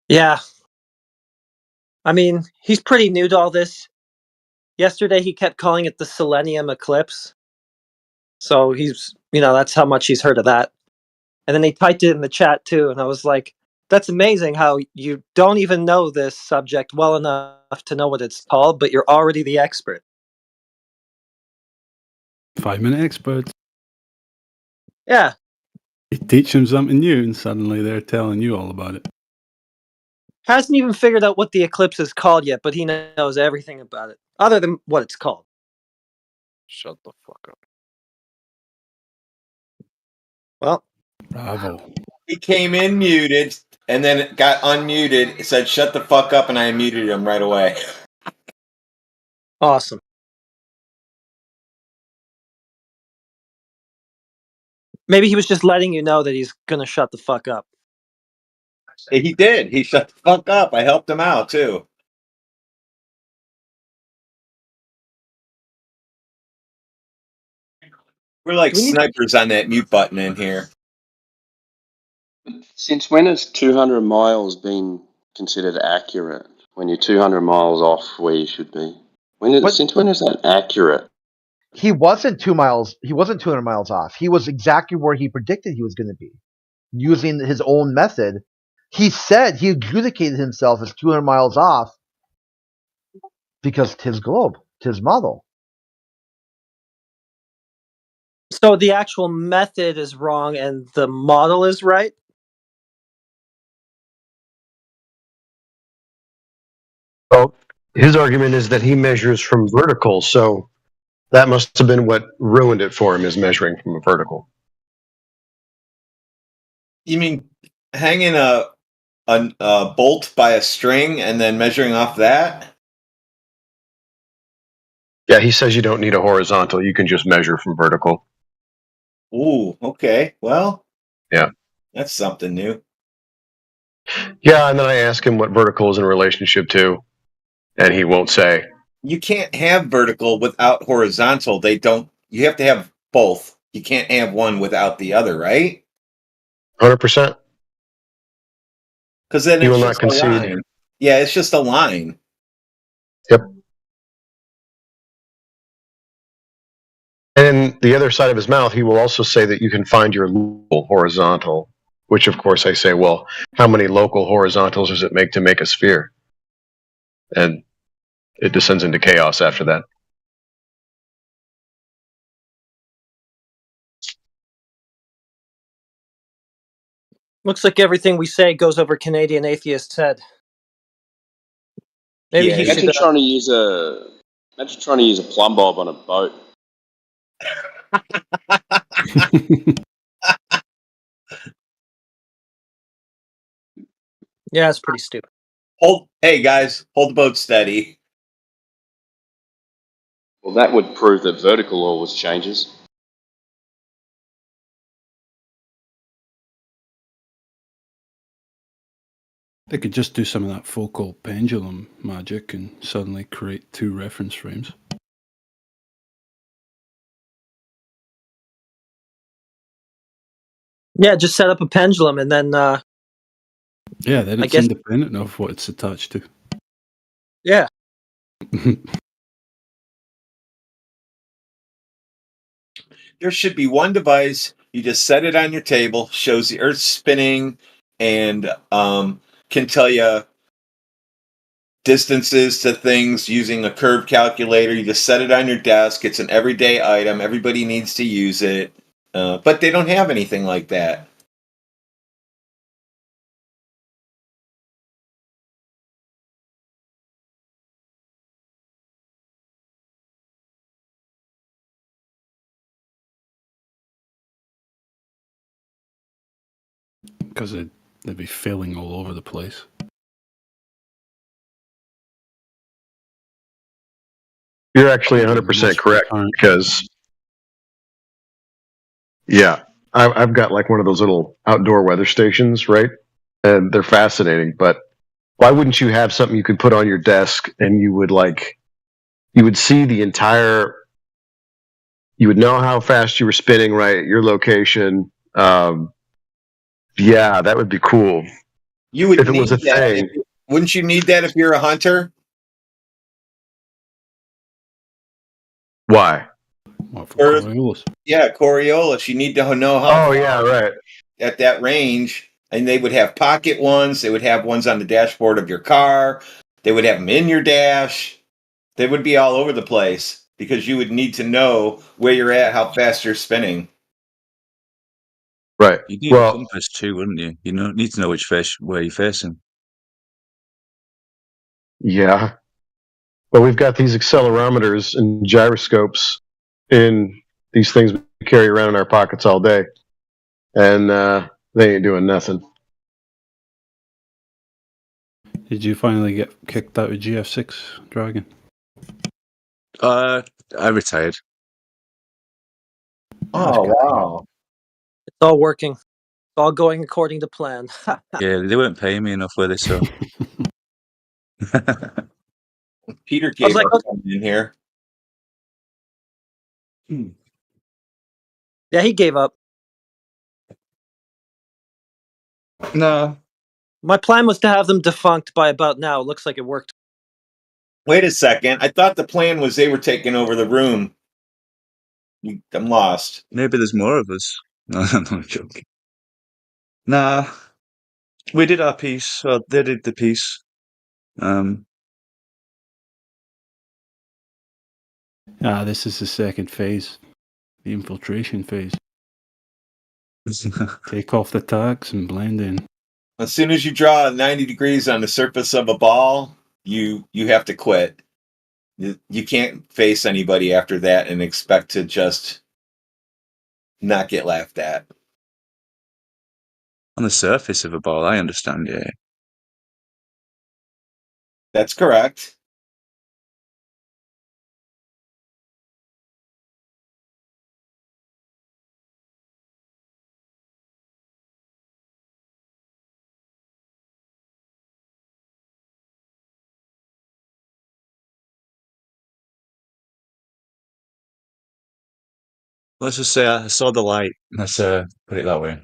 Yeah. I mean, he's pretty new to all this. Yesterday, he kept calling it the selenium eclipse. So that's how much he's heard of that. And then he typed it in the chat too. And I was like, that's amazing how you don't even know this subject well enough to know what it's called, but you're already the expert. 5-minute experts. Yeah. You teach them something new, and suddenly they're telling you all about it. Hasn't even figured out what the eclipse is called yet, but he knows everything about it, other than what it's called. Shut the fuck up. Well, bravo. He came in muted, and then it got unmuted. It said, shut the fuck up, and I unmuted him right away. Awesome. Maybe he was just letting you know that he's going to shut the fuck up. He did. He shut the fuck up. I helped him out, too. We're like snipers on that mute button in here. Since when has 200 miles been considered accurate? When you're 200 miles off where you should be? Since when is that accurate? He wasn't 2 miles. He wasn't 200 miles off. He was exactly where he predicted he was going to be, using his own method. He said he adjudicated himself as 200 miles off because it's his globe, it's his model. So the actual method is wrong and the model is right? Well, his argument is that he measures from vertical, so that must have been what ruined it for him, is measuring from a vertical. You mean hanging a bolt by a string and then measuring off that? Yeah, he says you don't need a horizontal. You can just measure from vertical. Ooh, okay. Well, yeah, that's something new. Yeah, and then I ask him what vertical is in relationship to, and he won't say. You can't have vertical without horizontal. You have to have both. You can't have one without the other, right? 100%. Because then he it's will just not concede. a line. Yeah, it's just a line. Yep. And the other side of his mouth, he will also say that you can find your local horizontal, which of course I say, well, how many local horizontals does it make to make a sphere? And it descends into chaos after that. Looks like everything we say goes over Canadian atheist's head. Maybe he should. Imagine trying to use a plumb bob on a boat. Yeah, it's pretty stupid. Hey guys, hold the boat steady. Well, that would prove that vertical always changes. They could just do some of that focal pendulum magic and suddenly create 2 reference frames. Yeah, just set up a pendulum and then yeah, then it's independent of what it's attached to. Yeah. There should be one device. You just set it on your table, shows the Earth spinning, and can tell you distances to things using a curve calculator. You just set it on your desk. It's an everyday item. Everybody needs to use it. But they don't have anything like that. Because they'd be failing all over the place. You're actually 100% correct, because yeah, I've got like one of those little outdoor weather stations, right? And they're fascinating, but why wouldn't you have something you could put on your desk and you would see the entire, you would know how fast you were spinning right at your location. Yeah, that would be cool. You would If it need was a that. thing. Wouldn't you need that if you're a hunter? Why? What, for Or Coriolis? yeah, Coriolis. You need to know how Oh yeah, right. at that range, and they would have pocket ones. They would have ones on the dashboard of your car. They would have them in your dash. They would be all over the place because you would need to know where you're at, how fast you're spinning. Right. You'd need a Well, compass too, wouldn't you? You need to know where you're facing. yeah. But we've got these accelerometers and gyroscopes in these things we carry around in our pockets all day, and they ain't doing nothing. Did you finally get kicked out of GF6, Dragon? I retired. Oh wow! It's all working. It's all going according to plan. Yeah, they weren't paying me enough, were they? So Peter I was gave like, up coming in here. yeah, he gave up. no. My plan was to have them defunct by about now. Looks like it worked. Wait a second. I thought the plan was they were taking over the room. I'm lost. Maybe there's more of us. No, I'm joking. Nah, we did our piece. Well, they did the piece. This is the second phase. The infiltration phase. Take off the tags and blend in. As soon as you draw 90 degrees on the surface of a ball, you have to quit. You can't face anybody after that and expect to just not get laughed at. On the surface of a ball, I understand, yeah. That's correct. Let's just say I saw the light. Let's put it that way.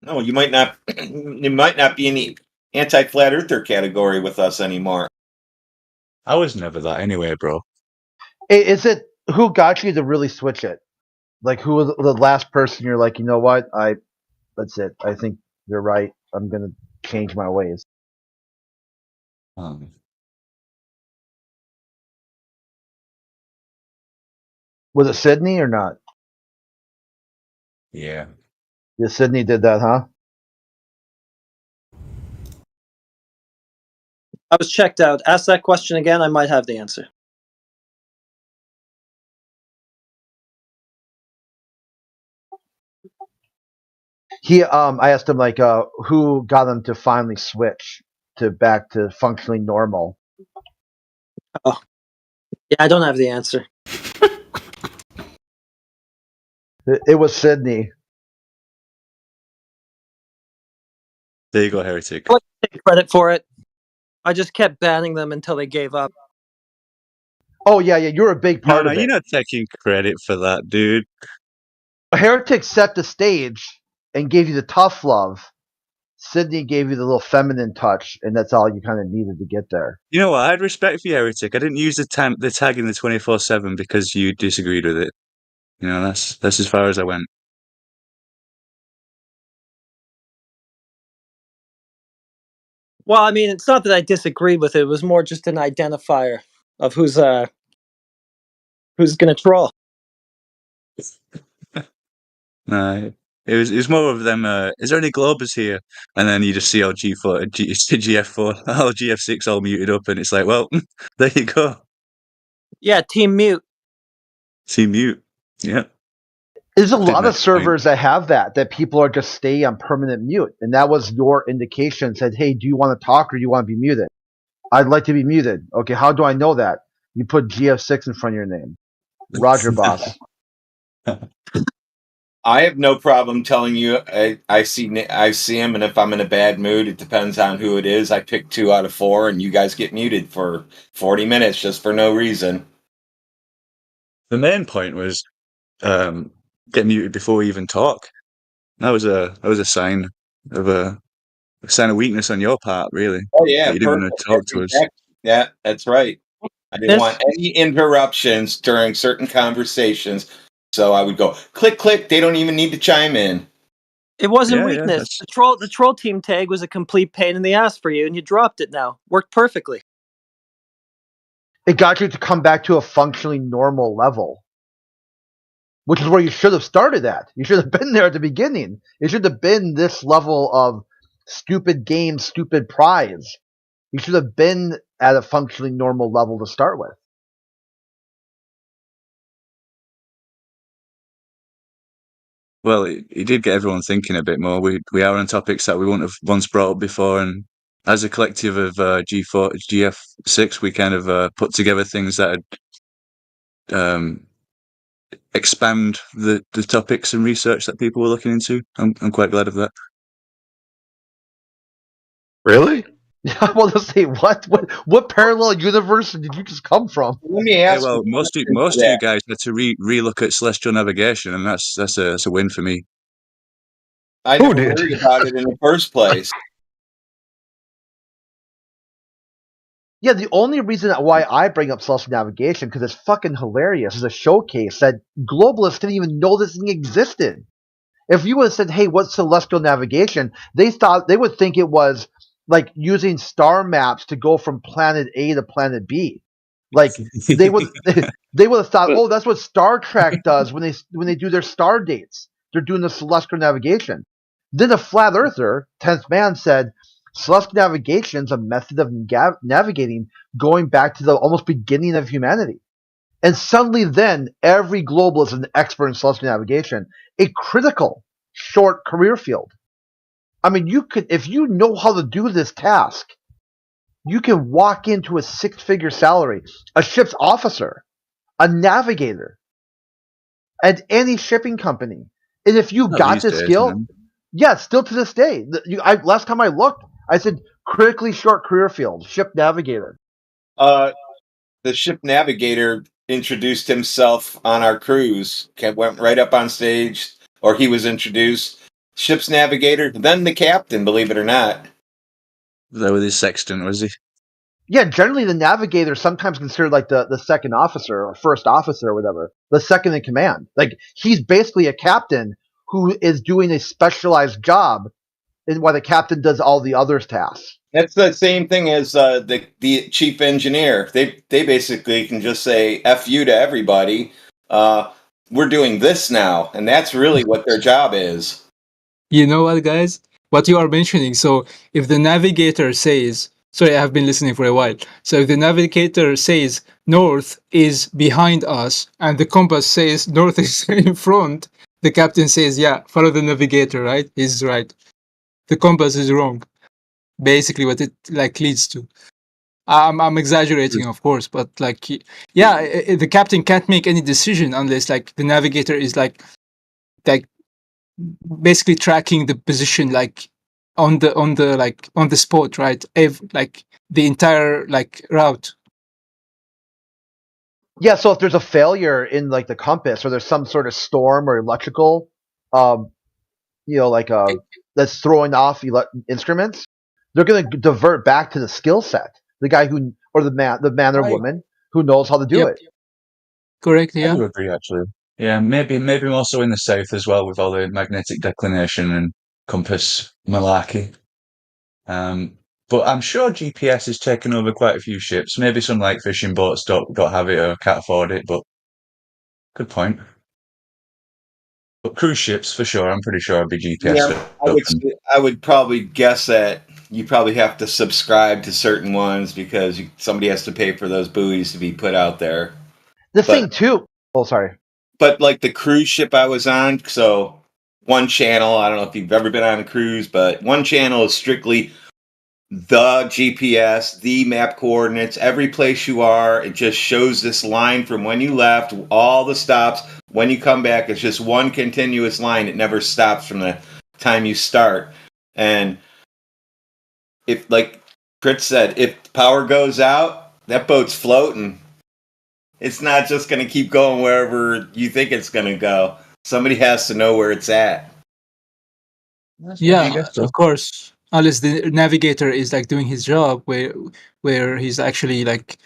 No, you might not. You might not be in the anti-flat earther category with us anymore. I was never that anyway, bro. Is it who got you to really switch it? Like who was the last person you're like, you know what? That's it. I think you're right. I'm gonna change my ways. Was it Sydney or not? Yeah. Yeah, Sydney did that, huh? I was checked out. Ask that question again. I might have the answer. I asked him like, who got him to finally switch back to functionally normal. Oh, yeah, I don't have the answer. It was Sydney. There you go, Heretic. I take credit for it. I just kept banning them until they gave up. Oh yeah, you're a big part of it. You're not taking credit for that, dude. Heretic set the stage and gave you the tough love. Sydney gave you the little feminine touch, and that's all you kind of needed to get there. You know what? I had respect for you, Heretic. I didn't use the tag in the 24/7 because you disagreed with it. You know, that's as far as I went. Well, I mean, it's not that I disagreed with it. It was more just an identifier of who's going to troll. No, it was more of them. Is there any Globers here? And then you just see all G4, GF4, all GF6 all muted up, and it's like, well, there you go. Yeah, team mute. Team mute. Yeah. There's a lot of servers that have that people are just stay on permanent mute, and that was your indication. Said, hey, do you want to talk or do you want to be muted? I'd like to be muted. Okay, how do I know that? You put GF6 in front of your name. Roger, boss. I have no problem telling you I see him, and if I'm in a bad mood, it depends on who it is. I pick 2 out of 4, and you guys get muted for 40 minutes just for no reason. The main point was get muted before we even talk. That was a sign of a sign of weakness on your part, really. Oh yeah, That you didn't want to talk to us. Yeah, that's right. I didn't This want any interruptions during certain conversations, so I would go click click. They don't even need to chime in. it wasn't Yeah, weakness. that's The troll team tag was a complete pain in the ass for you, and you dropped it now. Worked perfectly. It got you to come back to a functionally normal level, which is where you should have started at. You should have been there at the beginning. It should have been this level of stupid game, stupid prize. You should have been at a functionally normal level to start with. well, it did get everyone thinking a bit more. We are on topics that we wouldn't have once brought up before, and as a collective of G4, GF6, we kind of put together things that expand the topics and research that people were looking into. I'm quite glad of that. Really? I want to say, what parallel universe did you just come from? Let me Yeah, ask. well, most of you guys had to re-look at celestial navigation, and that's a win for me. I Who never did? worried about it in the first place. Yeah, the only reason why I bring up celestial navigation because it's fucking hilarious is a showcase that globalists didn't even know this thing existed. If you would have said, "Hey, what's celestial navigation?" They would think it was like using star maps to go from planet A to planet B. Like they would they would have thought, "Oh, that's what Star Trek does when they do their star dates. They're doing the celestial navigation." Then a flat earther, 10th man, said, "Celestial navigation is a method of navigating going back to the almost beginning of humanity." And suddenly then, every globalist is an expert in celestial navigation, a critical short career field. I mean, if you know how to do this task, you can walk into a six-figure salary, a ship's officer, a navigator, at any shipping company. And if you Not got these this days, skill, man. yeah, still to this day. Last time I looked, I said critically short career field, ship navigator. The ship navigator introduced himself on our cruise. Went right up on stage, or he was introduced. Ship's navigator, then the captain. Believe it or not. There with his sextant, was he? Yeah, generally the navigator is sometimes considered like the second officer or first officer or whatever, the second in command. Like he's basically a captain who is doing a specialized job, and while the captain does all the other tasks. That's the same thing as the chief engineer. They basically can just say "f you" to everybody. We're doing this now, and that's really what their job is. You know what, guys? What you are mentioning. So, if the navigator says, sorry, I have been listening for a while. So, if the navigator says north is behind us and the compass says north is in front, the captain says, yeah, follow the navigator, right? He's right. The compass is wrong. Basically, what it like leads to. I'm exaggerating, of course, but like, yeah, the captain can't make any decision unless like the navigator is like basically tracking the position like on the spot, right? Like the entire like route. Yeah, so if there's a failure in like the compass or there's some sort of storm or electrical, um, like that's throwing off instruments, they're going to divert back to the skill set, the guy who or the man or Right. woman who knows how to do Yep. it. Correct. I Yeah. do agree, actually. Yeah, maybe more so in the south as well, with all the magnetic declination and compass malarkey. But I'm sure GPS has taken over quite a few ships. Maybe some like fishing boats don't have it or can't afford it. But good point. But cruise ships for sure. I'm pretty sure it'd be GPS. Yeah, I would probably guess that you probably have to subscribe to certain ones because somebody has to pay for those buoys to be put out there. The thing too. Oh, sorry. But like the cruise ship I was on, so one channel, I don't know if you've ever been on a cruise, but one channel is strictly the GPS, the map coordinates, every place you are. It just shows this line from when you left, all the stops. When you come back, it's just one continuous line. It never stops from the time you start. And if, like Fritz said, if power goes out, that boat's floating. It's not just going to keep going wherever you think it's going to go. Somebody has to know where it's at. I Yeah, guess so. of course. Unless the navigator is like doing his job, where he's actually like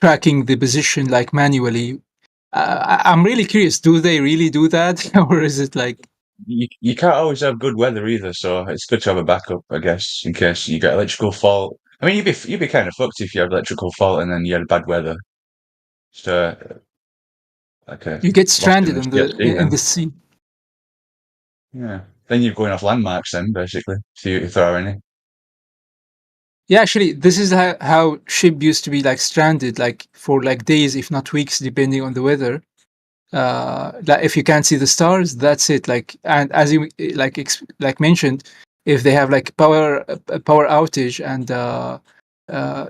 tracking the position like manually. I'm really curious. Do they really do that, or is it like? You can't always have good weather either, so it's good to have a backup, I guess, in case you get electrical fault. I mean, you'd be kind of fucked if you had electrical fault and then you had bad weather. So, like a You get lost in stranded the shit at sea in then. the sea. Yeah. Then you're going off landmarks then, basically, if there are any. Yeah, actually, this is how ship used to be like stranded, like for like days, if not weeks, depending on the weather. Like if you can't see the stars, that's it. Like, and as you like mentioned, if they have like a power outage and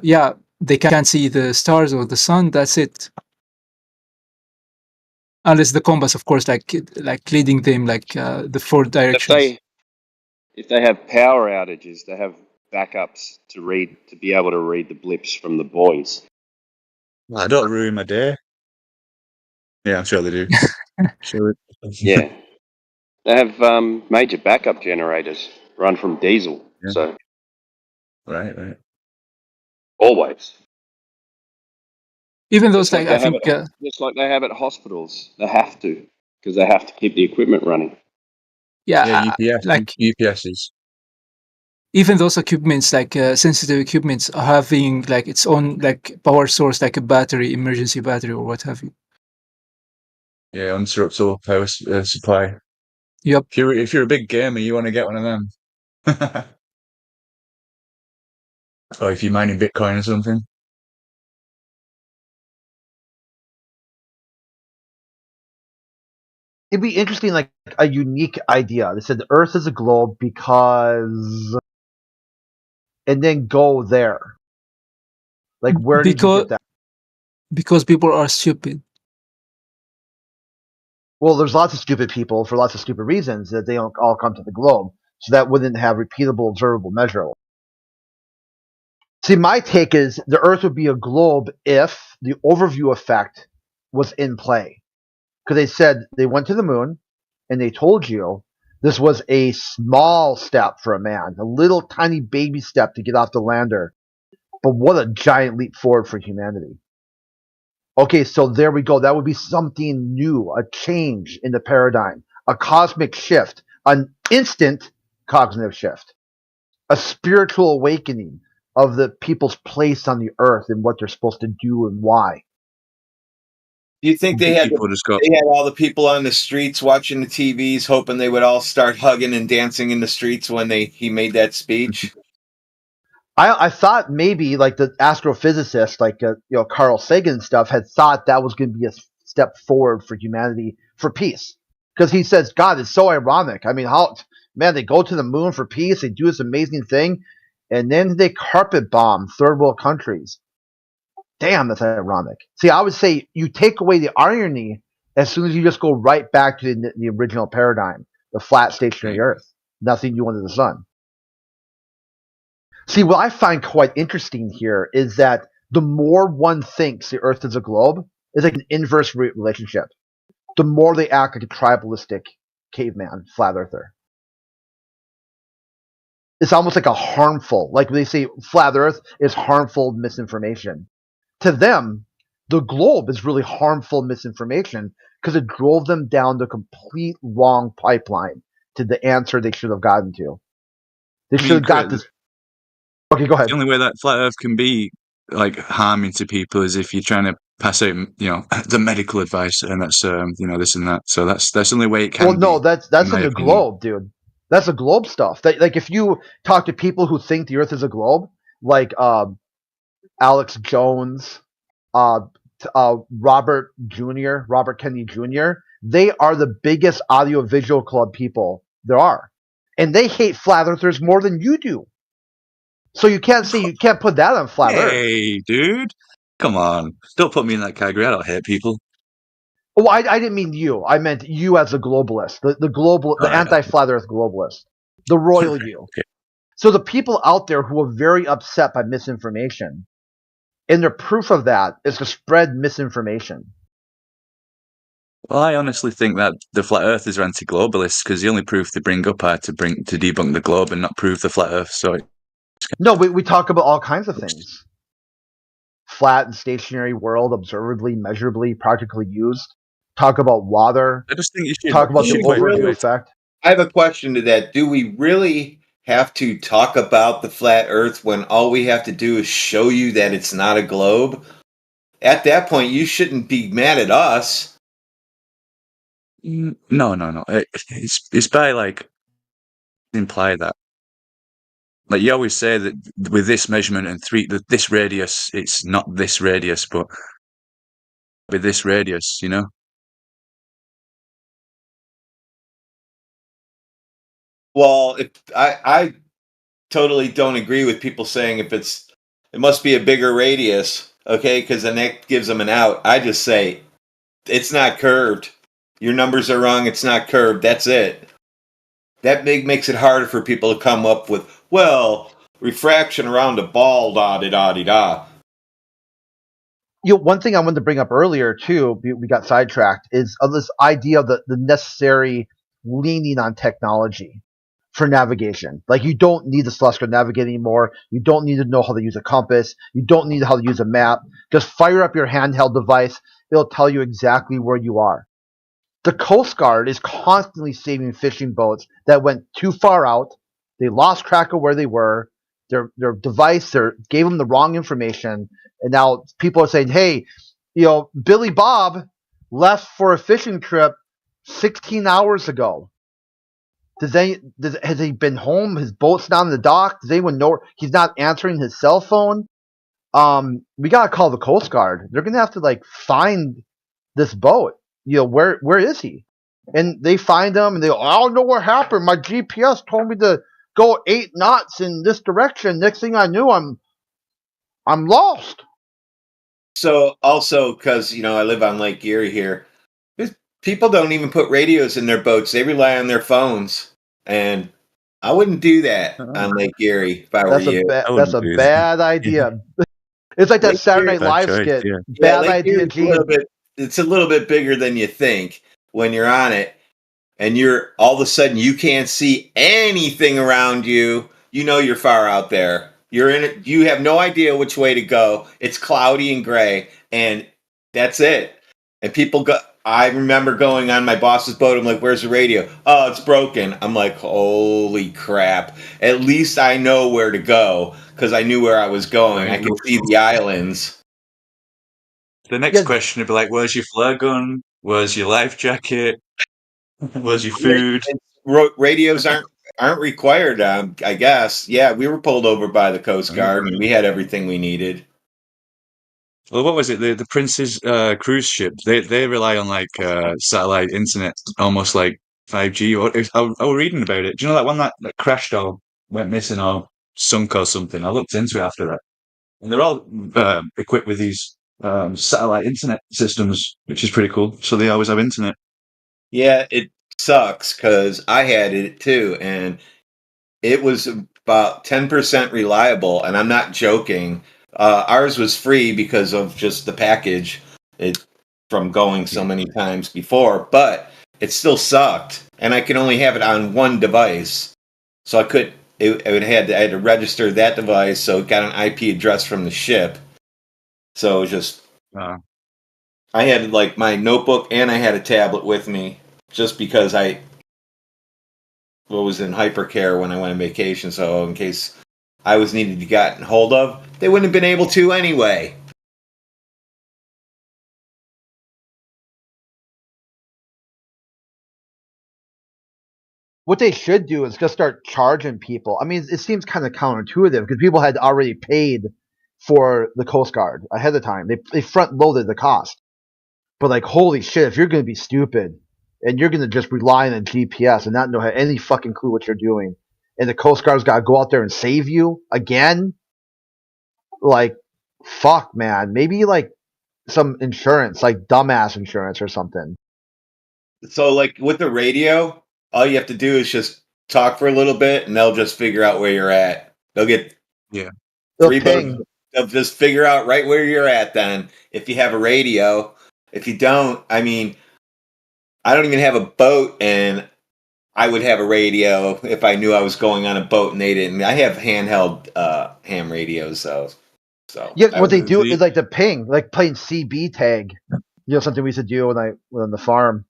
yeah, they can't see the stars or the sun, that's it. Unless the compass, of course, like leading them like the four directions. If they have power outages, they have backups to be able to read the blips from the buoys. Well, I don't ruin my day. Yeah, I'm sure they do. Sure. Yeah, they have major backup generators run from diesel. Yeah. So Right, right. always, Even those just like like I they have think it, just like they have at hospitals. They have to because they have to keep the equipment running. yeah, UPS, like UPSs. even those equipments like sensitive equipments are having like its own like power source, like a battery, emergency battery or what have you. Yeah, uninterruptible power supply. Yep. If you're a big gamer, you want to get one of them. Or if you're mining Bitcoin or something. It'd be interesting, like a unique idea. They said the Earth is a globe because, and then go there. Like, where did you because get that? because people are stupid. Well, there's lots of stupid people for lots of stupid reasons that they don't all come to the globe, so that wouldn't have repeatable, observable, measurable. See, my take is the Earth would be a globe if the overview effect was in play. Because they said they went to the moon and they told you this was a small step for a man, a little tiny baby step to get off the lander. But what a giant leap forward for humanity. Okay, so there we go. That would be something new, a change in the paradigm, a cosmic shift, an instant cognitive shift, a spiritual awakening of the people's place on the earth and what they're supposed to do and why. Do you think People just got. they had all the people on the streets watching the TVs, hoping they would all start hugging and dancing in the streets when he made that speech? I thought maybe like the astrophysicists, like Carl Sagan and stuff, had thought that was going to be a step forward for humanity for peace, because he says, God, it's so ironic. I mean, how man they go to the moon for peace, they do this amazing thing, and then they carpet bomb third world countries. Damn, that's ironic. See, I would say you take away the irony as soon as you just go right back to the original paradigm, the flat stationary Earth, nothing new under the sun. See, what I find quite interesting here is that the more one thinks the Earth is a globe, it's like an inverse relationship. The more they act like a tribalistic caveman, flat earther. It's almost like a harmful, like they say, flat Earth is harmful misinformation. To them, the globe is really harmful misinformation because it drove them down the complete wrong pipeline to the answer they should have gotten to. They should have got this. Okay, go ahead. The only way that flat Earth can be like harming to people is if you're trying to pass out, the medical advice, and that's this and that. So that's the only way it can. Well, no, be, that's in in my the opinion. globe, dude. That's a globe stuff. Like if you talk to people who think the Earth is a globe, like Alex Jones, Robert Kennedy Jr., they are the biggest audiovisual club people there are, and they hate flat earthers more than you do. So you can't put that on flat Earth. Hey, dude, come on! Don't put me in that category. I don't hate people. Oh, I didn't mean you. I meant you as a globalist, the anti-flat Earth globalist, the royal you. Okay. So the people out there who are very upset by misinformation, and their proof of that is to spread misinformation. Well, I honestly think that the flat earthers are anti-globalists because the only proof they bring up are to debunk the globe and not prove the flat earth. So No, we talk about all kinds of things. Flat and stationary world, observably, measurably, practically used. Talk about water. I just think you should Talk about the wait overview for it. effect. I have a question to that. Do we really have to talk about the flat Earth when all we have to do is show you that it's not a globe? At that point, you shouldn't be mad at us. No. It's by like imply that. Like you always say that with this measurement and this radius, it's not this radius, but with this radius, you know. Well, if I totally don't agree with people saying it must be a bigger radius, okay? Because then that gives them an out. I just say it's not curved. Your numbers are wrong. It's not curved. That's it. That makes it harder for people to come up with, well, refraction around a ball, da da da da da. One thing I wanted to bring up earlier too, we got sidetracked, is of this idea of the necessary leaning on technology for navigation. Like you don't need the celestial navigate anymore. You don't need to know how to use a compass. You don't need how to use a map. Just fire up your handheld device. It'll tell you exactly where you are. The Coast Guard is constantly saving fishing boats that went too far out. They lost track of where they were. Their device gave them the wrong information, and now people are saying, "Hey, Billy Bob left for a fishing trip 16 hours ago. Has he been home? His boat's not in the dock. Does anyone know? He's not answering his cell phone. We gotta call the Coast Guard. They're gonna have to find this boat. Where is he? And they find him, and they go, I don't know what happened. My GPS told me to go 8 knots in this direction. Next thing I knew, I'm lost. So also, because I live on Lake Erie here, people don't even put radios in their boats. They rely on their phones, and I wouldn't do that on Lake Erie if I were you. That's a bad idea. It's like that Lake Saturday Erie, Night Live choice, skit. yeah. Bad Lake idea, Erie's Gene. it's a little bit bigger than you think when you're on it, and you're all of a sudden you can't see anything around you. You know you're far out there. You're in it. You have no idea which way to go. It's cloudy and gray, and that's it. And people go. I remember going on my boss's boat. I'm like, "Where's the radio?" "Oh, it's broken." I'm like, "Holy crap!" At least I know where to go because I knew where I was going. I could see the islands. The next question would be like, "Where's your flare gun? Where's your life jacket? Where's your food?" Radios aren't required. I guess. Yeah, we were pulled over by the Coast Guard, and we had everything we needed. Well, what was it? The Prince's cruise ship. They rely on satellite internet, almost like 5G. I was reading about it. Do you know that one that crashed or went missing or sunk or something? I looked into it after that, and they're all equipped with these satellite internet systems, which is pretty cool. So they always have internet. Yeah, it sucks because I had it too, and it was about 10% reliable, and I'm not joking. Ours was free because of just the package from going so many times before, but it still sucked, and I could only have it on one device. So I had to register that device, so it got an IP address from the ship. So it was just, I had my notebook and I had a tablet with me just because I was in hypercare when I went on vacation, so in case I was needed to get hold of, they wouldn't have been able to anyway. What they should do is just start charging people. I mean, it seems kind of counterintuitive because people had already paid for the Coast Guard ahead of time. They front loaded the cost. But holy shit, if you're going to be stupid and you're going to just rely on a GPS and not know any fucking clue what you're doing, and the Coast Guard's got to go out there and save you again, fuck, man. Maybe some insurance, like dumbass insurance or something. So with the radio, all you have to do is just talk for a little bit, and they'll just figure out where you're at. They'll get They'll ping. They'll just figure out right where you're at. Then, if you have a radio, if you don't, I mean, I don't even have a boat, and I would have a radio if I knew I was going on a boat and they didn't. I have handheld ham radios, though. So Yeah, what they would- do the- is like the ping, like playing CB tag. You know, something we used to do when I was on the farm.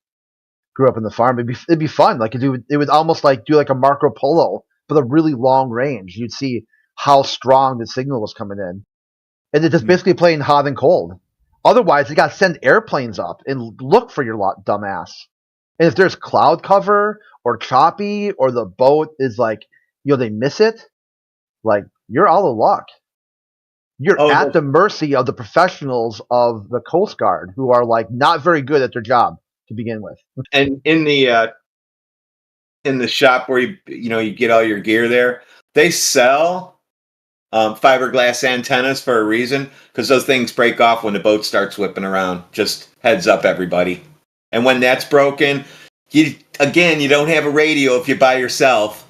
Grew up in the farm. It'd be fun. Like it would almost like do like a Marco Polo, but a really long range. You'd see how strong the signal was coming in, and it's just basically playing hot and cold. Otherwise, you got to send airplanes up and look for your dumbass. And if there's cloud cover or choppy or the boat is like, they miss it, like you're out of luck. You're at the mercy of the professionals of the Coast Guard who are like not very good at their job to begin with. And in the shop where you get all your gear there, they sell fiberglass antennas for a reason, because those things break off when the boat starts whipping around. Just heads up, everybody. And when that's broken, you don't have a radio if you're by yourself.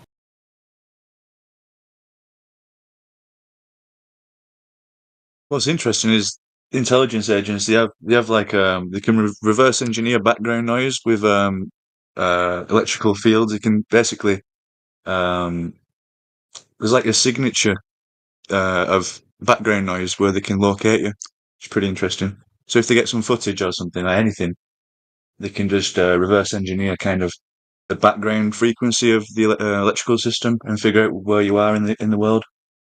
What's interesting is intelligence agents. They have like they can reverse engineer background noise with electrical fields. You can basically there's like a signature of background noise where they can locate you. It's pretty interesting. So if they get some footage or something or anything, they can just reverse engineer kind of the background frequency of the electrical system and figure out where you are in the world.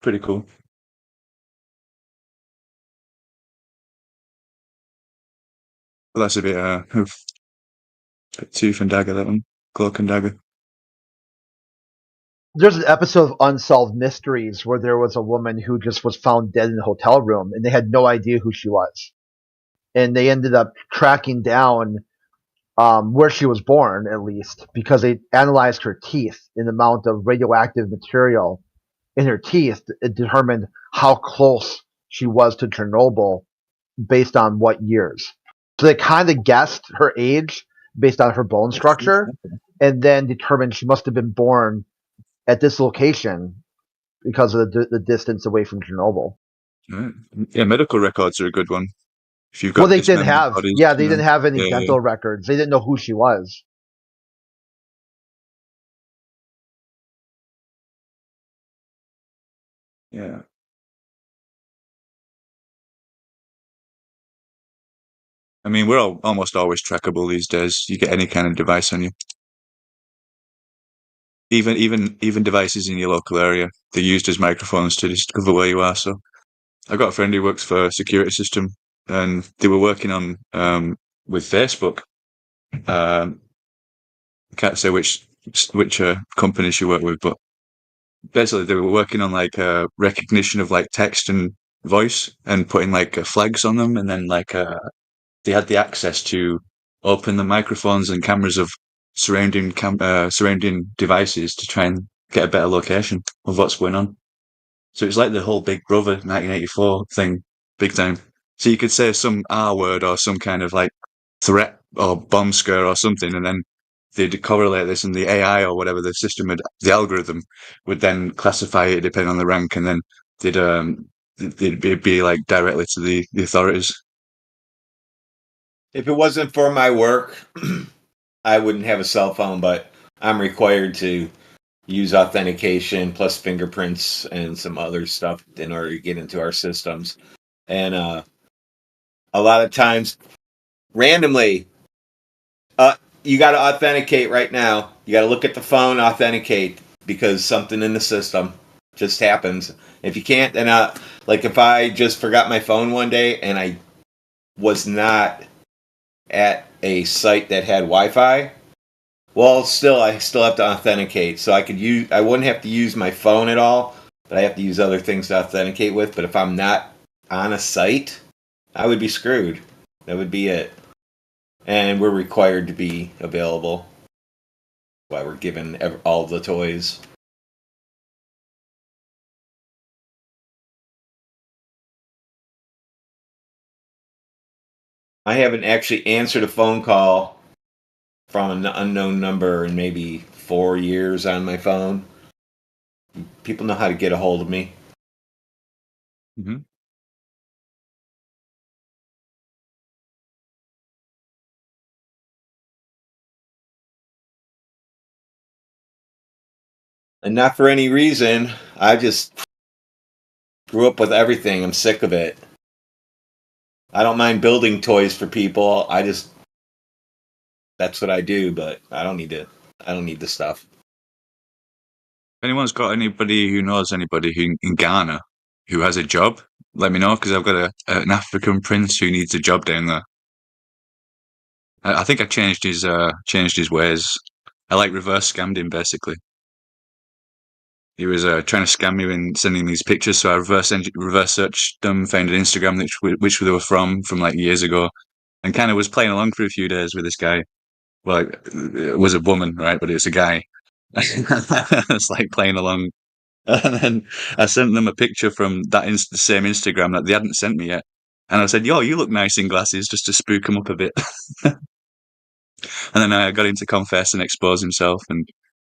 Pretty cool. But that's a bit tooth and dagger, that one. Cloak and dagger. There's an episode of Unsolved Mysteries where there was a woman who just was found dead in a hotel room and they had no idea who she was. And they ended up tracking down where she was born, at least, because they analyzed her teeth and the amount of radioactive material in her teeth. It determined how close she was to Chernobyl based on what years. So they kind of guessed her age based on her bone structure and then determined she must have been born at this location because of the distance away from Chernobyl. Right. Yeah, medical records are a good one. If you've Well, got they didn't dismembered have, bodies, they didn't have any yeah, dental records. They didn't know who she was. yeah. I mean, we're almost always trackable these days. You get any kind of device on you. Even devices in your local area, they're used as microphones to discover where you are. So I've got a friend who works for a security system, and they were working on with Facebook. Can't say which company she worked with, but basically they were working on like recognition of like text and voice and putting like flags on them, and then like they had the access to open the microphones and cameras of surrounding devices to try and get a better location of what's going on. So it's like the whole Big Brother 1984 thing, big time. So you could say some R word or some kind of like threat or bomb scare or something, and then they'd correlate this, and the AI or whatever the algorithm would then classify it depending on the rank, and then they'd be like directly to the authorities. If it wasn't for my work, I wouldn't have a cell phone, but I'm required to use authentication plus fingerprints and some other stuff in order to get into our systems. And a lot of times, randomly, you got to authenticate right now. You got to look at the phone, authenticate, because something in the system just happens. If you can't, then like if I just forgot my phone one day and I was not at a site that had Wi-Fi, well, I still have to authenticate. So I wouldn't have to use my phone at all, but I have to use other things to authenticate with. But if I'm not on a site, I would be screwed. That would be it. And we're required to be available. That's why we're given all the toys. I haven't actually answered a phone call from an unknown number in maybe 4 years on my phone. People know how to get a hold of me. Mm-hmm. And not for any reason. I just grew up with everything. I'm sick of it. I don't mind building toys for people. That's what I do, but I don't need the stuff. If anyone's got anybody who knows anybody in Ghana who has a job, let me know, because I've got an African prince who needs a job down there. I think I changed his ways. I like reverse scammed him, basically. He was trying to scam me and sending these pictures, so I reverse searched them, found an Instagram which they were from like years ago, and kind of was playing along for a few days with this guy. Well, it was a woman, right? But it's a guy. It's like playing along. And then I sent them a picture from the same Instagram that they hadn't sent me yet. And I said, "Yo, you look nice in glasses," just to spook him up a bit. And then I got him to confess and expose himself and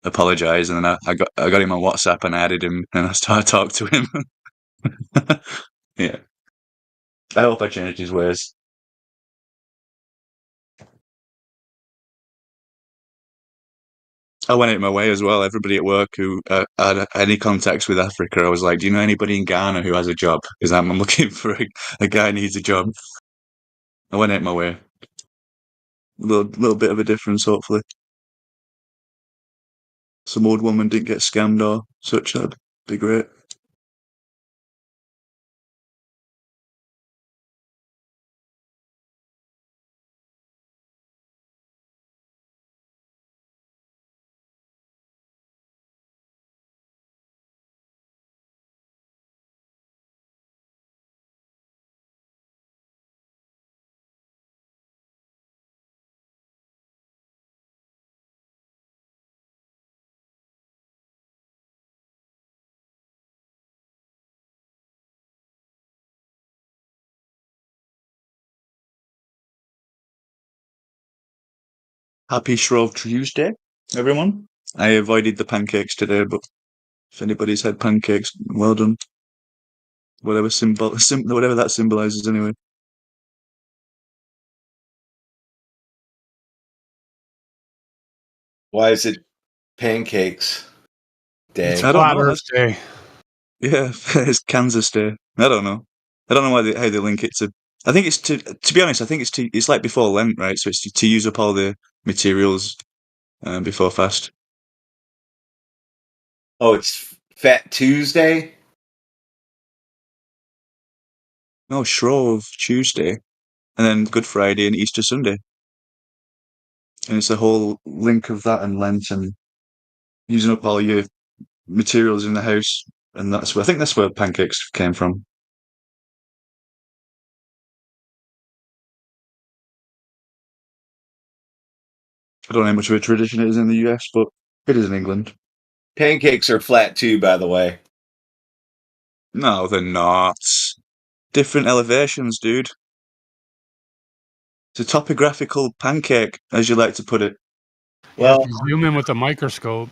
apologize. And then I got him on WhatsApp and I added him and I started talking to him. Yeah. I hope I changed his ways. I went out my way as well. Everybody at work who had any contacts with Africa, I was like, "Do you know anybody in Ghana who has a job? Because I'm looking for a guy who needs a job." I went out my way. A little bit of a difference, hopefully. Some old woman didn't get scammed or such. That'd be great. Happy Shrove Tuesday, everyone. I avoided the pancakes today, but if anybody's had pancakes, well done. Whatever whatever that symbolizes, anyway. Why is it Pancakes Day? It's I don't Flat know. Earth Day. Yeah, it's Kansas Day. I don't know. I don't know how they link it to. I think it's to be honest. I think it's like before Lent, right? So it's to use up all the materials before fast. Oh, it's Fat Tuesday? No, Shrove Tuesday, and then Good Friday and Easter Sunday, and it's a whole link of that and Lent and using up all your materials in the house, and I think that's where pancakes came from. I don't know how much of a tradition it is in the US, but it is in England. Pancakes are flat too, by the way. No, they're not. Different elevations, dude. It's a topographical pancake, as you like to put it. Well, if you zoom in with a microscope.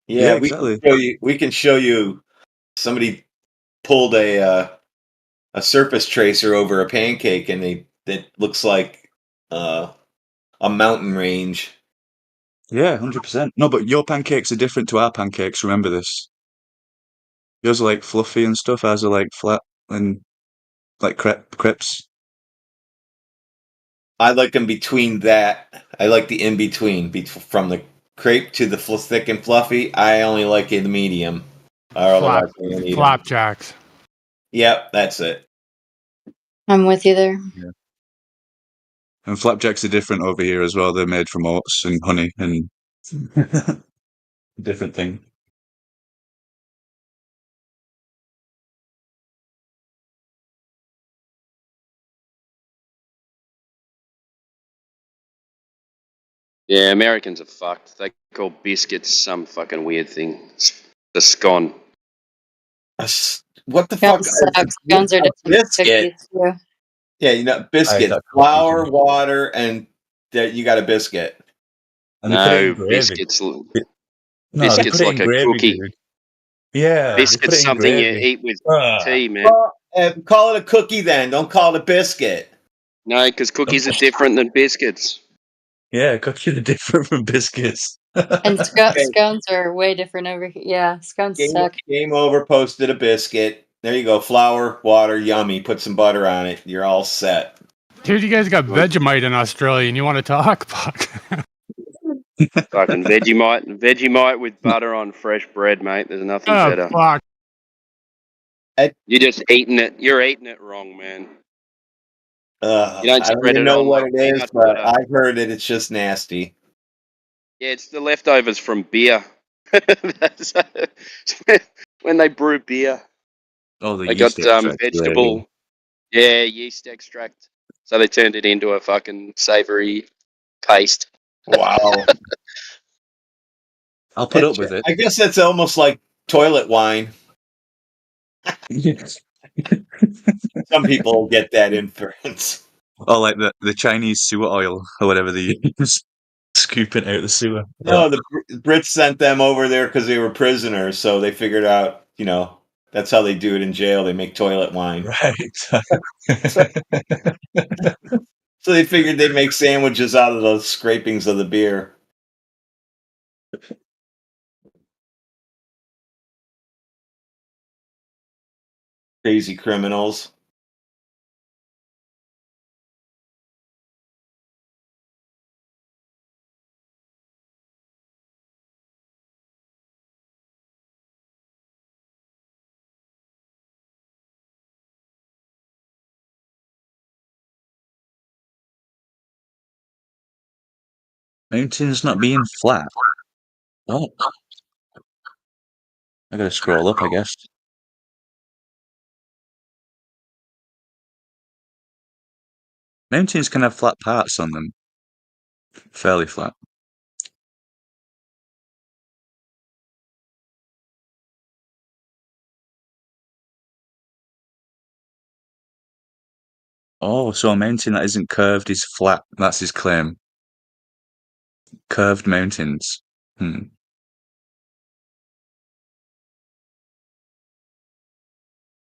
yeah, exactly. We can show you. Somebody pulled a surface tracer over a pancake, and it looks like a mountain range. Yeah, 100%. No, but your pancakes are different to our pancakes. Remember this. Yours are like fluffy and stuff. Ours are like flat and like crepes. I like them between that. I like the in between, from the crepe to the thick and fluffy. I only like the medium. Flapjacks. Yep, that's it. I'm with you there. Yeah. And flapjacks are different over here as well. They're made from oats and honey and different thing. Yeah, Americans are fucked. They call biscuits some fucking weird thing. It's a scone. What the fuck? Scones are different Biscuit. cookies too. Yeah, biscuit, flour, water, and you got a biscuit. And no, biscuits. Biscuits like a cookie. Dude. Yeah, biscuits something you eat with tea, man. Well, call it a cookie then. Don't call it a biscuit. No, because cookies are different than biscuits. Yeah, cookies are different from biscuits. And scones are way different over here. Yeah, scones suck. Game over, posted a biscuit. There you go. Flour, water, yummy. Put some butter on it. You're all set. Dude, you guys got Vegemite in Australia and you want to talk? Fuck. Fucking Vegemite with butter on fresh bread, mate. There's nothing better. Fuck. You're just eating it. You're eating it wrong, man. You don't I don't spread even it know on what like it is, peanut but butter. I've heard that it's just nasty. Yeah, it's the leftovers from beer. That's when they brew beer. Oh, the They got yeast extract. vegetable, yeast extract. So they turned it into a fucking savoury paste. Wow. I'll put up with it. I guess that's almost like toilet wine. Yes. Some people get that inference. Oh, like the Chinese sewer oil or whatever they use. Scooping out the sewer. No, the Brits sent them over there because they were prisoners, so they figured out, that's how they do it in jail. They make toilet wine. Right. So they figured they'd make sandwiches out of the scrapings of the beer. Crazy criminals. Mountains not being flat. Oh. I gotta scroll up, I guess. Mountains can have flat parts on them. Fairly flat. Oh, so a mountain that isn't curved is flat. That's his claim. Curved mountains.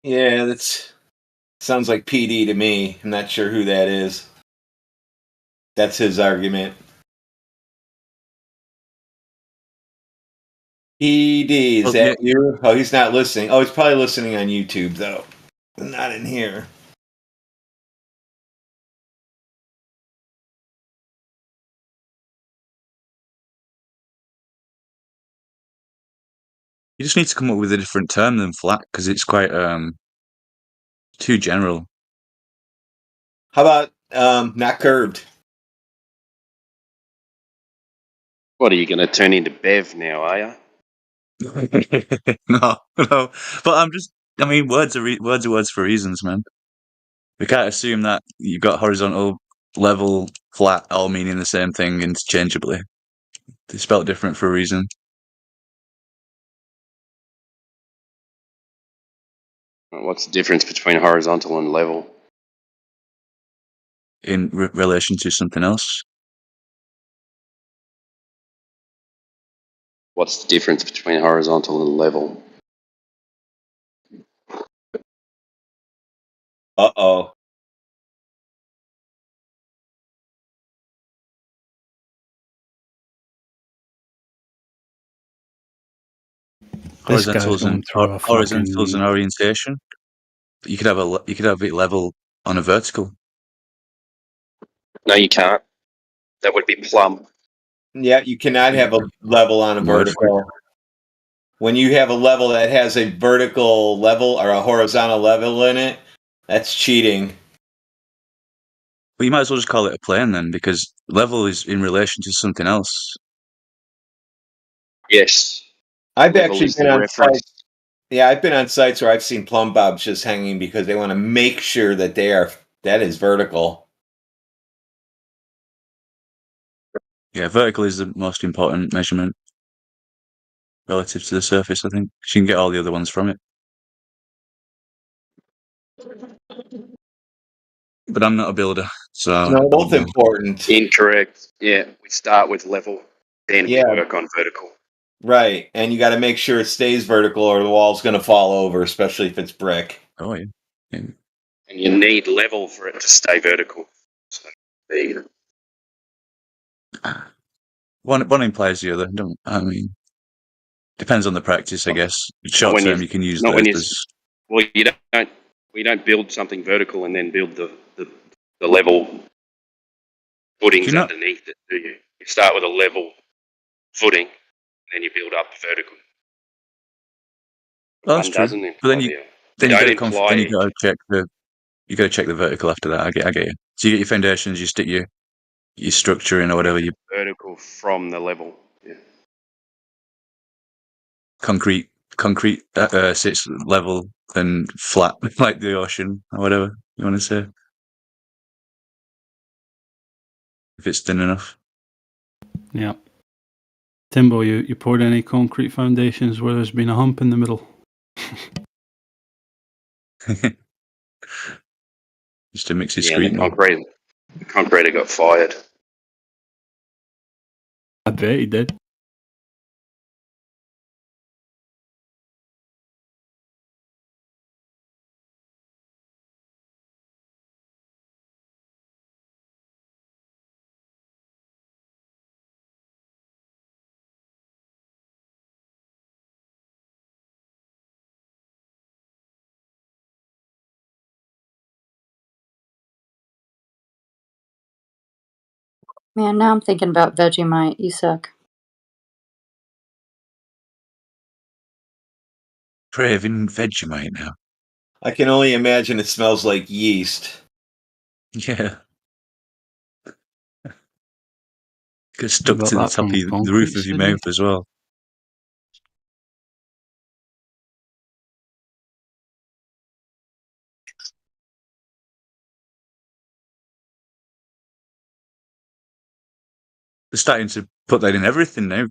Yeah, that sounds like PD to me. I'm not sure who that is. That's his argument. PD, is that you? Oh, he's not listening. Oh, he's probably listening on YouTube, though. Not in here. You just need to come up with a different term than flat because it's quite too general. How about not curved? What are you going to turn into Bev now? Are you? No. But words are words for reasons, man. We can't assume that you've got horizontal, level, flat, all meaning the same thing interchangeably. They're spelled different for a reason. What's the difference between horizontal and level? In relation to something else. What's the difference between horizontal and level? Uh-oh. Horizontals and orientation. You could have it level on a vertical. No, you can't. That would be plumb. Yeah, you cannot have a level on a vertical. When you have a level that has a vertical level or a horizontal level in it, that's cheating. Well, you might as well just call it a plane then, because level is in relation to something else. Yes. I've actually been on sites. Yeah, I've been on sites where I've seen plumb bobs just hanging because they want to make sure that that is vertical. Yeah, vertical is the most important measurement relative to the surface, I think. You can get all the other ones from it. But I'm not a builder, so... No, both important. Incorrect. Yeah, we start with level, then work on vertical. Right, and you got to make sure it stays vertical or the wall's going to fall over, especially if it's brick. Oh, yeah. And you need level for it to stay vertical. So, there you go. one implies the other. Don't I mean? Depends on the practice, I guess. Short term, you can use not the when earth you. as Well, you don't build something vertical and then build the level footings not. underneath it, do you? You start with a level footing, and then you build up vertical. Well, that's One true. doesn't But imply the other. They don't imply. then you got to check the vertical after that. I get you. So you get your foundations, you stick your structure in or whatever. You vertical from the level. Yeah. concrete sits level and flat like the ocean or whatever you want to say. If it's thin enough. Yeah. Timbo, you poured any concrete foundations where there's been a hump in the middle? Just to mix his Yeah, the screen. concrete got fired. I bet he did. Man, now I'm thinking about Vegemite. You suck. Craving Vegemite now. I can only imagine it smells like yeast. Yeah. Gets stuck to the top of the roof of your mouth as well. They're starting to put that in everything now.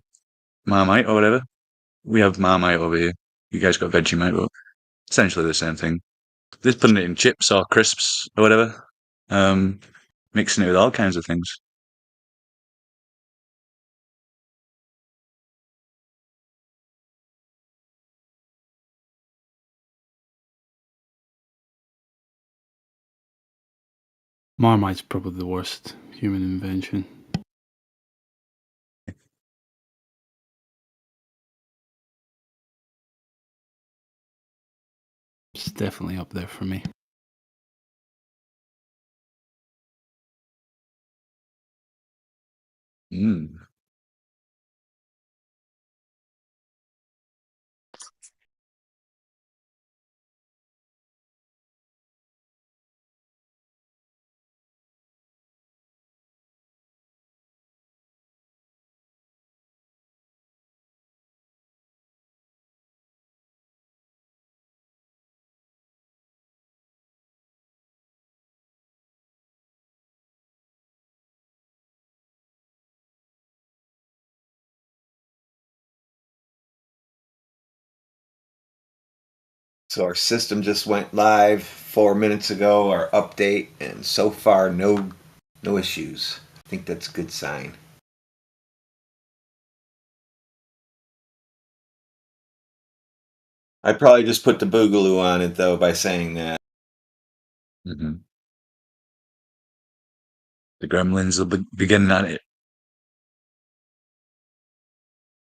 Marmite or whatever. We have Marmite over here. You guys got Vegemite, but essentially the same thing. They're putting it in chips or crisps or whatever. Mixing it with all kinds of things. Marmite's probably the worst human invention. It's definitely up there for me. Mm. So our system just went live 4 minutes ago, our update, and so far no issues. I think that's a good sign. I probably just put the boogaloo on it though by saying that. Mm-hmm. The gremlins will be getting at it.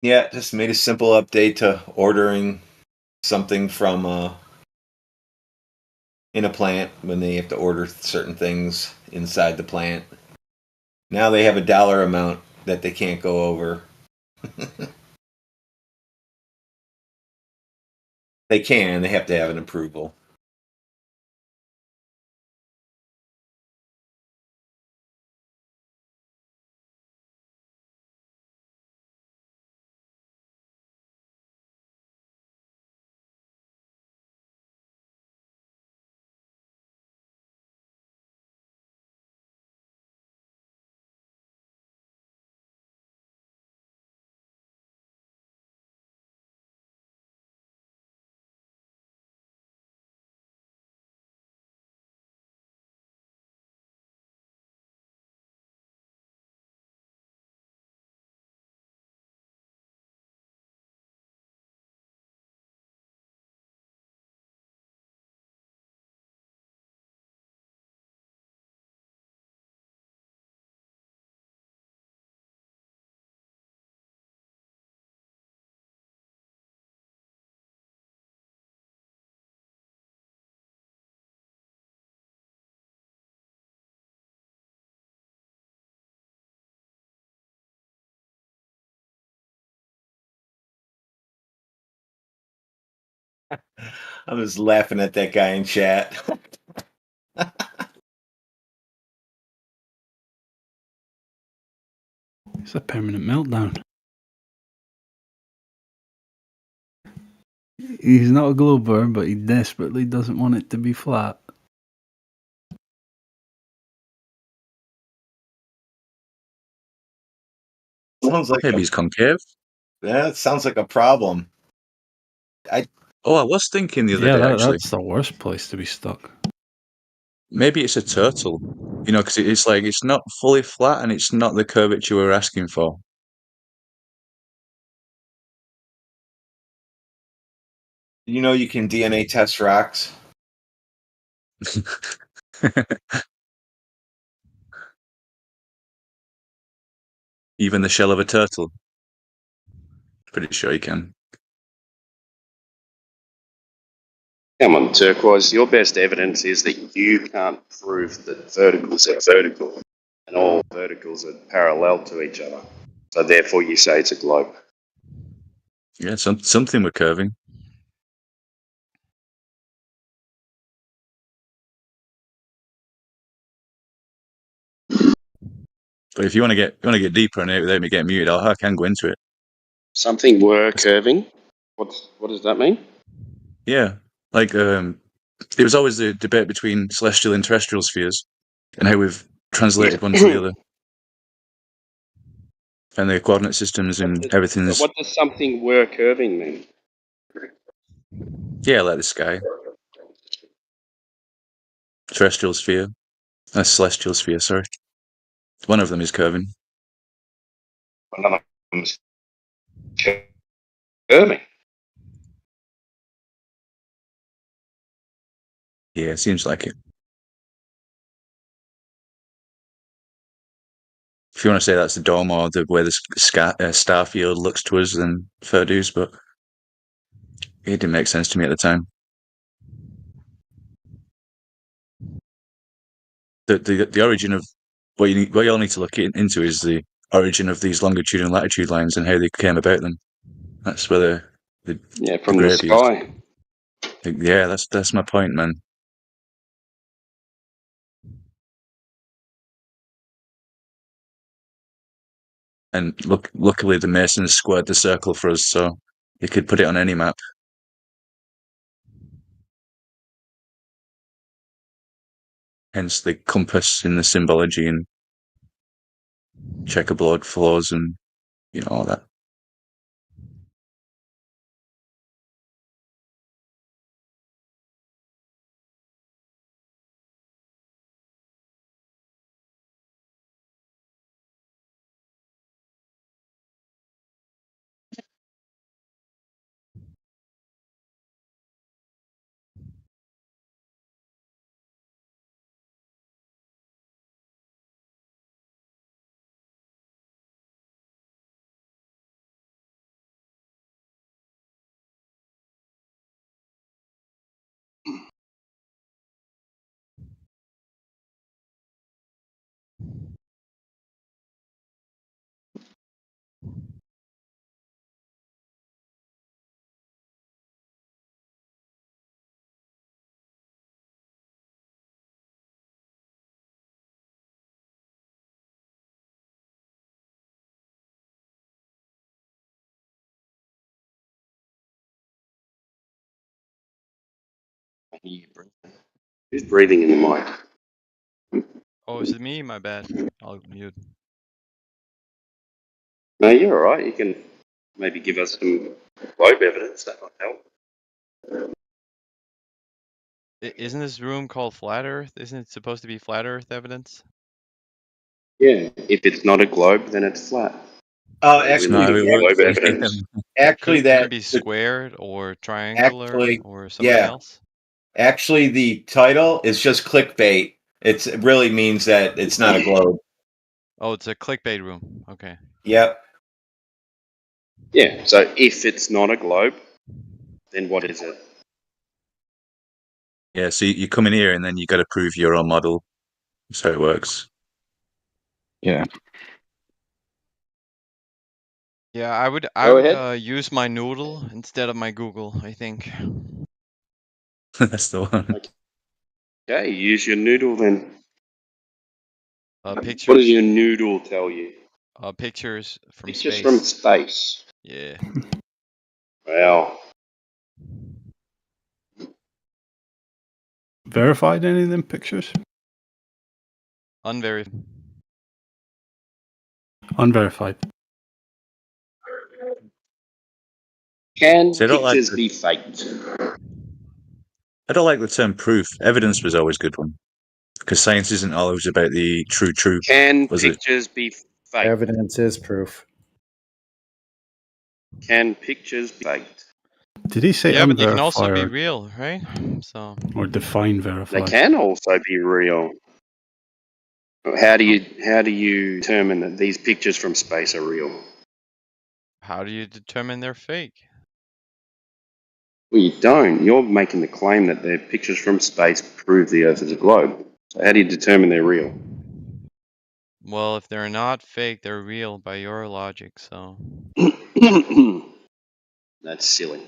Yeah, just made a simple update to ordering something from in a plant when they have to order certain things inside the plant. Now they have a dollar amount that they can't go over. They have to have an approval. I was laughing at that guy in chat. It's a permanent meltdown. He's not a glober, but he desperately doesn't want it to be flat. Sounds like Maybe he's concave. Yeah, it sounds like a problem. I was thinking the other day, actually. That's the worst place to be stuck. Maybe it's a turtle, because it's like it's not fully flat and it's not the curvature we're asking for. You can DNA test rocks. Even the shell of a turtle. Pretty sure you can. Come on, Turquoise. Your best evidence is that you can't prove that verticals are vertical and all verticals are parallel to each other. So therefore you say it's a globe. Yeah, something we're curving. But if you want to get deeper on it without me getting muted, I can go into it. Something were curving. What does that mean? Yeah, like it was always the debate between celestial and terrestrial spheres, and how we've translated one to the other, and the coordinate systems and everything's. What does something were curving mean? Yeah, like the sky, terrestrial sphere, a celestial sphere. Sorry, one of them is curving. One of them is curving. Yeah, it seems like it. If you want to say that's the dome or the way the star field looks to us, then fair dues, but it didn't make sense to me at the time. The origin of what you all need to look into is the origin of these longitude and latitude lines and how they came about them. That's where the from the sky. Yeah, that's my point, man. And luckily the Masons squared the circle for us, so you could put it on any map. Hence the compass in the symbology and checkerboard floors and all that. Who's breathing in the mic? Oh, is it me? My bad. I'll mute. No, you're all right. You can maybe give us some globe evidence. That might help. Isn't this room called Flat Earth? Isn't it supposed to be Flat Earth evidence? Yeah, if it's not a globe, then it's flat. Oh, So actually, globe evidence. Actually, Couldn't it be squared or triangular or something else? Actually, the title is just clickbait. It really means that it's not a globe. Oh, it's a clickbait room. Okay. Yep. Yeah, so if it's not a globe, then what is it? Yeah, so you come in here and then you got to prove your own model. That's how it works. Yeah. Yeah, I would Go ahead. use my Noodle instead of my Google, I think. That's the one. Okay, use your noodle then. Pictures. What does your noodle tell you? Pictures from Pictures space. from space. Yeah. Well, Verified any of them pictures? Unverified. Unverified. can So I don't like pictures the- be faked? I don't like the term proof. Evidence was always a good one. Because science isn't always about the true truth. Can Was it? pictures be faked? Evidence is proof. Can pictures be faked? Did he say Yeah, but they can also be unverified real, right? So. or define They verified? can also be real. How do you determine that these pictures from space are real? How do you determine they're fake? Well, you don't. You're making the claim that the pictures from space prove the Earth is a globe. So how do you determine they're real? Well, if they're not fake, they're real by your logic, so. That's silly.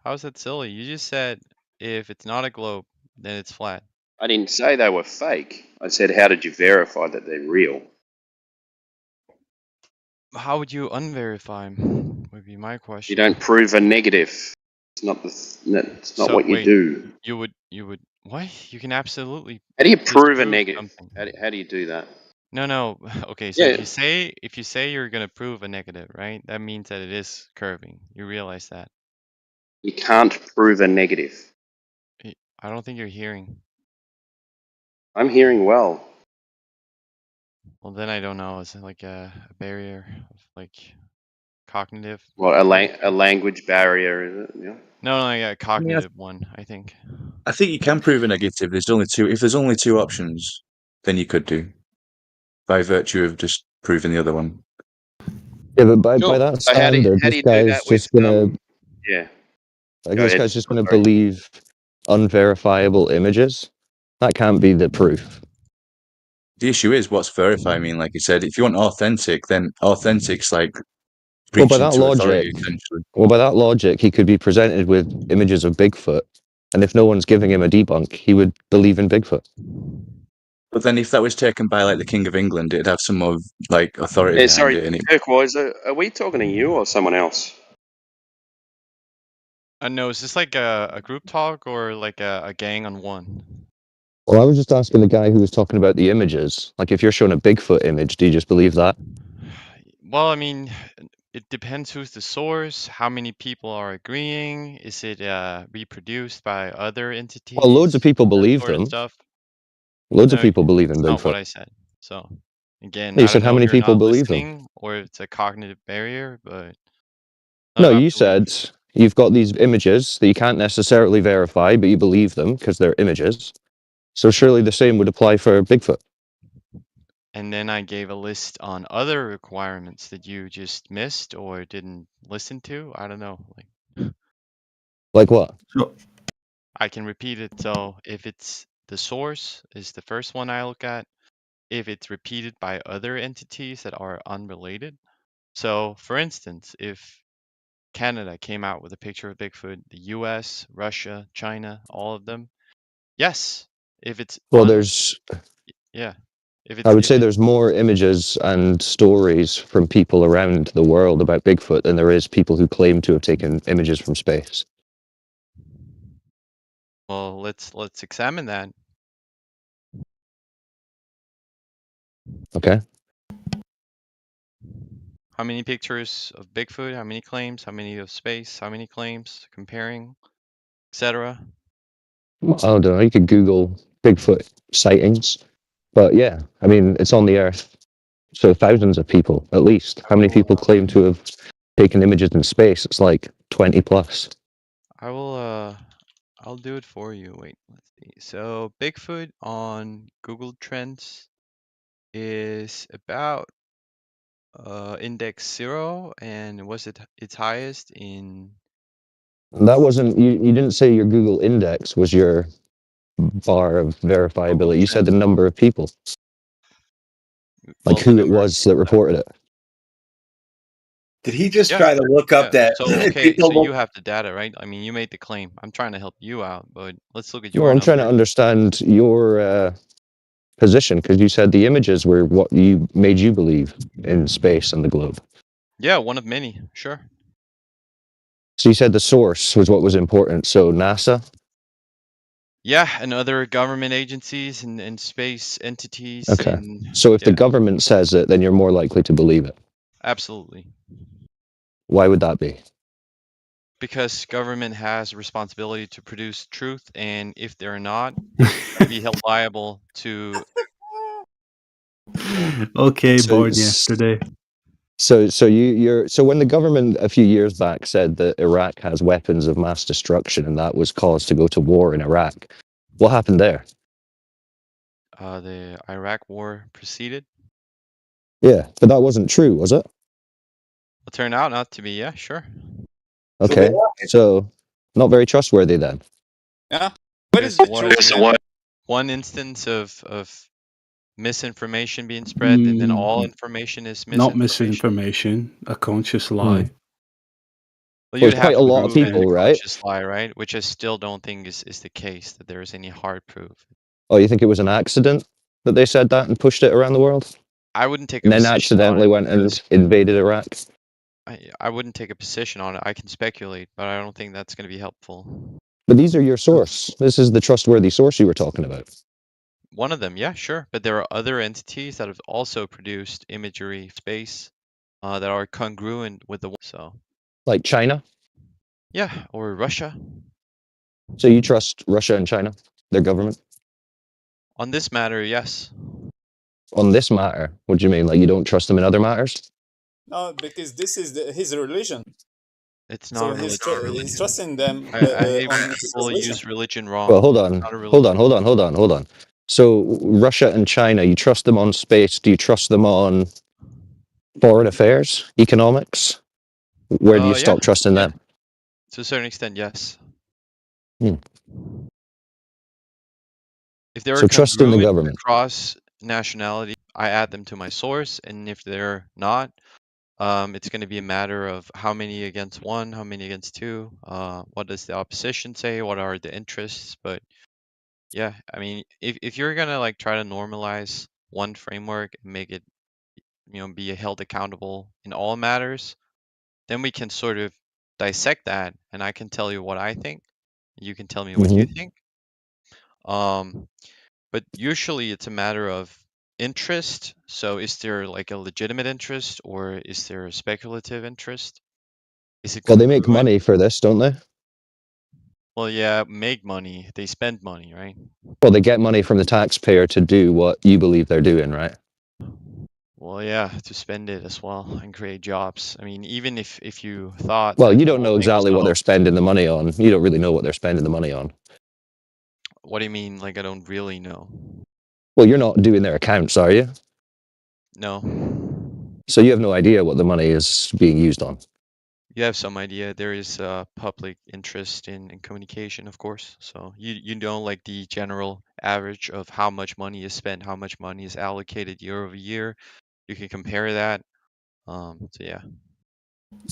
How's that silly? You just said if it's not a globe, then it's flat. I didn't say they were fake. I said, how did you verify that they're real? How would you unverify them? Would be my question. You don't prove a negative. It's not that's not So, what you wait, do. You would what? You can absolutely How do you prove a disprove negative? something. How do you do that? No. Okay, so Yeah, if you say you're gonna prove a negative, right? That means that it is curving. You realize that. you can't prove a negative. I don't think you're hearing. I'm hearing well. Well, then I don't know. Is it like a barrier of like cognitive? Well, a language barrier, is it? Yeah. No, yeah, a cognitive one, I think. I think you can prove a negative. There's only two. If there's only two options, then you could do, by virtue of just proving the other one. Yeah, but by Sure. that So how do standard, you this do guy's that with just gonna yeah? like Go this ahead. guy's just gonna Sorry. believe unverifiable images. That can't be the proof. The issue is what's verify. I mean, like you said, if you want authentic, then authentic's like Well, by preaching that to authority, logic, essentially. he could be presented with images of Bigfoot, and if no one's giving him a debunk, he would believe in Bigfoot. But then, if that was taken by like the King of England, it'd have some more like authority behind Sorry, it. And Turquoise, are we talking to you or someone else? No, is this like a group talk or like a gang on one? Well, I was just asking the guy who was talking about the images. Like, if you're shown a Bigfoot image, do you just believe that? Well, I mean, it depends who's the source, how many people are agreeing, is it reproduced by other entities? Well, loads of people that believe sort of them. stuff. Loads of people believe in That's not what Bigfoot. I said. So, again, You I said don't how know if many you're people not believe them? listening or it's a cognitive barrier, but No, you said you've got these images that you can't necessarily verify, but you believe them because they're images. So surely the same would apply for Bigfoot. And then I gave a list on other requirements that you just missed or didn't listen to. I don't know. Like what? I can repeat it. So if it's the source is the first one I look at. If it's repeated by other entities that are unrelated. So for instance, if Canada came out with a picture of Bigfoot, the US, Russia, China, all of them, yes. If it's Well, there's yeah. If I it's would say there's more images and stories from people around the world about Bigfoot than there is people who claim to have taken images from space. Well, let's examine that. Okay. How many pictures of Bigfoot? How many claims? How many of space? How many claims? Comparing, etc. I don't know. You could Google Bigfoot sightings, but yeah, I mean, it's on the Earth, so thousands of people at least. How many people claim to have taken images in space? It's like 20 plus. I will. I'll do it for you. Wait, let's see. So Bigfoot on Google Trends is about index 0, and was it its highest in? That wasn't you. You didn't say your Google index was your bar of verifiability. You said the number of people, like Well, the who it number of was that reported it. Did he just Yeah. try to look up that? So okay, people so you look- have the data, right? I mean, you made the claim. I'm trying to help you out, but let's look at No, your I'm trying to numbers. understand your position because you said the images were what you made you believe in space and the globe. Yeah, one of many, sure. So you said the source was what was important. So NASA. Yeah, and other government agencies and space entities. Okay. And So if the yeah, government says it, then you're more likely to believe it. absolutely. Why would that be? Because government has a responsibility to produce truth, and if they're not, they're going to be held liable to. Okay, So, born yesterday. So when the government a few years back said that Iraq has weapons of mass destruction and that was cause to go to war in Iraq, what happened there? The Iraq war proceeded. Yeah, but that wasn't true, was it? It turned out not to be. Yeah, sure. Okay, so not very trustworthy then. Yeah. What is There's the one, truth? one instance of misinformation being spread, and then all information is Not misinformation. misinformation, a conscious lie. Well, Well, you'd it's quite have a to lot of prove it in a people, right? conscious lie, right? Which I still don't think is the case, that there is any hard proof. Oh, you think it was an accident that they said that and pushed it around the world? I wouldn't take a And then position on accidentally it went and because invaded Iraq? I wouldn't take a position on it. I can speculate, but I don't think that's going to be helpful. But these are your source. This is the trustworthy source you were talking about. One of them, yeah, sure. But there are other entities that have also produced imagery space that are congruent with the so. Like China? Yeah, or Russia. So you trust Russia and China, their government? On this matter, yes. On this matter? What do you mean? Like you don't trust them in other matters? No, because this is his religion. It's So not religion. he's trusting them I hate on when his people religion. use religion wrong. Well, hold It's on. not a religion. Hold on. So Russia and China, you trust them on space. Do you trust them on foreign affairs, economics? Where do you stop trusting them? To a certain extent, yes. Hmm. If they're So trust in the congruent government. across nationality, I add them to my source, and if they're not, it's going to be a matter of how many against one, how many against two. What does the opposition say? What are the interests? But yeah, I mean, if you're gonna like try to normalize one framework and make it, be held accountable in all matters, then we can sort of dissect that, and I can tell you what I think. You can tell me what you think. But usually it's a matter of interest. So is there like a legitimate interest, or is there a speculative interest? Is it Well, they make congruent? money for this, don't they? Well, yeah, make money. They spend money, right? Well, they get money from the taxpayer to do what you believe they're doing, right? Well, yeah, to spend it as well and create jobs. I mean, even if you thought Well, that you the don't know whole thing was exactly a what they're hoax. spending the money on. You don't really know what they're spending the money on. What do you mean? Like I don't really know? Well, you're not doing their accounts, are you? No. So you have no idea what the money is being used on. You have some idea. There is public interest in communication, of course. So you know like the general average of how much money is spent, how much money is allocated year over year. You can compare that. So yeah.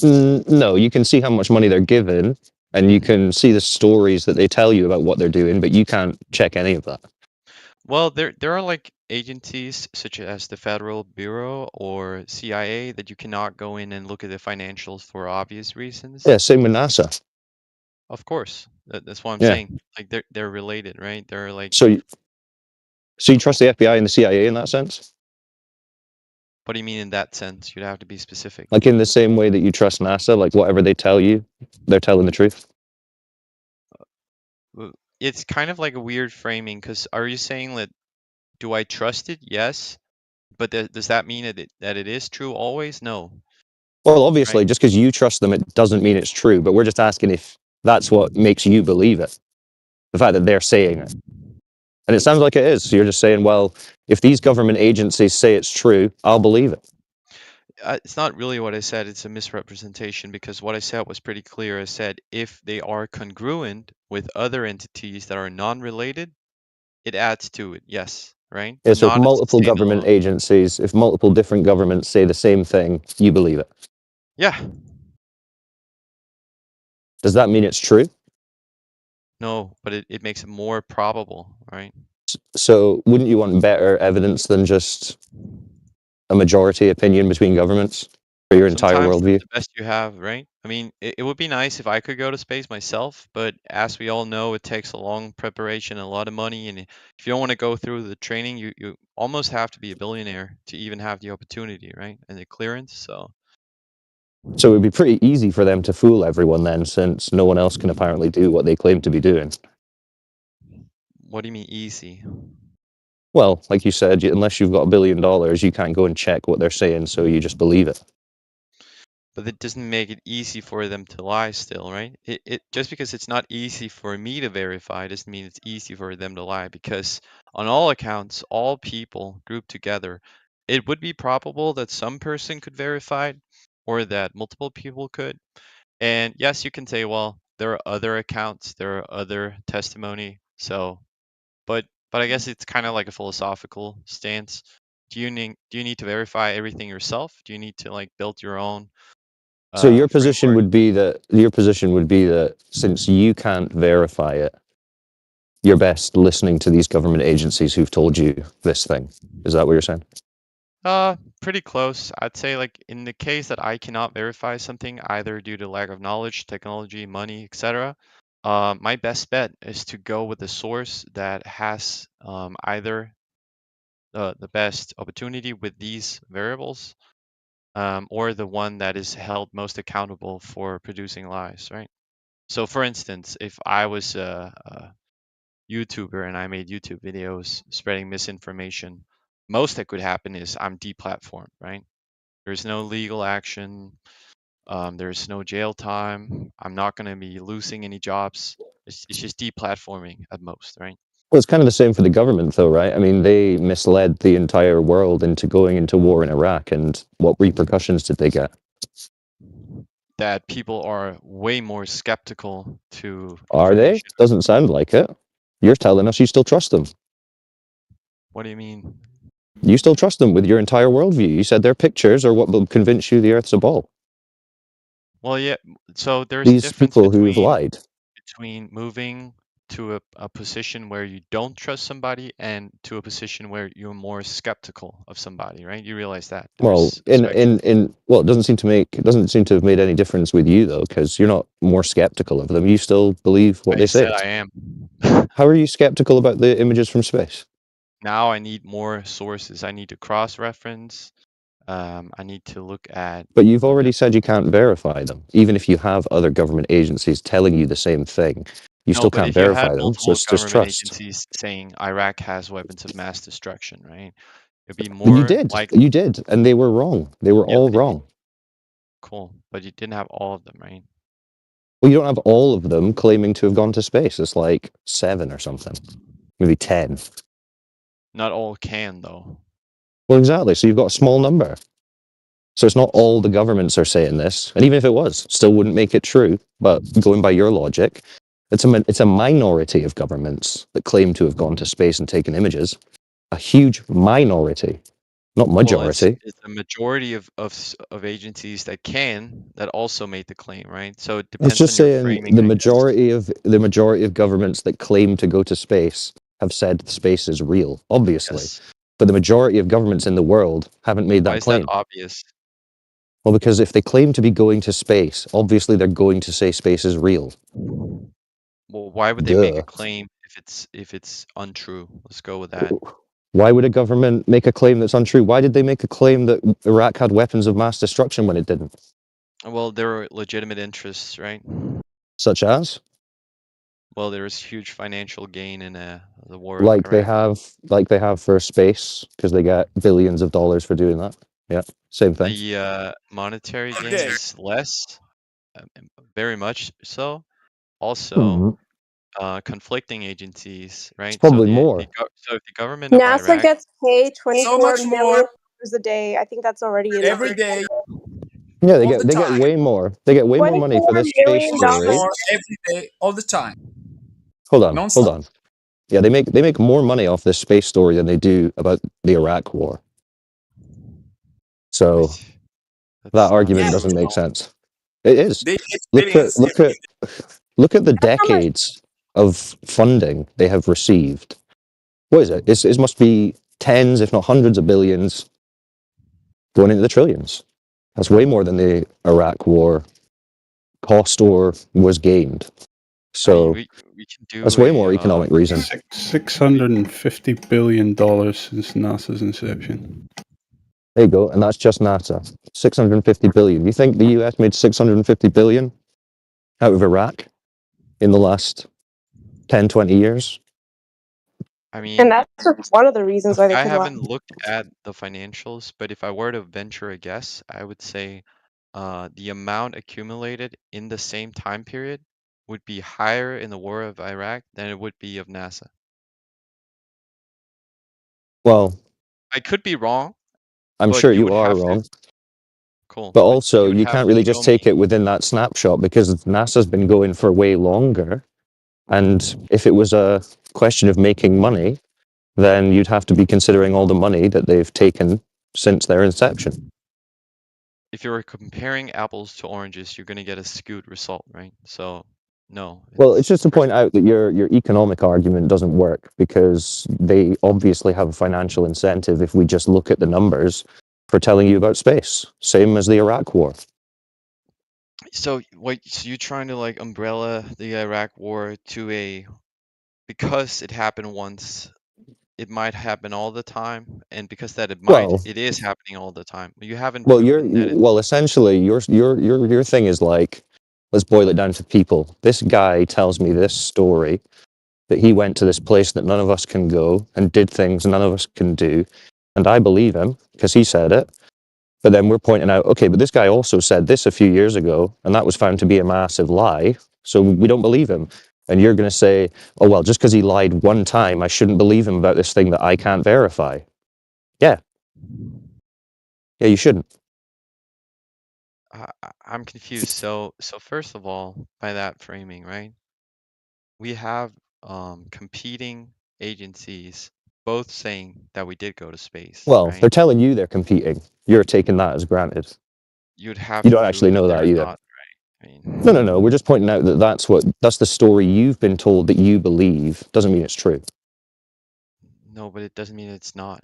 No, you can see how much money they're given, and you can see the stories that they tell you about what they're doing, but you can't check any of that. Well, there are like agencies such as the Federal Bureau or CIA that you cannot go in and look at the financials for obvious reasons. Yeah, same with NASA. Of course, that's what I'm Yeah. saying. Like they're related, right? They're like. So you trust the FBI and the CIA in that sense? What do you mean in that sense? You'd have to be specific. Like in the same way that you trust NASA, like whatever they tell you, they're telling the truth? It's kind of like a weird framing, because are you saying that, do I trust it? Yes. But does that mean that it is true always? No. Well, obviously, Right. just because you trust them, it doesn't mean it's true. But we're just asking if that's what makes you believe it. The fact that they're saying it. And it sounds like it is. So you're just saying, well, if these government agencies say it's true, I'll believe it. It's not really what I said. It's a misrepresentation, because what I said was pretty clear. I said if they are congruent with other entities that are non-related, it adds to it. Yes. Right. Yeah, But so if not as a multiple government standalone. agencies, if multiple different governments say the same thing, you believe it. Yeah. Does that mean it's true? No, but it makes it more probable, right? So wouldn't you want better evidence than just a majority opinion between governments for your entire Sometimes worldview? the best you have, right? I mean, it would be nice if I could go to space myself, but as we all know, it takes a long preparation, a lot of money, and if you don't want to go through the training, you almost have to be a billionaire to even have the opportunity, right? And the clearance. So So it would be pretty easy for them to fool everyone then, since no one else can apparently do what they claim to be doing. what do you mean easy? Well, like you said, unless you've got $1 billion, you can't go and check what they're saying, so you just believe it. But that doesn't make it easy for them to lie still, right? It just because it's not easy for me to verify doesn't mean it's easy for them to lie, because on all accounts, all people grouped together, it would be probable that some person could verify it or that multiple people could. And yes, you can say, well, there are other accounts, there are other testimony. So, but I guess it's kind of like a philosophical stance. Do you need to verify everything yourself? Do you need to like build your own So your position framework? would be that since you can't verify it, you're best listening to these government agencies who've told you this thing. Is that what you're saying? Pretty close. I'd say like in the case that I cannot verify something either due to lack of knowledge, technology, money, etc. My best bet is to go with the source that has either the best opportunity with these variables, or the one that is held most accountable for producing lies, right? So, for instance, if I was a YouTuber and I made YouTube videos spreading misinformation, most that could happen is I'm deplatformed, right? There's no legal action. There's no jail time. I'm not going to be losing any jobs. It's just deplatforming at most, right? Well, it's kind of the same for the government, though, right? I mean, they misled the entire world into going into war in Iraq, and what repercussions did they get? That people are way more skeptical to Are they? information. Doesn't sound like it. You're telling us you still trust them. What do you mean? You still trust them with your entire worldview. You said their pictures are what will convince you the Earth's a ball. Well, yeah. So there's a These difference people who've lied. between moving to a position where you don't trust somebody and to a position where you're more skeptical of somebody, right? You realize that Well, there's a spectrum. well, it doesn't seem to have made any difference with you though, because you're not more skeptical of them. You still believe what I they say. said I am. How are you skeptical about the images from space? Now I need more sources. I need to cross-reference. I need to look at. But you've already said you can't verify them, even if you have other government agencies telling you the same thing. You No, still but can't if you had verify them, so multiple it's just government trust. agencies saying Iraq has weapons of mass destruction, right? It'd be You more did, like, and they were wrong. They were yeah, all wrong. cool, but you didn't have all of them, right? Well, you don't have all of them claiming to have gone to space. It's like 7 or something, maybe 10. Not all can though. Well, exactly. So you've got a small number. So it's not all the governments are saying this, and even if it was, still wouldn't make it true. But going by your logic, it's a minority of governments that claim to have gone to space and taken images. A huge minority, not Well, majority. it's a majority of agencies that can that also made the claim, right? So it I was depends on just your saying framing, I guess. the majority of governments that claim to go to space have said space is real, obviously. Yes. But the majority of governments in the world haven't made Why that is that claim. obvious? Well, because if they claim to be going to space, obviously they're going to say space is real. Well, why would they make a Duh. claim if it's untrue? Let's go with that. Why would a government make a claim that's untrue? Why did they make a claim that Iraq had weapons of mass destruction when it didn't? Well, there are legitimate interests, right? Such as? Well, there is huge financial gain in the war of Like Iraq. they have for space, because they get billions of dollars for doing that. Yeah, same thing. The monetary gain day. is less, very much so. Also, Mhm. conflicting agencies, right? It's probably more. So if the government of NASA Iraq, gets paid So $24 much million more a day. I think that's already in every the day, Yeah, all the they get time. way more. They get way more money for $24 this space million. So much story. more every day, all the time, Hold on. non-stop. Yeah, they make more money off this space story than they do about the Iraq war. So That's not argument true doesn't at make all. sense. It is. They Look at experience look at look at the decades of funding they have received. What is it? It must be tens, if not hundreds of billions, going into the trillions. That's way more than the Iraq War cost or was gained. I So mean, we can do that's way more economic reason. $650 billion since NASA's inception. There you go, and that's just NASA. 650 billion. You think the US made 650 billion out of Iraq in the last 10, 20 years? I And mean, that's just one of the reasons why they I could lie. haven't looked at the financials, but if I were to venture a guess, I would say the amount accumulated in the same time period would be higher in the war of Iraq than it would be of NASA. Well, I could be wrong, I'm but sure you you would are have to. wrong. Cool. But But also, you would you have can't to really show just take me. it within that snapshot because NASA's been going for way longer. And if it was a question of making money, then you'd have to be considering all the money that they've taken since their inception. If you're comparing apples to oranges, you're going to get a skewed result, right? So, no. Well, it's just to point out that your economic argument doesn't work because they obviously have a financial incentive if we just look at the numbers for telling you about space. Same as the Iraq War. So, what? So you're trying to like umbrella the Iraq War to because it happened once, it might happen all the time, and because that Well, it is happening all the time. You haven't well, proven that it. essentially your thing is like, let's boil it down to people. This guy tells me this story that he went to this place that none of us can go and did things none of us can do, and I believe him because he said it. But then we're pointing out, okay, but this guy also said this a few years ago, and that was found to be a massive lie. So we don't believe him. And you're going to say, oh, well, just because he lied one time, I shouldn't believe him about this thing that I can't verify. Yeah. Yeah, you shouldn't. I'm confused. So first of all, by that framing, right? We have competing agencies both saying that we did go to space, Well, right? they're telling you they're competing. You're taking that as granted. You'd have You to don't actually prove that know that they're either. not, right? I mean, No. We're just pointing out that that's the story you've been told that you believe. Doesn't mean it's true. no, but it doesn't mean it's not.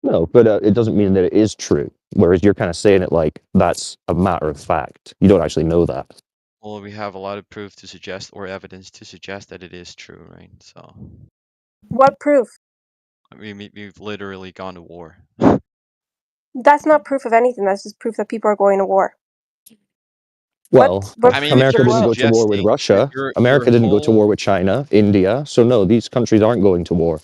No, but it doesn't mean that it is true. Whereas you're kind of saying it like that's a matter of fact. You don't actually know that. Well, we have a lot of proof to suggest or evidence to suggest that it is true, right? So, What proof? I mean, we've literally gone to war. That's not proof of anything. That's just proof that people are going to war. Well, What I mean, proves if the America you're didn't war? go to war with suggesting Russia. your America didn't go to war whole, with China, India. So no, these countries aren't going to war.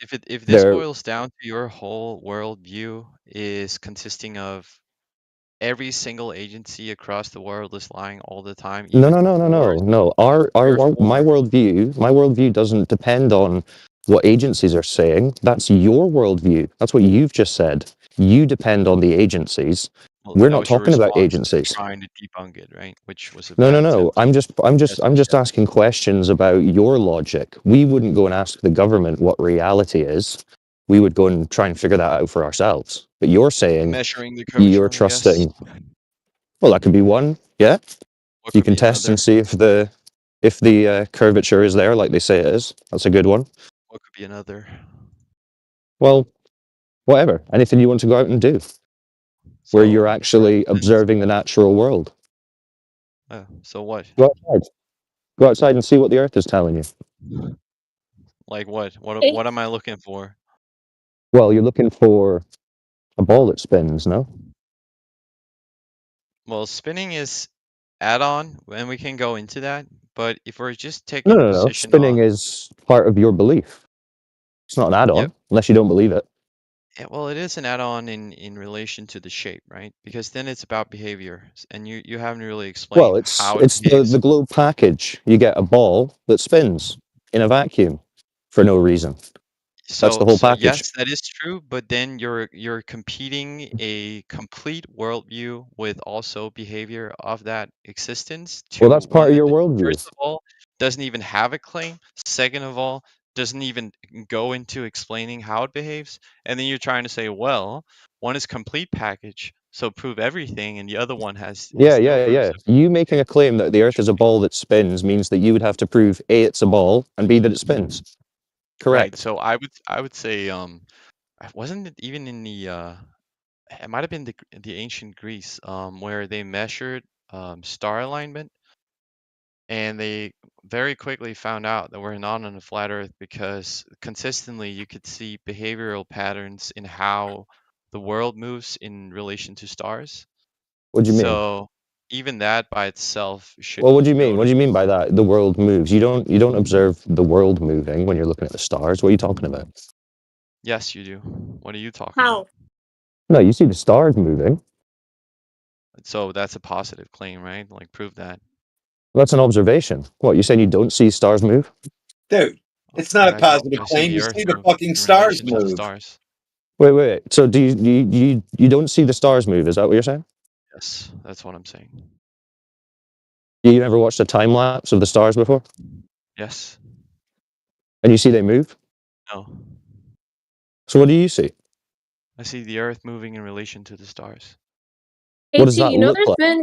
if this They're boils down to your whole worldview is consisting of every single agency across the world is lying all the time, no. even with wars, No. My therefore, worldview doesn't depend on what agencies are saying. That's your worldview. That's what you've just said. You depend on the agencies. well, We're that not was your talking about response to agencies. trying to debunk it, right? Which was a No. bad attempt to I'm suggest just asking questions about your logic. We wouldn't go and ask the government what reality is. We would go and try and figure that out for ourselves. But you're saying measuring the you're curvature, I guess. trusting. Well, that could be one. Yeah, What you could can be test and another? see if the curvature is there, like they say it is. That's a good one. What could be another? Well, whatever. Anything you want to go out and do, where you're So, for actually instance, observing the natural world. so what? Go outside. Go outside and see what the Earth is telling you. Like what? What am I looking for? Well, you're looking for a ball that spins, no? Well, spinning is add-on, and we can go into that. But if we're just taking a No. position Spinning on, is part of your belief. It's not an add-on, yep, unless you don't believe it. yeah, well, it is an add-on in relation to the shape, right? Because then it's about behavior, and you haven't really Well, explained it's how it it's behaves. the globe package. You get a ball that spins in a vacuum for no reason. That's the whole So package. yes, that is true, but then you're competing a complete worldview with also behavior of that existence Well, to that's part one of that your worldview. first of all doesn't even have a claim, second of all doesn't even go into explaining how it behaves, and then you're trying to say, well, one is complete package, So prove everything, and the other one has Yeah, no yeah, proofs. yeah. You making a claim that the Earth is a ball that spins means that you would have to prove A, it's a ball, and B, that it spins. Right. Correct. So I would say wasn't it even in the it might have been the ancient Greece where they measured star alignment, and they very quickly found out that we're not on a flat Earth because consistently you could see behavioral patterns in how the world moves in relation to stars. What do you mean? So even that by itself should Well, what do you mean? What do you notice. mean by that? The world moves. You don't observe the world moving when you're looking at the stars. What are you talking about? Yes, you do. What are you talking How? about? No, you see the stars moving. So that's a positive claim, right? Like prove that. That's an observation. What, you saying you don't see stars move? Dude, it's not a I don't. positive I see claim. the You Earth see the move fucking in stars relation to the move. stars. Wait. So do you don't see the stars move? Is that what you're saying? Yes, that's what I'm saying. You never watched a time lapse of the stars before, Yes. and you see they move. No. So what do you see? I see the Earth moving in relation to the stars. What does AT, that you know, look like?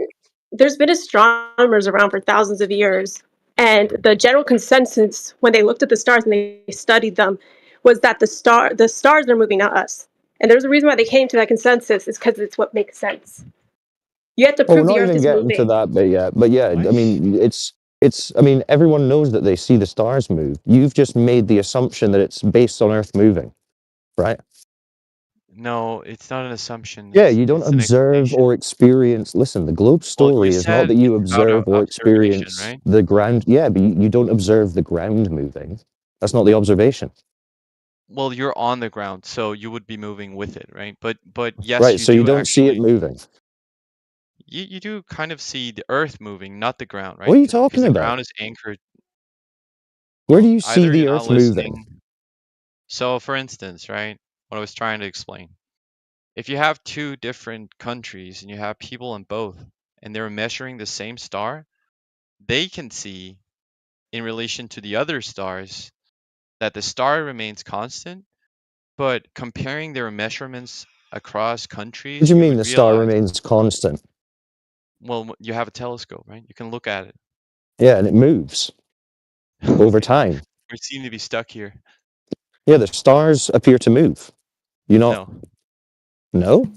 there's been astronomers around for thousands of years, and the general consensus when they looked at the stars and they studied them was that the stars are moving, not us. And there's a reason why they came to that consensus is because it's what makes sense. You have to Well, we're prove the not Earth even is getting to moving. that bit yet. But yeah, What? I mean, I mean, everyone knows that they see the stars move. You've just made the assumption that it's based on Earth moving, right? No, it's not an assumption. Yeah, you don't It's an observe explanation. or experience. Listen, the globe Well, you story is not said that you it's about observe or observation, experience right? the ground. Yeah, but you don't observe the ground moving. That's not the observation. Well, you're on the ground, so you would be moving with it, right? But yes, Right, you so you do don't see it actually. moving. You do kind of see the Earth moving, not the ground, What right? are you Because talking the about? ground is anchored. Where do Well, you see either the you're not Earth moving? listening. So, for instance, right, what I was trying to explain. If you have two different countries and you have people in both, and they're measuring the same star, they can see in relation to the other stars that the star remains constant, but comparing their measurements across What do countries, you you mean would the star realize, remains constant? well, you have a telescope, right? You can look at it. Yeah, and it moves over Okay, time. we seem to be stuck here. Yeah, the stars appear to move. You not No. no?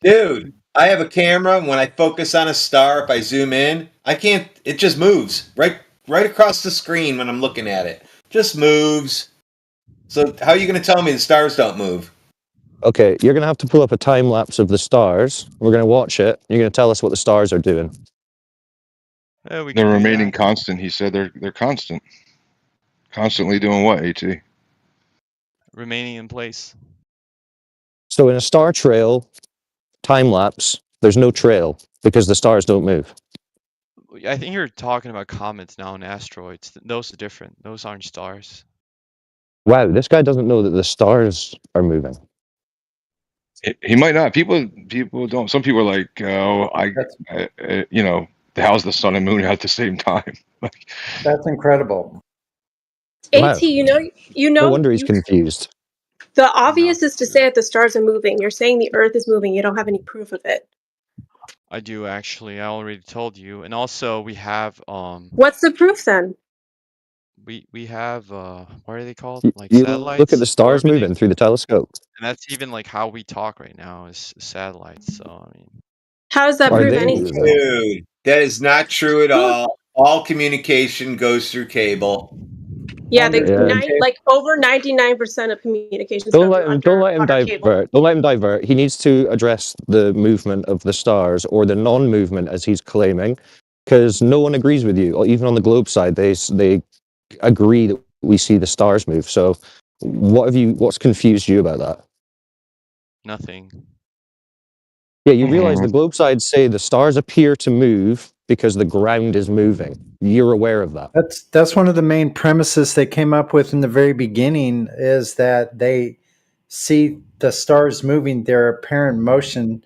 Dude, I have a camera, and when I focus on a star, if I zoom in, I can't. It just moves right across the screen when I'm looking at it. Just moves. So how are you going to tell me the stars don't move? Okay, you're gonna have to pull up a time lapse of the stars. We're gonna watch it. You're gonna tell us what the stars are doing. Yeah, we They're can do remaining that. constant. He said they're constant. Constantly doing what, AT? Remaining in place. So in a star trail time lapse, there's no trail because the stars don't move. I think you're talking about comets now and asteroids. Those are different. Those aren't stars. Wow, this guy doesn't know that the stars are moving. He might not. People don't. Some people are like, oh, you know, how's the sun and moon at the same time? Like, That's incredible. Wow. AT, you No know, wonder he's confused. the I'm not obvious is to say that the stars are moving. You're saying the Earth is moving. You don't have any proof of it. I do actually. I already told you. And also we have What's the proof then? we have what are they called? Like You look at the satellites stars orbiting. moving through the telescope. And that's even like how we talk right now is satellites. So I mean, How does that Are prove they anything? moving? Dude, that is not true at all. All communication goes through cable. Yeah, Yeah. like over 99% of communications Don't go let through him. Don't let him underwater cable. divert. Don't let him divert. He needs to address the movement of the stars or the non-movement, as he's claiming, because no one agrees with you. Even on the globe side, they agree that we see the stars move. So, what's confused you about that? nothing. Yeah, you realize the globe sides say the stars appear to move because the ground is moving. You're aware of that. That's one of the main premises they came up with in the very beginning is that they see the stars moving their apparent motion,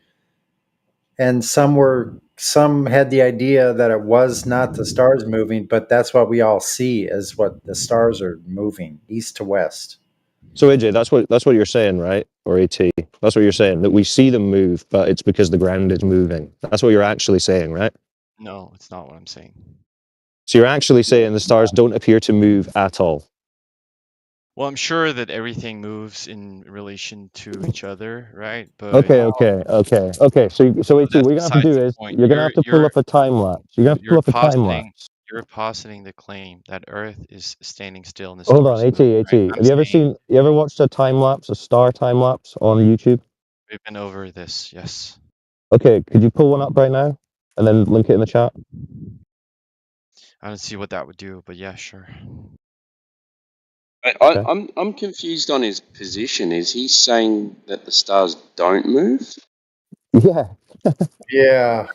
and some had the idea that it was not the stars moving, but that's what we all see is what the stars are moving east to west. So AJ, that's what you're saying, right? or AT? That's what you're saying, that we see them move, but it's because the ground is moving. That's what you're actually saying, right? No, it's not what I'm saying. So you're actually saying the stars don't appear to move at all. Well, I'm sure that everything moves in relation to each other, right? But Okay. So AT, what that's you're gonna have to besides do the is point. you're gonna have to pull up a time lapse. You're gonna have to pull up a time lapse. You're positing the claim that Earth is standing still and the Hold stars on, are moving, AT. right? I'm saying You ever watched a time lapse, a star time lapse on YouTube? we've been over this, yes. Okay, could you pull one up right now and then link it in the chat? I don't see what that would do, but yeah, sure. Okay. I'm confused on his position. Is he saying that the stars don't move? Yeah. Yeah.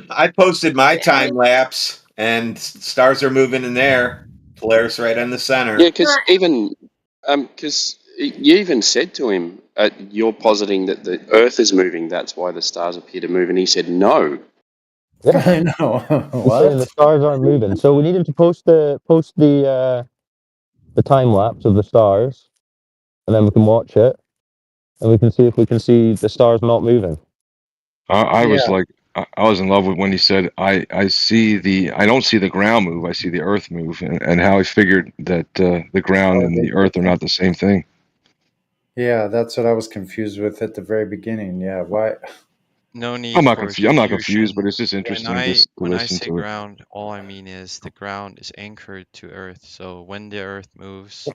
I posted my time lapse, and stars are moving in there. Polaris right on the center. Yeah, because you even said to him, "You're positing that the Earth is moving. That's why the stars appear to move," and he said, "No." Yeah. I know. He's saying the What? stars aren't moving. So we need him to post the time lapse of the stars, and then we can watch it, and we can see if we can see the stars not moving. I was Yeah. like, I was in love with when he said, I don't see the ground move, I see the earth move, and how he figured that the ground and the earth are not the same thing. Yeah, that's what I was confused with at the very beginning. Yeah, why? No need I'm not for confused. I'm not confusion. confused, but it's just interesting just to When I listen say to it. ground, all I mean is the ground is anchored to Earth. So when the Earth moves,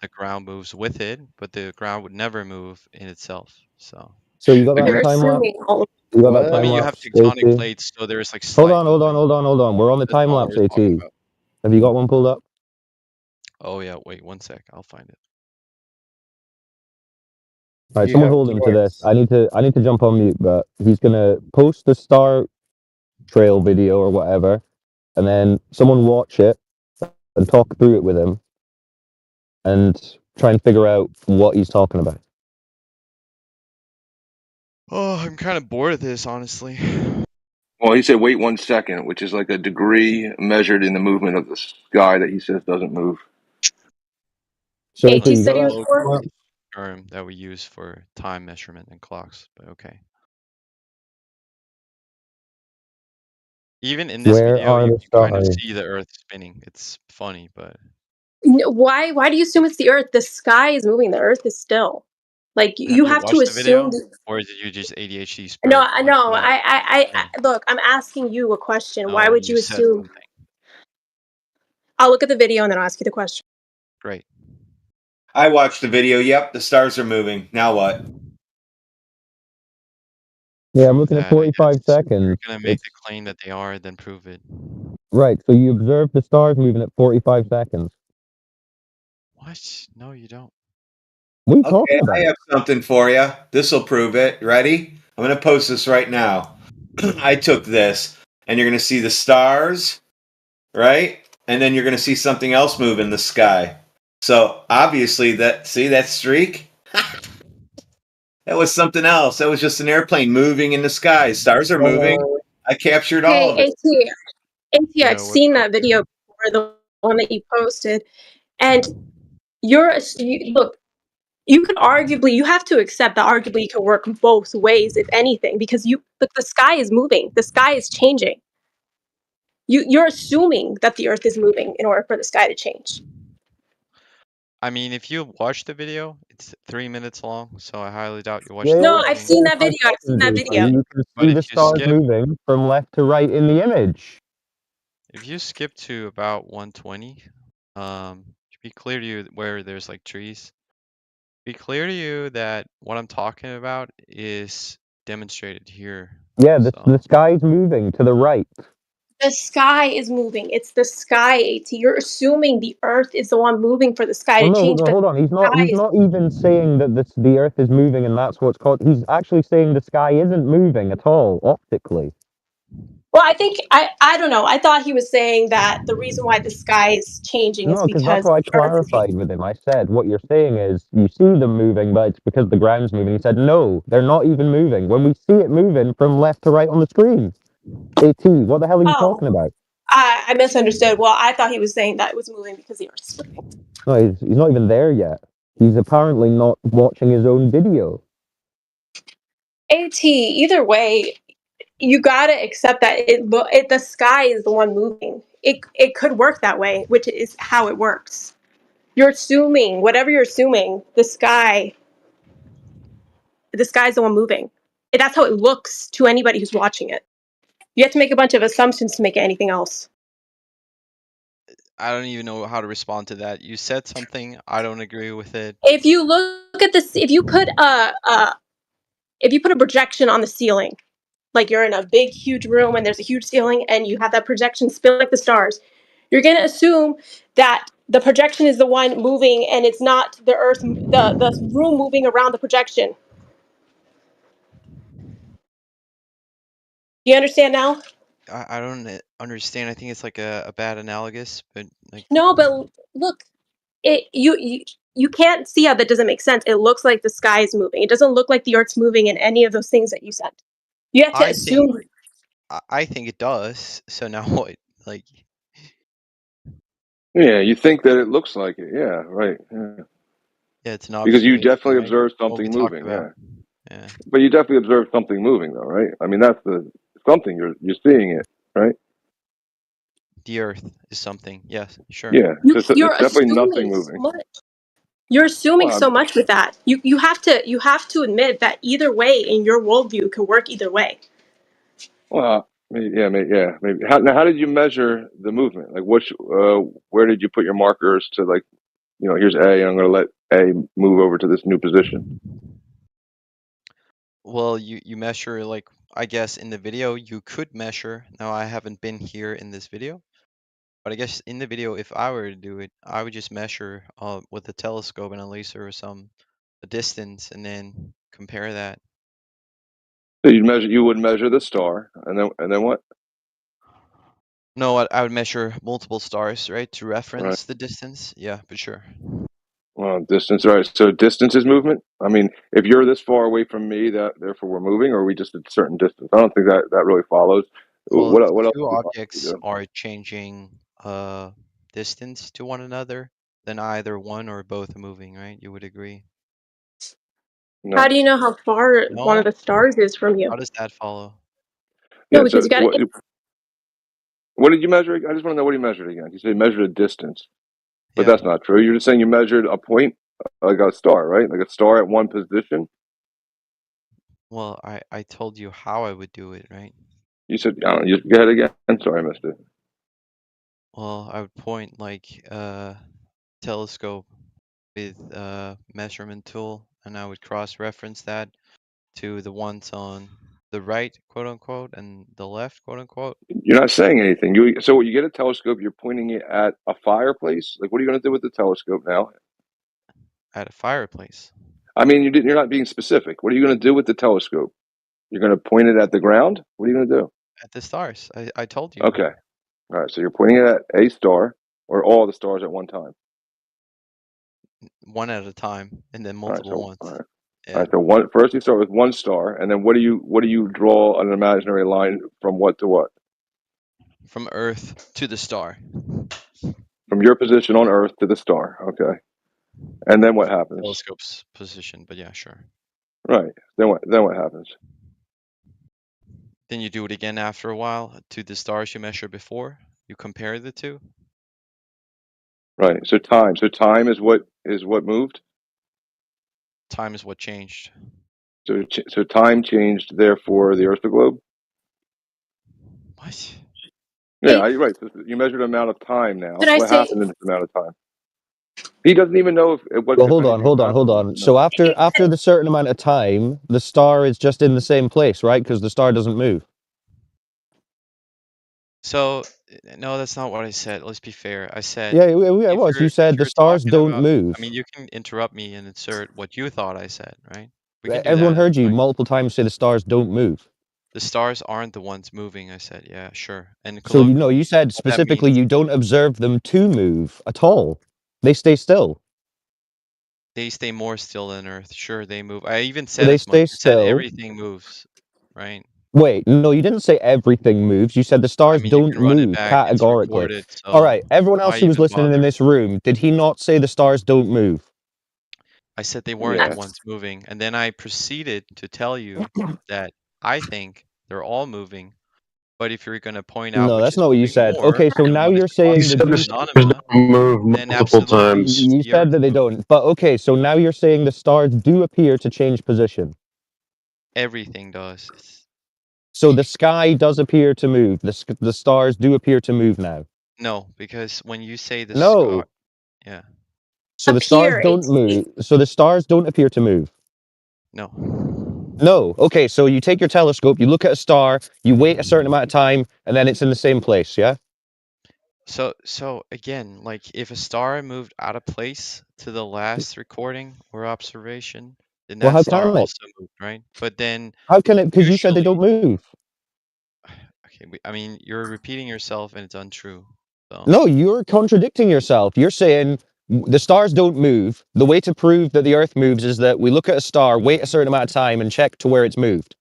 the ground moves with it, but the ground would never move in itself. So you got The that gra- time lapse? Assuming all. You got that I time mean, you have lapse, tectonic AT? plates, so there's like Hold slight on. movement. We're on the That's time not what lapse, we're AT. talking about. Have you got one pulled up? Oh yeah, wait 1 sec, I'll find it. All right, You someone have hold him to this. choice. I need to jump on mute, but he's gonna post the star trail video or whatever, and then someone watch it and talk through it with him, and try and figure out what he's talking about. Oh, I'm kind of bored of this, honestly. Well, he said, wait 1 second, which is like a degree measured in the movement of the sky that he says doesn't move. So AT you said got he was that bored. time lapse? Term that we use for time measurement and clocks, but okay. Even in this Where video, are you the can kind of stars? see the Earth spinning. It's funny, but Why do you assume it's the Earth? The sky is moving. The Earth is still. Like have you you have to watched the assume. video, or did you just ADHD No, spread like no. that? Look. I'm asking you a question. Why Oh, would you you said assume? something. I'll look at the video and then I'll ask you the question. Great. I watched the video. Yep, the stars are moving. Now what? Yeah, I'm Prove looking at that, I 45 guess. If seconds. you're gonna make It's the claim that they are, then prove it. right. So you observe the stars moving at 45 seconds. What? No, you don't. What are you talking Okay, I about? have something for you. This will prove it. Ready? I'm going to post this right now. I took this, and you're going to see the stars, right? And then you're going to see something else move in the sky. So obviously, that streak? That was something else. That was just an airplane moving in the sky. Stars are moving. I captured all Hey, of it. AT, Yeah, I've what's seen up? that video before, the one that you posted, and look. You could arguably, you have to accept that arguably it could work both ways, if anything, because the sky is moving, the sky is changing. You're assuming that the Earth is moving in order for the sky to change. I mean, if you watch the video, it's 3 minutes long, so I highly doubt you watched Yeah, the No, whole I've thing. seen that 45 video. I've seen seconds, that AT. video. You can But see if the you stars skip moving from left to right in the image. If you skip to about 120, be clear to you where there's like trees. Be clear to you that what I'm talking about is demonstrated here. Yeah, the So sky's moving to the right. The sky is moving. It's the sky, AT. You're assuming the Earth is the one moving for the sky Well, to no, change, but hold on. He's the sky is. not even saying that the Earth is moving and that's what's called. He's actually saying the sky isn't moving at all optically. Well, I think I don't know. I thought he was saying that the reason why the sky is changing is No, because that's because what I the Earth is. clarified with him. I said, what you're saying is you see them moving, but it's because the ground's moving. He said, no, they're not even moving. When we see it moving from left to right on the screen. AT, what the hell are you Oh, talking about? I misunderstood. Well, I thought he was saying that it was moving because the Earth is moving. No, he's not even there yet. He's apparently not watching his own video. AT, either way, you gotta accept that the sky is the one moving. It could work that way, which is how it works. You're assuming whatever you're assuming, the sky's the one moving. That's how it looks to anybody who's watching it. You have to make a bunch of assumptions to make it anything else. I don't even know how to respond to that. You said something, I don't agree with it. If you look at this, if you put a projection on the ceiling, like you're in a big, huge room and there's a huge ceiling and you have that projection spin like the stars, you're going to assume that the projection is the one moving and it's not the earth, the room moving around the projection. Do you understand now? I don't understand. I think it's like a bad analogous, but like No, but look, you can't see how that doesn't make sense. It looks like the sky is moving. It doesn't look like the earth's moving in any of those things that you said. You have to assume. I think it does. So now what? Like, Yeah, you think that it looks like it. Yeah, right. Yeah. yeah, it's an Because you observation, definitely right? observed What we something talked moving. about. Yeah. Yeah. But you definitely observed something moving, though, right? I mean, that's the something you're seeing it, right? The Earth is something. Yes, sure. Yeah. So You're it's definitely nothing assuming so moving. much. You're assuming Well, so much with that. You have to admit that either way in your worldview could work either way. Well, maybe, yeah. Maybe. How did you measure the movement? Like, where did you put your markers to, like, here's A, and I'm going to let A move over to this new position? Well, you measure, like, I guess in the video you could measure. Now I haven't been here in this video, but I guess in the video, if I were to do it, I would just measure with a telescope and a laser or a distance, and then compare that. So you would measure the star, and then what? No, I would measure multiple stars, right, to reference Right. the distance. Yeah, for sure. Well, distance, right? So distance is movement. I mean, if you're this far away from me, that therefore we're moving, or are we just at a certain distance? I don't think that really follows. Well, if What else two do you possibly objects do? are changing distance to one another, then either one or both are moving, right? You would agree? How No. do you know how far one of No? the stars is from you? How does that follow? No, Yeah. because So you got to. what did you measure? I just want to know what you measured again. You said you measured a distance, but Yeah. that's not true. You're just saying you measured a point, like a star, right? Like a star at one position. Well, I told you how I would do it, right? You said, I don't know, just go ahead again. I'm sorry, I missed it. Well, I would point like a telescope with a measurement tool, and I would cross-reference that to the ones on the right, quote unquote, and the left, quote unquote. You're not saying anything. So you get a telescope, you're pointing it at a fireplace. Like, what are you going to do with the telescope now? At a fireplace. I mean, you're not being specific. What are you going to do with the telescope? You're going to point it at the ground? What are you going to do? At the stars. I told you. Okay. All right. So you're pointing it at a star or all the stars at one time. One at a time, and then All right. multiple ones. All right. Yeah. All right. So first you start with one star, and then what do you draw an imaginary line from what to what? From Earth to the star. From your position on Earth to the star. Okay. And then what happens? Telescope's position, but yeah, sure. Right. Then what happens? Then you do it again after a while to the stars you measured before. You compare the two. Right. So time. So time is what moved. Time is what changed. So time changed. Therefore, the Earth, the globe. What? Yeah, you're right. So you measured the amount of time now. Did I What say? happened in this amount of time? He doesn't even know if Well, hold anything on. happened. So after the certain amount of time, the star is just in the same place, right? Because the star doesn't move. So no, that's not what I said. Let's be fair. I said Yeah, it was. You said the stars don't move. I mean, you can interrupt me and insert what you thought I said, right? We can do Everyone that. heard you multiple times say the stars don't move. The stars aren't the ones moving, I said. Yeah, sure. And So you said specifically you don't observe them to move at all. They stay still. They stay more still than Earth. Sure, they move. I even So said they as much. stay I said still. everything moves, right? Wait, no, you didn't say everything moves. You said the I stars mean, you don't can run it move back. It's categorically. recorded, so All right, everyone else why who was even listening in bother? this room, did he not say the stars don't move? I said they weren't the Yeah. ones moving, and then I proceeded to tell you that I think they're all moving. But if you're going to point out No, which that's is not what you moving said. more Okay, so and now what is you're the You saying causes the said of the the D. stars phenomena, don't move then multiple absolutely times. it's You the said Earth that they moving. don't. But okay, so now you're saying the stars do appear to change position. Everything does. So the sky does appear to move. The stars do appear to move now. No, because when you say the sky, No. yeah, So the stars Appear. don't move. So the stars don't appear to move. no. No. Okay, so you take your telescope, you look at a star, you wait a certain amount of time, and then it's in the same place, yeah? So again, like if a star moved out of place to the last recording or observation, then Well, that how star can it? also moved, right? But then How can it? Because you said they usually, don't move. okay, I mean, you're repeating yourself and it's untrue. So No, you're contradicting yourself. You're saying the stars don't move. The way to prove that the Earth moves is that we look at a star, wait a certain amount of time, and check to where it's moved.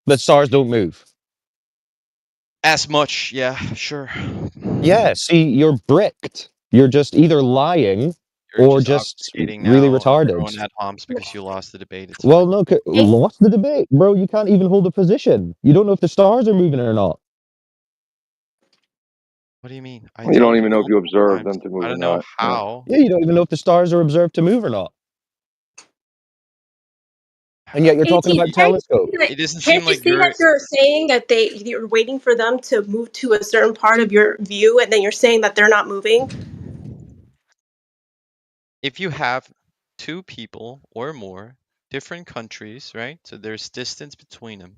The stars don't move. as much, yeah, sure. Yeah, see, you're bricked. You're just either lying You're or just just obfuscating really now and throwing retarded. ad homs because you lost the debate. It's Well, fine. no, Hey, lost the debate, bro. You can't even hold a position. You don't know if the stars are moving or not. What do you mean? I You don't told you even know if you multiple observe times. them to I move or don't know not. Yeah. how. Yeah, you don't even know if the stars are observed to move or not. And yet you're AT, talking about can't telescope. you, It doesn't seem can't you like see that you're saying that you're waiting for them to move to a certain part of your view, and then you're saying that they're not moving? if you have two people or more, different countries, right? So there's distance between them.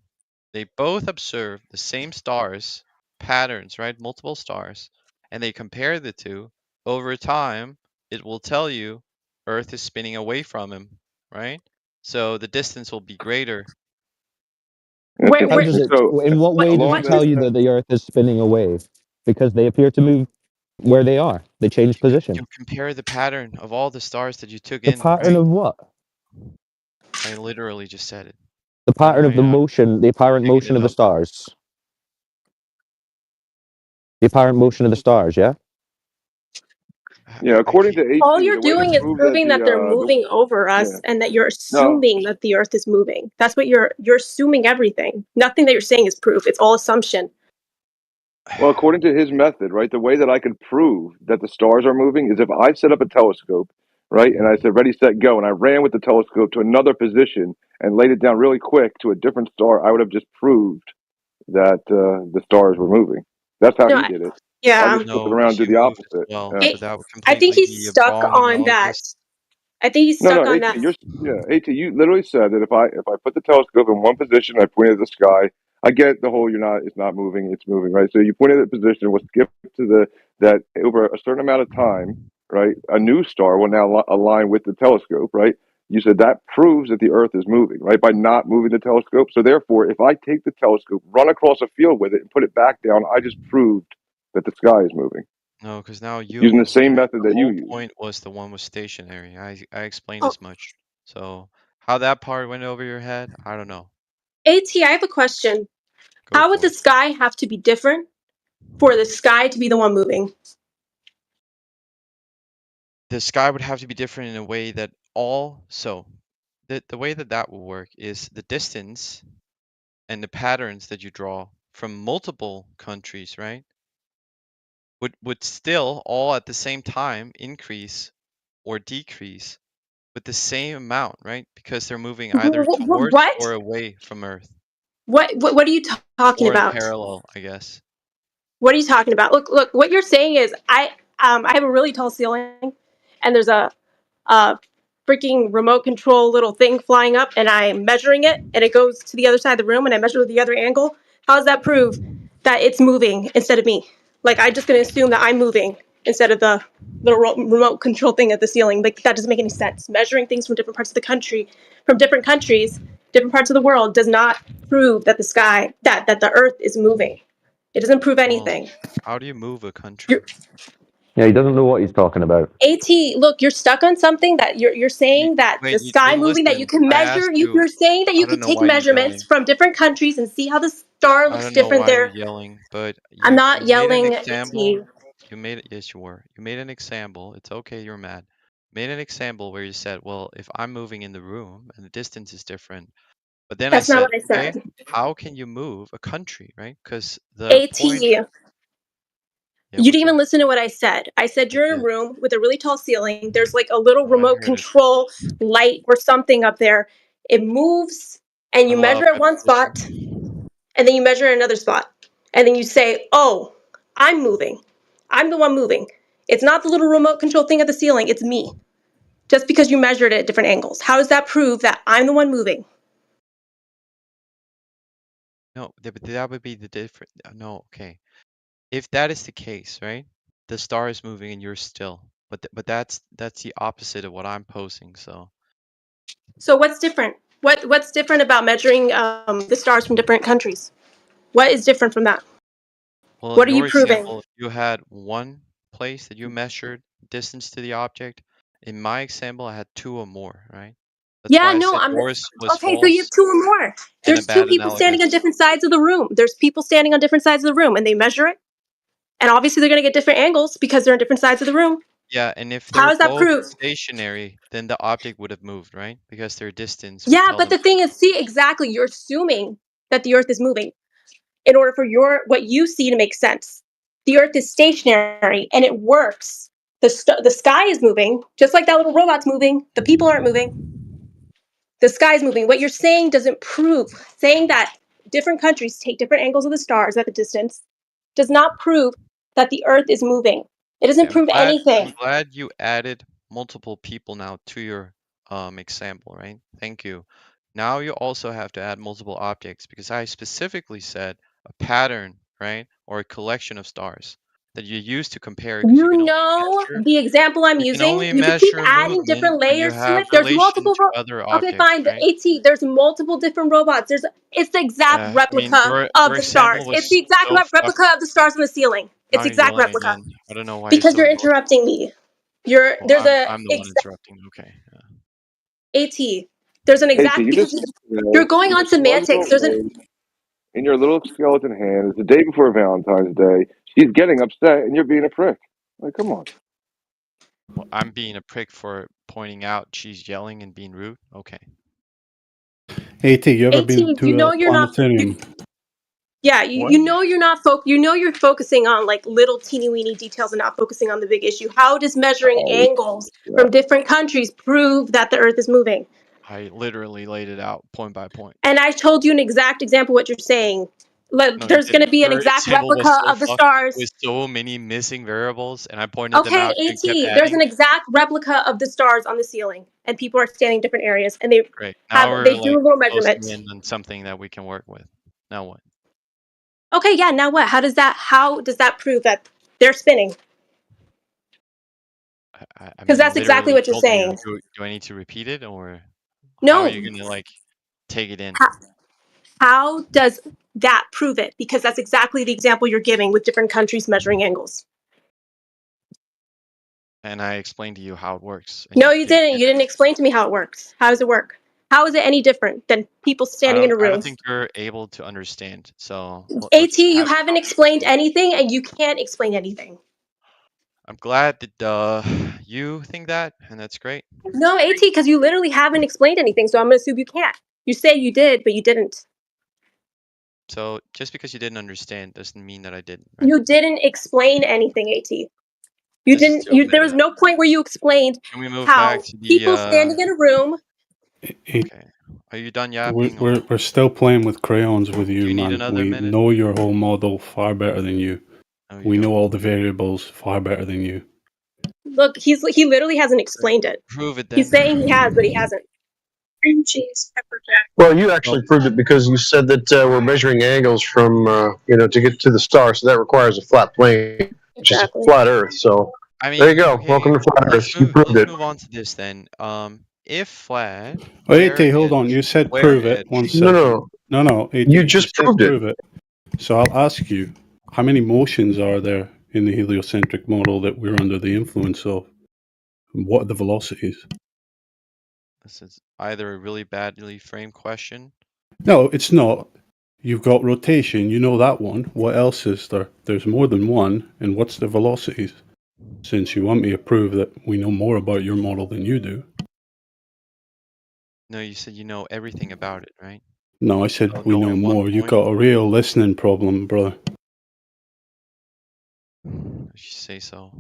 They both observe the same stars, patterns, right? Multiple stars, and they compare the two. Over time, it will tell you Earth is spinning away from him, right? So the distance will be greater. How does it? So In what way does along it tell you that the Earth is spinning away? Because they appear to move where they are. They change position. You compare the pattern of all the stars that you took The in, pattern right? of what? I literally just said it. The pattern of the I'm motion, the apparent making motion it of the up. stars. The apparent motion of the stars, yeah? yeah, according to AT, All you're the way to doing is prove that proving that they're moving over yeah us, and that you're no assuming that the Earth is moving. That's what you're assuming everything. Nothing that you're saying is proof. It's all assumption. well, according to his method, right, the way that I could prove that the stars are moving is if I set up a telescope, right, and I said ready, set, go, and I ran with the telescope to another position and laid it down really quick to a different star, I would have just proved that the stars were moving. That's how No, he did it. I yeah. just flip it No, around because and do you the moved as opposite. well, Yeah. so that would I think completely he's be a stuck wrong on that. analogous. I think he's No, stuck no, on AT, that. AT, you literally said that if I put the telescope in one position, I pointed at the sky. I get the whole it's not moving, it's moving, right? So you pointed at the position, we'll skip to that over a certain amount of time, right? A new star will now align with the telescope, right? You said that proves that the Earth is moving, right? By not moving the telescope. So therefore, if I take the telescope, run across a field with it, and put it back down, I just proved that the sky is moving No, because now you using the moved, same right? method The that you whole use. point was the one was stationary. I explained Oh, as much. So how that part went over your head, I don't know. AT, I have a question. Go How would for the it. sky have to be different for the sky to be the one moving? The sky would have to be different in a way that the way that that will work is the distance and the patterns that you draw from multiple countries, right? Would still all at the same time increase or decrease with the same amount, right? Because they're moving either towards What? or away from Earth What are you talking or in about? parallel, I guess. What are you talking about? Look. What you're saying is I have a really tall ceiling, and there's a freaking remote control little thing flying up, and I'm measuring it, and it goes to the other side of the room, and I measure the other angle. How does that prove that it's moving instead of me? Like, I'm just gonna assume that I'm moving instead of the remote control thing at the ceiling. Like, that doesn't make any sense. Measuring things from different parts of the country, from different countries, different parts of the world, does not prove that the sky that the Earth is moving. It doesn't prove Well, anything. how do you move a You're, country? Yeah, he doesn't know what he's talking about. AT, look, you're stuck on something that you're saying that the Wait, sky moving, that you listen, can I measure. asked you, You're saying that I you don't could know take why you're measurements yelling. from different countries and see how the star I looks don't know different why you're there. yelling, but I'm you not made an yelling, AT. example. You made it, yes, you were. You made an example. It's okay, you're mad. made an example where you said, well, if I'm moving in the room and the distance is different, but then That's I not said, what I okay, said. how can you move a country, right? Because the AT, point. you Yeah, didn't what's even up? listen to what I said. I said I you're in a did. room with a really tall ceiling. There's like a little I remote heard it. control light or something up there. It moves and you Level measure out at one spot repetition. and then you measure at another spot. And then you say, oh, I'm moving. I'm the one moving. It's not the little remote control thing at the ceiling. It's me. Just because you measured it at different angles. How does that prove that I'm the one moving? No, but that would be the different. No, okay. If that is the case, right? The star is moving and you're still. But that's the opposite of what I'm posing. So So what's different? What's different about measuring the stars from different countries? What is different from that? well, in What are you your proving? example, you had one place that you measured distance to the object. In my example, I had two or more, right? That's Yeah, why I no, said I'm yours was okay. So you have false two or more. and a There's two bad people standing on analogous. different sides of the room. There's people standing on different sides of the room, and they measure it. And obviously, they're going to get different angles because they're on different sides of the room. Yeah, and if How they're does that both prove? stationary, then the object would have moved, right? Because their distance would Yeah, tell but them. the thing is, see, exactly, you're assuming that the Earth is moving in order for what you see to make sense. The Earth is stationary, and it works. The sky is moving, just like that little robot's moving. The people aren't moving. The sky is moving. What you're saying doesn't prove. Saying that different countries take different angles of the stars at the distance does not prove that the Earth is moving. It Okay, doesn't prove I'm anything. glad you added multiple people now to your example, right? Thank you. Now you also have to add multiple objects because I specifically said a pattern, right? Or a collection of stars that you use to compare because You know measure the example I'm you can using? only You could keep measure adding movement different when you layers to have it. There's relation multiple. to other Okay, objects, fine. The right? AT. There's multiple different robots. It's the exact I mean, replica of your the stars. example It's was the exact so replica of the stars on the ceiling. It's now the you're exact yelling replica. again. I don't know why you're Because so you're emotional. interrupting me. Well, There's a I'm the one interrupting. Okay. AT. There's an AT, exact you just because you you're going on just one semantics. little There's an maid in your little skeleton hand. It's the day before Valentine's Day. She's getting upset, and you're being a prick. Like, come on. Well, I'm being a prick for pointing out she's yelling and being rude. Okay. AT, you ever AT. been You to know a you're not. planetarium? Yeah, What? you know you're not you know you're focusing on like little teeny weeny details and not focusing on the big issue. How does measuring Oh, angles yeah. from different countries prove that the Earth is moving? I literally laid it out point by point. And I told you an exact example what you're saying. No, you There's going didn't. to be an Your exact example was replica so of the fucked stars. with so many missing variables, and I pointed them Okay, out to you and kept AT. There's adding. an exact replica of the stars on the ceiling, and people are standing in different areas, and they Great. Now we're do like a little closing measurement. in on something that we can work with. Now what? Okay, yeah. Now what? How does that prove that they're spinning? I Because mean, that's exactly literally what you're told you. saying. Do I need to repeat it, or how are No. you gonna like take it in? How does that prove it? Because that's exactly the example you're giving with different countries measuring angles. And I explained to you how it works, and No, you you didn't didn't. get You it. didn't explain to me how it works. How does it work? How is it any different than people standing in a I room? don't think you're able to understand. So AT, let's you have haven't a explained conversation. anything, and you can't explain anything. I'm glad that you think that, and that's great. No, AT, because you literally haven't explained anything, so I'm going to assume you can't. You say you did, but you didn't. So just because you didn't understand doesn't mean that I didn't, right? You didn't explain anything, AT. You This is didn't. so There was meta. no point where you explained Can we move back how to people the? standing in a room. Okay. Are you done yapping, or We're still playing with crayons with do you, you need man. another We minute? know your whole model far better than you. No, you We know don't. all the variables far better than you. Look, he literally hasn't explained it. Prove it He's then. saying he has, but he hasn't. Cream cheese, pepper jack. Well, you actually proved it because you said that we're measuring angles from, to get to the star. So that requires a flat plane, which is a Exactly. flat Earth. So I there mean, you go. okay. Welcome to flat Earth. You proved Let's it. move on to this then. If flat, Wait, AT, hold on. You said where prove it. One edge? second. No, AT. You You just said proved it. prove it. So I'll ask you, how many motions are there in the heliocentric model that we're under the influence of? And what are the velocities? This is either a really badly framed question. No, it's not. You've got rotation. You know that one. What else is there? There's more than one. And what's the velocities? Since you want me to prove that we know more about your model than you do. No, you said you know everything about it, right? No, I said So we know knowing one more. You point, got a real listening problem, brother. if you say so.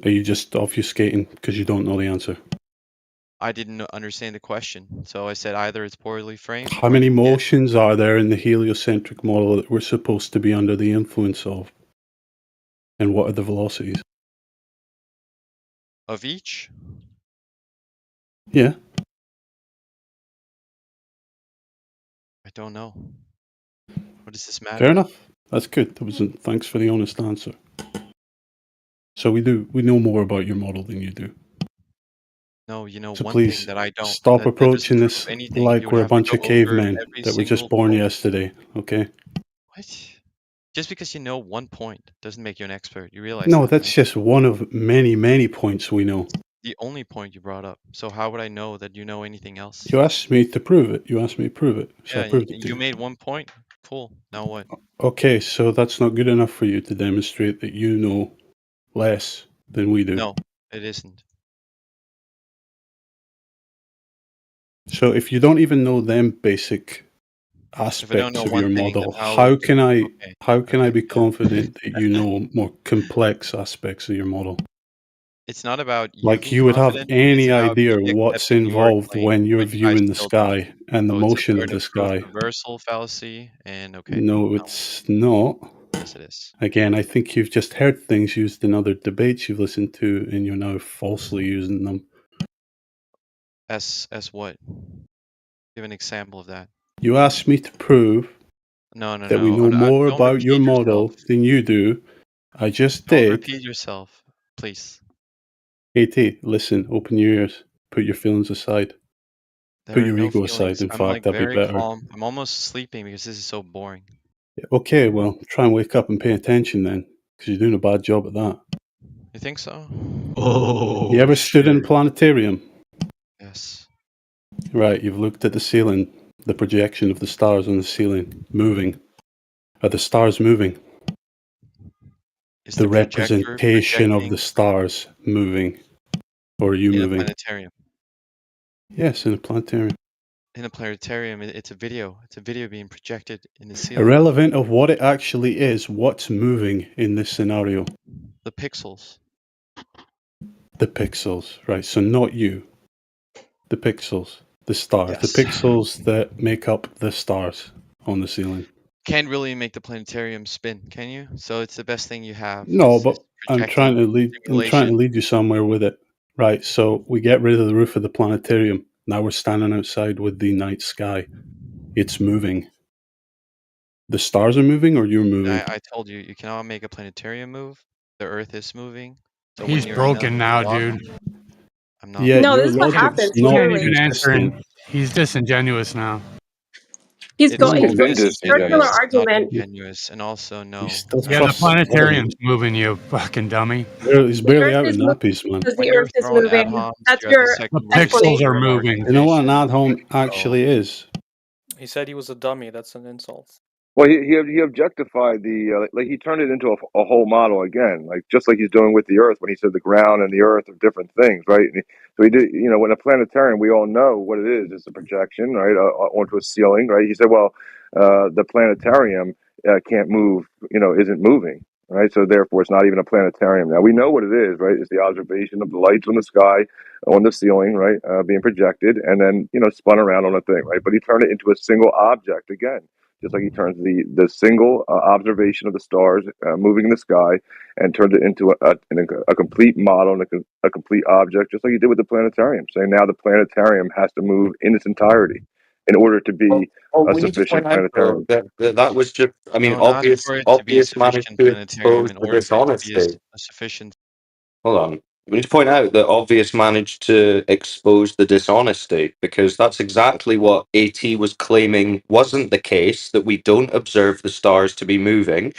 Are you just obfuscating because you don't know the answer? I didn't understand the question, so I said either it's poorly framed How or many yes. motions are there in the heliocentric model that we're supposed to be under the influence of? And what are the velocities? Of each? Yeah. I don't know. What does this matter? Fair enough. That's good. Thanks for the honest answer. So we know more about your model than you do. No, you know So one thing please that I don't. stop That approaching doesn't prove this anything. You like would we're a have to bunch go of over cavemen every that were just single born point. yesterday, okay? What? Just because you know one point doesn't make you an expert. You realize No, that, that's right? just one of many, many points we know. The only point you brought up. So how would I know that you know anything else? You asked me to prove it. You asked me to prove it. So I Yeah, proved it to you you. made one point. Cool. Now what? Okay, so that's not good enough for you to demonstrate that you know less than we do. No, it isn't. So if you don't even know them basic If I don't aspects know of one your thing, then model, how would okay, how can I okay, be yeah. confident that you know more complex aspects of your model? It's not about you Like being you would have confident. It's any about idea me what's accepting your involved claim, when you're which I viewing the still don't. sky and the So it's a motion of burden the of proof sky. reversal fallacy, and okay. No, No. it's not. Yes, it is. Again, I think you've just heard things used in other debates you've listened to, and you're now falsely using them. As what? Give an example of that. You asked me to prove No, no, that we no. know more Don't about your repeat yourself. model than you do. I just Don't did. repeat yourself, please. AT, listen, open your ears. Put your feelings aside. There Put are your no ego aside, feelings. in I'm fact, like that'd be very better. calm. I'm almost sleeping because this is so boring. Okay, well, try and wake up and pay attention then, because you're doing a bad job at that. You think so? Oh, you ever stood in a planetarium? Yes. Right, you've looked at the ceiling, the projection of the stars on the ceiling, moving. Are the stars moving? Is The the projector representation of the projecting stars moving? Or are you in a moving? planetarium? Yes, in a planetarium. In a planetarium, it's a video. It's a video being projected in the ceiling. Irrelevant of what it actually is, what's moving in this scenario? The pixels. The pixels, right, so not you. The pixels, the stars, the Yes. pixels that make up the stars on the ceiling. Can't really make the planetarium spin, can you? So it's the best thing you have No, is but I'm trying projecting to simulation. lead you somewhere with it. Right, so we get rid of the roof of the planetarium. Now we're standing outside with the night sky. It's moving. The stars are moving or you're moving? I told you, you cannot make a planetarium move. The Earth is moving. So when He's you're in a broken now, block, dude. I'm not Yeah, No, your this is what logic's happens. He not can't Literally, even answer, consistent. and he's disingenuous now. he's It's going. He's He's been going obvious to that he circular disingenuous. is not argument. ingenuous, and also He's no. still Yeah, the frustrated. planetarium's moving, you fucking dummy. He's The barely Earth out of is moving nappies, man. because When the you're Earth is throwing ad moving. homs, That's you're at the your The second layer pixels stage are of an explanation. moving. You know what an organization. ad hom actually is? He said he was a dummy. That's an insult. Well, he objectified the like he turned it into a whole model again, like just like he's doing with the Earth when he said the ground and the Earth are different things, right? So he did, you know, when a planetarium, we all know what it is. It's a projection, right, onto a ceiling, right? He said, well, the planetarium can't move, you know, isn't moving, right? So therefore, it's not even a planetarium. Now we know what it is, right? It's the observation of the lights on the sky, on the ceiling, right, being projected, and then spun around on a thing, right? But he turned it into a single object again, just like he turns the single observation of the stars moving in the sky and turned it into a complete model and a complete object, just like he did with the planetarium, saying now the planetarium has to move in its entirety in order to be Oh, a we need to sufficient point out though planetarium. that was just, I mean, No, not for it to be a obvious managed sufficient to planetarium. expose In the order for it to be dishonesty. a sufficient. Hold on. We need to point out that Obvious managed to expose the dishonesty because that's exactly what AT was claiming wasn't the case, that we don't observe the stars to be moving.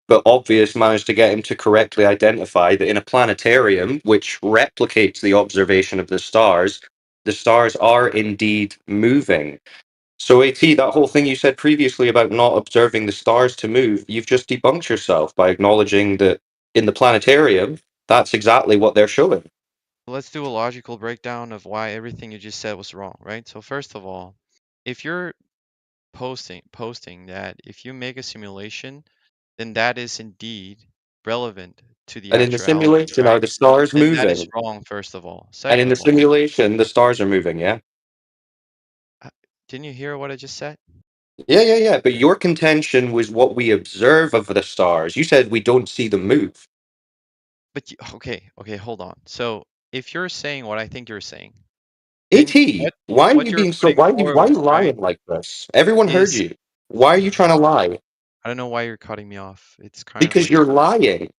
But Obvious managed to get him to correctly identify that in a planetarium, which replicates the observation of the stars are indeed moving. So, AT, that whole thing you said previously about not observing the stars to move, you've just debunked yourself by acknowledging that in the planetarium, That's exactly what they're showing. Let's do a logical breakdown of why everything you just said was wrong, right? So first of all, if you're posting that if you make a simulation, then that is indeed relevant to the And in the actuality, simulation, are right? the stars Then that is moving? wrong, first of all. And Second in the of all, simulation, the stars are moving, yeah? didn't you hear what I just said? Yeah. But your contention was what we observe of the stars. You said we don't see them move. But okay, hold on. So if you're saying what I think you're saying, AT, then why are what you you're being so? putting Why are forward, you lying right, like this? Everyone heard is you. Why are you trying to lie? I don't know why you're cutting me off. It's kind of Because like you're lying.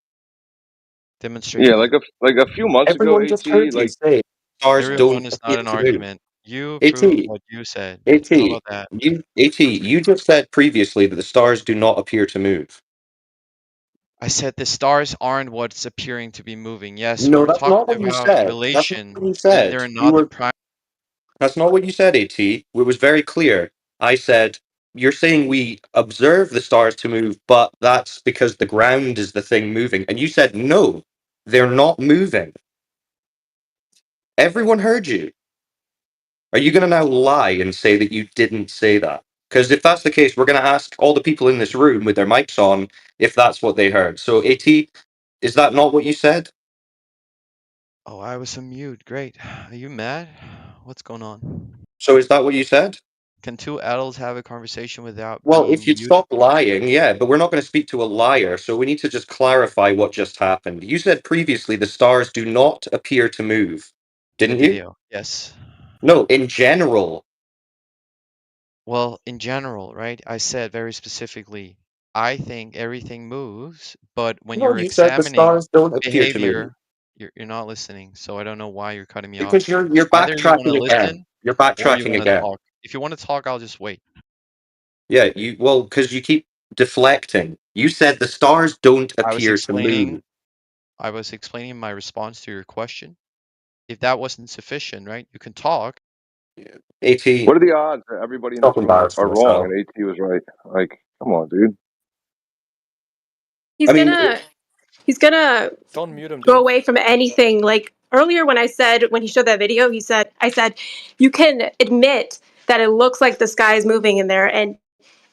demonstrate Yeah, that. like a few months ago, Everyone just AT, heard you like say stars Everyone don't is appear not an to move. argument. You AT, proved what you said. How about that? you just said previously that the stars do not appear to move. I said the stars aren't what's appearing to be moving. Yes, when No, we're that's talking not what you about said. That's not what relation, you then said. they're not the prime. That's not what you said, AT. It was very clear. I said, you're saying we observe the stars to move, but that's because the ground is the thing moving. And you said, no, they're not moving. Everyone heard you. Are you going to now lie and say that you didn't say that? Because if that's the case, we're going to ask all the people in this room with their mics on if that's what they heard. So, AT, is that not what you said? Oh, I was on mute. Great. Are you mad? What's going on? So, is that what you said? Can two adults have a conversation without Well, being if you'd muted? stop lying, yeah, but we're not going to speak to a liar, so we need to just clarify what just happened. You said previously the stars do not appear to move, In the didn't you? video, yes. No, in general. Well, in general, right? I said very specifically, I think everything moves, but when No, you're you said the examining stars don't appear to move. behavior, you're not listening. So I don't know why you're cutting me Because off. you're Either you want to backtracking again. listen You're or you backtracking want to again. talk. If you want to talk, I'll just wait. Yeah, because you keep deflecting. You said the stars don't I was appear to explaining move. my response to your question. If that wasn't sufficient, right? You can talk. AT, what are the odds that everybody in stop this room embarrassing are wrong yourself. and AT was right? Like, come on, dude. He's I mean, gonna Don't mute him, go dude. away from anything. Like earlier when he showed that video, I said, you can admit that it looks like the sky is moving in there. And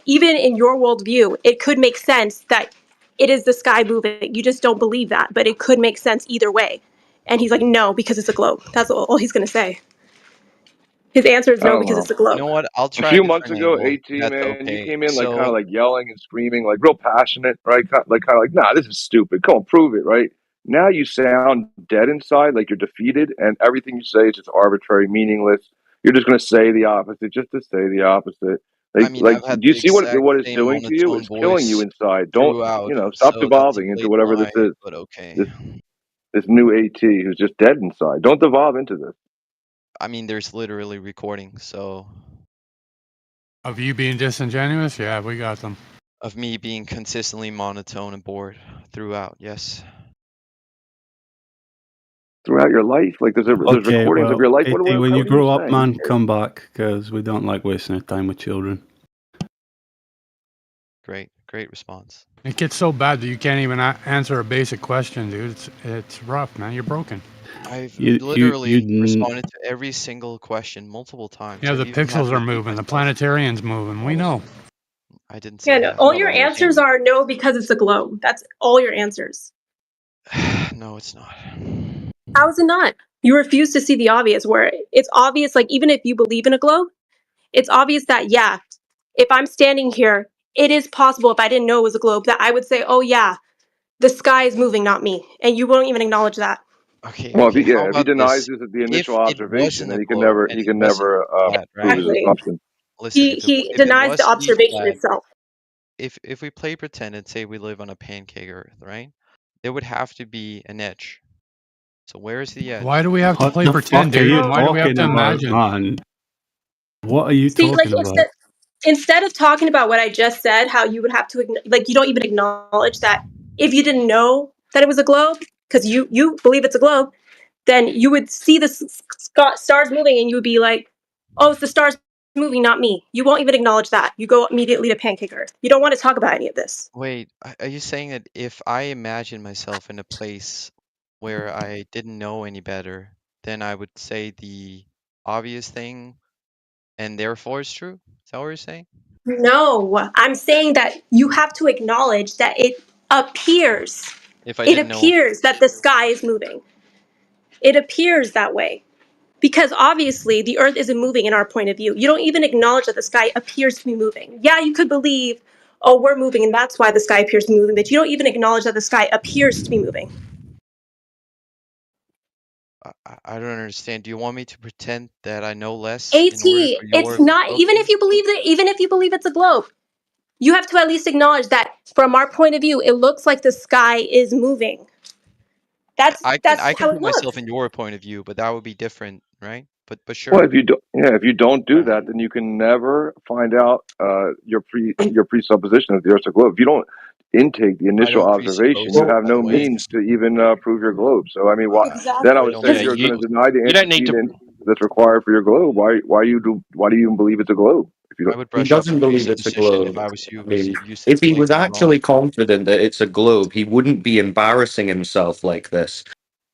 even in your worldview, it could make sense that it is the sky moving. You just don't believe that, but it could make sense either way. And he's like, no, because it's a globe. That's all he's going to say. His answer is I no, don't because know. it's a You globe. know what? I'll A try a few months different ago, angle. AT, That's man, you okay. came in like kind of So, like yelling and screaming, like real passionate, right? Kind of like, nah, this is stupid. Come on, prove it, right? Now you sound dead inside, like you're defeated, and everything you say is just arbitrary, meaningless. You're just going to say the opposite, just to say the opposite. I mean, Like, I've had do you the see exact what it's same doing to you? monotone It's killing you voice inside. Don't, throughout. stop So that's a devolving into blatant whatever this lie, is. but okay. This new AT who's just dead inside. Don't devolve into this. I mean, there's literally recording, so Of you being disingenuous? Yeah, we got them. of me being consistently monotone and bored throughout. Yes. Throughout your life, like there's Okay, recordings of well, your life. AT, What when are you you grow up, saying? Who man, cares? come back because we don't like wasting our time with children. Great response. It gets so bad that you can't even answer a basic question, dude. It's rough, man. You're broken. I've You literally responded to every single question multiple times. Yeah, I've the even had pixels to are repeat moving. The myself. planetarian's moving. We know. I didn't Yeah, say no, that. all your answers are no because it's a globe. That's all your answers. No, it's not. How is it not? You refuse to see the obvious, where it's obvious, like even if you believe in a globe, it's obvious that, yeah, if I'm standing here, it is possible if I didn't know it was a globe that I would say, oh, yeah, the sky is moving, not me. And you won't even acknowledge that. Okay, Well, how if he about denies this? this at the If initial it observation, wasn't then a he can globe never and it wasn't flat, prove right? his Exactly. assumption. Listen, He if it denies was the to be observation flat, itself. if we play pretend and say we live on a pancake Earth, right? There would have to be an edge. So where's the edge? Why do we have to What play the pretend, fuck are you dude? Why do we have talking to about, imagine? man? What are you See, like talking about? instead of talking about what I just said, how you would have to, like, you don't even acknowledge that if you didn't know that it was a globe, because you believe it's a globe, then you would see the stars moving and you would be like, oh, it's the stars moving, not me. You won't even acknowledge that. You go immediately to Pancake Earth. You don't want to talk about any of this. Wait, are you saying that if I imagine myself in a place where I didn't know any better, then I would say the obvious thing and therefore it's true. Is that what you're saying? No, I'm saying that you have to acknowledge that it appears. If I It didn't know, appears that the sky is moving. It appears that way. Because obviously the earth isn't moving in our point of view. You don't even acknowledge that the sky appears to be moving. Yeah, you could believe, oh, we're moving and that's why the sky appears to be moving, but you don't even acknowledge that the sky appears to be moving. I don't understand. Do you want me to pretend that I know less AT, in order for it's your not, globe even to if you believe that, even if you believe it's a globe, you have to at least acknowledge that from our point of view, it looks like the sky is moving. That's I that's can how it put myself looks. in your point of view, but that would be different, right? But Well, sure. if you don't do that, then you can never find out your presupposition that the Earth's a globe. If you don't intake the I initial don't observation, presuppose you it, have by the no way. means to even prove your globe. So I mean, why? Then I would Exactly. say Yeah, if you're going you to deny the you don't need to. entity that's required for your globe, why do you even believe it's a globe? If you I don't, would He brush up doesn't on believe it's a presupposition if globe. I was you, I because mean, you said if he was blatantly wrong. actually confident that it's a globe, he wouldn't be embarrassing himself like this.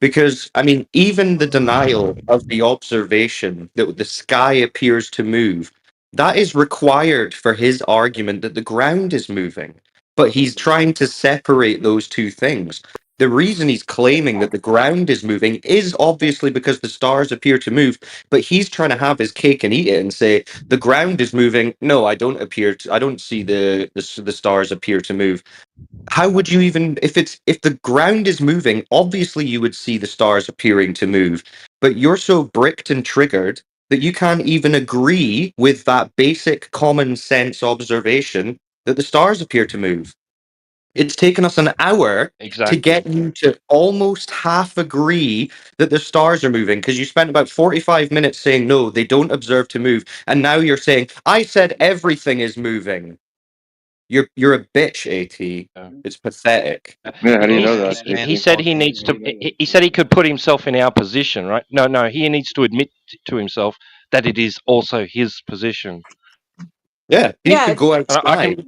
Because, I mean, even the denial of the observation that the sky appears to move, that is required for his argument that the ground is moving. But he's trying to separate those two things. The reason he's claiming that the ground is moving is obviously because the stars appear to move, but he's trying to have his cake and eat it and say the ground is moving. No, I don't see the stars appear to move. How would you even, if the ground is moving, obviously you would see the stars appearing to move, but you're so bricked and triggered that you can't even agree with that basic common sense observation that the stars appear to move. It's taken us an hour to Exactly. get you to almost half agree that the stars are moving, because you spent about 45 minutes saying no, they don't observe to move, and now you're saying I said everything is moving. You're a bitch, AT. It's pathetic. yeah, how do you He know that, he JT? said he needs to. He said he could put himself in our position, right? No. He needs to admit to himself that it is also his position. Yeah, he needs to Yeah. go And outside.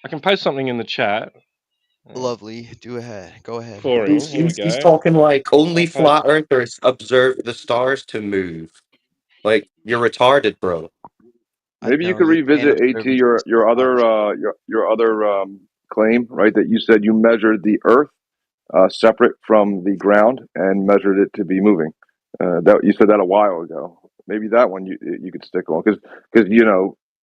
I can post something in the chat Lovely. Do ahead. Go ahead. for him. Here we He's go. talking like only I'll post. flat earthers observe the stars to move. Like you're retarded, bro. Maybe you No, could you can't revisit AT observe it because the stars. your other claim, right? That you said you measured the Earth separate from the ground and measured it to be moving. That you said that a while ago. Maybe that one you could stick on because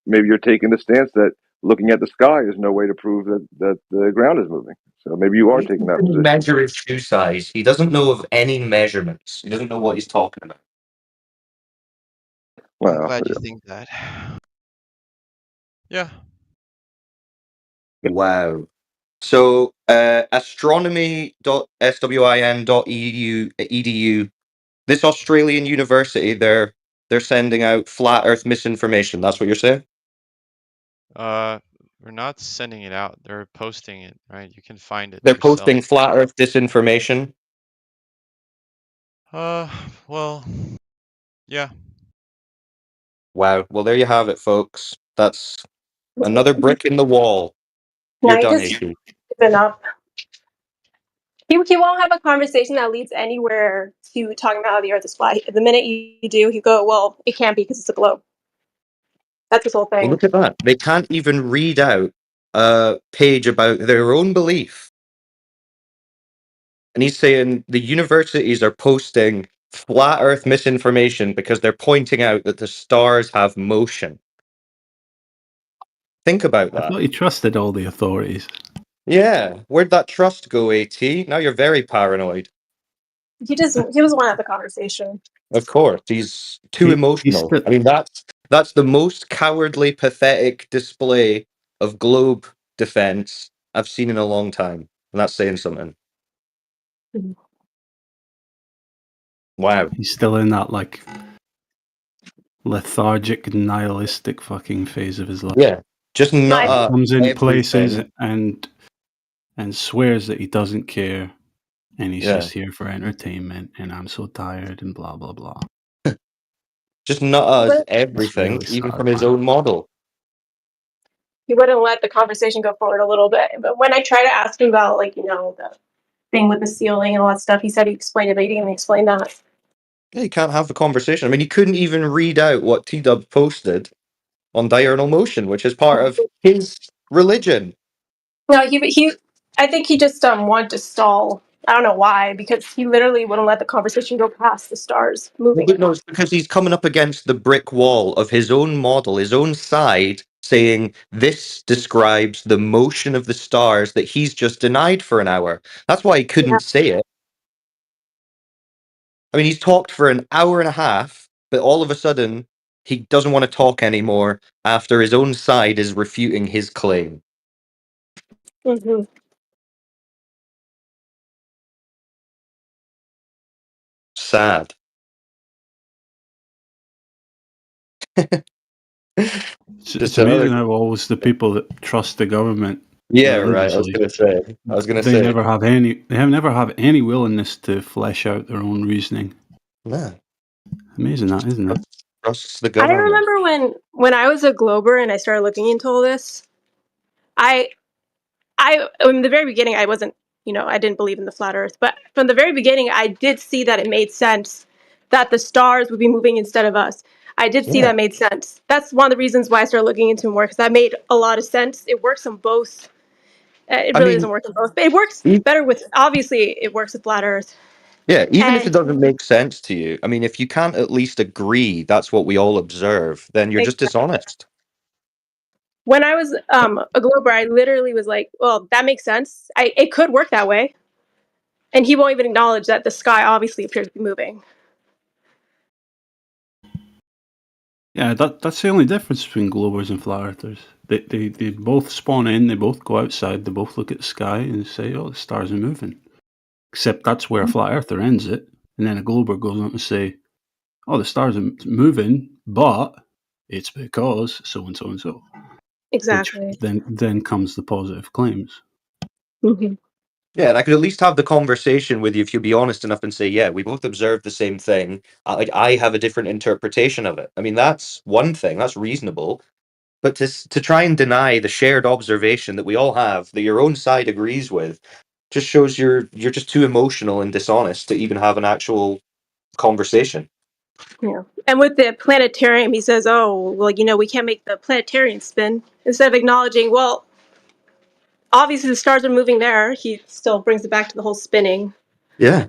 maybe you're taking the stance that looking at the sky is no way to prove that the ground is moving. So maybe you are He taking that can position. measure his shoe size. He doesn't know of any measurements. He doesn't know what he's talking about. I'm Well, glad you think that. Yeah. Wow. So astronomy.swin.edu, this Australian university, they're sending out flat Earth misinformation. That's what you're saying? We're not sending it out. They're posting it, right? You can find it They're yourself. posting flat Earth disinformation. Well, yeah. Wow. Well, there you have it, folks. That's another brick in the wall. Now You're you done, just AT. given up. He won't have a conversation that leads anywhere to talking about how the Earth is flat. The minute you do, you go, "Well, it can't be because it's a globe." That's his whole Well, thing. look at that. They can't even read out a page about their own belief. And he's saying the universities are posting flat Earth misinformation because they're pointing out that the stars have motion. Think about I that. thought you trusted all the authorities. Yeah. Where'd that trust go, AT? Now you're very paranoid. He doesn't want to have the conversation. Of course. He's too He's emotional. still I mean, that's the most cowardly, pathetic display of globe defense I've seen in a long time. And that's saying something. Wow. he's still in that like lethargic, nihilistic fucking phase of his life. Yeah. Just No, nut I He up comes in places everything. and swears that he doesn't care and he's Yeah. just here for entertainment and I'm so tired and blah blah blah. Just nut us but It's everything, really even sad, from his man. own model. he wouldn't let the conversation go forward a little bit. But when I try to ask him about, like, the thing with the ceiling and all that stuff. He said he explained it, but he didn't even explain that. Yeah, you can't have the conversation. I mean, he couldn't even read out what T-Dub posted on diurnal motion, which is part of his religion. No, he I think he just wanted to stall. I don't know why, because he literally wouldn't let the conversation go past the stars Well, moving. but no, it's because he's coming up against the brick wall of his own model, his own side, saying this describes the motion of the stars that he's just denied for an hour. That's why he couldn't say it. I mean, he's talked for an hour and a half, but all of a sudden, he doesn't want to talk anymore after his own side is refuting his claim. Mm-hmm. Sad. It's amazing how always the people that trust the government Yeah, right. I was religiously, gonna say. they never have any willingness to flesh out their own reasoning. No. Amazing that, isn't it? Trusts the I government. remember when I was a Glober and I started looking into all this, I in the very beginning I wasn't, I didn't believe in the flat Earth, but from the very beginning I did see that it made sense that the stars would be moving instead of us. I did see Yeah. that made sense. That's one of the reasons why I started looking into it more, because that made a lot of sense. It works on both. It I really mean, doesn't work on both, but it works better with. Obviously, it works with flat Earth. yeah, even if it And doesn't make sense to you, I mean, if you can't at least agree that's what we all observe, then you're just dishonest. when I was a Glober, I literally was like, "Well, that makes sense. It could work that way." And he won't even acknowledge that the sky obviously appears to be moving. Yeah, that's the only difference between Globers and Flat Earthers. They both spawn in, they both go outside, they both look at the sky and say, oh, the stars are moving. Except that's where a Flat Earther ends it. And then a Glober goes on to say, oh, the stars are moving, but it's because so and so and so. Exactly. Which then comes the positive claims. Mm-hmm. Yeah, and I could at least have the conversation with you if you'd be honest enough and say, yeah, we both observed the same thing. I have a different interpretation of it. I mean, that's one thing, that's reasonable. But to try and deny the shared observation that we all have, that your own side agrees with, just shows you're just too emotional and dishonest to even have an actual conversation. Yeah. And with the planetarium, he says, oh, well, we can't make the planetarium spin. Instead of acknowledging, well, obviously the stars are moving there, he still brings it back to the whole spinning. Yeah.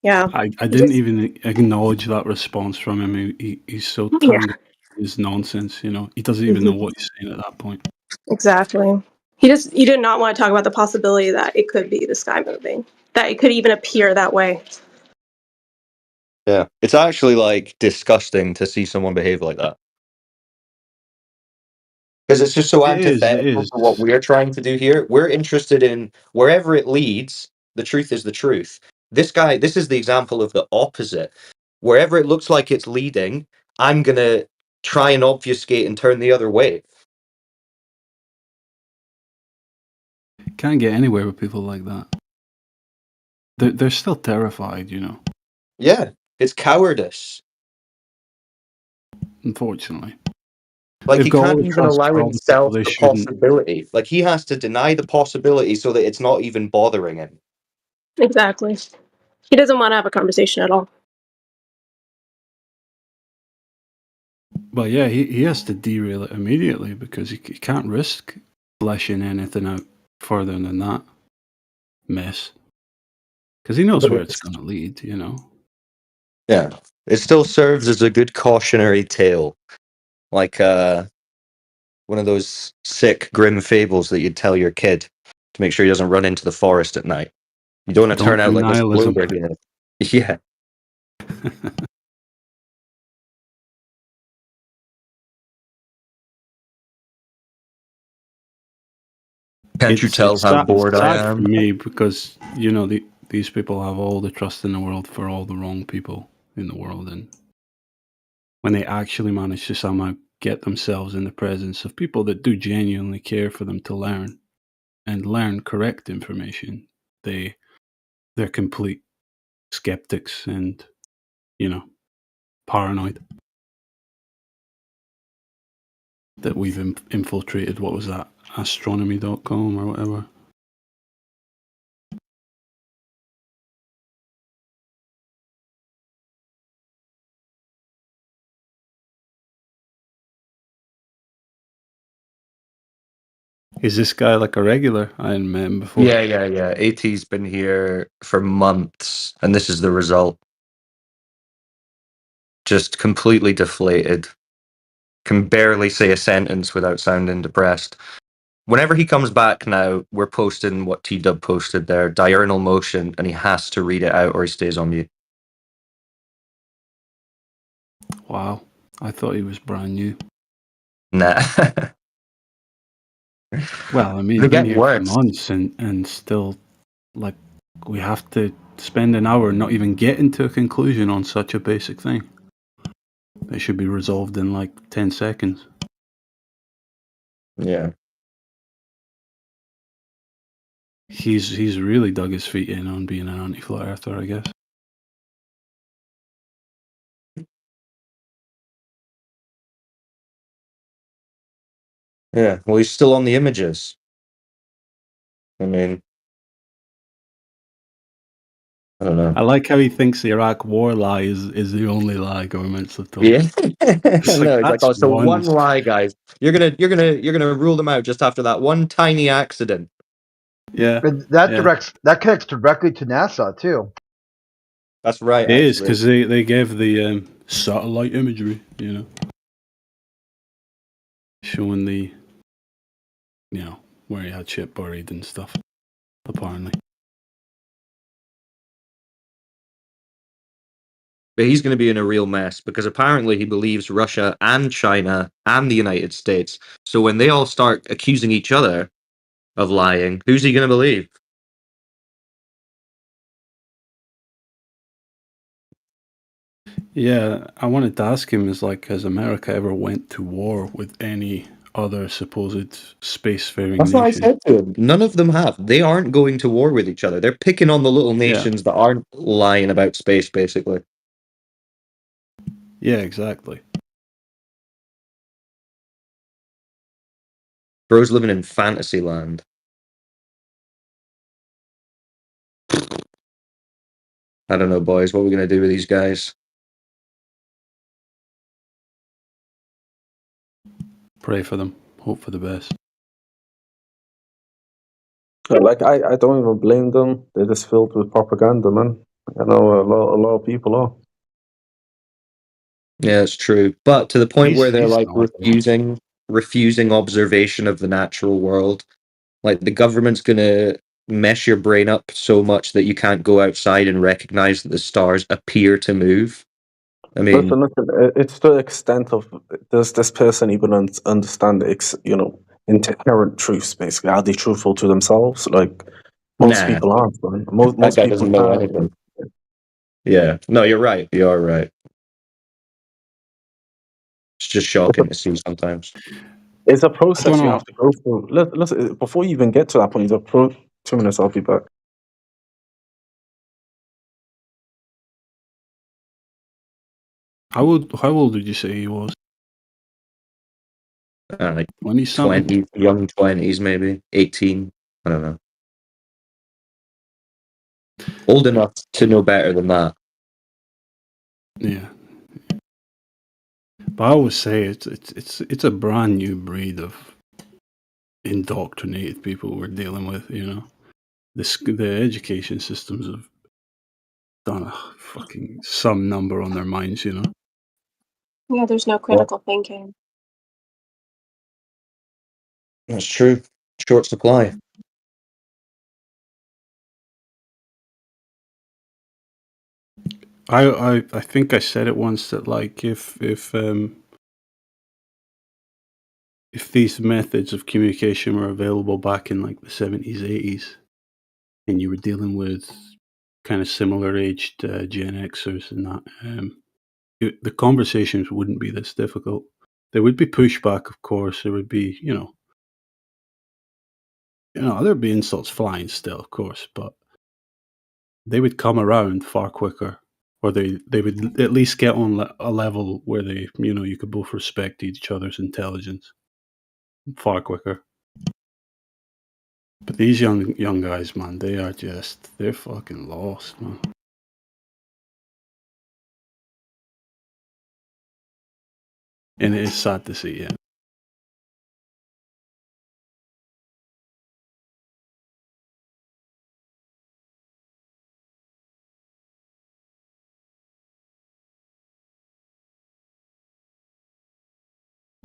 Yeah. I didn't even acknowledge that response from him. He's so turned in his nonsense, He doesn't even know what he's saying at that point. Exactly. He did not want to talk about the possibility that it could be the sky moving, that it could even appear that way. Yeah. It's actually like disgusting to see someone behave like that. Because it's just so antithetical to what we're trying to do here. We're interested in wherever it leads, the truth is the truth. This is the example of the opposite. Wherever it looks like it's leading, I'm going to try and obfuscate and turn the other way. Can't get anywhere with people like that. They're still terrified, Yeah, it's cowardice. Unfortunately. Like, They've he got all can't the even trust allow for all the people himself they the shouldn't. possibility. Like, he has to deny the possibility so that it's not even bothering him. Exactly. He doesn't want to have a conversation at all. Well, yeah, he has to derail it immediately because he can't risk fleshing anything out further than that mess. Because he knows But where it's going to lead, Yeah, it still serves as a good cautionary tale. Like, one of those sick, grim fables that you'd tell your kid to make sure he doesn't run into the forest at night. You don't want to turn Don't out do like this nihilism. Bloomberg here. Yeah. Can't you tell It's how sad, bored I sad for am? me because, these people have all the trust in the world for all the wrong people in the world. And when they actually manage to somehow get themselves in the presence of people that do genuinely care for them to learn and learn correct information, they're complete skeptics and, paranoid that we've infiltrated, what was that, astronomy.com or whatever. Is this guy like a regular? I hadn't met him before. Yeah. AT's been here for months, and this is the result. Just completely deflated. Can barely say a sentence without sounding depressed. Whenever he comes back now, we're posting what T-Dub posted there, diurnal motion, and he has to read it out or he stays on mute. Wow. I thought he was brand new. Nah. Well, I mean, They been get here for worse. months and still, like, we have to spend an hour not even getting to a conclusion on such a basic thing. It should be resolved in like 10 seconds. Yeah. He's really dug his feet in on being an anti-flat earther, I guess. Yeah. Well, he's still on the images. I mean, I don't know. I like how he thinks the Iraq war lie is the only lie governments have told. Yeah. It's like, No, it's like, that's oh, so one one. lie, guys. You're gonna rule them out just after that one tiny accident. Yeah. And that connects directly to NASA too. That's right. It is, actually. because they gave the satellite imagery, you know, showing the, you know, where he had shit buried and stuff, apparently. But he's going to be in a real mess because apparently he believes Russia and China and the United States. So when they all start accusing each other of lying, who's he going to believe? Yeah, I wanted to ask him, has America ever went to war with any other supposed spacefaring That's what I nation? said to him. None of them have. They aren't going to war with each other. They're picking on the little nations that aren't lying about space, basically. Yeah, exactly. Bro's living in fantasy land. I don't know, boys. What are we going to do with these guys? Pray for them. Hope for the best. Like I don't even blame them. They're just filled with propaganda, man. I know a lot of people are. Yeah, it's true. But to the point where they're He's like not. refusing observation of the natural world. Like the government's gonna mess your brain up so much that you can't go outside and recognize that the stars appear to move. I mean, Listen. It's the extent of does this person even understand inherent truths? Basically, are they truthful to themselves? Like most nah, people aren't. Man. that Most guy people doesn't know can't. anything. Yeah, no, you're right. You're right. It's just shocking to see sometimes. It's a I don't process you know. have to go through. Listen, before you even get to that point, 2 minutes. I'll be back. How old did you say he was? Like 20-something? 20, young 20s, maybe 18. I don't know. Old enough to know better than that. Yeah. But I always say it's a brand new breed of indoctrinated people we're dealing with, you know. The education systems have done a fucking some number on their minds, you know. Yeah, there's no critical thinking. That's true. Short supply. I think I said it once that like if these methods of communication were available back in like the 70s, 80s, and you were dealing with kind of similar aged Gen Xers and that, the conversations wouldn't be this difficult. There would be pushback, of course. There would be, there'd be insults flying still, of course, but they would come around far quicker, or they would at least get on a level where you could both respect each other's intelligence far quicker. But these young guys, man, they're fucking lost, man. And it is sad to see, yeah.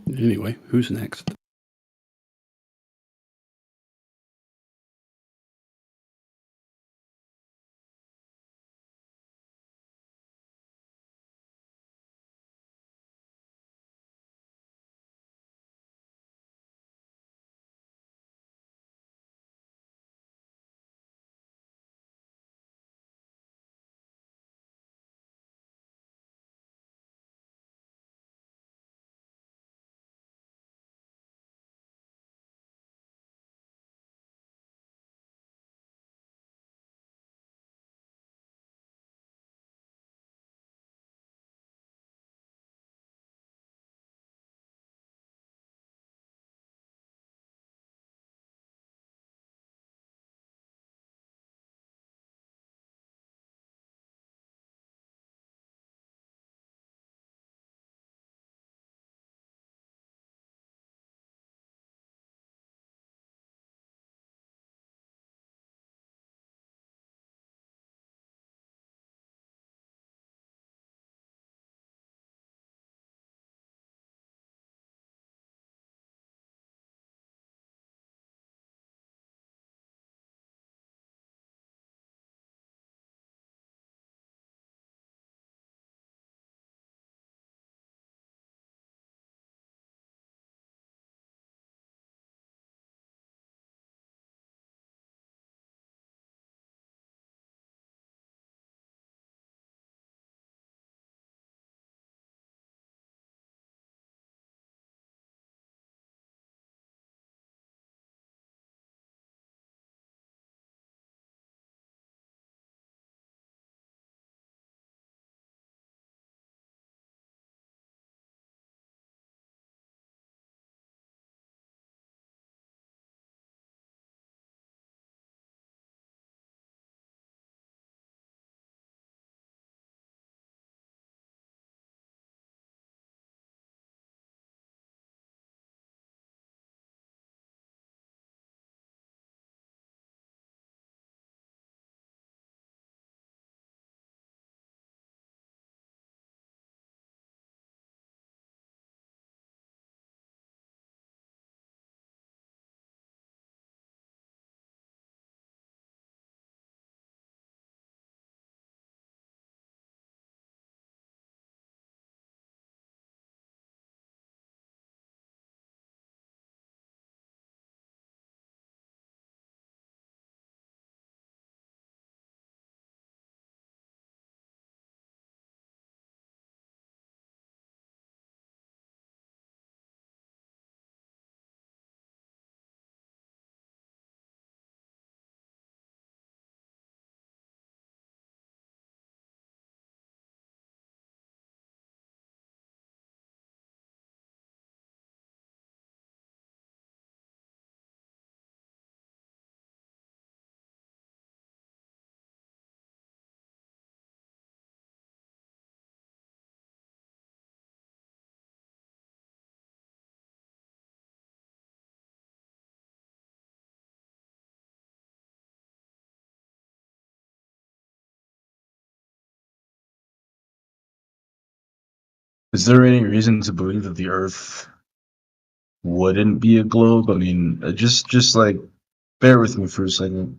Anyway, who's next? Is there any reason to believe that the Earth wouldn't be a globe? I mean, just like bear with me for a second.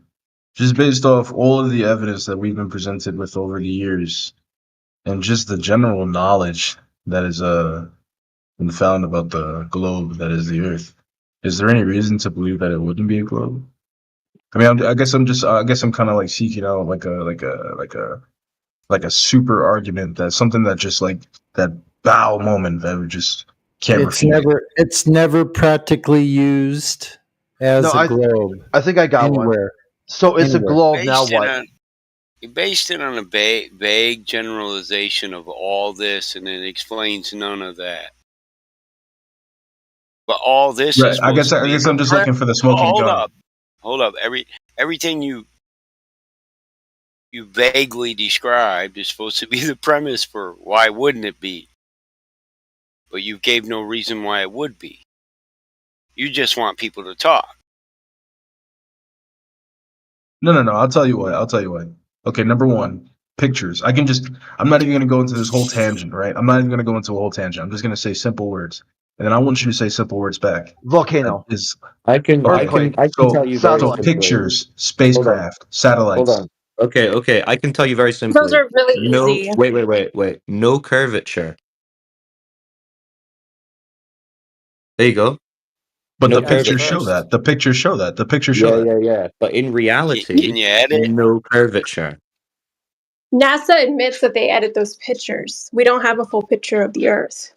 Just based off all of the evidence that we've been presented with over the years, and just the general knowledge that is been found about the globe that is the Earth, is there any reason to believe that it wouldn't be a globe? I mean, I guess I'm kind of like seeking out like a super argument, that something that just like that bow moment that we just can't refute. It's never practically used No, as a globe I think I got one. anywhere. So it's a Anywhere. globe. Now Based it what? on you based it on a vague generalization of all this, and it explains none of that. But all this Right. is supposed to I be guess the I'm just premise. looking for the smoking gun. Hold up. Everything you vaguely described is supposed to be the premise for why wouldn't it be. But you gave no reason why it would be. You just want people to talk. No. I'll tell you what. Okay, number one, pictures. I'm not even going to go into this whole tangent, right? I'm not even going to go into a whole tangent. I'm just going to say simple words. and then I want you to say simple words back. Volcano. Is I can Earthquake. tell you very Satellite. simply. pictures, Hold on. spacecraft, satellites. Hold on. Okay. I can tell you very Those simply. are really No, easy. wait. No curvature. There you go. But No the He asked pictures curvature. show first. that. The pictures show that. The pictures show that. Yeah. But in Can reality, you edit? no curvature. NASA admits that they edit those pictures. We don't have a full picture of the Earth.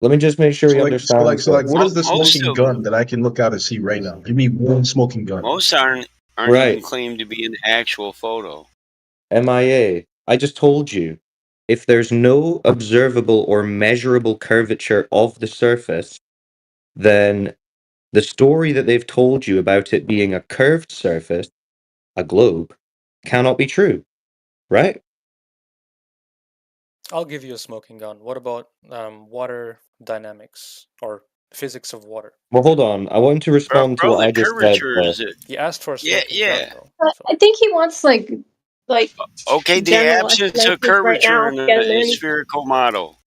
Let me just make sure he understands So like, this. what is the Most smoking of them, gun that I can look out and see right now? Give me one smoking gun. most aren't Right. even claimed to be an actual photo. MIA. I just told you. If there's no observable or measurable curvature of the surface, then the story that they've told you about it being a curved surface, a globe, cannot be true, right? I'll give you a smoking gun. What about water dynamics or physics of water? Well, hold on. I want to respond to Bro, what the I just said curvature first. is it? He asked for a Yeah, smoking gun, yeah. though. So. I think he wants like Okay, the general absence of explanations right curvature now. in Get him a in. spherical model.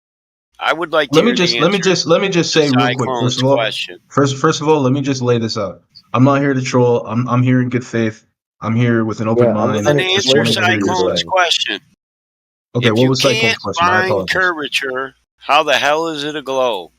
I would like to Let me hear the just let me answer just let me just to say real quick. Cyclone's question. First of all, let me just lay this out. I'm not here to troll. I'm here in good faith. I'm here with an open Yeah, I'm Well, mind. then trying to Just answer explain wanted it to hear to you, your Cyclone's side. bro. question. Okay, If what you was Cyclone's can't question? I find apologize. curvature, how the hell is it a globe?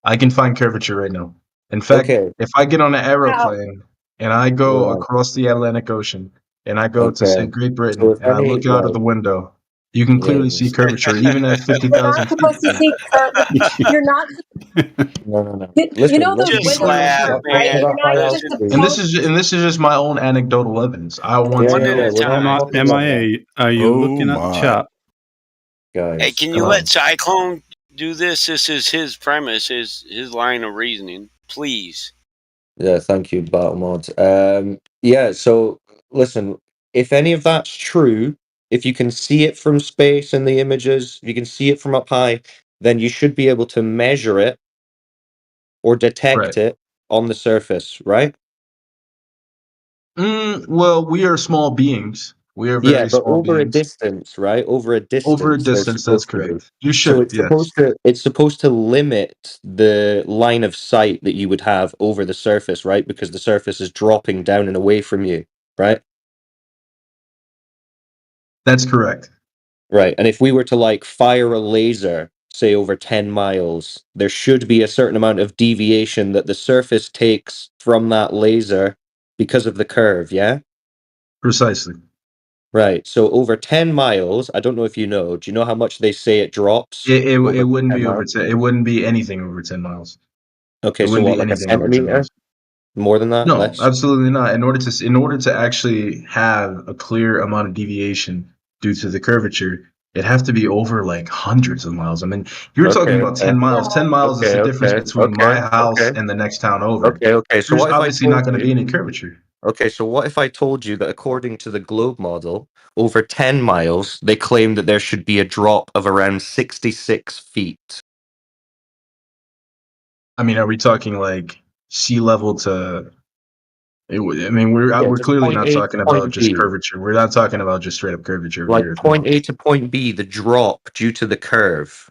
I can find curvature right now. In fact, Okay. if I get on an Wow. aeroplane and I go Right. across the Atlantic Ocean and I go to say Okay. Great So Britain if and I any, look out of right. the window, you can clearly see Yes. curvature even at You're not 50,000 feet. supposed to see You're not. No. You know Listen, those Just windows you laugh, have, right? man. You're not even Listen, And supposed. this is just my own anecdotal evidence. I want one to at know. a We're not time. talking about that, MIA, are you Oh looking at the my. chat? Hey, guys. can you Come let on. Cyclone do this? This is his premise, his line of reasoning. Please. Yeah, thank you, Battlemod. Yeah, so listen, if any of that's true, if you can see it from space in the images, if you can see it from up high, then you should be able to measure it or Right. detect it on the surface, right? Well, we are small beings. We are Yeah, very but small over a beings. distance, right? Over a Over a distance, they're distance, that's supposed to be. correct. You So should, yes. it's supposed to limit the line of sight that you would have over the surface, right? Because the surface is dropping down and away from you, right? That's correct. Right. And if we were to like fire a laser, say over 10 miles, there should be a certain amount of deviation that the surface takes from that laser because of the curve, yeah? Precisely. Right. So over 10 miles, I don't know if you know, do you know how much they say it drops It over wouldn't 10 be over miles? 10. It wouldn't be anything over 10 miles. It Okay, so wouldn't what, be like a anything over 10 centimeter? miles. More than that? No, Less? absolutely not. In order to actually have a clear amount of deviation due to the curvature, it'd have to be over like hundreds of miles. I mean, you're talking Okay, about okay. 10 miles. 10 miles is the difference between my house and the next town over. Okay. So There's what if I obviously not told going to be you? any curvature. Okay, so what if I told you that according to the globe model, over 10 miles, they claim that there should be a drop of around 66 feet? I mean, are we talking like sea level to? I mean, Yeah, we're just clearly point not A to talking about point just B. curvature. We're not talking about just straight up curvature of the Like earth. No. point A to point B, the drop due to the curve.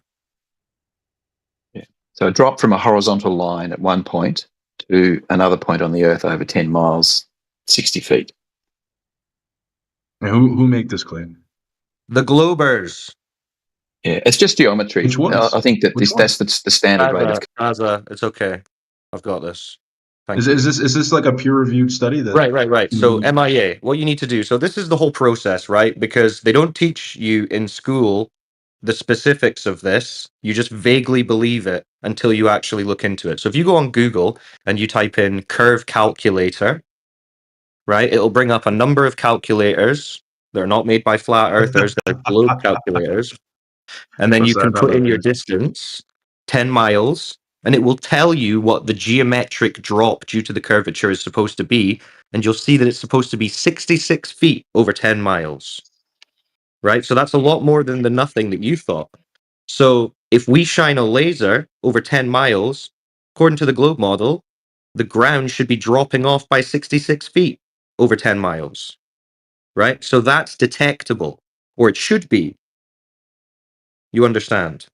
Yeah. So a drop from a horizontal line at one point to another point on the Earth over 10 miles, 60 feet. And who make this claim? The globers. Yeah, it's just geometry. Which ones? I think that Which that's ones? the standard rate of. Gaza, it's okay. I've got this. Thank Is you. this like a peer reviewed study that? Right. So MIA, what you need to do. So this is the whole process, right? Because they don't teach you in school the specifics of this. You just vaguely believe it until you actually look into it. So if you go on Google and you type in curve calculator, right, it'll bring up a number of calculators. They're not made by flat earthers, they're globe calculators. And then you can I put love in your this. distance, 10 miles, and it will tell you what the geometric drop due to the curvature is supposed to be. And you'll see that it's supposed to be 66 feet over 10 miles, right? So that's a lot more than the nothing that you thought. So if we shine a laser over 10 miles, according to the globe model, the ground should be dropping off by 66 feet over 10 miles, right? So that's detectable, or it should be. You understand?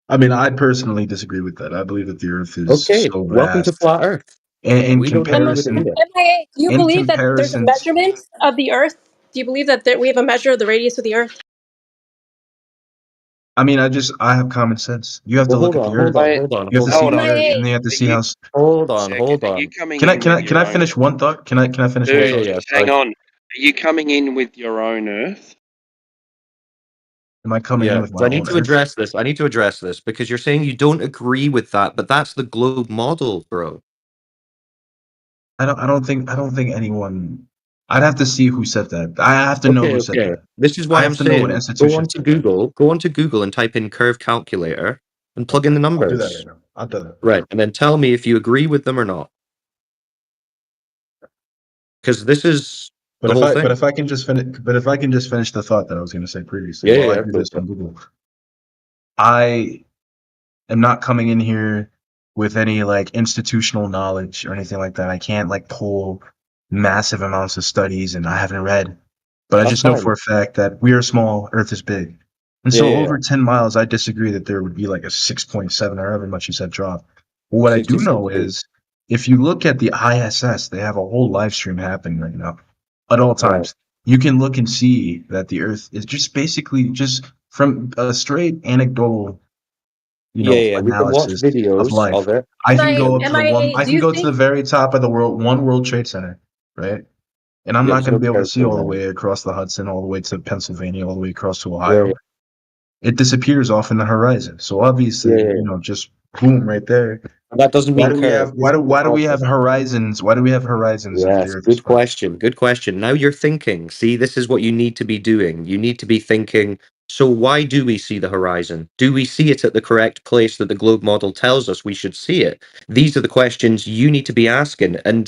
I mean, I personally disagree with that. I believe that the Earth is Okay, so welcome to vast. Flat Earth. In We don't agree with it either. MIA, do you in believe that there's a comparison, measurement of the Earth? Do you believe that we have a measure of the radius of the Earth? I mean, I have common sense. You have to Well, look hold at the on, Earth. hold on, But hold on, You have to hold see on. the Earth, MIA, and then you have to are see you how. Hold on, second? hold Are you on. coming Can I in can with I can your I own? finish one thought? Can I finish one Yeah, Dude, yeah, thought? yeah. just hang Sorry. on. Are you coming in with your own Earth? Am I coming in Yeah, with my so I need own to Earth? address this. I need to address this because you're saying you don't agree with that, but that's the globe model, bro. I don't think anyone. I'd have to see who said that. I have to know Okay, who said okay. that. This is I why have I'm to know what saying go institution on to said that. Google, go on to Google and type in curve calculator and plug in the I'll do that right numbers. now. I'll do that. Right, and then tell me if you agree with them or not. Because this is But the if whole I but thing. if I can just finish the thought that I was going to say previously Yeah, while yeah, I yeah, do go this for on it. Google, I am not coming in here with any like institutional knowledge or anything like that. I can't like pull massive amounts of studies and I haven't read, but I That's just know for fine. a fact that we are small, Earth is big. And Yeah, so yeah, yeah. over 10 miles, I disagree that there would be like a 6.7 or however much you said drop. But what I do 66 know feet. is if you look at the ISS, they have a whole live stream happening right now at all Right. times. You can look and see that the Earth is just basically just from a straight anecdotal Yeah, yeah, we can watch analysis of videos life. of it. I can MIA, go up to the one. MIA, I do can you go to the think very top of the world, one World Trade Center, right? And I'm Yeah, not there's going to no be able to curve see there, all the man. way across the Hudson, all the way to Pennsylvania, all the way across to Yeah, Ohio. It disappears off in the horizon. So yeah, obviously, yeah, yeah. just boom right there. And that doesn't Why mean do we curve. have This why is do the why do we have problem. horizons? Why do we have horizons if the Yes, Earth is good flat? question. Good question. Now you're thinking. See, this is what you need to be doing. You need to be thinking, so why do we see the horizon? Do we see it at the correct place that the globe model tells us we should see it? These are the questions you need to be asking. And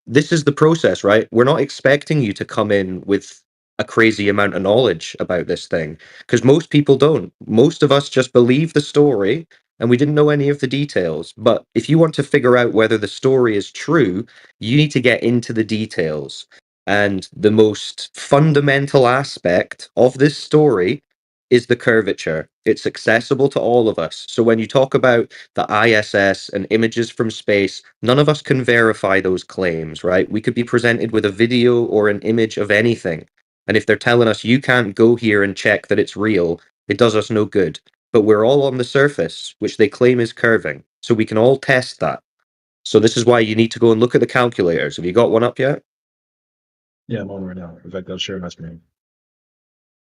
this is the process, right? We're not expecting you to come in with a crazy amount of knowledge about this thing because most people don't. Most of us just believe the story and we didn't know any of the details. But if you want to figure out whether the story is true, you need to get into the details. And the most fundamental aspect of this story is the curvature. It's accessible to all of us. So when you talk about the ISS and images from space, none of us can verify those claims, right? We could be presented with a video or an image of anything. And if they're telling us you can't go here and check that it's real, it does us no good. But we're all on the surface, which they claim is curving. So we can all test that. So this is why you need to go and look at the calculators. Have you got one up yet? Yeah, I'm on right now. In fact, I'll share my screen.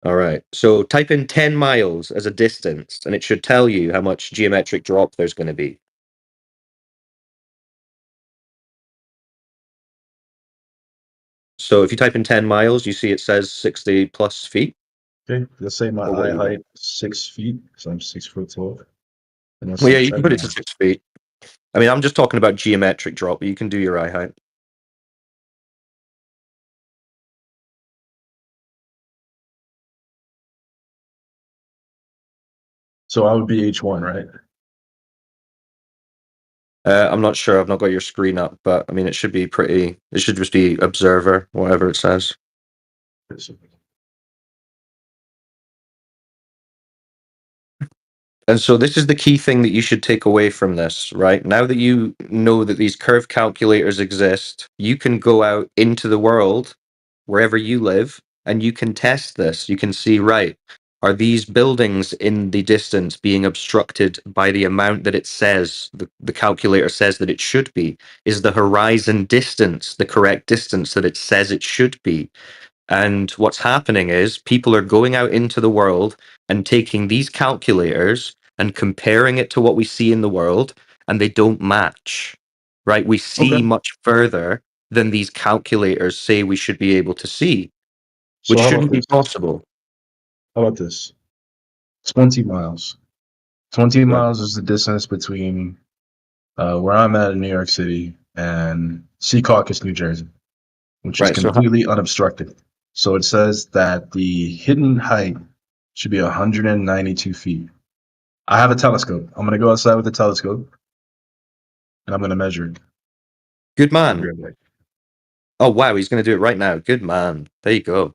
All right. So type in 10 miles as a distance, and it should tell you how much geometric drop there's going to be. So if you type in 10 miles, you see it says 60 plus feet. Okay, let's say my Or what eye do you got? height 6 feet, so I'm 6 foot tall, and let's Well, say yeah, you can 10 put it to miles. 6 feet. I mean, I'm just talking about geometric drop, but you can do your eye height. So I would be H1, right? I'm not sure. I've not got your screen up, but I mean, it should be pretty. It should just be observer, whatever it says. And so this is the key thing that you should take away from this, right? Now that you know that these curve calculators exist, you can go out into the world, wherever you live, and you can test this. You can see, right, are these buildings in the distance being obstructed by the amount that it says, the calculator says that it should be? Is the horizon distance the correct distance that it says it should be? And what's happening is people are going out into the world and taking these calculators and comparing it to what we see in the world, and they don't match, right? We see Okay. much further than these calculators say we should be able to see, So which how about shouldn't be this? possible. How about this? 20 miles. 20 Right. miles is the distance between where I'm at in New York City and Secaucus, New Jersey, which is Right. So, completely unobstructed. So it says that the hidden height should be 192 feet. I have a telescope. I'm going to go outside with the telescope and I'm going to measure it. good I'll be man. right back. Oh, wow. He's going to do it right now. Good man. There you go.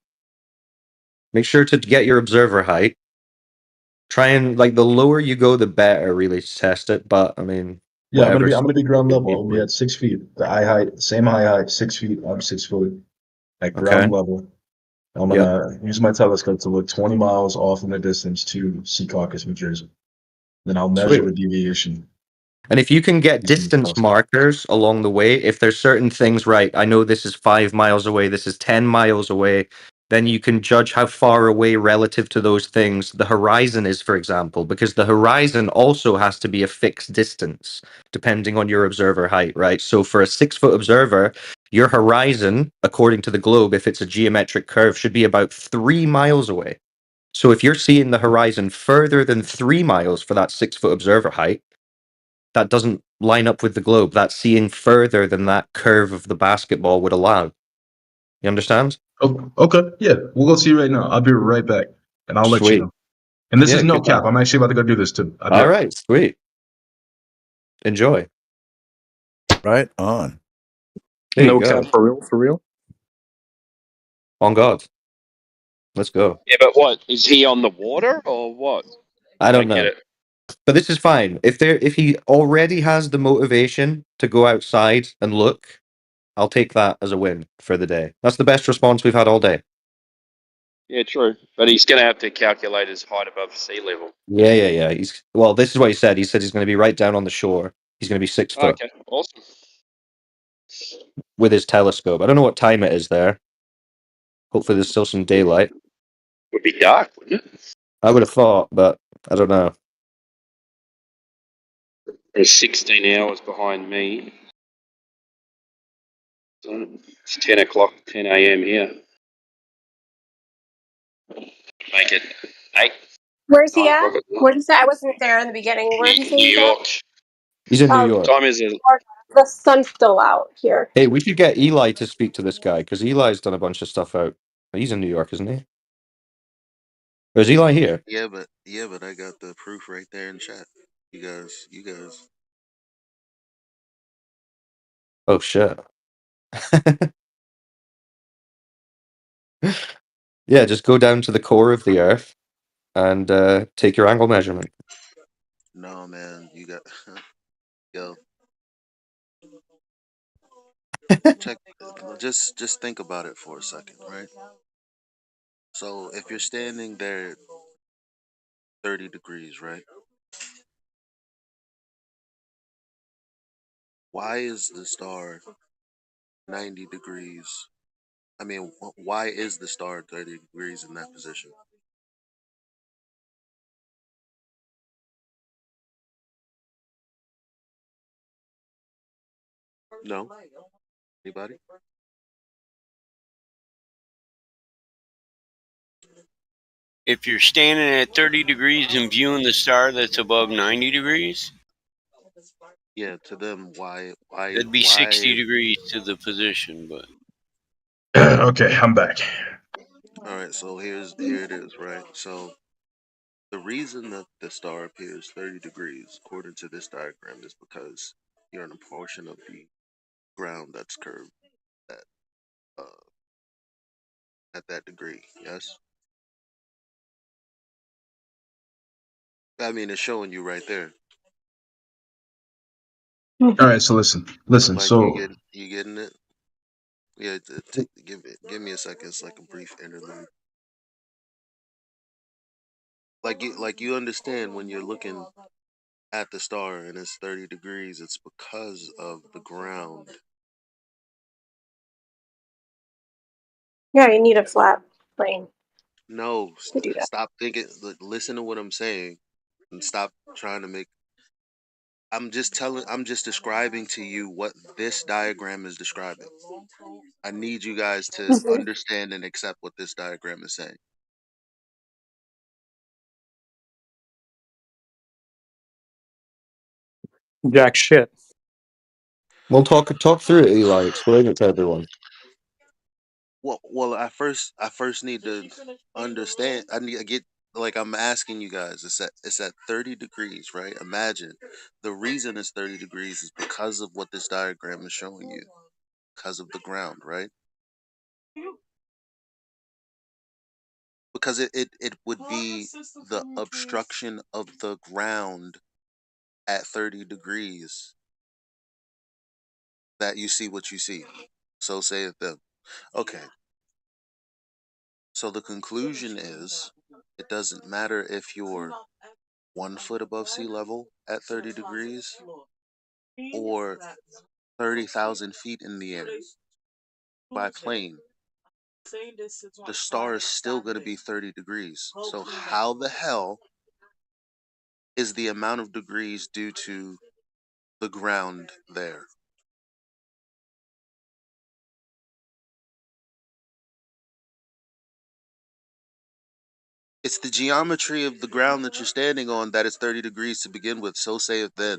Make sure to get your observer height. Try and like the lower you go, the better, really, to test it. But I mean, Yeah, I'm whatever. gonna be ground level. I'm gonna be Okay. at 6 feet. The eye height, same eye height, 6 feet. I'm 6 foot at ground level. I'm Yeah. gonna use my telescope to look 20 miles off in the distance to Secaucus, New Jersey. Then I'll measure Sweet. the deviation. And if you can get using the distance telescope. markers along the way, if there's certain things, right, I know this is 5 miles away, this is 10 miles away, then you can judge how far away relative to those things the horizon is, for example, because the horizon also has to be a fixed distance depending on your observer height, right? So for a 6 foot observer, your horizon, according to the globe, if it's a geometric curve, should be about 3 miles away. So if you're seeing the horizon further than 3 miles for that 6 foot observer height, that doesn't line up with the globe. That's seeing further than that curve of the basketball would allow. You understand? Oh, okay, yeah, we'll go see right now. I'll be right back, and I'll let you Sweet. know. And this Yeah, is no good cap. man. I'm actually about to go do this too. I'll be All right back. right, sweet. Enjoy. Right on. There you No go. cap, for real, for real. On God. Let's go. Yeah, but what is he on the water or what? I don't Get know. it. But this is fine. If he already has the motivation to go outside and look, I'll take that as a win for the day. That's the best response we've had all day. Yeah, true. But he's going to have to calculate his height above sea level. Yeah. Well, this is what he said. He said he's going to be right down on the shore. He's going to be 6 foot Okay, awesome. with his telescope. I don't know what time it is there. Hopefully there's still some daylight. Would be dark, wouldn't it? I would have thought, but I don't know. There's 16 hours behind me. So it's 10 o'clock, 10 a.m. here. Make it 8, Where's he 9 at? o'clock at night. Where did he say? I wasn't there in the beginning. Where did he say New he's at? York. He's in New Oh, What York. time is it? the sun's still out here. Hey, we should get Eli to speak to this guy because Eli's done a bunch of stuff out. He's in New York, isn't he? Or is Eli here? Yeah, but I got the proof right there in chat. You guys. Oh shit. Yeah, just go down to the core of the Earth and take your angle measurement. No, man, you got yo. Check. Just think about it for a second, right? So if you're standing there, 30 degrees, right? Why is the star 90 degrees? I mean, why is the star 30 degrees in that position? No. Anybody? If you're standing at 30 degrees and viewing the star that's above 90 degrees, Yeah, to them, that'd be 60 degrees to the position, but Okay, I'm back. All right, so here it is, right? So the reason that the star appears 30 degrees, according to this diagram, is because you're in a portion of the ground that's curved at uh, at that degree. Yes, I mean it's showing you right there. All right, so listen. Like So you getting it? Yeah, give me a second. It's like a brief interlude. Like you understand when you're looking at the star and it's 30 degrees, it's because of the ground. Yeah, you need a flat plane No, to do that. stop thinking. Listen to what I'm saying, and stop trying to make. I'm just describing to you what this diagram is describing. I need you guys to Mhm. understand and accept what this diagram is saying. Jack shit. We'll talk through it, Eli. Explain it to everyone. Well, I first need to understand. I need to get like I'm asking you guys. It's at 30 degrees, right? Imagine the reason it's 30 degrees is because of what this diagram is showing you, because of the ground, right? Because it would be the obstruction of the ground at 30 degrees that you see what you see. So saith them. Okay. So the conclusion is it doesn't matter if you're 1 foot above sea level at 30 degrees or 30,000 feet in the air by plane. The star is still going to be 30 degrees. So how the hell is the amount of degrees due to the ground there? It's the geometry of the ground that you're standing on that is 30 degrees to begin with. So saith then.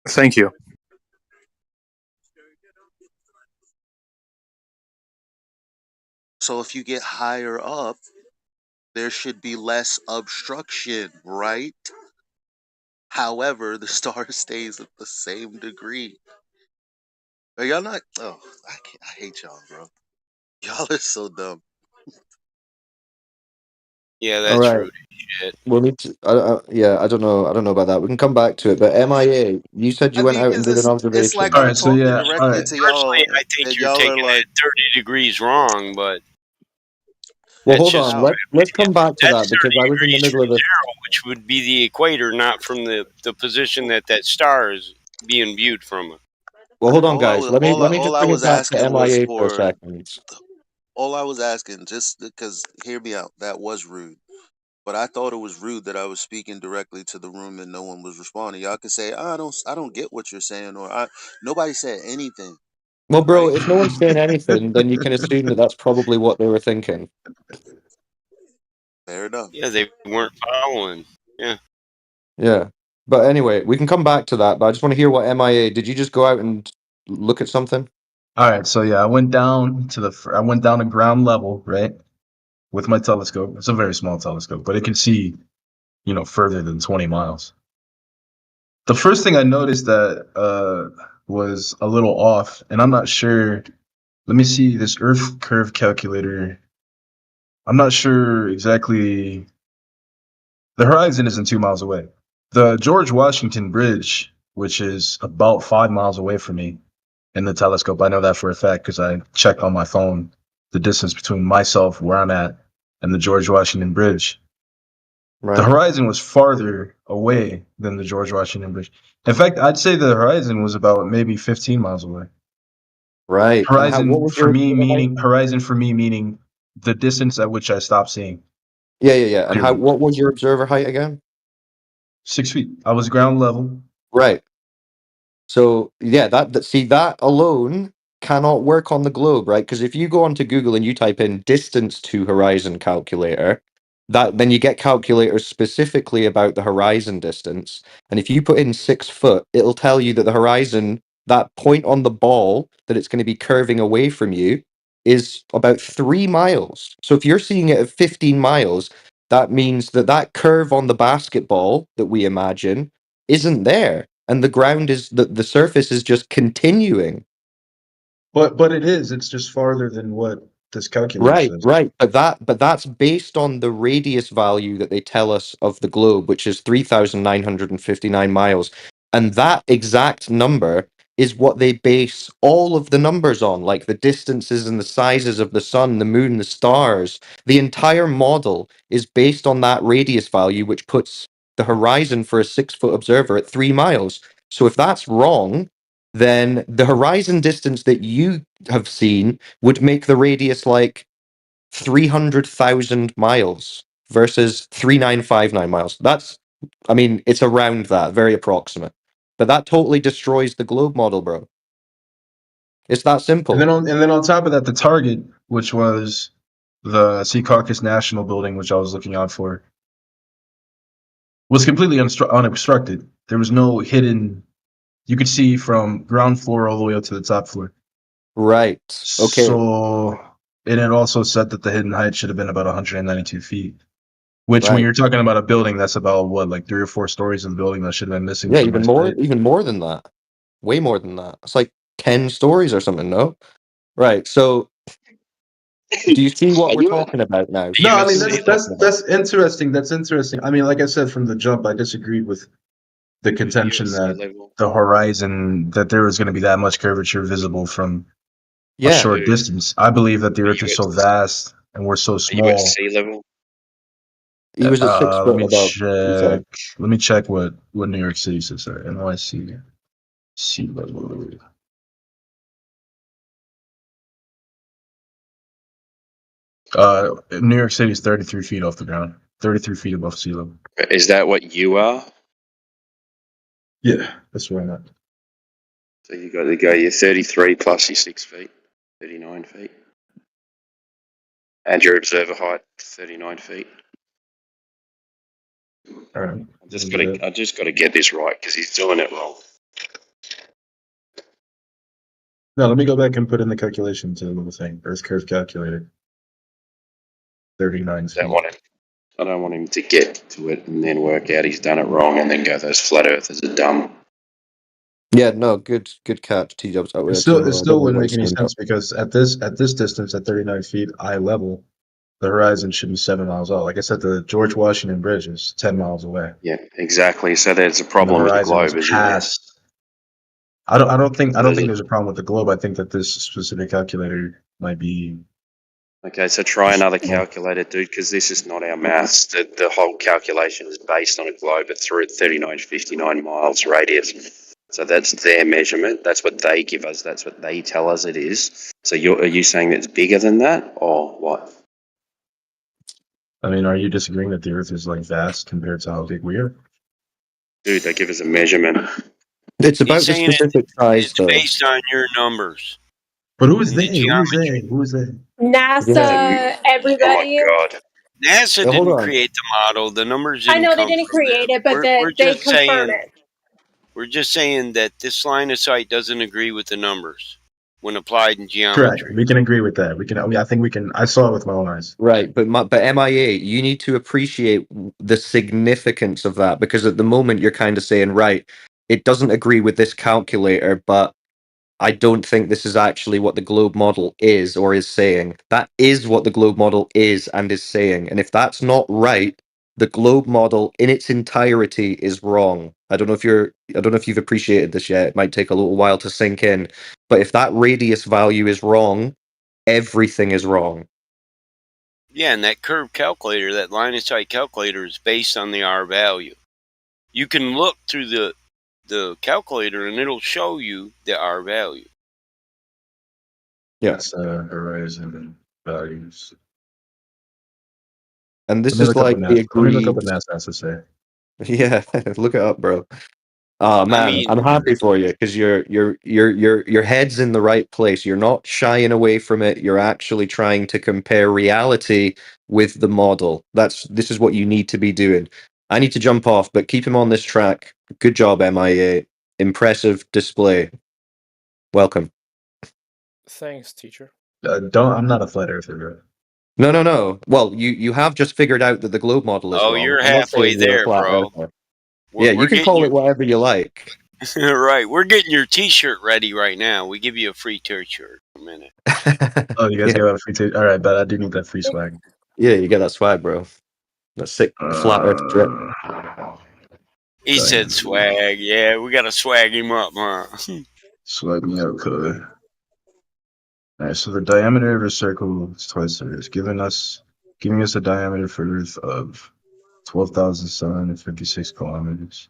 Thank you. So if you get higher up, there should be less obstruction, right? However, the star stays at the same degree. Are y'all not? Oh, I hate y'all, bro. Y'all are so dumb. Yeah, All that's right. rude shit. We'll need to. Yeah, I don't know. I don't know about that. We can come back to it. But MIA, you said I you went mean, out and because did an it's like observation. I'm Alright, so talking yeah, directly alright. to Personally, y'all, I think and you're y'all are taking like, it 30 degrees wrong, but Well, that's hold just on. how? my Let's come opinion. back to That's that because 30 I was in the degrees middle from of a. zero, which would be the equator, not from the position that that star is being viewed from. Well, hold on, guys. Let me All just I bring it was back to asking was MIA for a for second. all I was asking, just because, hear me out. That was rude. But I thought it was rude that I was speaking directly to the room and no one was responding. Y'all could say, I don't get what you're saying, or nobody said anything, Well, bro, right? if no one's saying anything, then you can assume that that's probably what they were thinking. Fair enough. Yeah, they weren't following. Yeah. Yeah. But anyway, we can come back to that. But I just want to hear what MIA. Did you just go out and look at something? Alright, so yeah, I went down to ground level, right? With my telescope. It's a very small telescope, but it can see, further than 20 miles. The first thing I noticed that was a little off, and I'm not sure. Let me see this Earth curve calculator. I'm not sure exactly. The horizon isn't 2 miles away. The George Washington Bridge, which is about 5 miles away from me in the telescope, I know that for a fact because I checked on my phone the distance between myself, where I'm at, and the George Washington Bridge. The Right. horizon was farther away than the George Washington Bridge. In fact, I'd say the horizon was about maybe 15 miles away. Right. And what was your observer height? Horizon for me meaning the distance at which I stopped seeing Yeah. And clearly. what was your observer height again? 6 feet. I was ground level. Right. So yeah, that alone cannot work on the globe, right? Because if you go onto Google and you type in distance to horizon calculator, then you get calculators specifically about the horizon distance. And if you put in 6 foot, it'll tell you that the horizon, that point on the ball that it's going to be curving away from you, is about 3 miles. So if you're seeing it at 15 miles, that means that that curve on the basketball that we imagine isn't there, and the ground is the surface is just continuing. But it is. It's just farther than what this calculator Right, says. right. But that's based on the radius value that they tell us of the globe, which is 3,959 miles. And that exact number is what they base all of the numbers on, like the distances and the sizes of the sun, the moon, the stars. The entire model is based on that radius value, which puts the horizon for a 6 foot observer at 3 miles. So if that's wrong, then the horizon distance that you have seen would make the radius like 300,000 miles versus 3959 miles. I mean, it's around that, very approximate. But that totally destroys the globe model, bro. It's that simple. And then on top of that, the target, which was the Secaucus National Building, which I was looking out for, was completely unobstructed. There was no hidden. You could see from ground floor all the way up to the top floor. Right. Okay. So, and it also said that the hidden height should have been about 192 feet. Which, when Right. you're talking about a building, that's about what, like 3 or 4 stories of the building that should have been missing Yeah, from my sight. even more than that. Way more than that. It's like 10 stories or something, no? Right. So Do you see what Are we're you at, talking about now? are No, you I at mean sea that's level? that's interesting. That's interesting. I mean, like I said from the jump, I disagreed with the Are you at contention sea that level? the horizon that there was going to be that much curvature visible from a Yeah, short Dude, distance. I believe that the are Earth you is at so vast and we're so are you at small. sea level? he was at 6 foot Let me above. I'm sorry. check. Let me check what New York City says there. NYC sea level. New York City is 33 feet off the ground. 33 feet above sea level. Is that what you are? Yeah, that's where I'm at. So you got to go. You're 33 plus your 6 feet, 39 feet, and your observer height 39 feet. All right. I just got to get this right because he's doing it wrong. No, let me go back and put in the calculation to the little thing. Earth curve calculator. 39 I don't feet. want him. I don't want him to get to it and then work out he's done it wrong and then go, those flat earthers are dumb. Yeah, no, good catch, T-Dubs. It I still don't know wouldn't what make he's any saying, but sense because at this distance, at 39 feet eye level, the horizon should be 7 miles out. Like I said, the George Washington Bridge is 10 miles away, Yeah, exactly. So there's a and the problem with the horizon is globe, isn't there? past. I don't think So there's there's a problem with the globe. I think that this specific calculator might be. okay, so try another calculator, dude, because this is not our maths. The whole calculation is based on a globe at 3959 miles radius. So that's their measurement. That's what they give us. That's what they tell us it is. So are you saying it's bigger than that, or what? I mean, are you disagreeing that the Earth is like vast compared to how big we are? Dude, they give us a measurement. it's He's about the saying specific size, it's though. based on your numbers But who is and the they? Who is geometry. they? Who is they? Yeah. NASA, Oh my everybody. god. NASA Hold didn't on. create the model. The numbers I didn't know they come didn't from create them. it, but We're they just confirm saying it. that this line of sight doesn't agree with the numbers when applied in Correct. geometry. We can agree with that. We can. I mean, I think we can. I saw it with my own eyes. Right, but MIA, you need to appreciate the significance of that because at the moment you're kind of saying, right, it doesn't agree with this calculator, but I don't think this is actually what the globe model is or is saying. That is what the globe model is and is saying. And if that's not right, the globe model in its entirety is wrong. I don't know if you've appreciated this yet. It might take a little while to sink in. But if that radius value is wrong, everything is wrong. Yeah, and that curve calculator, that line of sight calculator, is based on the R value. You can look through the calculator and it'll show you the R value. Yeah. That's horizon values. And Let this me is look up like what the NASA. Let me look up agreed. what NASA has to say. Yeah, look it up, bro. Oh I man, mean, I'm happy for you because your head's in the right place. You're not shying away from it. You're actually trying to compare reality with the model. This is what you need to be doing. I need to jump off, but keep him on this track. Good job, MIA. Impressive display. Welcome. Thanks, teacher. I'm not a flat earther, bro. No. Well, you have just figured out that the globe model is oh, wrong. you're I'm not halfway saying you're a there, flat bro. earther. Yeah, you We're can getting call it whatever you like. your right. We're getting your T-shirt ready right now. We give you a free T-shirt in a minute. Oh, you guys Yeah, give out a free ticket. All right, but I do need that free swag. yeah, you get that swag, bro. That sick flat Earth drip. He said swag. Yeah, we gotta swag him up, huh? Swag me out, cuz. All right, so the diameter of a circle is twice the Earth, giving us a diameter for Earth of 12,756 kilometers.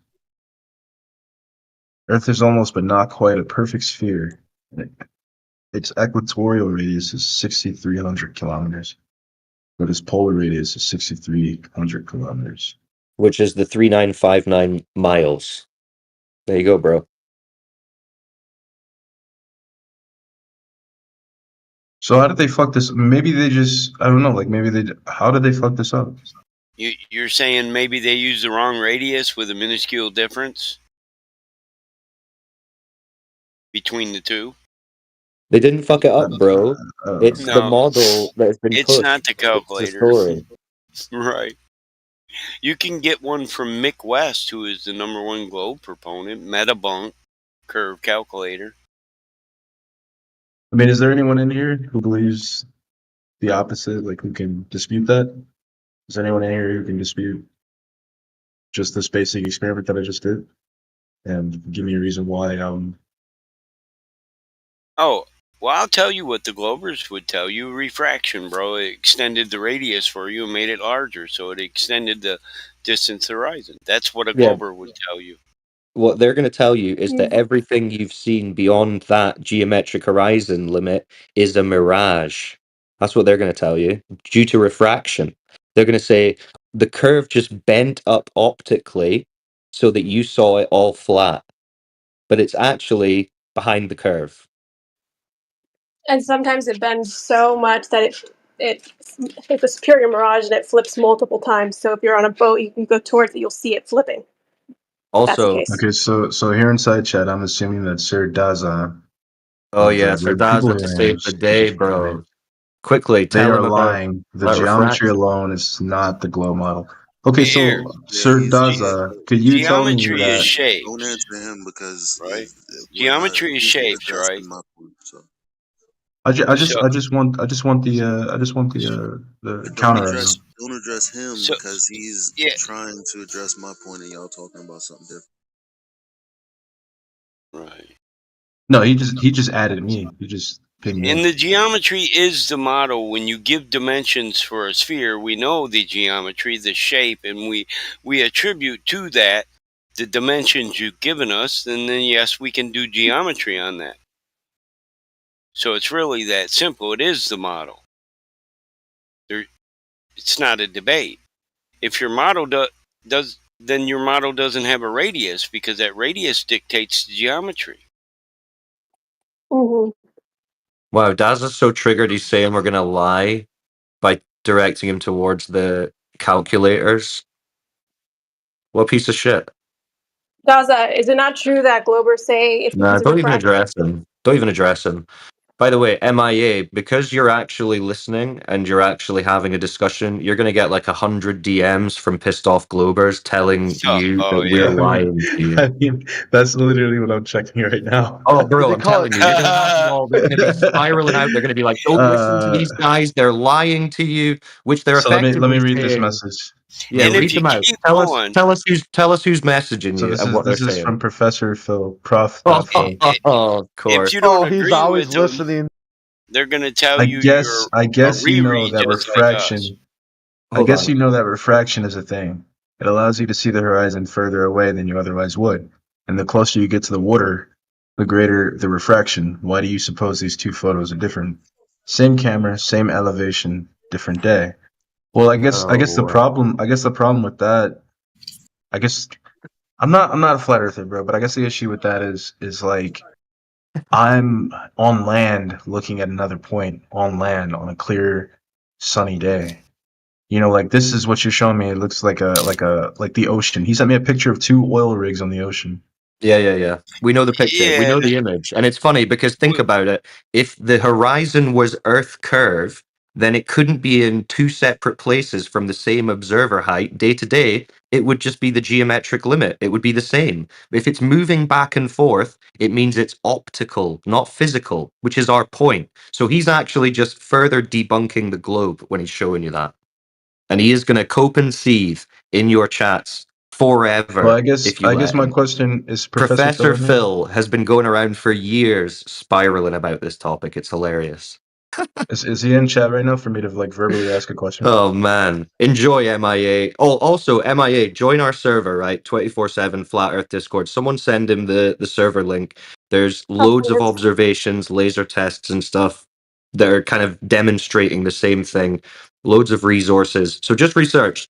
Earth is almost but not quite a perfect sphere. Its equatorial radius is 6,300 kilometers, but its polar radius is 6,300 kilometers. Which is the 3959 miles. There you go, bro. So how did they fuck this? Maybe they just, I don't know, like maybe how did they fuck this up? You're saying maybe they used the wrong radius with a minuscule difference between the two? They didn't fuck it up, bro. It's the No, model that has been it's pushed. not the It's the calculator. story. Right. You can get one from Mick West, who is the #1 globe proponent, Metabunk curve calculator. I mean, is there anyone in here who believes the opposite? Like, who can dispute that? Is there anyone in here who can dispute just this basic experiment that I just did? And give me a reason why Oh, well, I'll tell you what the Globers would tell you. Refraction, bro. It extended the radius for you and made it larger, so it extended the distance horizon. That's what a Yeah. Glober would tell you. What they're going to tell you is that everything you've seen beyond that geometric horizon limit is a mirage. That's what they're going to tell you due to refraction. They're going to say the curve just bent up optically so that you saw it all flat, but it's actually behind the curve. And sometimes it bends so much that it's a superior mirage and it flips multiple times. So if you're on a boat, you can go towards it, you'll see it flipping. That's the Also, case. okay, so here inside chat, I'm assuming that Sir Daza oh of yeah, Where People Sardaza to save the Range, day, bro. Quickly, they tell are him lying. The about geometry refraction. alone is not the glow model. Okay, Here, so Yeah, Sir he's Daza, could you tell me geometry is that? don't shapes, answer him because right? we're not. Geometry is He's shapes, right? addressing my point. So So, I just want the don't counter address argument. don't address him so because he's yeah, trying to address my point and y'all talking about something different. right. No, he just added me. He just pinned me And in. the geometry is the model. When you give dimensions for a sphere, we know the geometry, the shape, and we attribute to that the dimensions you've given us, and then yes, we can do geometry on that. So it's really that simple. It is the model. It's not a debate. If your model does, then your model doesn't have a radius because that radius dictates the geometry. Mm-hmm. Wow, Daz is so triggered. He's saying we're gonna lie by directing him towards the calculators. What a piece of shit. Gaza, is it not true that Globers say it's Nah, because of don't even refraction? address him. Don't even address him. By the way, MIA, because you're actually listening and you're actually having a discussion, you're gonna get like 100 DMs from pissed off Globers telling you Oh that we're yeah. lying to you. I mean, that's literally what I'm checking right now. Oh, bro, They I'm call telling it. you, you're gonna have them all. They're gonna be spiraling out. They're gonna be like, "Don't listen to these uh, guys. They're lying to you," which they're so let me effectively read this saying. message. Yeah, Let And me if read read you them this. out. keep going, Tell us who's messaging So you this and is what they're this is saying. from Professor Phil, Prof. i- Phil. i- Of if course. you don't Oh, he's agree always with them, listening. they're going to tell I you guess you're I a guess you know Riri that just like us, refraction. I Hold guess on. you know that refraction is a thing. It allows you to see the horizon further away than you otherwise would. And the closer you get to the water, the greater the refraction. Why do you suppose these two photos are different? Same camera, same elevation, different day. Well, I guess the Oh, problem with that, I guess I'm not a flat earther, bro, but I guess the issue with that is like I'm on land looking at another point on land on a clear sunny day. Like this is what you're showing me. It looks like the ocean. He sent me a picture of two oil rigs on the ocean. yeah. We know the picture. We yeah. know the image. And it's funny because think about it. If the horizon was Earth curve, then it couldn't be in two separate places from the same observer height day to day. It would just be the geometric limit. It would be the same. If it's moving back and forth, it means it's optical, not physical, which is our point. So he's actually just further debunking the globe when he's showing you that. And he is going to cope and seethe in your chats Well, forever I guess if you I guess let my him. question is Professor Phil Professor in here? Phil has been going around for years spiraling about this topic. It's hilarious. Is he in chat right now for me to like verbally ask a question? Oh man, enjoy MIA. Oh, also MIA, join our server, right? 24/7 Flat Earth Discord. Someone send him the server link. There's Of loads of course. observations, laser tests and stuff that are kind of demonstrating the same thing. Loads of resources. So just research.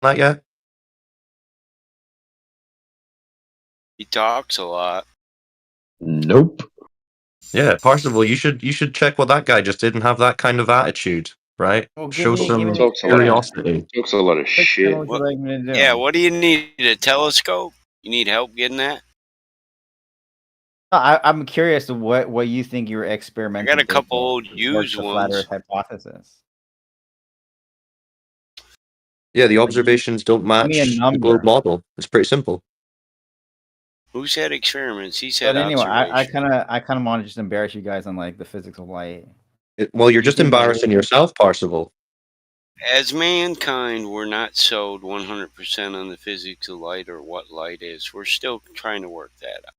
Not yet. He talks a lot. Nope. Yeah, Parsifal, you should check what that guy just did and have that kind of attitude, right? Well, Show give me some an curiosity. Talks a lot of experiment. shit. What would you like me to do? Yeah, what do you need? A telescope? You need help getting that? I'm curious to what you think your I experimental got a couple data old supports used the flat ones. Earth hypothesis. Yeah, the observations don't Give me a match the globe number. model. It's pretty simple. Who said experiments? He said But anyway, I observation. kind of want to just embarrass you guys on like the physics of light. Well, you're You just think that embarrassing yourself, Parsifal. As mankind, we're not sold 100% on the physics of light or what light is. We're still trying to work that out.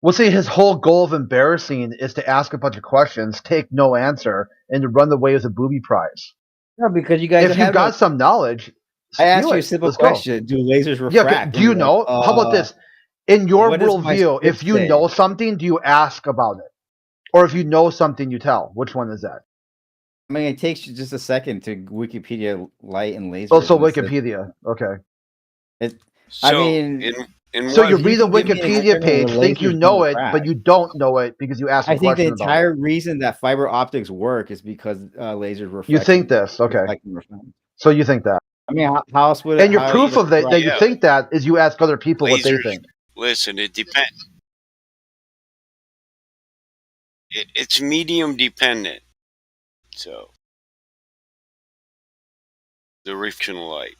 Well, see, his whole goal of embarrassing is to ask a bunch of questions, take no answer, and to run away with a booby prize. No, because you guys If you've have got some knowledge, I asked spew you a it. simple Let's go. question: do lasers Yeah, okay. refract? Do you know? How about this? In your what does my worldview, if script you say? know something, do you ask about it? Or if you know something, you tell? Which one is that? I mean, it takes you just a second to Wikipedia light and lasers. Oh, so and it says- Wikipedia. Okay. So, I mean, so you if read a can give me an Wikipedia experiment page, where think you lasers know don't it, but refract. you don't know it because you asked a I think the question about it. entire reason that fiber optics work is because lasers reflect. You think this? Okay. reflect and refract. So you think that? I mean, how else would it? And your how else proof would of that you think that is you ask other people what they lasers, think. listen, it depends. It's medium dependent. So, the refraction of light.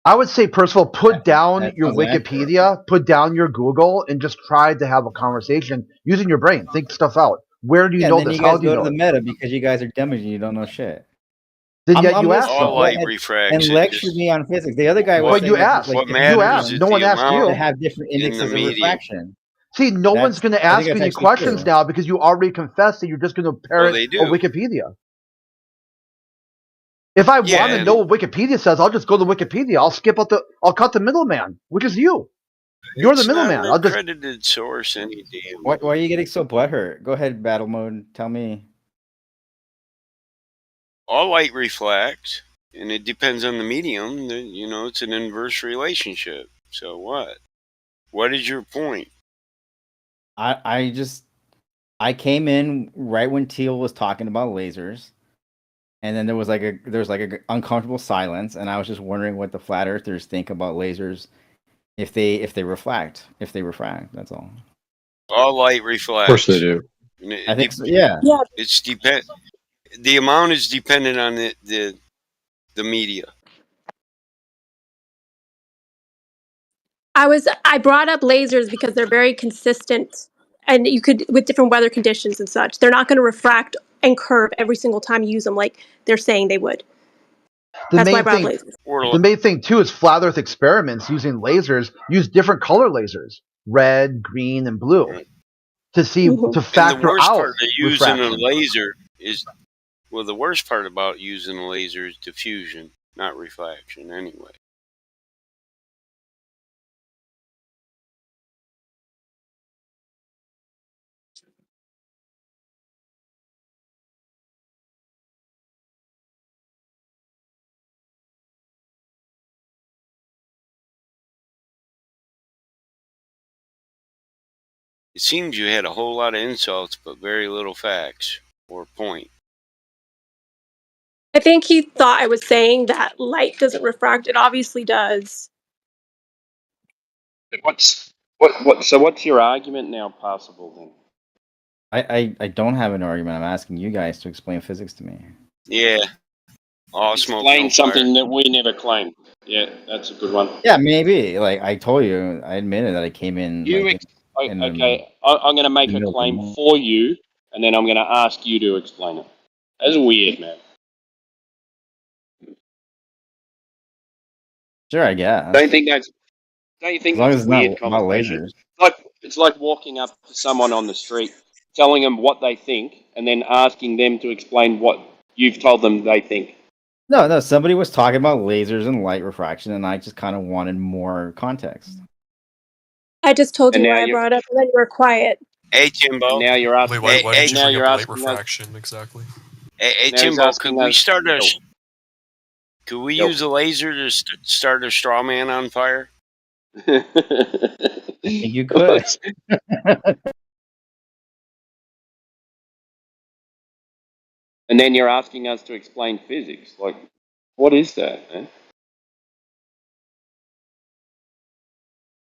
I would say, Percival, put down that your sounds accurate. Wikipedia, put down your Google, and just try to have a conversation using your brain. Think stuff out. Where do you know and then this? you guys How do you go know to the it? meta because you guys are dumb and you don't know shit. Then yet you asked listening. All though. light and refracts. lecture me on physics. The other guy was But saying you that asked. like What different matters asked. is No one the asked to amount you. have different in the indexes of medium. refraction. See, no one's going to I ask think any that's actually questions true. now because you already confessed that you're just going to parrot they a do. Wikipedia. If I Yeah, want to and- know what Wikipedia says, I'll just go to Wikipedia. I'll cut the middleman, which is you. You're the It's not middleman. an I'll just accredited source any damn. Why are you getting so butthurt? Go ahead, battle mode. Tell me. All light reflects, and it depends on the medium. You know, it's an inverse relationship. So what? What is your point? I came in right when Teal was talking about lasers, and then there was like a uncomfortable silence, and I was just wondering what the flat earthers think about lasers if they refract. That's all. All light reflects. Of course they do. I think so, yeah. It's the amount is dependent on the media. I brought up lasers because they're very consistent, and you could with different weather conditions and such. They're not going to refract and curve every single time you use them like they're saying they would. That's why I brought up lasers. The main thing too is flat Earth experiments using lasers. Use different color lasers, red, green, and blue, to see to And the factor worst out part of using a refraction. laser is, well, the worst part about using a laser is diffusion, not reflection. Anyway. It seems you had a whole lot of insults, but very little facts or point. I think he thought I was saying that light doesn't refract. It obviously does. So what's your argument now, Passable, then? I don't have an argument. I'm asking you guys to explain physics to me. Yeah. All smoke, Explain no something fire. that we never claimed. Yeah, that's a good one. Yeah, maybe. Like I told you, I admitted that I came in. Okay, I'm going to make a claim for you, and then I'm going to ask you to explain it. That's weird, man. Sure, I guess. Don't you think As long that's as a it's not weird about conversation? lasers. It's like walking up to someone on the street, telling them what they think, and then asking them to explain what you've told them they think. No, somebody was talking about lasers and light refraction, and I just kind of wanted more context. I just told And you now why I brought it up, and then you were quiet. Hey, Timbo. Now you're asking. Wait, why did you bring up light refraction exactly? Hey, Timbo, could we start a Could we Yep. use a laser to start a straw man on fire? I think you could. And then you're asking us to explain physics. Like, what is that, man?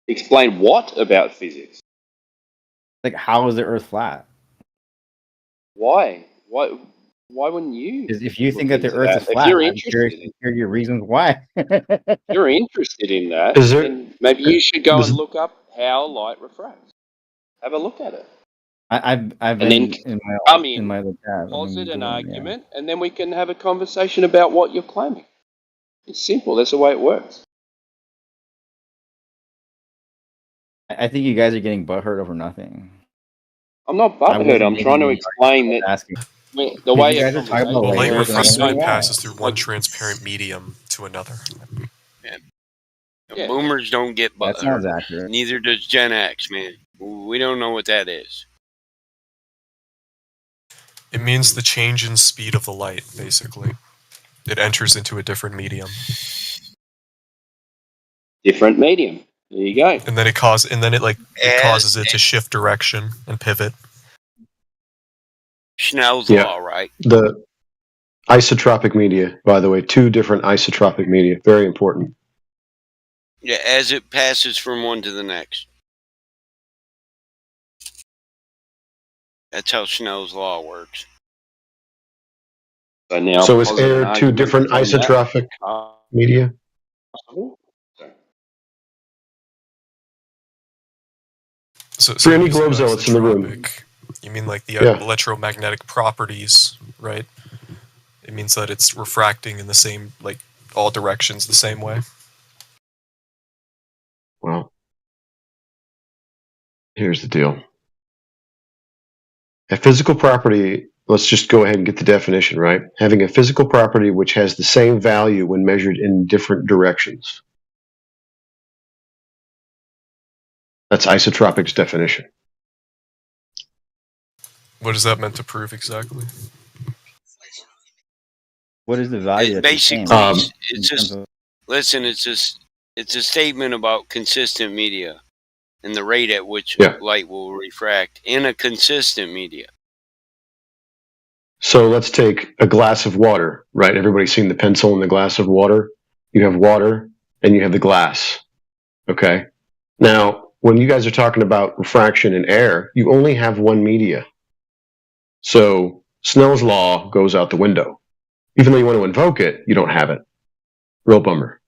Explain what about physics? Like, how is the Earth flat? Why? Why wouldn't you Because if you look think that the into Earth that? is If flat, you're I'm curious interested to in hear your reasons why. you're interested in that, Is there? then maybe you should go and Does, look up how light refracts. Have a look at it. I've And then been in my come in, other tab. I've been posit an doing, yeah. argument, and then we can have a conversation about what you're claiming. It's simple. That's the way it works. I think you guys are getting butthurt over nothing. I'm not I butthurt. wasn't I'm making trying to any explain arguments. I that was asking. the Because way you a guys are talking about conversation Well, light lasers, and I works. don't know refracement why. passes through one transparent medium to another. Yeah. Boomers don't get That butthurt. sounds accurate. Neither does Gen X, man. We don't know what that is. It means the change in speed of the light, basically. It enters into a different medium. Different medium. There you go. And then it causes it to shift direction and pivot. Snell's yeah. law, right? The isotropic media, by the way, 2 different isotropic media, very important. Yeah, as it passes from one to the next. That's how Snell's law works. So now, So is posit an air 2 argument different on that. isotropic media? So For any using globe zealots in the room. isotropic, you mean like the Yeah. electromagnetic properties, right? It means that it's refracting in the same, like, all directions the same way. Well, here's the deal. A physical property, let's just go ahead and get the definition, right? Having a physical property which has the same value when measured in different directions. That's isotropic's definition. What is that meant to prove exactly? What is the value? That's the same? Basically, it's just listen. It's a statement about consistent media and the rate at which light will refract in a consistent media. So let's take a glass of water, right? Everybody's seen the pencil in the glass of water. You have water and you have the glass. Okay. Now, when you guys are talking about refraction in air, you only have one media. So Snell's law goes out the window. Even though you want to invoke it, you don't have it. Real bummer.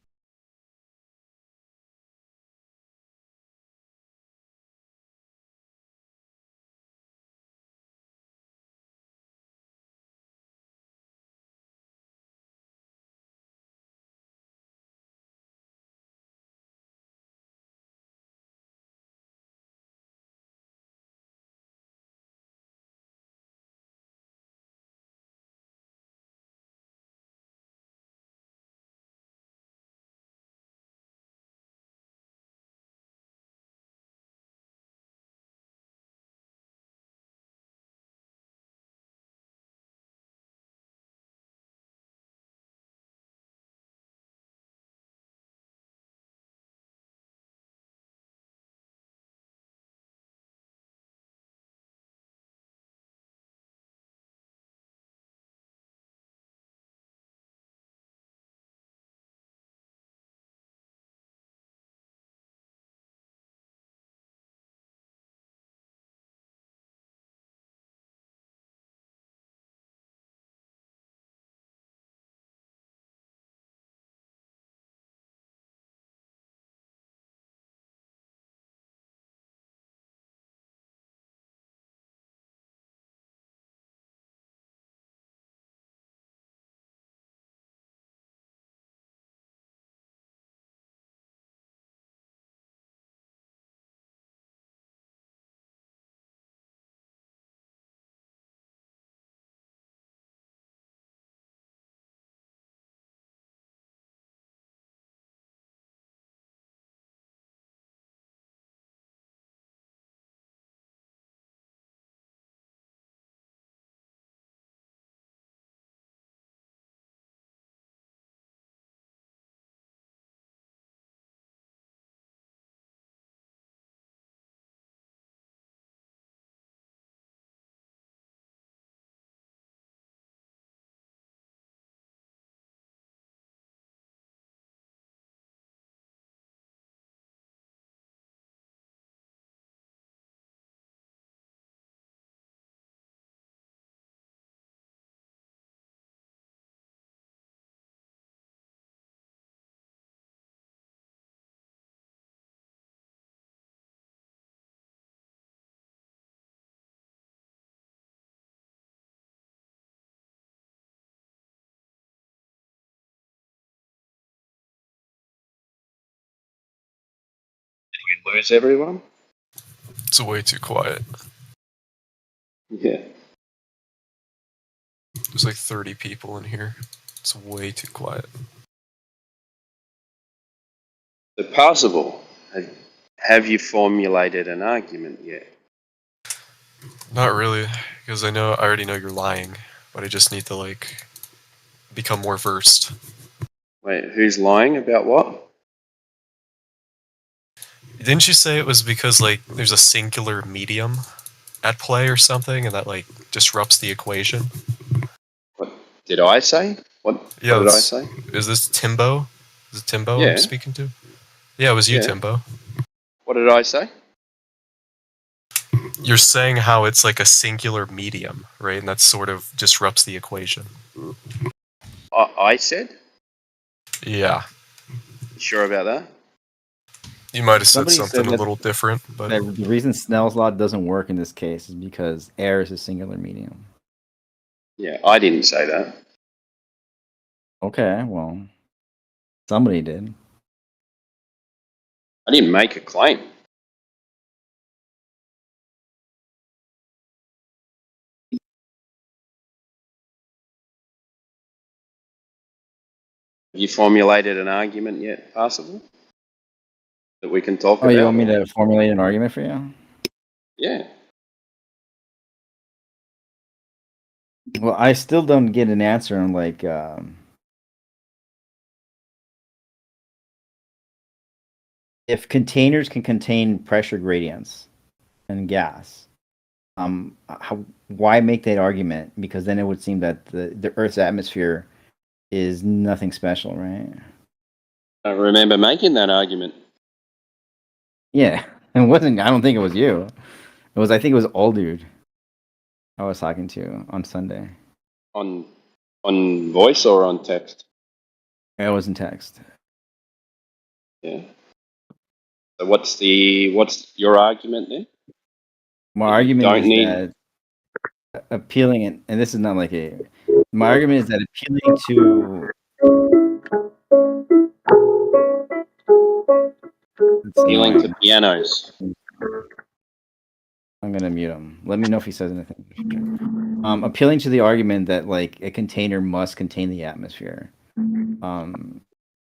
lose everyone? It's way too quiet. Yeah. There's like 30 people in here. It's way too quiet. The possible. Have you formulated an argument yet? Not really, because I already know you're lying, but I just need to like become more versed. Wait, who's lying about what? Didn't you say it was because like there's a singular medium at play or something, and that like disrupts the equation? What did I say? What Yeah, did I say? is this Timbo? Is it Timbo I'm Yeah. speaking to? Yeah, it was you, Yeah. Timbo. What did I say? You're saying how it's like a singular medium, right? And that sort of disrupts the equation. I said? Yeah. You sure about that? You might have said Somebody something said a that, little different, but that the reason Snell's law doesn't work in this case is because air is a singular medium. Yeah, I didn't say that. Okay, well, somebody did. I didn't make a claim. Have you formulated an argument yet, Possible? That we can talk Oh, you about? want me to formulate an argument for you? Yeah. Well, I still don't get an answer on like if containers can contain pressure gradients and gas. Why make that argument? Because then it would seem that the Earth's atmosphere is nothing special, right? I don't remember making that argument. Yeah, it wasn't. I don't think it was you. It was. I think it was old dude I was talking to on Sunday. On voice or on text? It was in text. Yeah. So what's your argument then? My That you argument don't is need that appealing, and this is not like a. My argument is that appealing to. appealing to pianos. I'm gonna mute him. Let me know if he says anything. Appealing to the argument that like a container must contain the atmosphere. That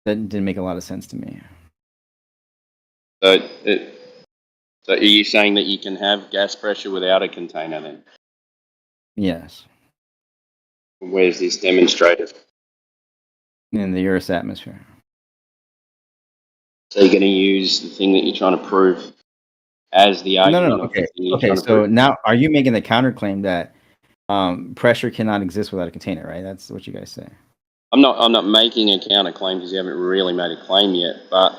didn't make a lot of sense to me. So are you saying that you can have gas pressure without a container then? Yes, Where's this demonstrated? in the Earth's atmosphere. So you're going to use the thing that you're trying to prove as the argument No. of Okay. the thing you're Okay. trying to So prove? now, are you making the counterclaim that pressure cannot exist without a container? Right. That's what you guys say. I'm not making a counterclaim because you haven't really made a claim yet, but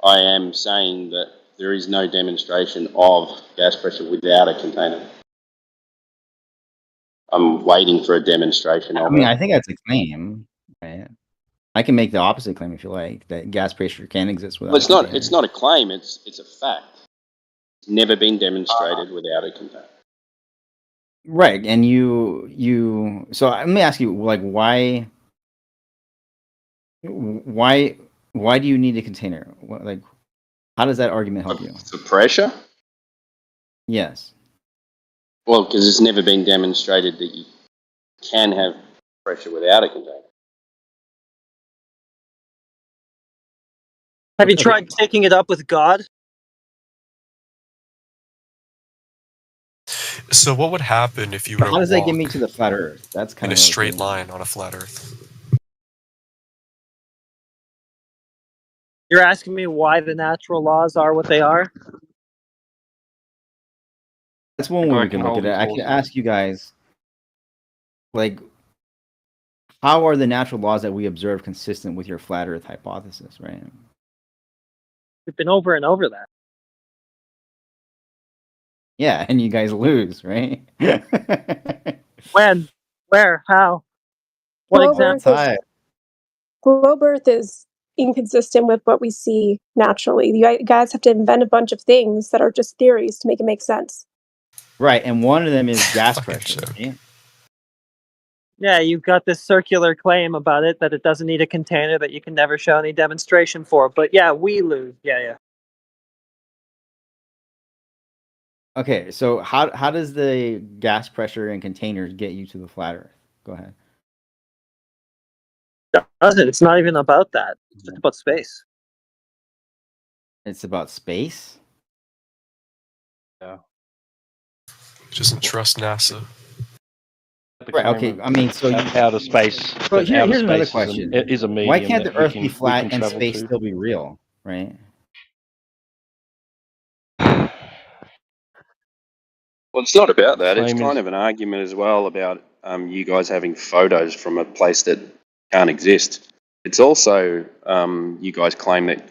I am saying that there is no demonstration of gas pressure without a container. I'm waiting for a demonstration I of mean, it. I think that's a claim. Right. I can make the opposite claim if you like, that gas pressure can exist without Well, a container. it's not a claim, it's a fact. It's never been demonstrated without a container. Right. And you. So let me ask you, like, why do you need a container? Like, how does that argument help you? For pressure? Yes. Well, because it's never been demonstrated that you can have pressure without a container. Have you tried taking it up with God? so what would happen if you were How to does that get me walk to the flat Earth? That's kind in a of what I was straight getting at. line on a flat Earth? You're asking me why the natural laws are what they are? That's one way we can look at it. I can ask you guys, like, how are the natural laws that we observe consistent with your flat Earth hypothesis, right? We've been over and over that. Yeah, and you guys lose, right? When? Where? How? What Globe example? Earth Globe Earth is inconsistent with what we see naturally. You guys have to invent a bunch of things that are just theories to make it make sense. Right, and one of them is gas pressure. Right? Yeah, you've got this circular claim about it that it doesn't need a container that you can never show any demonstration for. But yeah, we lose. Yeah. Okay, so how does the gas pressure in containers get you to the flat Earth? Go ahead. Doesn't. It's not even about that. It's just about space. It's about space. Yeah. Doesn't trust NASA. Right. Okay. I mean, so you outer space. But That outer here's another space question: is a why medium can't that the Earth be we flat can and travel space to. still be real? Right. Well, it's not about that. It's Claim kind is of an argument as well about you guys having photos from a place that can't exist. It's also you guys claim that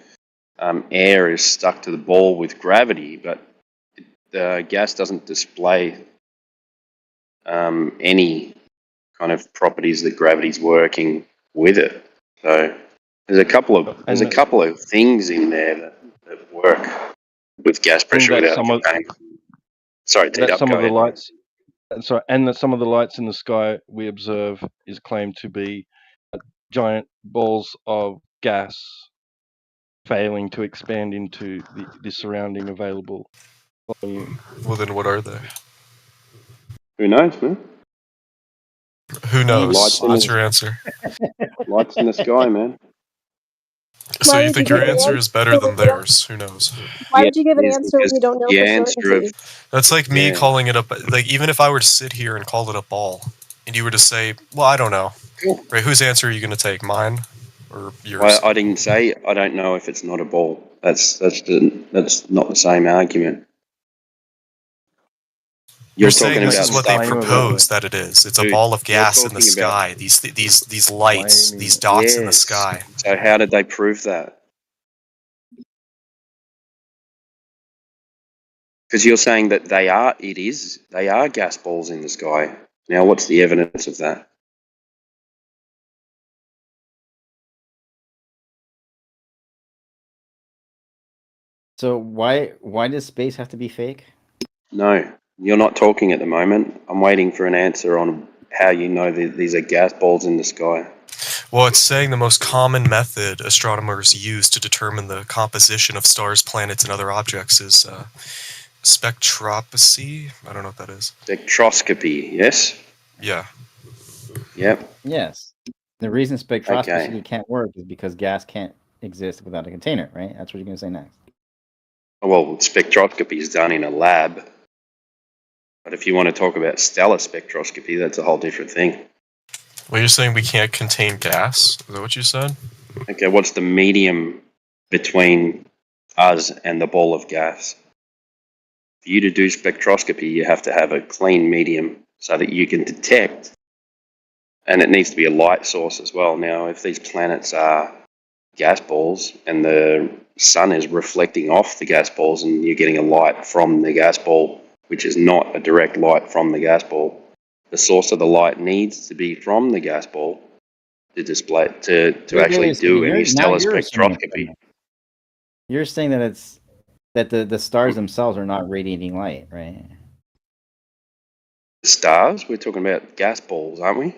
air is stuck to the ball with gravity, but the gas doesn't display any kind of properties that gravity's working with it. So there's a couple of things in there that work with gas pressure that without some of containment. Sorry, that T-Dub, some go of the ahead. lights and that some of the lights in the sky we observe is claimed to be giant balls of gas failing to expand into the surrounding available volume. Well, then what are they? Who knows, man? Who knows? Lights in What's the, your answer? lights in the sky, man. So Why you would you think give your an answer answer is better when than you don't? theirs? Who knows? Why Yeah, would you give it an is answer when because you don't know the for answer certainty? of That's like me yeah. calling it like even if I were to sit here and call it a ball, and you were to say, "Well, I don't know," Cool. right? Whose answer are you going to take? Mine or yours? Well, I didn't say I don't know if it's not a ball. That's not the same argument. You're You're talking saying this is about what they stuff. propose that it is. It's a Dude, ball of you're gas in the talking about sky. These lights, these dots in the yes. sky. So how did they prove that? Because you're saying that they are gas balls in the sky. Now, what's the evidence of that? So why does space have to be fake? No, you're not talking at the moment. I'm waiting for an answer on how you know that these are gas balls in the sky. Well, it's saying the most common method astronomers use to determine the composition of stars, planets, and other objects is spectropsy. I don't know what that is. Spectroscopy, yes? Yeah. Yep. Yes. The reason spectroscopy Okay. can't work is because gas can't exist without a container, right? That's what you're going to say next. Well, spectroscopy is done in a lab. But if you want to talk about stellar spectroscopy, that's a whole different thing. Well, you're saying we can't contain gas? Is that what you said? Okay, what's the medium between us and the ball of gas? For you to do spectroscopy, you have to have a clean medium so that you can detect, and it needs to be a light source as well. Now, if these planets are gas balls and the sun is reflecting off the gas balls and you're getting a light from the gas ball, which is not a direct light from the gas ball, the source of the light needs to be from the gas ball to display to Wait, actually a second. do any Now stellar you're assuming it's spectroscopy. You're saying that the stars themselves are not radiating light, right? Stars, we're talking about gas balls, aren't we?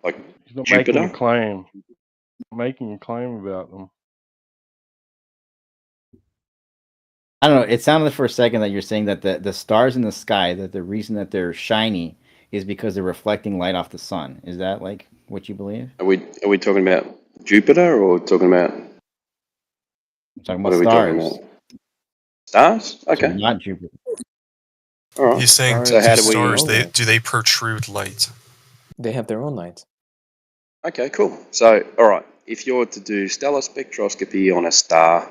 Like He's not Jupiter. making a claim. Making a claim about them. I don't know. It sounded for a second that you're saying that the stars in the sky, that the reason that they're shiny is because they're reflecting light off the sun. Is that like what you believe? Are we talking about Jupiter or talking about I'm talking what about are we talking stars. about? Stars? So Okay. not Jupiter. All right. He's saying So how do do we? stars do they protrude light? They have their own light. Okay, cool. So all right, if you're to do stellar spectroscopy on a star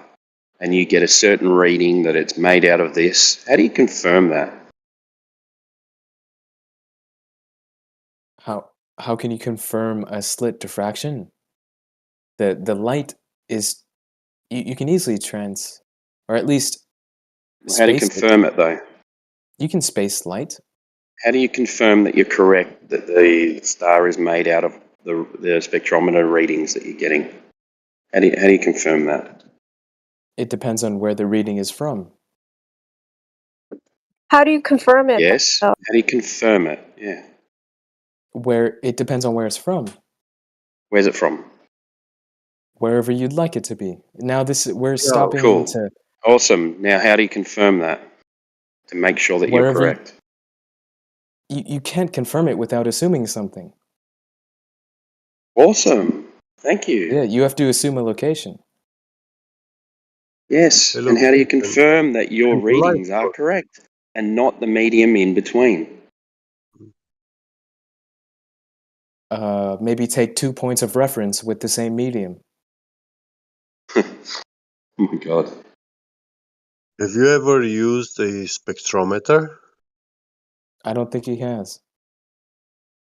and you get a certain reading that it's made out of this, how do you confirm that? How can you confirm a slit diffraction? The light is you can easily or at least How do you space it. confirm it though? You can space light. How do you confirm that you're correct that the star is made out of the spectrometer readings that you're getting? How do you confirm that? It depends on where the reading is from. How do you confirm it? Yes. though? How do you confirm it? Yeah. Where it depends on where it's from. Where's it from? Wherever you'd like it to be. Now we're Oh, stopping cool. into Awesome. Now, how do you confirm that? to make sure that you're Wherever correct. you can't confirm it without assuming something. Awesome. Thank you. Yeah, you have to assume a location. Yes. A And how do you location confirm that your and the light readings are source. correct and not the medium in between? Maybe take 2 points of reference with the same medium. Oh my God. Have you ever used a spectrometer? I don't think he has.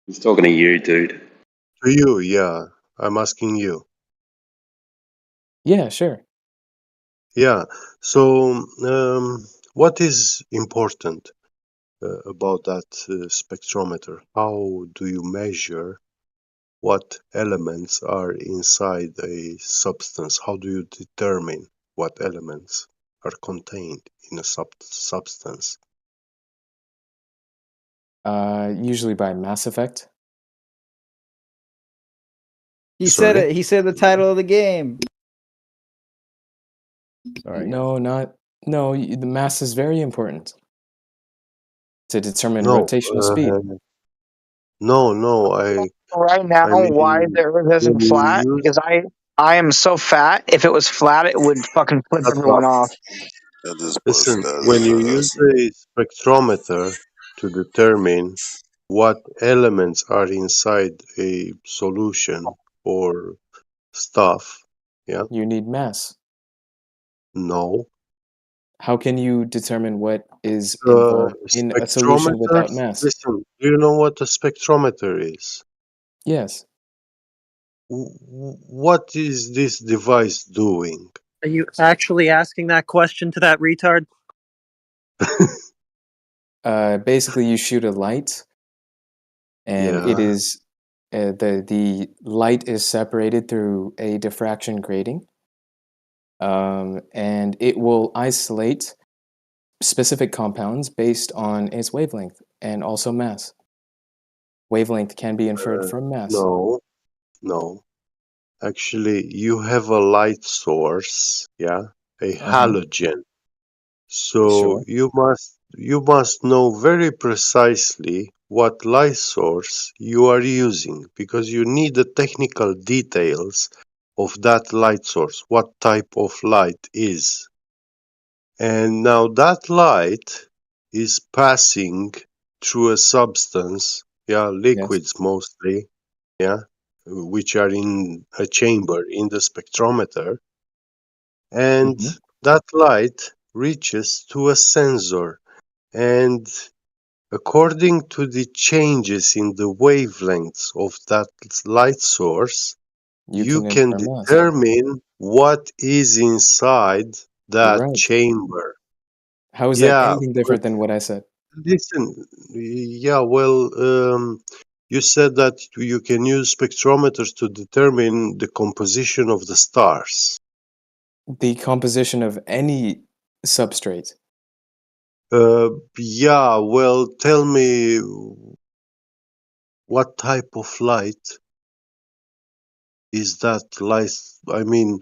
He's talking to you, dude. To you, yeah. I'm asking you. Yeah, sure. Yeah. So, what is important about that spectrometer? How do you measure what elements are inside a substance? How do you determine what elements are contained in a substance? Usually by mass effect. He said Sorry? it. He said the title of the game. Sorry. No, the mass is very important to determine No, rotational speed. no. I Right now, why mean, the Earth when isn't you flat? use Because I am so fat. If it was flat, it would fucking flip shut everyone up. off. That is Listen, that when you is use a spectrometer to determine what elements are inside a solution or stuff, yeah, You need mass. no. How can you determine what is involved in a solution without Spectrometers, mass? listen, do you know what a spectrometer is? Yes. What is this device doing? Are you actually asking that question to that retard? Basically, you shoot a light, and it Yeah. is the light is separated through a diffraction grating, and it will isolate specific compounds based on its wavelength and also mass. Wavelength can be inferred from mass. No. Actually, you have a light source, yeah, a Uh-huh. halogen. So Sure. you must know very precisely what light source you are using because you need the technical details of that light source, what type of light is. And now that light is passing through a substance, yeah, Yes. liquids mostly, yeah, which are in a chamber in the spectrometer, and Mm-hmm. that light reaches to a sensor, and according to the changes in the wavelengths of that light source, You you can can infer mass. determine what is inside that Right. chamber. How is that Yeah, anything but different than what I said? listen, yeah, well, you said that you can use spectrometers to determine the composition of the stars. The composition of any substrate. Yeah, well, tell me what type of light is that light? I mean,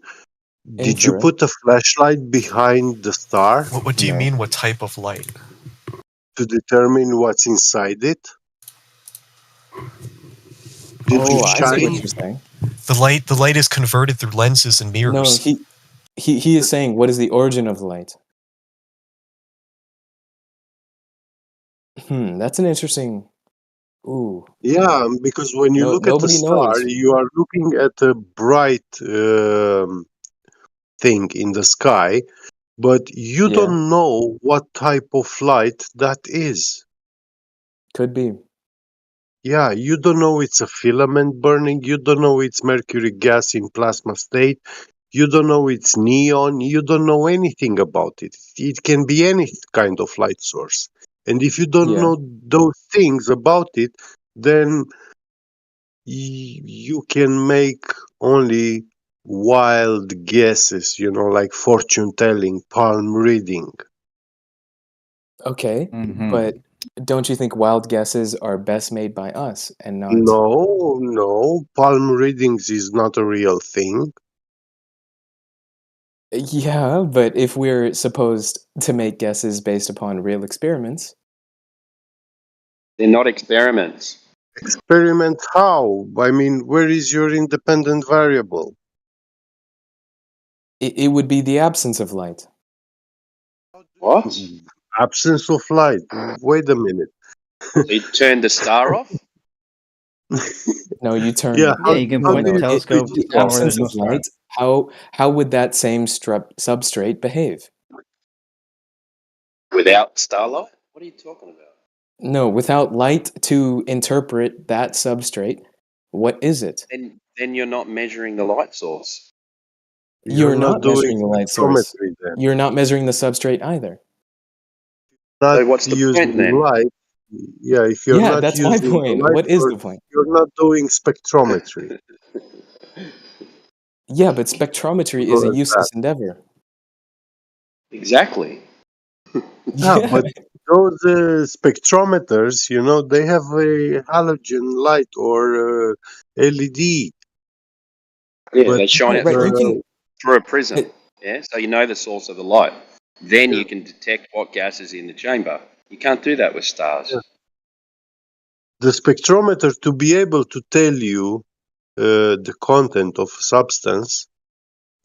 did you Infrared? put a flashlight behind the star What do you No. mean? What type of light? to determine what's inside it? Did you Oh, I see what shine? you're saying. The light is converted through lenses and No, mirrors. he is saying what is the origin of the light? That's an interesting. Ooh. Yeah, because when you No, look at a nobody star, knows. you are looking at a bright thing in the sky, but you Yeah, don't know what type of light that is. could be. Yeah, you don't know it's a filament burning, you don't know it's mercury gas in plasma state, you don't know it's neon, you don't know anything about it. It can be any kind of light source. And if you don't Yeah. know those things about it, then you can make only wild guesses, like fortune telling, palm reading. Okay, Mm-hmm. but don't you think wild guesses are best made by us and not? No, palm readings is not a real thing. Yeah, but if we're supposed to make guesses based upon real experiments, They're not experiments. Experiment how? I mean, where is your independent variable? it would be the absence of light. What? So Absence of light. Wait a minute. you turned the star off? No, you Yeah, turn. Yeah, you can how point do the you telescope switch The it somewhere off? where there's absence no of star. light. How would that same substrate behave? Without starlight? What are you talking about? No, without light to interpret that substrate, what is it? Then you're not measuring the light source. You're You're not not doing measuring the light source. spectrometry then. You're not measuring the substrate either. Not So what's the using point then? light. Yeah, if you're Yeah, not that's my using the point. light What is source, the point? you're not doing spectrometry. Yeah, but spectrometry is Simple a as that. useless endeavor. Exactly. Yeah, Yeah, but those spectrometers, they have a halogen light or LED. Yeah, But they shine right, it right. You through can. through a prism. It, Yeah, so you know the source of the light. Then yeah, you can detect what gas is in the chamber. You can't do that with yeah. stars. The spectrometer, to be able to tell you the content of a substance,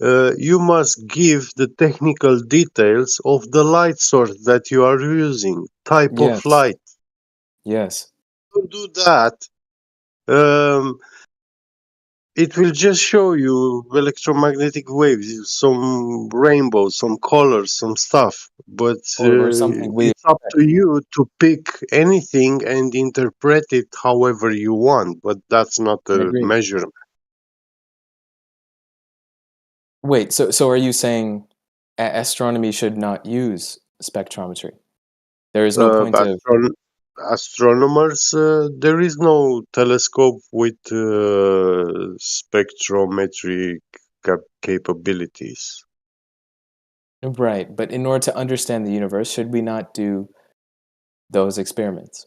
you must give the technical details of the light source that you are using, type of yes, light. yes. To do that, um, it will just show you electromagnetic waves, some rainbows, some colors, some stuff. But Or something we it's up to expect. you to pick anything and interpret it however you want. But that's not I a agree. measurement. Wait, so are you saying astronomy should not use spectrometry? There is no point of. Astronomers, there is no telescope with spectrometric capabilities. Right, but in order to understand the universe, should we not do those experiments?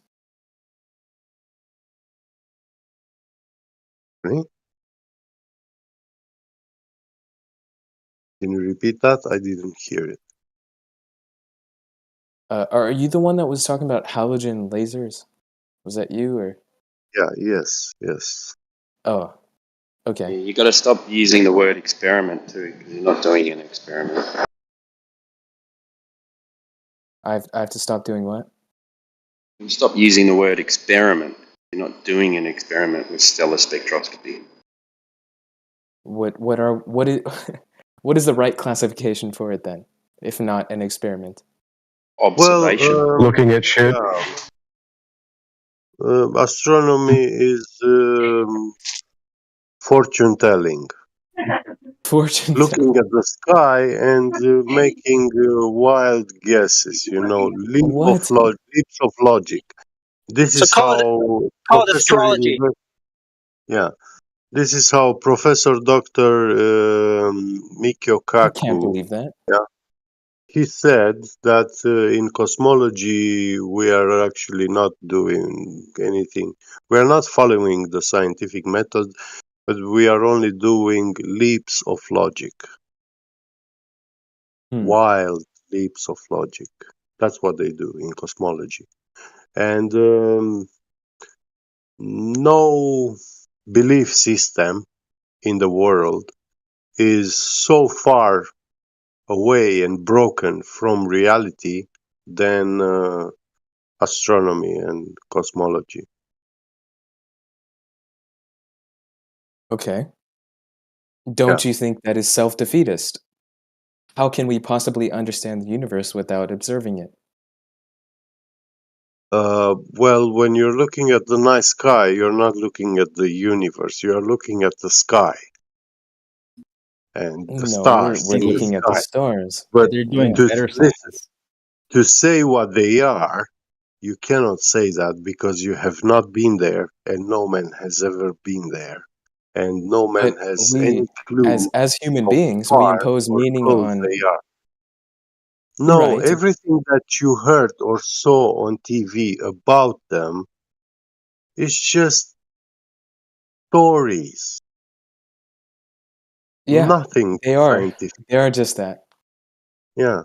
Right? Can you repeat that? I didn't hear it. Are you the one that was talking about halogen lasers? Was that you or? Yeah, yes. Oh, Yeah, okay. you got to stop using the word experiment too, because you're not doing an experiment. I have to stop doing what? You stop using the word experiment. You're not doing an experiment with stellar spectroscopy. What is what is the right classification for it then, if not an experiment? Well, Observation. Looking at shit. yeah, astronomy is fortune telling. Fortune Looking telling. at the sky and making wild guesses, What? leaps of logic. This So is how call it Professor astrology. yeah, this is how Professor Dr. Mikio I can't Kaku, believe that. yeah, he said that in cosmology we are actually not doing anything. We are not following the scientific method, but we are only doing leaps of logic, Hmm. wild leaps of logic. That's what they do in cosmology. And no belief system in the world is so far away and broken from reality than astronomy and cosmology. Okay. Yeah. Don't you think that is self-defeatist? How can we possibly understand the universe without observing it? Well, when you're looking at the night sky, you're not looking at the universe. You are looking at the sky and the No, stars we're in the looking at the sky. stars. But They're doing Yeah. to better listen, science. to say what they are, you cannot say that because you have not been there and no man has ever been there. And no man But has we any clue as human how beings, we far impose or meaning close on. they are. No, Right. everything that you heard or saw on TV about them is just stories. Yeah, Nothing they are. scientific. They are just that. Yeah.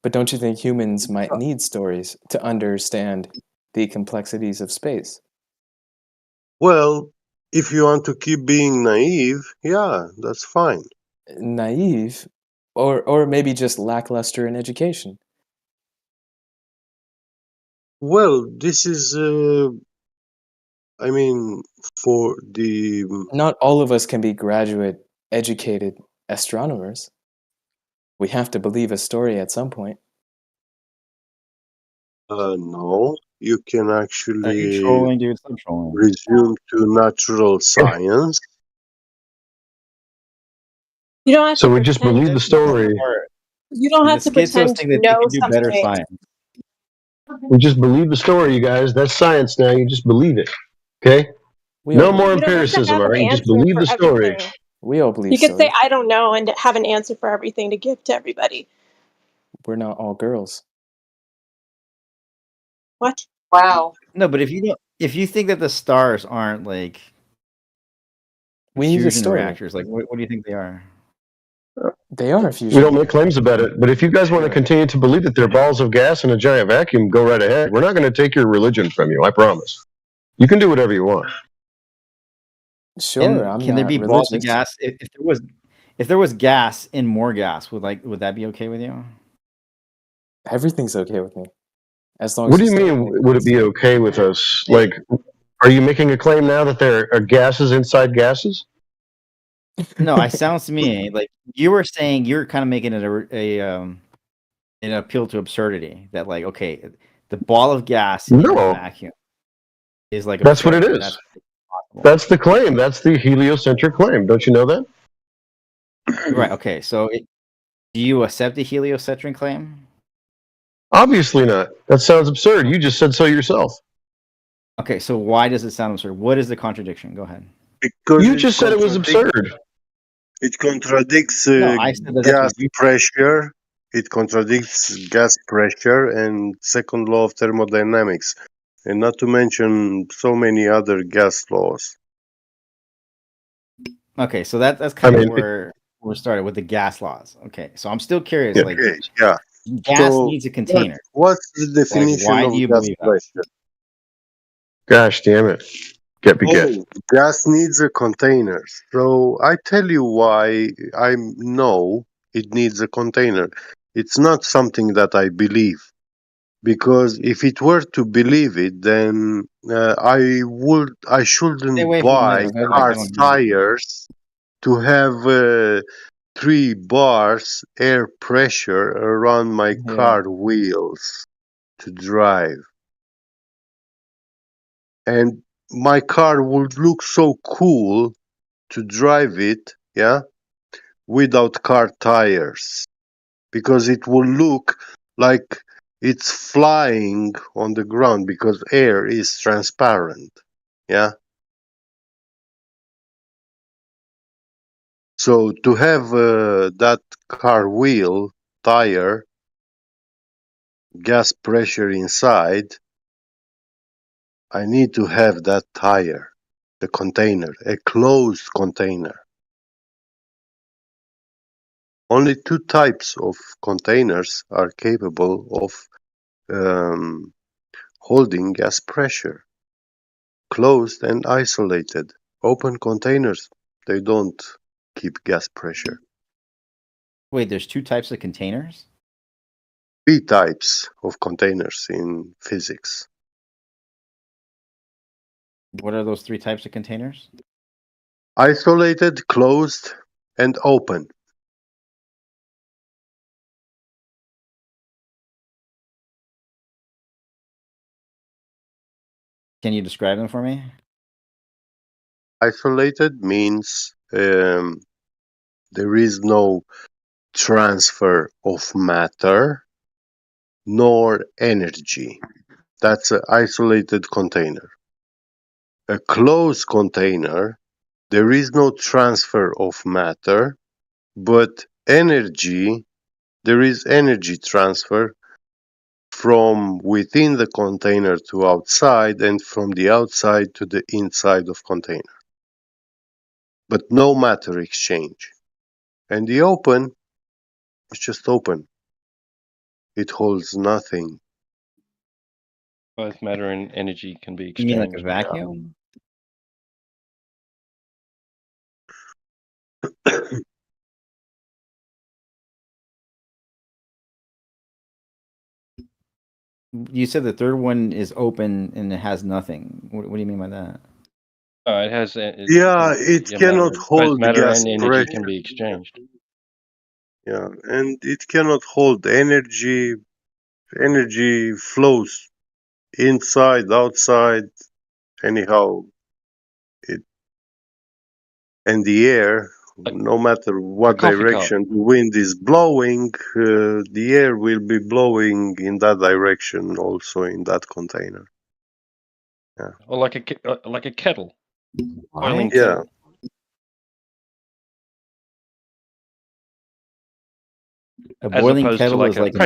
But don't you think humans might need stories to understand the complexities of space? Well, if you want to keep being naive, yeah, that's fine. Naive, or maybe just lackluster in education. Well, this is, I mean, for the. Not all of us can be graduate, educated astronomers. We have to believe a story at some point. No, you can Are you actually trolling, dude? Stop trolling. resume to natural science. You don't have So to we just pretend. believe the story. You don't The have to schizos pretend think to that they know can do better something. science. We just believe the story, you guys. That's science now. You just believe it. Okay? We all No believe. more You don't have to empiricism, have all an right? You just answer believe for the story. everything. We all believe You could say, stories. I don't know, and have an answer for everything to give to everybody. We're not all girls. What? Wow. No, but if you think that the stars aren't like We need a fusion story. reactors, like what do you think they are? They are We fusion don't make reactors. claims about it. But if you guys want to continue to believe that they're balls of gas in a giant vacuum, go right ahead. We're not going to take your religion from you, I promise. You can do whatever you want. Sure, And I'm can there not be balls of religious. gas if there was gas in more gas, would that be okay with you? Everything's okay with me, as long What as do the you story mean, makes would it sense. be okay with us? Like, are you making a claim now that there are gases inside gases? No, it sounds to me like you were saying you're kind of making it an appeal to absurdity that like okay, the ball of gas in the No, vacuum is like that's what it absurd. is. That's possible. That's the claim. That's the heliocentric claim. Don't you know that? Right. Okay. So do you accept the heliocentric claim? Obviously not. That sounds absurd. You just said so yourself. Okay. So why does it sound absurd? What is the contradiction? Go ahead. Because You just said it was absurd. it contradicts No, I said that that's gas what you. pressure. It contradicts gas pressure and second law of thermodynamics, and not to mention so many other gas laws. Okay. So that's I kind of mean, where we're started with the gas laws. Okay. So I'm still curious. yeah. Like Okay, yeah. gas So needs a container. what's the Like definition why do of you gas believe that? pressure? Gosh damn it. Get beget. Oh, gas needs a container. So I tell you why I know it needs a container. It's not something that I believe. Because if it were to believe it, then I Stay shouldn't away from buy this. I car don't know. tires to have 3 bars air pressure around my Yeah. car wheels to drive. And my car would look so cool to drive it, yeah, without car tires. Because it will look like it's flying on the ground because air is transparent. Yeah. So to have that car wheel tire, gas pressure inside, I need to have that tire, the container, a closed container. Only 2 types of containers are capable of um, holding gas pressure. Closed and isolated. Open containers, they don't keep gas pressure. Wait, there's 2 types of containers? 3 types of containers in physics. What are those 3 types of containers? Isolated, closed, and open. Can you describe them for me? Isolated means there is no transfer of matter nor energy. That's an isolated container. A closed container, there is no transfer of matter, but energy, there is energy transfer from within the container to outside and from the outside to the inside of container. But no matter exchange. And the open is just open. It holds nothing. Both matter and energy can be You mean like a exchanged. vacuum? You said the third one is open and it has nothing. What do you mean by that? It has. Yeah, it Yeah, cannot both hold matter gas and energy can pressure. be exchanged. Yeah, and it cannot hold energy. Energy flows inside, outside, anyhow. It and the air, no matter A what coffee cup. direction the wind is blowing, the air will be blowing in that direction, also in that container. Yeah. Or like a kettle, boiling What? Yeah. kettle. A As boiling opposed to kettle like is a like an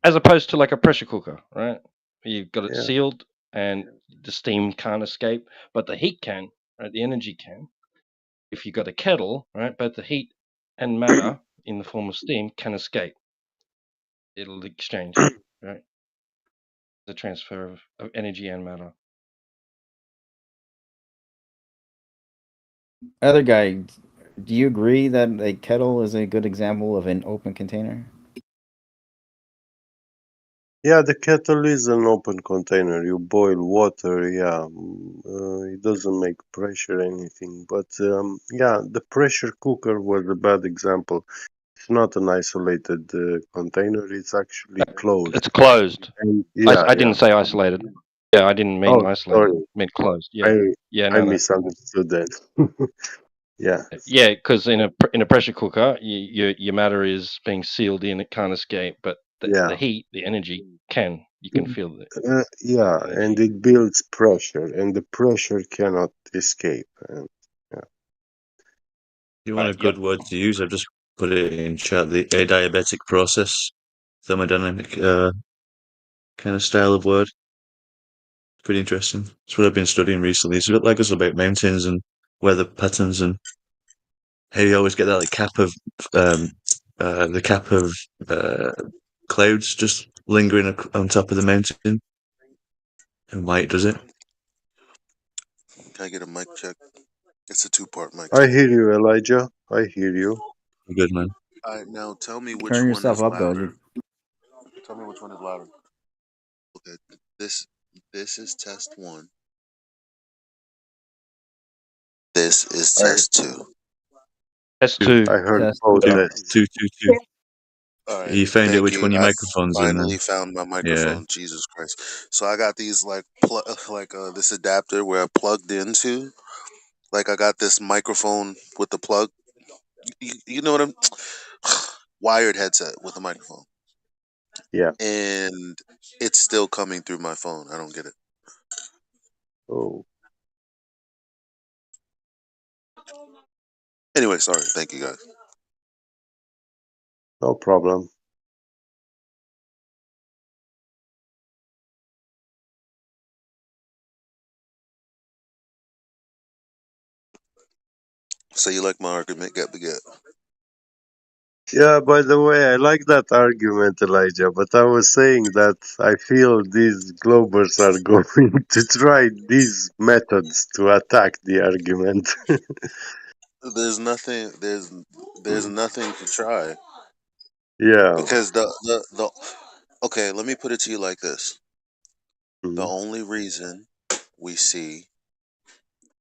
as opposed to like a pressure cooker, right? You've got it Yeah. sealed and the steam can't escape, but the heat can, right? The energy can. If you've got a kettle, right, both the heat and matter in the form of steam can escape. It'll exchange, right? The transfer of energy and matter. other guy. Do you agree that a kettle is a good example of an open container? Yeah, the kettle is an open container. You boil water, yeah. It doesn't make pressure anything. But yeah, the pressure cooker was a bad example. It's not an isolated container. It's actually closed. It's closed. And I yeah. didn't say isolated. Yeah, I didn't mean Oh, isolated. sorry. I meant closed. I Yeah. Yeah, I no. misunderstood that. Yeah. Yeah, because in a pressure cooker, your matter is being sealed in; it can't escape. But the Yeah. heat, the energy, can. You can feel the Yeah, and energy. it builds pressure, and the pressure cannot escape. And yeah. You want a Yep. good word to use? I've just put it in chat. The adiabatic process, thermodynamic kind of style of word. Pretty interesting. It's what I've been studying recently. It's a bit like us about mountains and weather patterns and how you always get that like cap of um, the cap of uh, clouds just lingering on top of the mountain, and why it does it. Can I get a mic check? It's a two-part mic I check. hear you, Elijah. I hear you. Good man. All right, now tell me which Turn one yourself is up, louder. Doji. Tell me which one is louder. Okay, this is test one. This is I test two. S2. I heard Test both Two, tests. two, two, two. All right, You found out thank which you. one your I microphone's in then. finally found my Yeah. microphone. Jesus Christ! So I got these this adapter where I plugged into. Like I got this microphone with the plug. You know what I'm wired headset with a microphone, Yeah. and it's still coming through my phone. I don't get it. Oh, Anyway, sorry. Thank you guys. no problem. So you like my argument? Get the get. Yeah, by the way, I like that argument, Elijah, but I was saying that I feel these Globers are going to try these methods to attack the argument. There's nothing. There's nothing to try Yeah. because the. Okay, let me put it to you like this: the Mhm. only reason we see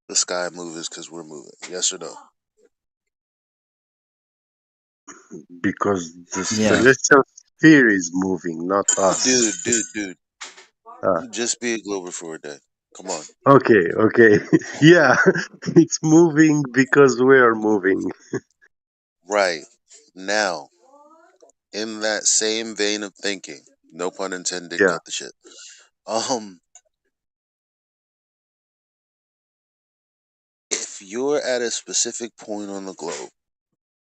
the sky move is because we're moving. Yes or no? Because the Yeah. celestial sphere is moving, not us. Dude. Ah, Just be a Glober for a day. Come on. okay. Yeah, it's moving because we are moving. Right now, in that same vein of thinking, no pun intended. Yeah, Cut the shit. Um, if you're at a specific point on the globe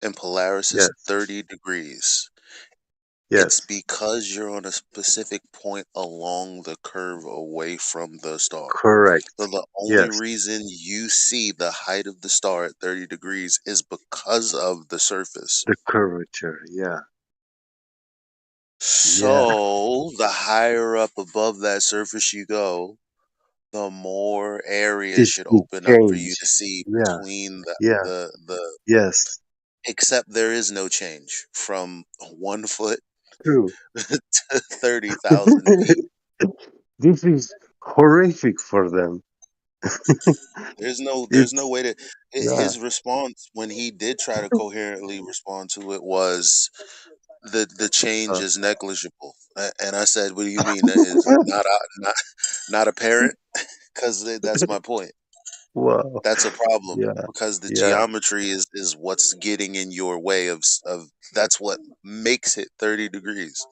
and Polaris is yes. 30 degrees It's Yes, because you're on a specific point along the curve away from the star. correct. So the only Yes, reason you see the height of the star at 30 degrees is because of the surface. the curvature. Yeah, yeah. So the higher up above that surface you go, the more area It should would open up for you change. to see Yeah, between yeah. the Yes, except there is no change from 1 foot true. to 30,000 feet. This is horrific for them. There's no It's way to yeah. his response when he did try to coherently respond to it was the change Uh, is negligible. And I said, what do you mean? Is it not apparent? Because that's my point. wow. That's a problem Yeah, because the yeah, geometry is what's getting in your way of that's what makes it 30 degrees.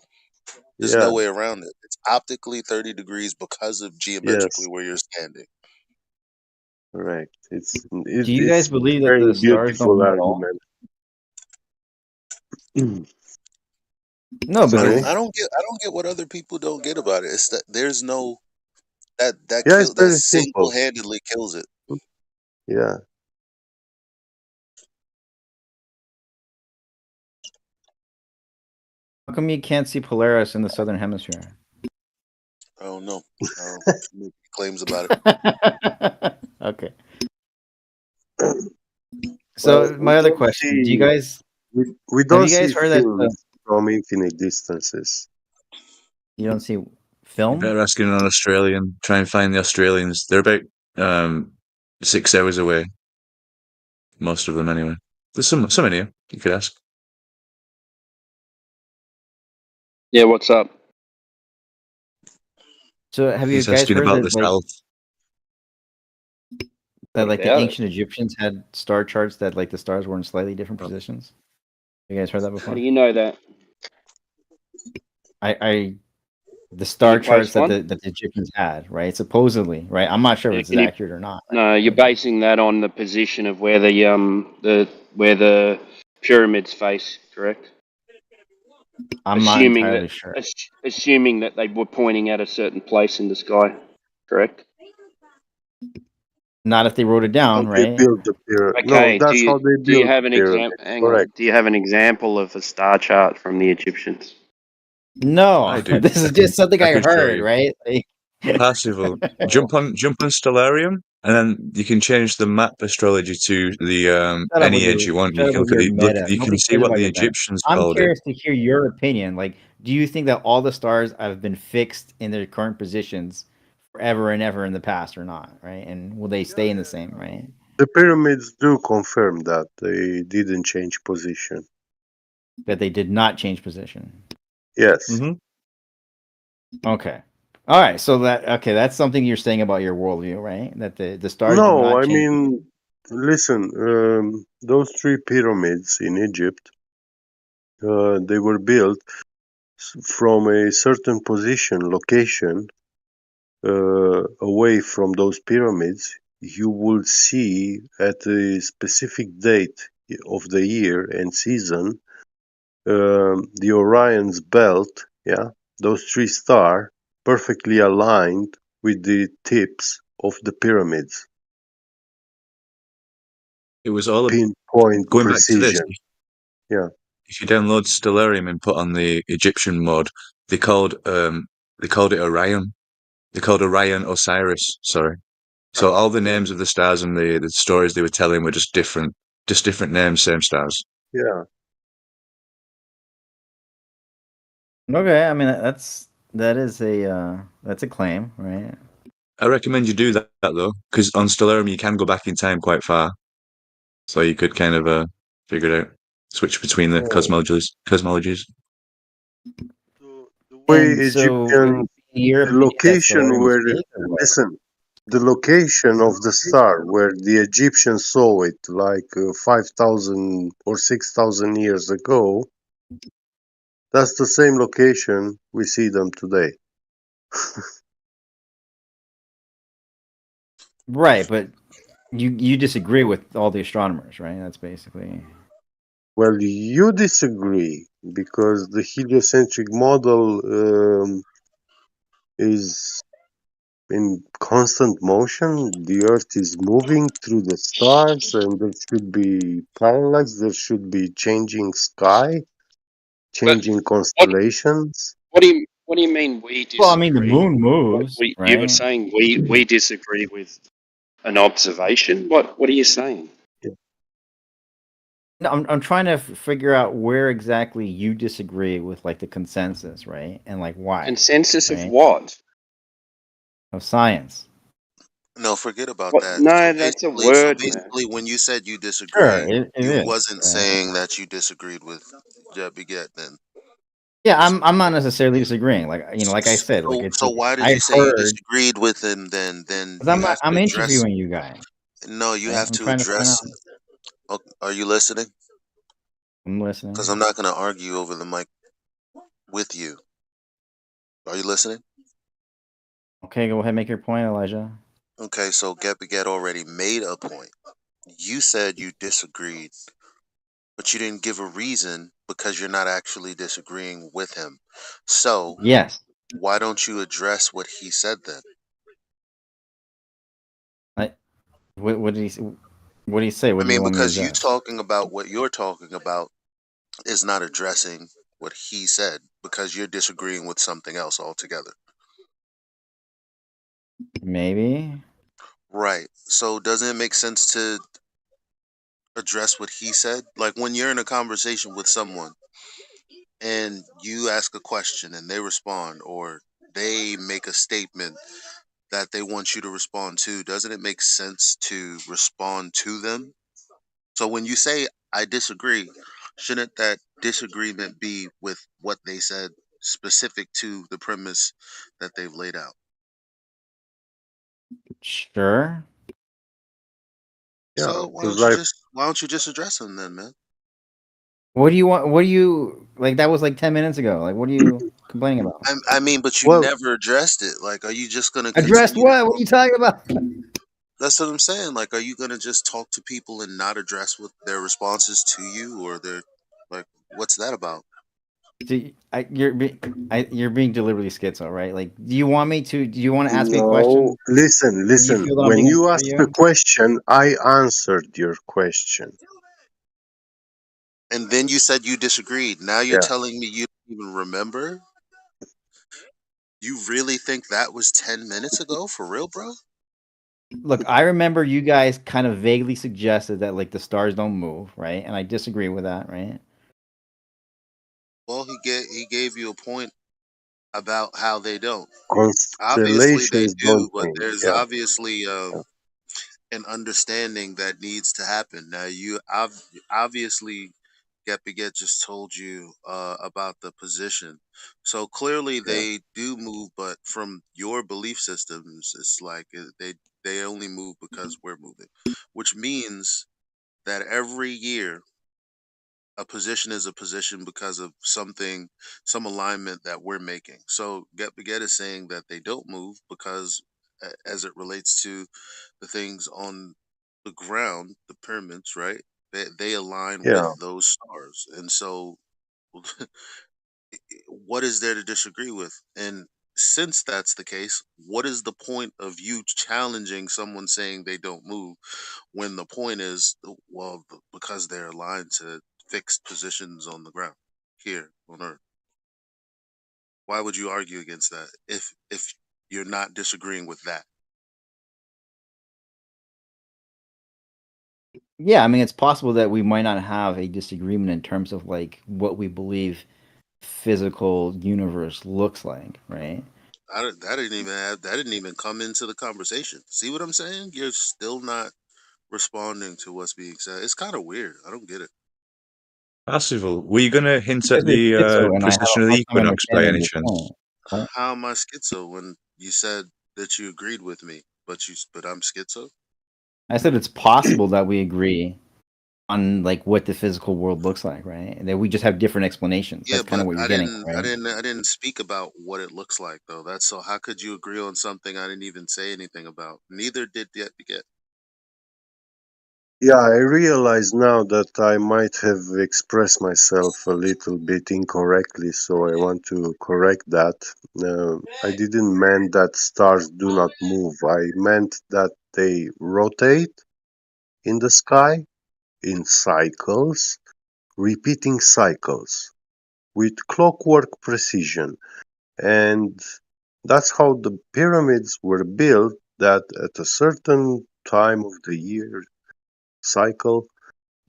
There's no yeah. way around it. It's optically 30 degrees because of geometrically Yes, where you're standing. correct. It's Do you guys it's believe that very the stars don't beautiful move at all? argument. No, Sorry. because I don't get what other people don't get about it. It's that there's no Yeah, it's that very single simple. handedly kills it. Yeah. how come you can't see Polaris in the southern hemisphere? I don't know. I don't make claims about it. Okay. Well, So we my other don't question: Do you see guys we have don't you guys see heard that films from infinite distances. you don't see You film? better ask an Australian. Try and find the Australians. They're about 6 hours away. Most of them, anyway. There's some in here. You could ask. Yeah, what's up? So have you He's guys asking heard about the that south. that What like the about it? ancient Egyptians had star charts that like the stars were in slightly different positions? You guys heard that How do before? you know that? I the Can you star charts post one? that the Egyptians had, right? Supposedly, right? I'm not sure Yeah, if it's can you? accurate or not, right? No, you're basing that on the position of where the pyramids face, correct? I'm not Assuming entirely that sure. assuming that they were pointing at a certain place in the sky, correct? Not if they wrote it How down, they right? build the pyramid? No, Okay. Do that's you how they do you build have the an pyramid. example? Hang on. Correct. Do you have an example of a star chart from the Egyptians? No, I do. this is just something I I could show heard, you. right? Like, Passive. Oh, Jump on Stellarium, and then you can change the map astrology to the any age you want. You shut up can with look at your the look. meta. You can Nobody see cares what about the your meta. Egyptians I'm called it. curious to hear your opinion. Like, do you think that all the stars have been fixed in their current positions forever and ever in the past or not, right? And will they stay in the same, right? The pyramids do confirm that they didn't change position. That they did not change position. Yes. Mm-hmm. Okay. All right. So that's something you're saying about your worldview, right? That the stars do No, not I change. mean, listen, those three pyramids in Egypt, they were built from a certain position, location, away from those pyramids. You will see at a specific date of the year and season, the Orion's belt, yeah, those three stars perfectly aligned with the tips of the pyramids. It was all Pinpoint going back to this. precision. Yeah. If you download Stellarium and put on the Egyptian mod, they called it Orion. They called Orion Osiris. Sorry. So all the names of the stars and the stories they were telling were just different names, same stars. Yeah. Okay. I mean, that's a claim, right? I recommend you do that though, because on Stellarium you can go back in time quite far, so you could kind of figure it out, switch between the Oh. cosmologies. The way And so, Egyptian, your the opinion that location Stellarium is where, fake or what? listen, the location of the star where the Egyptians saw it like 5,000 or 6,000 years ago, that's the same location we see them today. Right, but you disagree with all the astronomers, right? That's basically Well, you disagree because the heliocentric model is in constant motion. The Earth is moving through the stars, and there should be parallax. There should be changing sky, But changing what constellations. what do you mean we Well, I mean, the disagree? moon moves, You were right? saying we disagree with an observation. What are you saying? No, I'm trying to figure out where exactly you disagree with like the consensus, right? And like why, Consensus of right? what? Of science. No, forget about What? that. No, that's a So word, man. basically, when you said you Sure, disagree, it you is, wasn't right? saying that you disagreed with Jeb Beget. Then Yeah, that's I'm not necessarily disagreeing. Like like I said, like so. Why did I you say you heard disagreed with him? Then because you have to I'm address. interviewing you guys, No, you right? have I'm to trying to find address. out. Oh, are you listening? I'm Because listening. I'm not going to argue over the mic with you. Are you listening? Okay, go ahead, make your point, Elijah. Okay, so Get Beget already made a point. You said you disagreed, but you didn't give a reason because you're not actually disagreeing with him. So Yes. why don't you address what he said then? What did he what did he say? What I do you mean, want me to because you address? talking about what you're talking about is not addressing what he said because you're disagreeing with something else altogether. Maybe. Right. So doesn't it make sense to address what he said? Like when you're in a conversation with someone and you ask a question and they respond or they make a statement that they want you to respond to, doesn't it make sense to respond to them? So when you say I disagree, shouldn't that disagreement be with what they said specific to the premise that they've laid out? Sure. Yeah, So because like why don't you just address them then, man? What do you want? What do you like? That was like 10 minutes ago. Like, what are you complaining about? I mean, but you well, never addressed it. Like, are you just gonna Addressed continue to what? What are talk? you talking about? That's what I'm saying. Like, are you gonna just talk to people and not address what their responses to you or their like? What's that about? See, you're being deliberately schizo, right? Like, do you want me to? Do you want to ask me a no, question? listen, Do you listen. feel that I'm When being you unfair to asked a you? question, I answered your question. And then you said you disagreed. Now you're Yeah, telling me you don't even remember? You really think that was 10 minutes ago? For real, bro? Look, I remember you guys kind of vaguely suggested that like the stars don't move, right? And I disagree with that, right? Well, he gave you a point about how they don't. Obviously they constellations do, don't but change. there's Yeah, obviously an understanding that needs to happen. Now obviously Get Beget just told you about the position. So clearly yeah, they do move, but from your belief systems, it's like they only move because we're moving, which means that every year a position is a position because of something, some alignment that we're making. So Get Beget is saying that they don't move because, as it relates to the things on the ground, the pyramids, right? They align with yeah. those stars, and so what is there to disagree with? And since that's the case, what is the point of you challenging someone saying they don't move when the point is, well, because they're aligned to fixed positions on the ground here on Earth? Why would you argue against that if you're not disagreeing with that? Yeah, I mean, it's possible that we might not have a disagreement in terms of like what we believe physical universe looks like, right? That didn't even come into the conversation. See what I'm saying? You're still not responding to what's being said. It's kind of weird. I don't get it. Passival, were you going to hint at Because you're the schizo, and I have precession of a the hard time equinox by understanding any your chance? point. Right? How am I schizo when you said that you agreed with me, but I'm schizo? I said it's possible that we agree on like what the physical world looks like, right? And that we just have different explanations. Yeah, That's kind of but what you're I getting didn't, at, I right? didn't, I didn't speak about what it looks like though. That's so. How could you agree on something I didn't even say anything about? Neither did Get Beget. Yeah, I realize now that I might have expressed myself a little bit incorrectly, so I want to correct that. I didn't mean that stars do not move. I meant that they rotate in the sky in cycles, repeating cycles with clockwork precision. And that's how the pyramids were built, that at a certain time of the year cycle,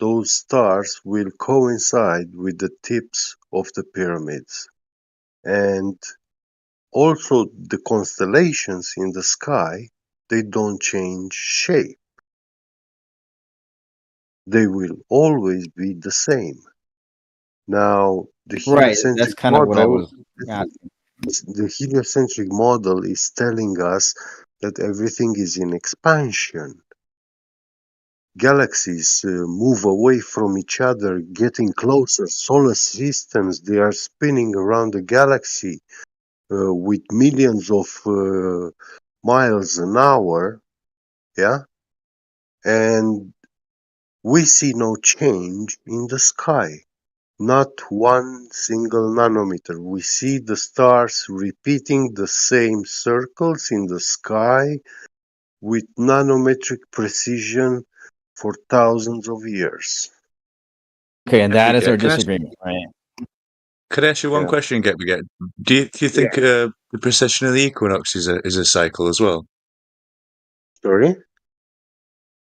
those stars will coincide with the tips of the pyramids. And also the constellations in the sky, they don't change shape. They will always be the same. Now, the Right. That's heliocentric kind of what I model, was asking. the heliocentric model is telling us that everything is in expansion. Galaxies move away from each other, getting closer. Solar systems, they are spinning around the galaxy with millions of miles an hour. Yeah. And we see no change in the sky. Not one single nanometer. We see the stars repeating the same circles in the sky with nanometric precision for thousands of years. Okay, and that is our Can I ask, disagreement, right? could I ask you one Yeah. question, get me get? Do you think the precession of the equinox is a cycle as well? Sorry?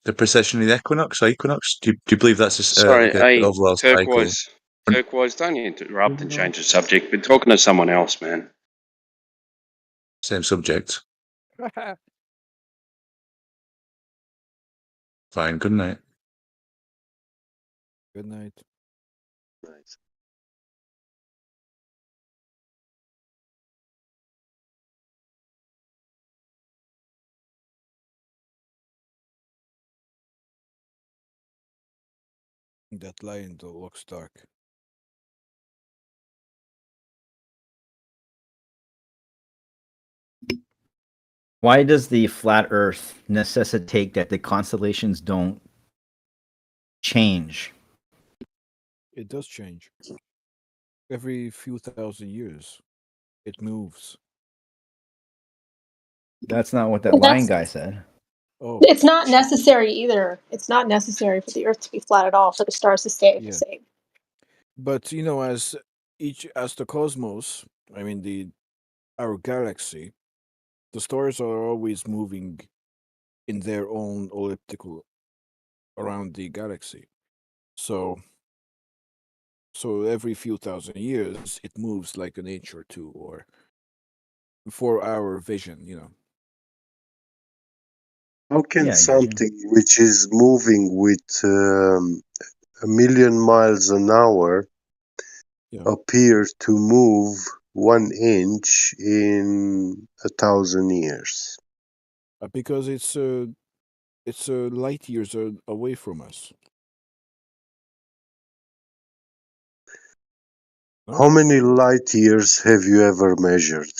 The precession of the equinox? Do you believe that's Sorry, like an hey, overall cycle? turquoise, don't interrupt and change the subject. We're talking to someone else, man. Same subject. Fine. Good night. Good night. Nice. That line though looks dark. Why does the flat Earth necessitate that the constellations don't change? It does change. Every few thousand years, it moves. That's not what that Well, line that's guy said. Oh, it's not necessary either. It's not necessary for the Earth to be flat at all for the stars to stay the yeah. same. But as the cosmos, I mean our galaxy, the stars are always moving in their own elliptical around the galaxy. So every few thousand years it moves like an inch or two, or for our vision. How can Yeah, I get you. something which is moving with a million miles an hour Yeah. appear to move 1 inch in 1,000 years? Because it's light years away from us. How many light years have you ever measured?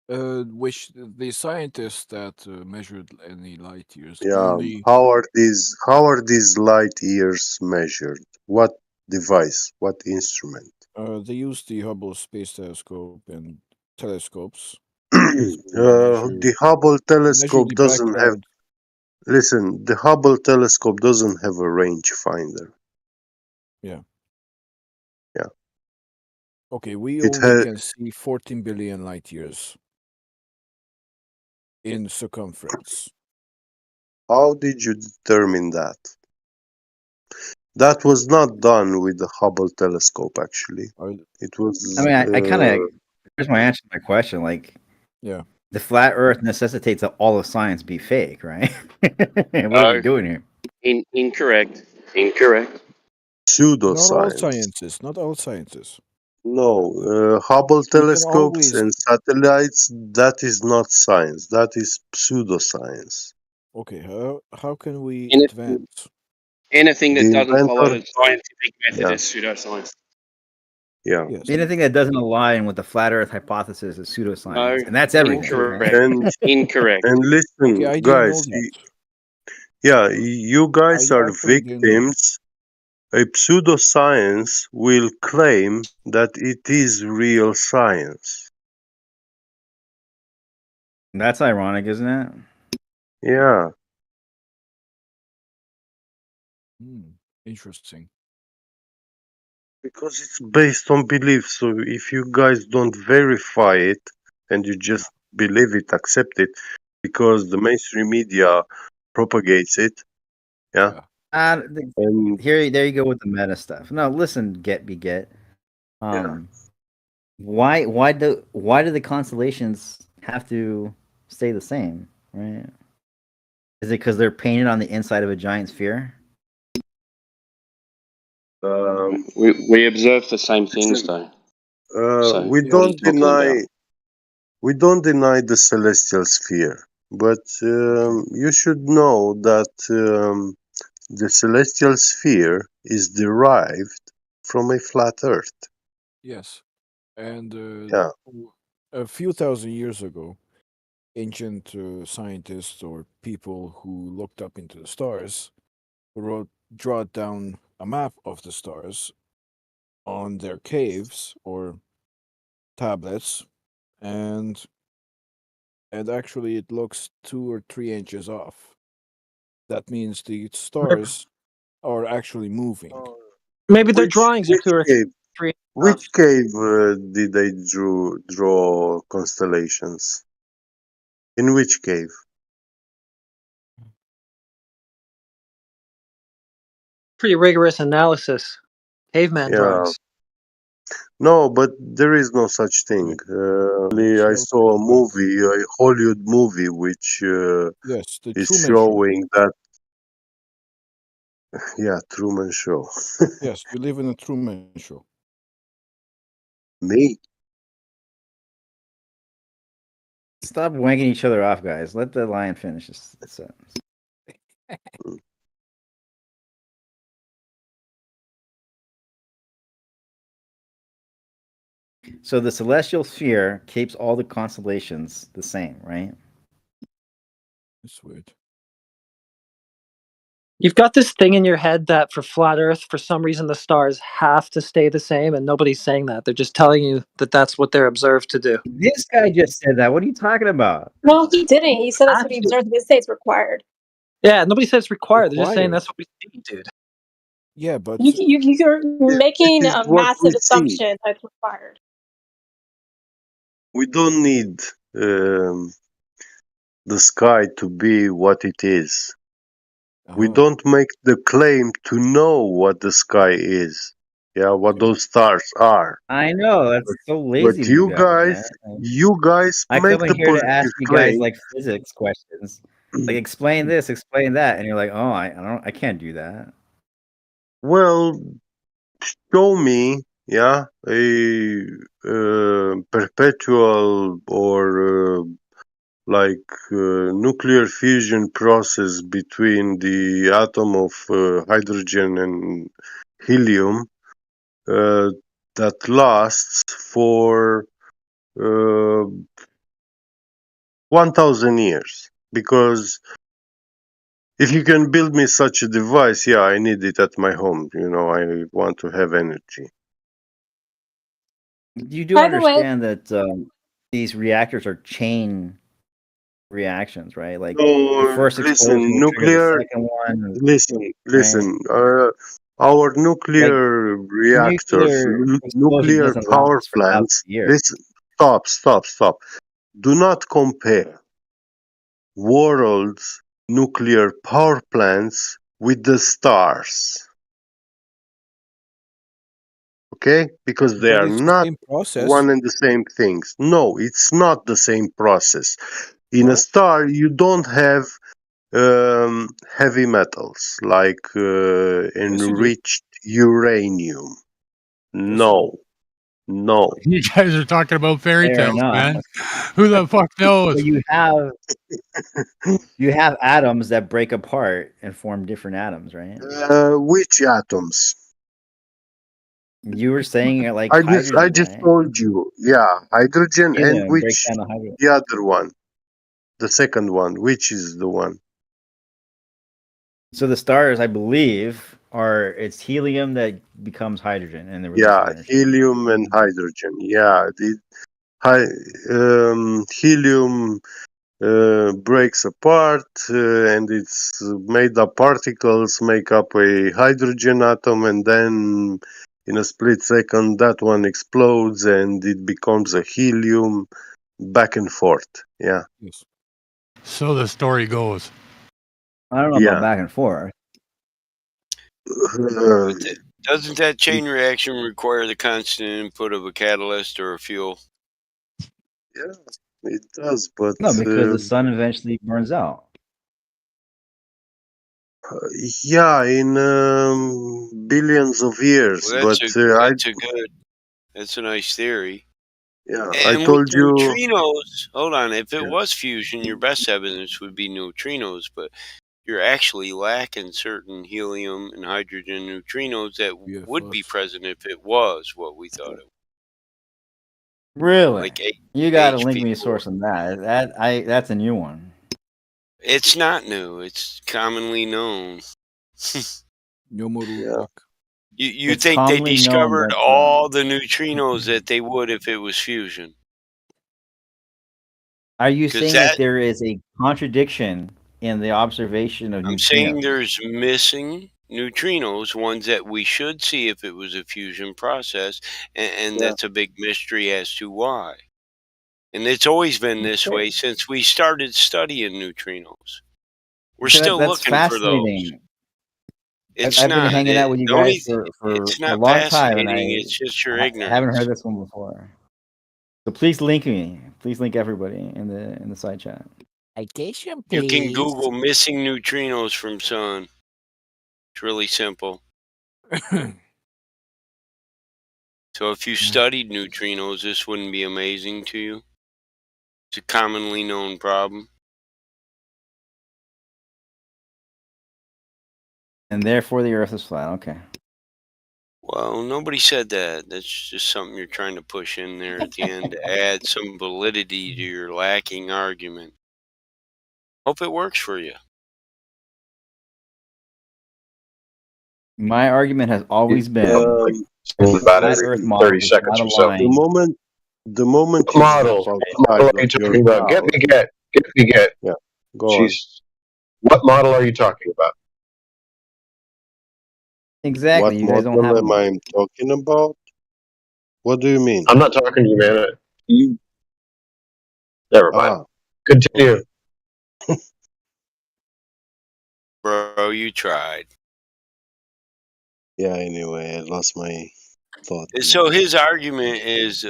Which the scientists that measured any light years Yeah. only How are these light years measured? What device? What instrument? they use the Hubble Space Telescope and telescopes to measure The Hubble telescope the doesn't have. background. Listen, the Hubble telescope doesn't have a rangefinder. Yeah. Yeah. Okay, we It only has. can see 14 billion light years in circumference. How did you determine that? That was not done with the Hubble telescope, actually. It was. I mean, I kind of here's my answer to my question. Like, yeah, the flat Earth necessitates that all of science be fake, right? What are we doing here? Incorrect. Not all Pseudoscience. sciences. Not all sciences. No, Hubble We can telescopes always. and satellites, that is not science. That is pseudoscience. Okay, how can we Anything, advance? anything The that doesn't follow inventor, the scientific method yeah, is pseudoscience. yeah. Yes. Anything that doesn't align with the flat Earth hypothesis is No, pseudoscience, and that's everything. incorrect. Right? And Incorrect. and Okay, listen, I didn't know guys, that. Yeah, you guys I are actually didn't know. victims. A pseudoscience will claim that it is real science. That's ironic, isn't it? Yeah, Interesting. because it's based on belief. So if you guys don't verify it and you just believe it, accept it, because the mainstream media propagates it, yeah. And There you go with the meta stuff. No, listen, get. yeah, Why do the constellations have to stay the same? Right? Is it because they're painted on the inside of a giant sphere? We observe the same things, though. So we what are you don't talking about? deny the celestial sphere, but you should know that the celestial sphere is derived from a flat Earth. Yes, and Yeah. a few thousand years ago, ancient scientists or people who looked up into the stars draw down a map of the stars on their caves or tablets, and actually it looks 2 or 3 inches off. That means the stars are actually moving. Maybe their Which drawings are 2 or cave? 3 off. Which cave did they draw constellations? In which cave? Pretty rigorous analysis. Caveman Yeah. drawings. No, but there is no such thing. I Shell saw a back. movie, a Hollywood movie, which Yes, the is Truman Show. showing that. Yeah, Truman Show. Yes, you live in a Truman Show. Me? Stop wanking each other off, guys. Let the lion finish this sentence. So the celestial sphere keeps all the constellations the same, right? It's weird. You've got this thing in your head that for flat Earth, for some reason, the stars have to stay the same, and nobody's saying that. They're just telling you that that's what they're observed to do. This guy just said that. What are you talking about? No, he didn't. He said that's what he observed. He didn't say it's required. Yeah, nobody says it's required. They're just saying Required. that's what we see, dude. Yeah, but You're It making is a what we massive see. assumption that it's required. We don't need the sky to be what it is. We don't make the claim to know what the sky is. Yeah, what those stars are. I know that's so lazy But of you guys, man. you guys I make come in the here to ask positive you guys claim. like physics questions, like explain this, explain that, and you're like, oh, I can't do that. Well, show me, yeah, a perpetual or nuclear fusion process between the atom of hydrogen and helium that lasts for uh, 1,000 years. Because if you can build me such a device, yeah, I need it at my home. You know, I want to have energy. You do By the way, understand that these reactors are chain reactions, right? Like the So first explosion listen, will trigger the nuclear. second one, right? Listen. Our Like nuclear reactors, nuclear explosion nuclear doesn't power last for thousands plants. of years. Listen, stop. Do not compare world's nuclear power plants with the stars. Okay? Because they but are it's the not same process. one and the same things. No, it's not the same process. In a Well, star, you don't have heavy metals like yes, you do. enriched uranium. Yes, you do. No. You guys are talking about fairy Fair tales, enough. man. Who the fuck So knows? you have atoms that break apart and form different atoms, right? Which atoms? You were saying like I hydrogen, just right? told you. Yeah, hydrogen and Helium breaks which down the hydrogen. the other one, the second one. Which is the one? So the stars, I believe, it's helium that becomes hydrogen and the release of Yeah, energy. helium and hydrogen. Yeah, helium breaks apart and it's made up particles make up a hydrogen atom, and then in a split second that one explodes and it becomes a helium, back and forth. Yeah. Yes. So the story goes. I don't know about Yeah. back and forth. Uh, But doesn't that chain reaction require the constant input of a catalyst or a fuel? yeah, it does, but No, because the sun eventually burns out. yeah, in billions of years. Well, But I that's a nice theory. yeah, I And with told you. neutrinos, hold on, if it Yeah. was fusion, your best evidence would be neutrinos, but you're actually lacking certain helium and hydrogen neutrinos that would be present if it was what we thought it was. Really? Like You got to link HP4. me a source on that. That's a new one. It's not new. It's commonly known. Yeah. You It's think they commonly known discovered that all the neutrinos that they would if it was fusion? are you 'Cause saying that there is a contradiction in the observation of I'm saying neutrinos? there's missing neutrinos, ones that we should see if it was a fusion process, and Yeah. that's a big mystery as to why. And it's always been this way since we started studying neutrinos. We're Okay, still that's looking for those. fascinating. It's I've been not. hanging out with you The only guys for it's a not long time, and fascinating. It's just your I haven't ignorance. heard this one before. So please link me. Please link everybody in the side chat. Citation, You can please. Google missing neutrinos from sun. It's really simple. So if you studied neutrinos, this wouldn't be amazing to you. It's a commonly known problem. And therefore, the Earth is flat. Okay. Well, nobody said that. That's just something you're trying to push in there at the end to add some validity to your lacking argument. Hope it works for you. My argument has always been about flat every Earth model 30 does seconds not or so. align. The moment What you models? step What model outside are you of your talking about? Get house, me get. yeah, go on. Jeez. What model are you talking about? Exactly. What You guys don't model have am I talking about? What do you mean? I'm not talking to you, man. You. Never mind. Ah, Continue. Bro, you tried. yeah. Anyway, I lost my thought. So his argument is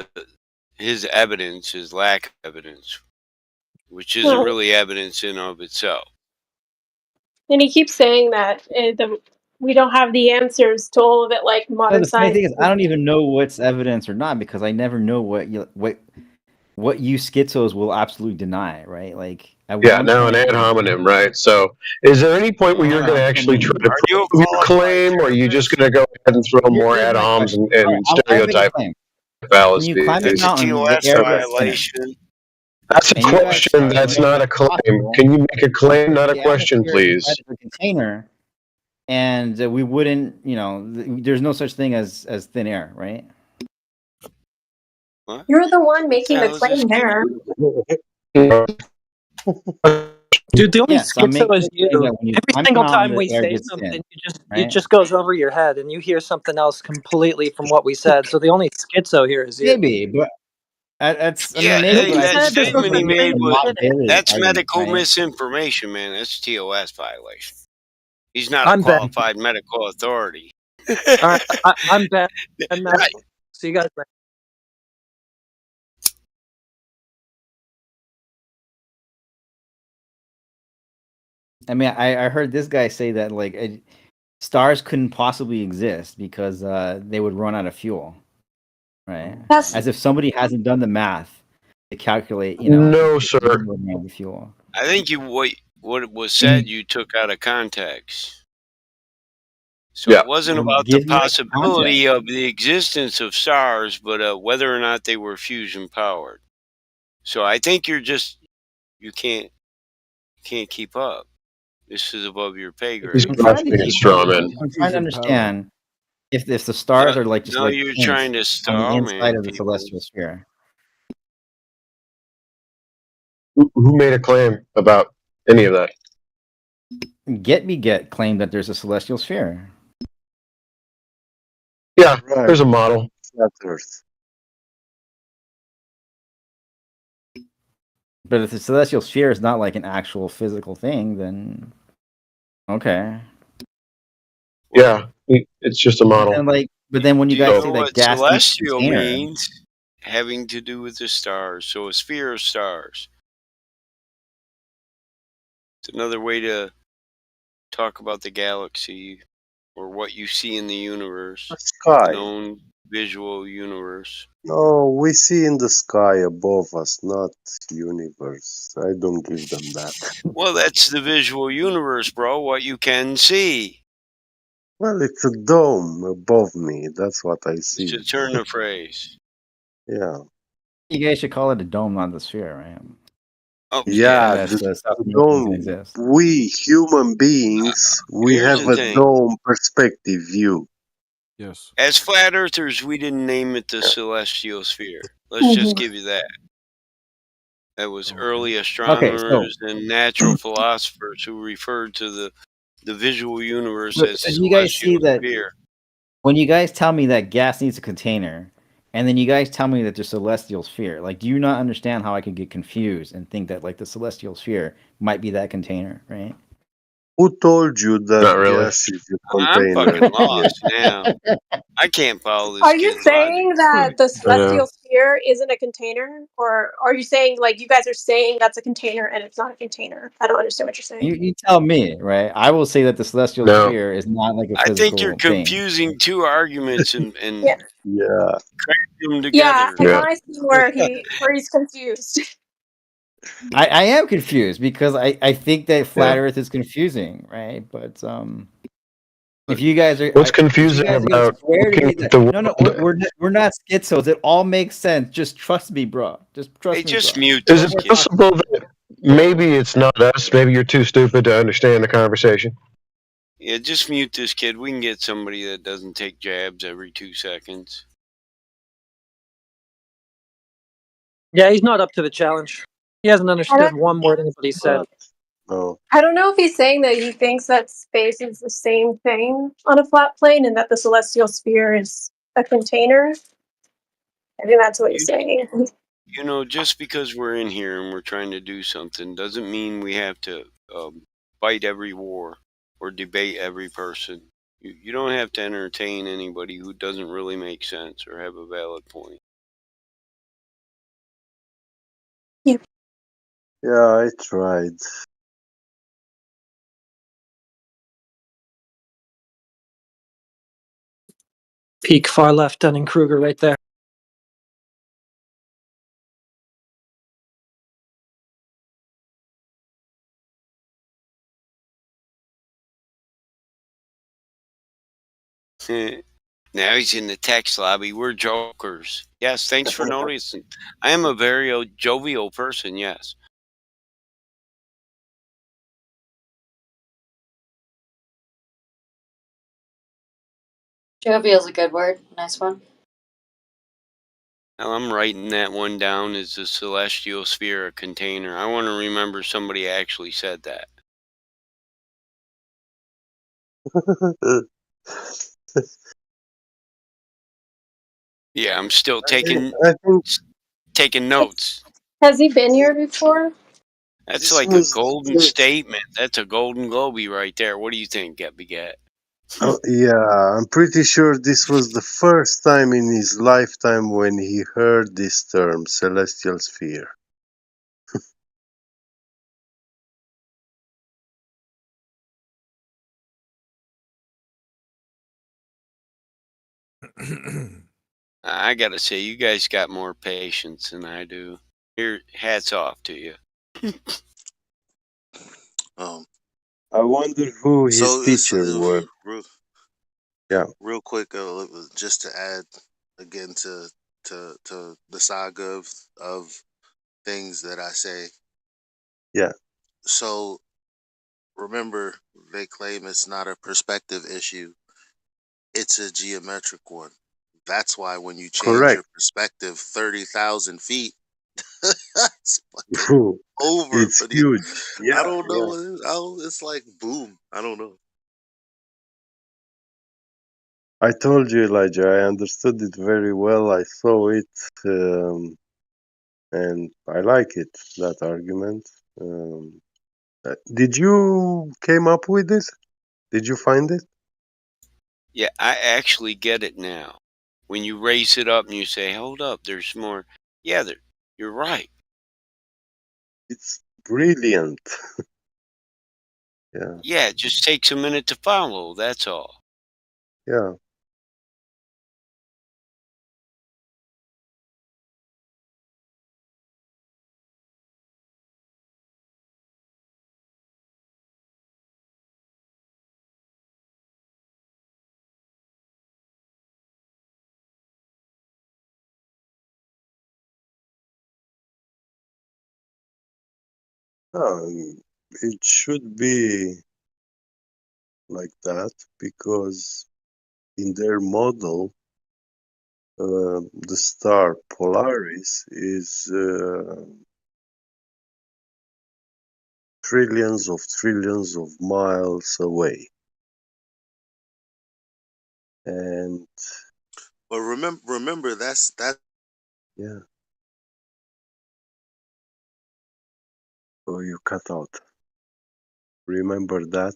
his evidence, his lack of evidence, which isn't Well, really evidence in of itself. and he keeps saying that we don't have the answers to all of it, like No, modern the funny science. thing is, I don't even know what's evidence or not because I never know what you schizos will absolutely deny, right? Like at Yeah, one now an point, ad hominem, right? So, is there any point where you're going to actually try to Are you a prove your qualified claim, or are you just therapist? going to go ahead and throw more here's ad my homs question. All right, and I'll make a stereotype claim. Can you climb a That's a fallacies? mountain with TOS air Okay. that's thinner, violation. That's a and you guys question. try to That's make not it a claim. possible Can you make a claim, not a the question, atmosphere is inside please? of a container, and we wouldn't, there's no such thing as thin air, right? What? You're the one What the making the hell is this claim kid? there. Dude, the only Yes, I'm schizo is making the claim you. that when you Every climb a single mountain, time the we air say gets something, thin, it right? just goes over your head, and you hear something else completely from what we said. So the only schizo here is you. Maybe, but that's Yeah, maybe, hey, but Nobody I that think said it's this was statement the he evidence made for thing. was mockability that's argument, medical right? misinformation, man. That's TOS violation. He's not a I'm Ben. qualified medical authority. All right, I'm Ben. Ben Right. Medical. See you guys later. I mean, I heard this guy say that like stars couldn't possibly exist because they would run out of fuel, right? That's As if somebody hasn't done the math to calculate, No, if they sir. would run out of fuel. I think what was said you took out of context. So Yeah. it wasn't Well, about the give me the context. possibility of the existence of stars, but whether or not they were fusion powered. So I think you can't keep up. This is above your pay He's grade. about to be a straw man. I'm trying to understand if the stars are like just Now like you're paint trying to on the star inside man of the people. celestial sphere. Who made a claim about any of that? Get claimed that there's a celestial sphere. Yeah, Right. there's a model. Flat Earth. But if the celestial sphere is not like an actual physical thing, then okay. Yeah, it's just a model. But then when you Do you guys know say that what gas needs a celestial container, means? Having to do with the stars. So a sphere of stars. It's another way to talk about the galaxy or what you see in the universe. The Sky. known visual universe. No, we see in the sky above us, not universe. I don't give them that. Well, that's the visual universe, bro. What you can see. Well, it's a dome above me. That's what I see. To turn the phrase. Yeah. you guys should call it a dome, not the sphere, right? Oh, Yeah, That's the stuff that dome. can exist. We human beings, we Here's have the a thing. dome perspective view. Yes. As flat earthers, we didn't name it the celestial sphere. Let's just give you that. That was early astronomers and natural philosophers who referred to the visual universe So as do you guys see celestial that sphere. when you guys tell me that gas needs a container, and then you guys tell me that there's celestial sphere, like, do you not understand how I could get confused and think that like the celestial sphere might be that container, right? Who told you that Not really. gas is a I'm container? fucking lost now. I can't follow this Are you kid's saying logic. that the I know. celestial sphere isn't a container? Or are you saying, like, you guys are saying that's a container and it's not a container? I don't understand what you're saying. You tell me, right? I will say that the celestial No. sphere is not like a I think you're physical thing. confusing two arguments and Yeah. Yeah. crashing them Yeah, together. I know I see where he's confused. I am confused because I think that flat Earth is confusing, right? But if you guys are, What's if you confusing guys are gonna about swear to looking me at that the no, world? we're not schizos. It all makes sense. Just trust me, bro. Just trust Hey, me, just bro. mute Is this it kid. possible that maybe it's not us? Maybe you're too stupid to understand the conversation. Yeah, just mute this kid. We can get somebody that doesn't take jabs every 2 seconds. Yeah, he's not up to the challenge. He hasn't understood one word anybody said. No. I don't know if he's saying that he thinks that space is the same thing on a flat plane and that the celestial sphere is a container. I think that's what he's saying. You know, just because we're in here and we're trying to do something doesn't mean we have to fight every war or debate every person. You don't have to entertain anybody who doesn't really make sense or have a valid point. Yeah, I tried. Peak far left, Dunning-Kruger right there. Now he's in the text lobby. We're jokers. Yes, thanks for noticing. I am a very jovial person, yes. Jovial's a good word. Nice one. Now I'm writing that one down as the celestial sphere, a container. I want to remember somebody actually said that. Yeah, I'm still taking notes. Has he been here before? That's This like a was golden statement. That's a golden globey right there. What do you think, Get Begat? yeah, I'm pretty sure this was the first time in his lifetime when he heard this term, celestial sphere. I gotta say, you guys got more patience than I do. Here, hats off to you. I wonder who his So it's teacher was. Yeah. real quick, just to add again to the saga of things that I say. Yeah. So Remember, they claim it's not a perspective issue, it's a geometric one. That's why when you change your Correct. perspective 30,000 feet, it's fucking over It's for the. huge. I Yeah, don't yeah. know. It's like boom. I don't know. I told you, Elijah, I understood it very well. I saw it, and I like it, that argument. Did you came up with it? Did you find it? Yeah, I actually get it now. When you raise it up and you say, "Hold up, there's more." Yeah, you're right. It's brilliant. Yeah, Yeah, it just takes a minute to follow. That's all. yeah. It should be like that because in their model, the star Polaris is trillions of miles away. And But remember that. yeah, oh, you cut out. Remember that?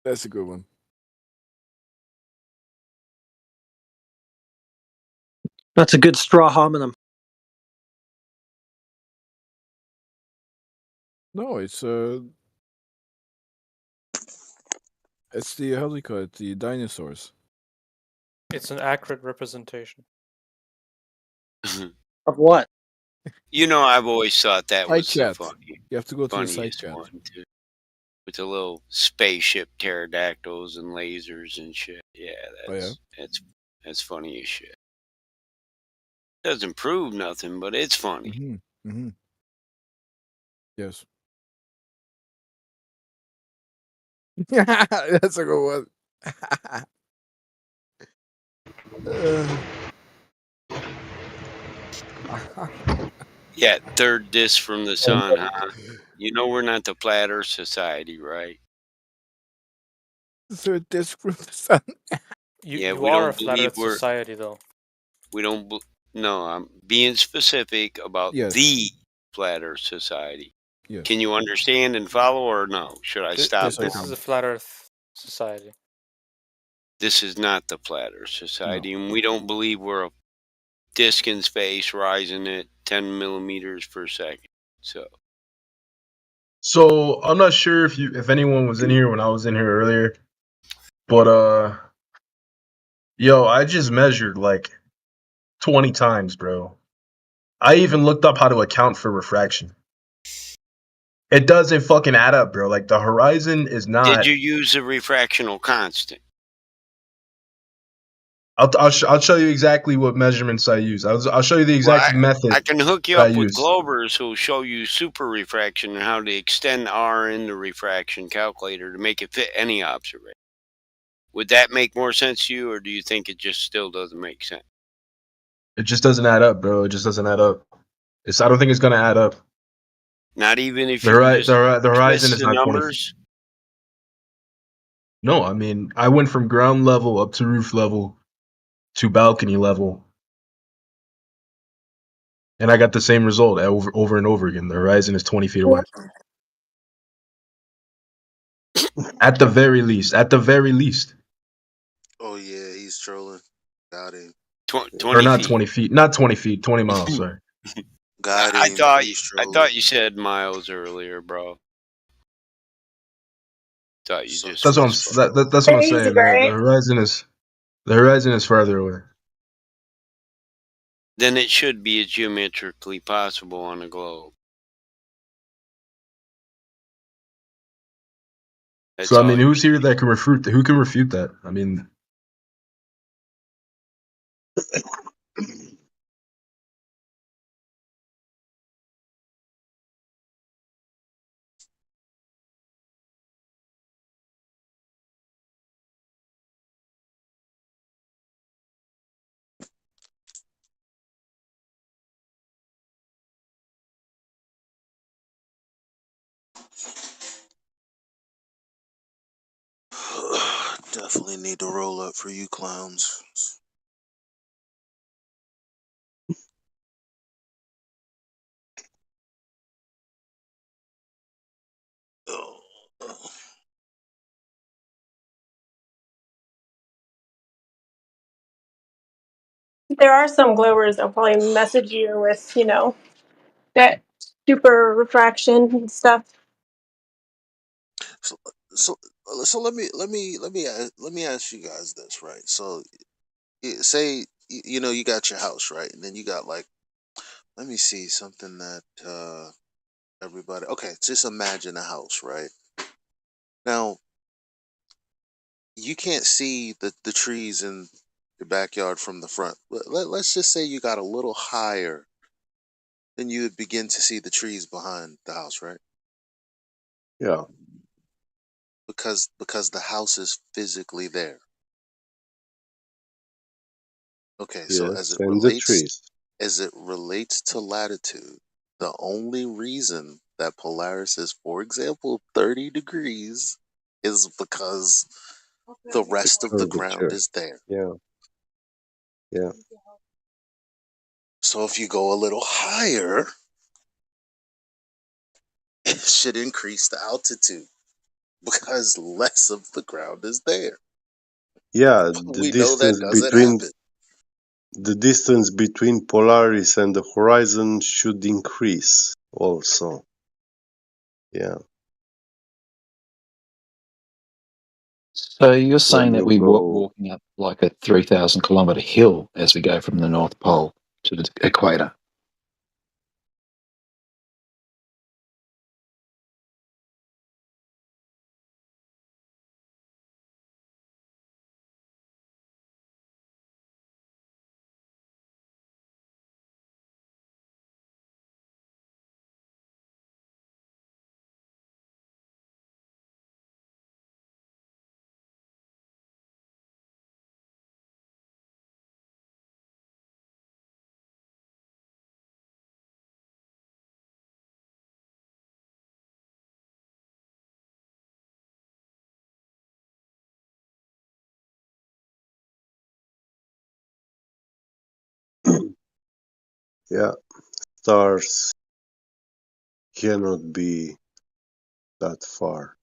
That's a good one. That's a good straw hominum. No, it's the how do you call it? The dinosaurs. It's an accurate representation. Of what? You know, I've always thought that Side was the chat. You have to go to the side funniest chat. one too, with the little spaceship pterodactyls and lasers and shit. Yeah, Oh yeah. that's funny as shit. Doesn't prove nothing, but it's funny. Mm-hmm. Mm-hmm. Yes. That's a good one. Yeah, third disc from the sun, huh? You know we're not the Flat Earth Society, right? Third disc from the sun. Yeah, You we are a don't flat believe Earth society, though. we don't. No, I'm being specific about Yes. the Flat Earth Society. Yes. Can you understand and follow, or no? Should I stop Yes, I now? This is a flat Earth society. This is not the Flat Earth Society, and we don't believe we're a disk in space rising at 10 millimeters per second. So I'm not sure if anyone was in here when I was in here earlier, but yo, I just measured like 20 times, bro. I even looked up how to account for refraction. It doesn't fucking add up, bro. Like the horizon is Did not. you use the refractional constant? I'll show you exactly what measurements I use. I'll show you the Well, exact method I can hook you that I up with use. Globers who'll show you super refraction and how to extend R in the refraction calculator to make it fit any observation. Would that make more sense to you, or do you think it just still doesn't make sense? It just doesn't add up, bro. It just doesn't add up. I don't think it's gonna add up. Not even if The you just horizon twist is the not 20 feet. numbers? No, I mean I went from ground level up to roof level to balcony level, and I got the same result over and over again. The horizon is 20 feet away. At the very least. At the very least. Oh yeah, he's trolling. Got him. Or 20 not feet. 20 feet. Not 20 feet. 20 miles. Sorry. Got I him. thought He's I trolling. thought you said miles earlier, bro. Thought you So just That's what misspoke. that's what I'm saying. The horizon is farther away. Then it should be geometrically possible on a globe. That's So I all mean, you're who's here saying. that can refute? Who can refute that? I mean, definitely need to roll up for you clowns. Oh. There are some glowers that'll probably message you with, that super refraction and stuff. So, so, so let me ask you guys this, right? So, say you got your house, right, and then you got like, let me see something that everybody. Okay, just imagine a house, right? Now you can't see the trees in your backyard from the front. Let's just say you got a little higher, then you would begin to see the trees behind the house, right? Yeah. Because the house is physically there. Okay, so Yes. And the trees. as it relates to latitude, the only reason that Polaris is, for example, 30 degrees is because the The rest of the ground curvature. is there. Yeah. Yeah. So if you go a little higher, it should increase the altitude because less of the ground is there. Yeah. But we know that doesn't happen. The distance between Polaris and the horizon should increase also. Yeah. So you're saying When that you we were go, walking up like a 3,000 kilometre hill as we go from the North Pole to the equator? yeah, stars cannot be that far.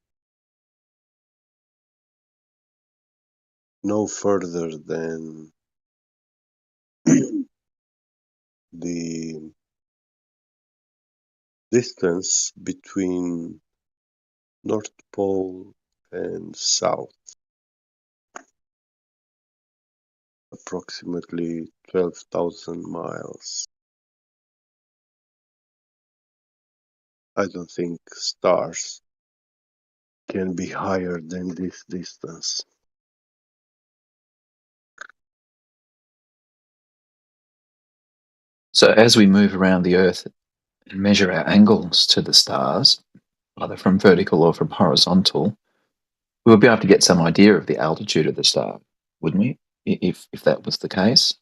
No further than the distance between North Pole and South, approximately 12,000 miles. I don't think stars can be higher than this distance. So as we move around the Earth and measure our angles to the stars, either from vertical or from horizontal, we would be able to get some idea of the altitude of the star, wouldn't we? If that was the case.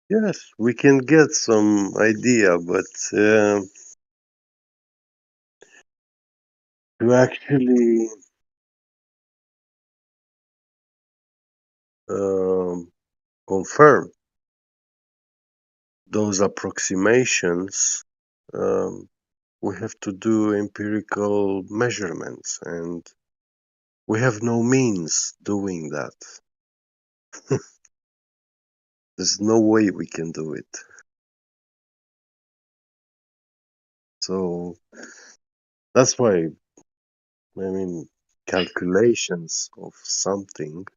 Yes, we can get some idea, but to actually confirm those approximations, we have to do empirical measurements, and we have no means doing that. There's no way we can do it. So that's why, I mean, calculations of something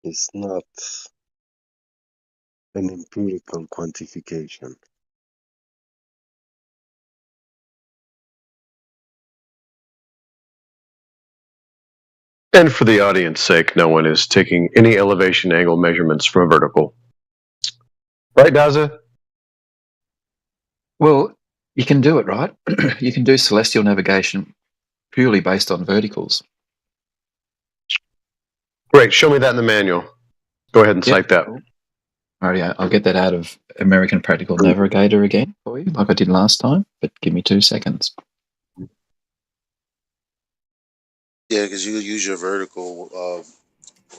is not an empirical quantification. And for the audience sake, no one is taking any elevation angle measurements from a vertical. Right, Daza? Well, you can do it, right? You can do celestial navigation purely based on verticals. Great. Show me that in the manual. Go ahead and cite that. Alrighty, I'll get that out of American Practical Navigator again for you, like I did last time, but give me 2 seconds. Yeah, because you use your vertical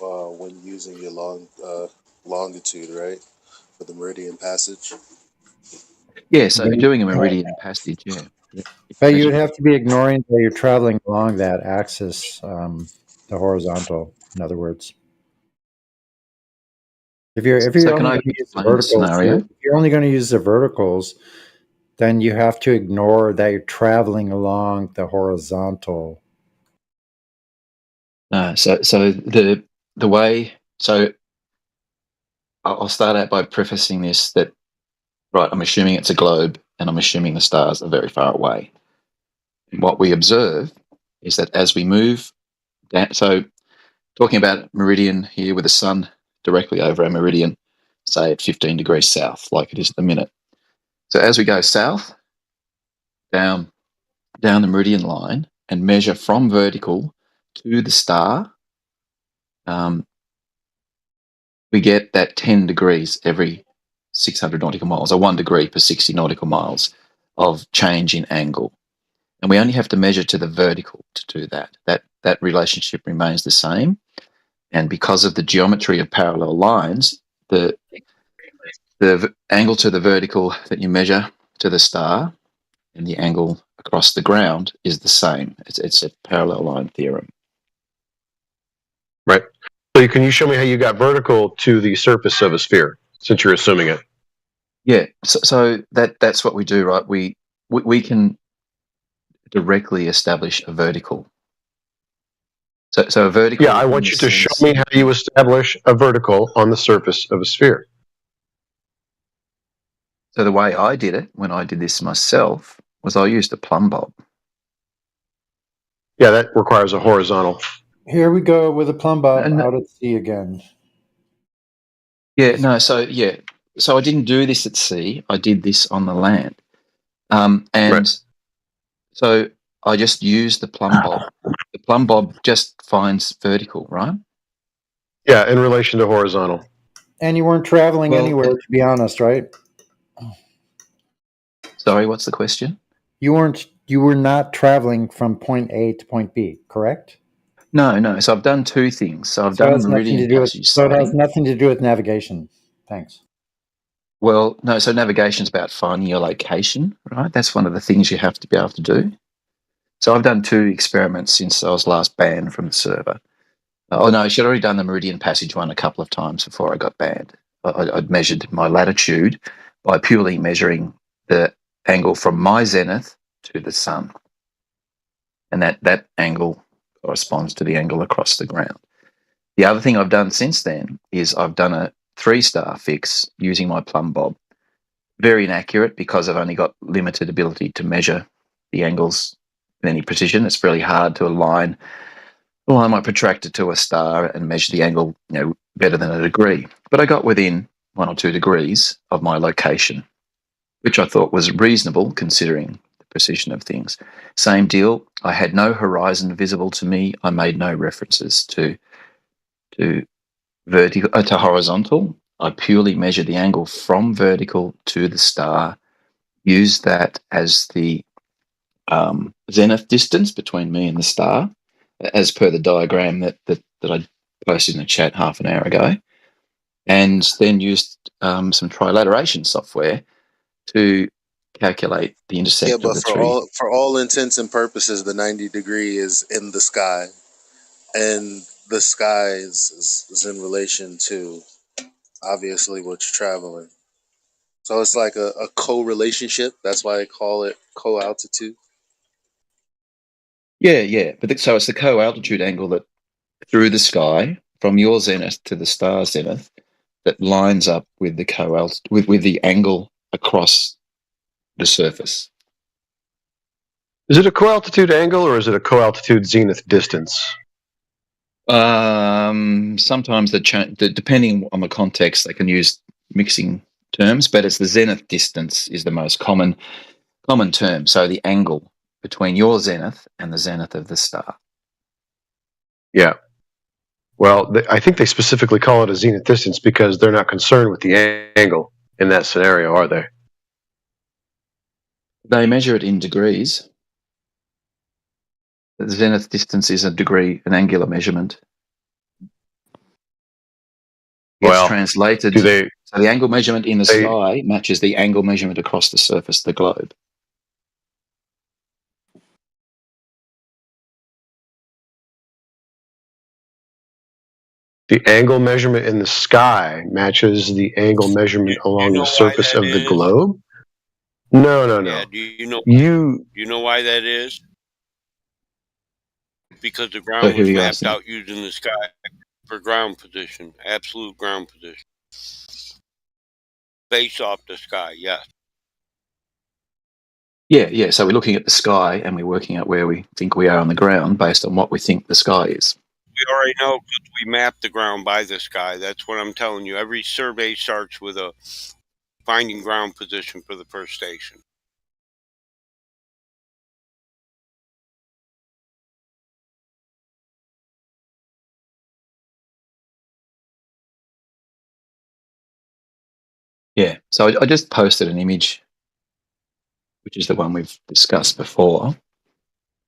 when using your longitude, right, for the meridian passage. Yeah, so But, doing a meridian passage, yeah. but you would have to be ignoring that you're traveling along that axis, the horizontal, in other words. If you're So can only I going to use the explain the verticals, scenario? if you're only going to use the verticals, then you have to ignore that you're traveling along the horizontal. So the way, so I'll start out by prefacing this that, right, I'm assuming it's a globe and I'm assuming the stars are very far away. And what we observe is that as we move down, so talking about meridian here with the sun directly over our meridian, say at 15 degrees south, like it is at the minute. So as we go south, down the meridian line and measure from vertical to the star, we get that 10 degrees every 600 nautical miles, or 1 degree per 60 nautical miles of change in angle. And we only have to measure to the vertical to do that. That relationship remains the same. And because of the geometry of parallel lines, the angle to the vertical that you measure to the star and the angle across the ground is the same. It's a parallel line theorem. Right. So can you show me how you got vertical to the surface of a sphere, since you're assuming it? Yeah. So that's what we do, right? We can directly establish a vertical. So a vertical. Yeah, I want you to show me how you establish a vertical on the surface of a sphere. So the way I did it when I did this myself was I used a plumb bob. Yeah, that requires a horizontal. Here we go with a plumb bob out at sea again. Yeah, no, so I didn't do this at sea. I did this on the land. So I just used the plumb bob. The plumb bob just finds vertical, right? Yeah, in relation to horizontal. And you weren't traveling anywhere, to be honest, right? Sorry, what's the question? You were not traveling from point A to point B, correct? No. So I've done 2 things. So I've So done it a has nothing meridian to do with. passage So it has sighting. nothing to do with navigation. Thanks. Well, no. So navigation's about finding your location, right? That's one of the things you have to be able to do. So I've done 2 experiments since I was last banned from the server. Oh no, she'd already done the meridian passage one a couple of times before I got banned. I'd measured my latitude by purely measuring the angle from my zenith to the sun, and that angle corresponds to the angle across the ground. The other thing I've done since then is I've done a 3-star fix using my plumb bob. Very inaccurate because I've only got limited ability to measure the angles with any precision. It's really hard to align Well, I might protract it to a star and measure the angle, better than a degree. But I got within 1 or 2 degrees of my location, which I thought was reasonable considering the precision of things. Same deal. I had no horizon visible to me. I made no references to vertical to horizontal. I purely measured the angle from vertical to the star, used that as the zenith distance between me and the star, as per the diagram that I posted in the chat half an hour ago, and then used some trilateration software to calculate the Yeah, intersect of but the for three. all intents and purposes, the 90-degree is in the sky, and the sky is in relation to obviously what you're traveling. So it's like a co-relationship. That's why I call it co-altitude. Yeah. But so it's the co-altitude angle that through the sky from your zenith to the star zenith that lines up with the with the angle across the surface. Is it a co-altitude angle or is it a co-altitude zenith distance? Sometimes depending on the context, they can use mixing terms, but it's the zenith distance is the most common term. So the angle between your zenith and the zenith of the star. Yeah. Well, I think they specifically call it a zenith distance because they're not concerned with the angle in that scenario, are they? They measure it in degrees. The zenith distance is a degree, an angular measurement. Gets translated. So the angle measurement in the sky matches the angle measurement across the surface of the globe. The angle measurement in the sky matches the angle measurement along the surface of the globe? No. Yeah, do you know why that is? Because the ground who was are you mapped asking? out using the sky for ground position, absolute ground position. Based off the sky, yes. Yeah. So we're looking at the sky and we're working out where we think we are on the ground based on what we think the sky is. We already know because we map the ground by the sky. That's what I'm telling you. Every survey starts with a finding ground position for the first station. Yeah. So I just posted an image, which is the one we've discussed before.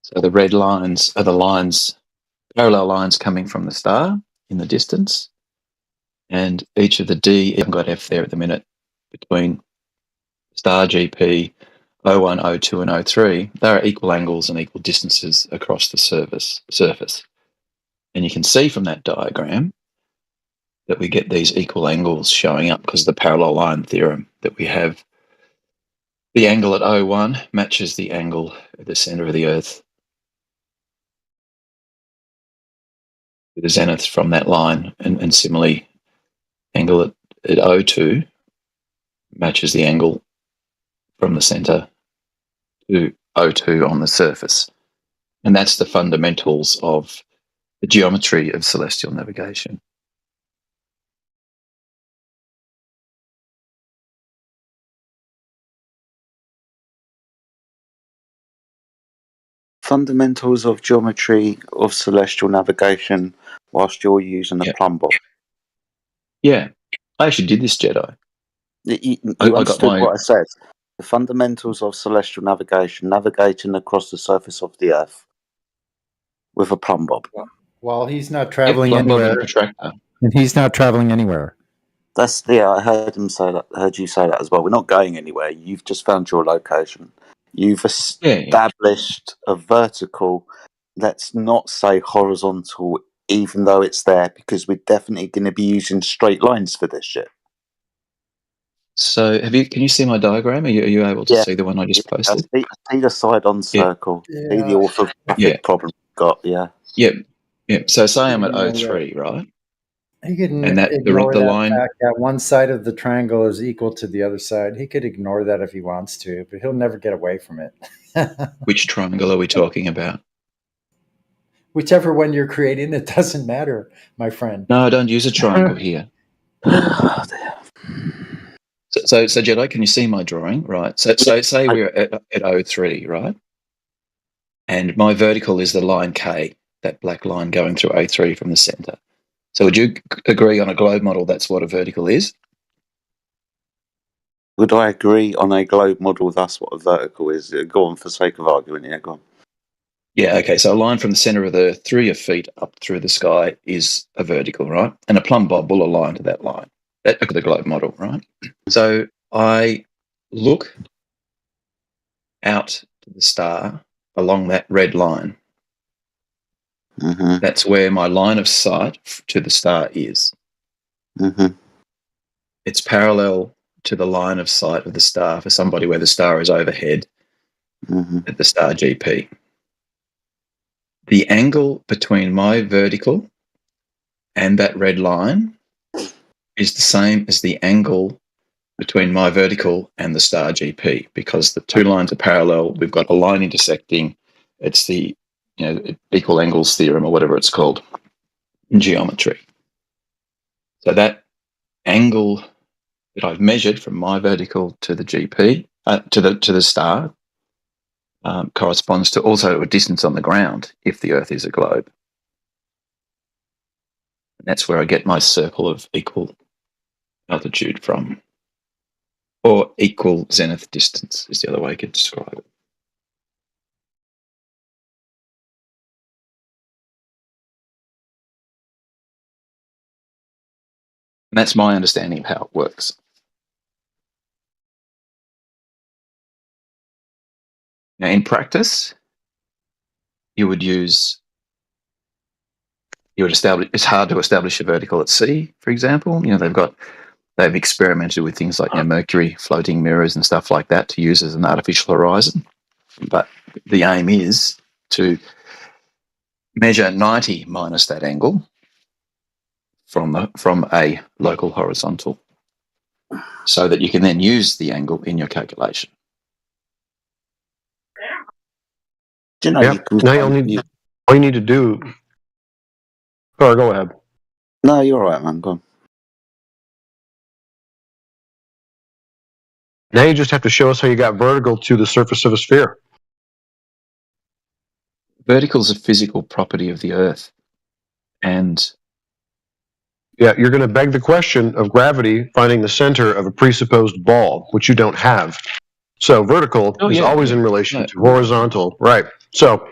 So the red lines are the lines, parallel lines coming from the star in the distance. And each of the D, I haven't got F there at the minute, between star GP 01, 02, and 03, they are equal angles and equal distances across the surface. And you can see from that diagram that we get these equal angles showing up because of the parallel line theorem that we have. The angle at 01 matches the angle at the center of the Earth. The zenith from that line, and similarly, angle at 02 matches the angle from the center to 02 on the surface. And that's the fundamentals of the geometry of celestial navigation. Fundamentals of geometry of celestial navigation whilst you're using a plumb bob. Yeah, I actually did this, Jedi. You I got understood what I said. The fundamentals of celestial navigation, navigating across the surface of the Earth with a plumb bob. Well, he's not traveling plumb bob and anywhere. a protractor. And he's not traveling anywhere. I heard him say that. I heard you say that as well. We're not going anywhere. You've just found your location. You've established a vertical. Let's not say horizontal, even though it's there, because we're definitely going to be using straight lines for this shit. So, can you see my diagram? Are you able to see the one I just posted? I see the side-on circle. See the orthographic problem you've got, Yeah. So say I'm at 03, right? He can And that ignore the that line. fact that one side of the triangle is equal to the other side. He could ignore that if he wants to, but he'll never get away from it. Which triangle are we talking about? Whichever one you're creating, it doesn't matter, my friend. No, I don't use a triangle here. So Jedi, can you see my drawing? Right. So say we're at 03, right? And my vertical is the line K, that black line going through 03 from the center. So would you agree on a globe model that's what a vertical is? Would I agree on a globe model that's what a vertical is? Go on, for sake of argument, yeah, go on. Yeah, okay. So a line from the center of the Earth through your feet up through the sky is a vertical, right? And a plumb bob will align to that line. That's the globe model, right? So I look out to the star along that red line. Mm-hmm. That's where my line of sight to the star is. Mm-hmm. It's parallel to the line of sight of the star for somebody where the star is overhead at the star GP. The angle between my vertical and that red line is the same as the angle between my vertical and the star GP, because the two lines are parallel. We've got a line intersecting. It's the equal angles theorem, or whatever it's called in geometry. So that angle that I've measured from my vertical to the GP to the star corresponds to also a distance on the ground if the Earth is a globe. And that's where I get my circle of equal altitude from, or equal zenith distance is the other way I could describe it. And that's my understanding of how it works. Now, in practice, you would establish. It's hard to establish a vertical at sea, for example. They've experimented with things like Mercury floating mirrors and stuff like that to use as an artificial horizon. But the aim is to measure 90 minus that angle from a local horizontal, so that you can then use the angle in your calculation. Do you know Yep. Now all you need to do. Or go ahead. No, you're all right, man. Go on. Now you just have to show us how you got vertical to the surface of a sphere. Vertical is a physical property of the Earth, and yeah, you're going to beg the question of gravity finding the center of a presupposed ball, which you don't have. So vertical is always in relation to horizontal, right? So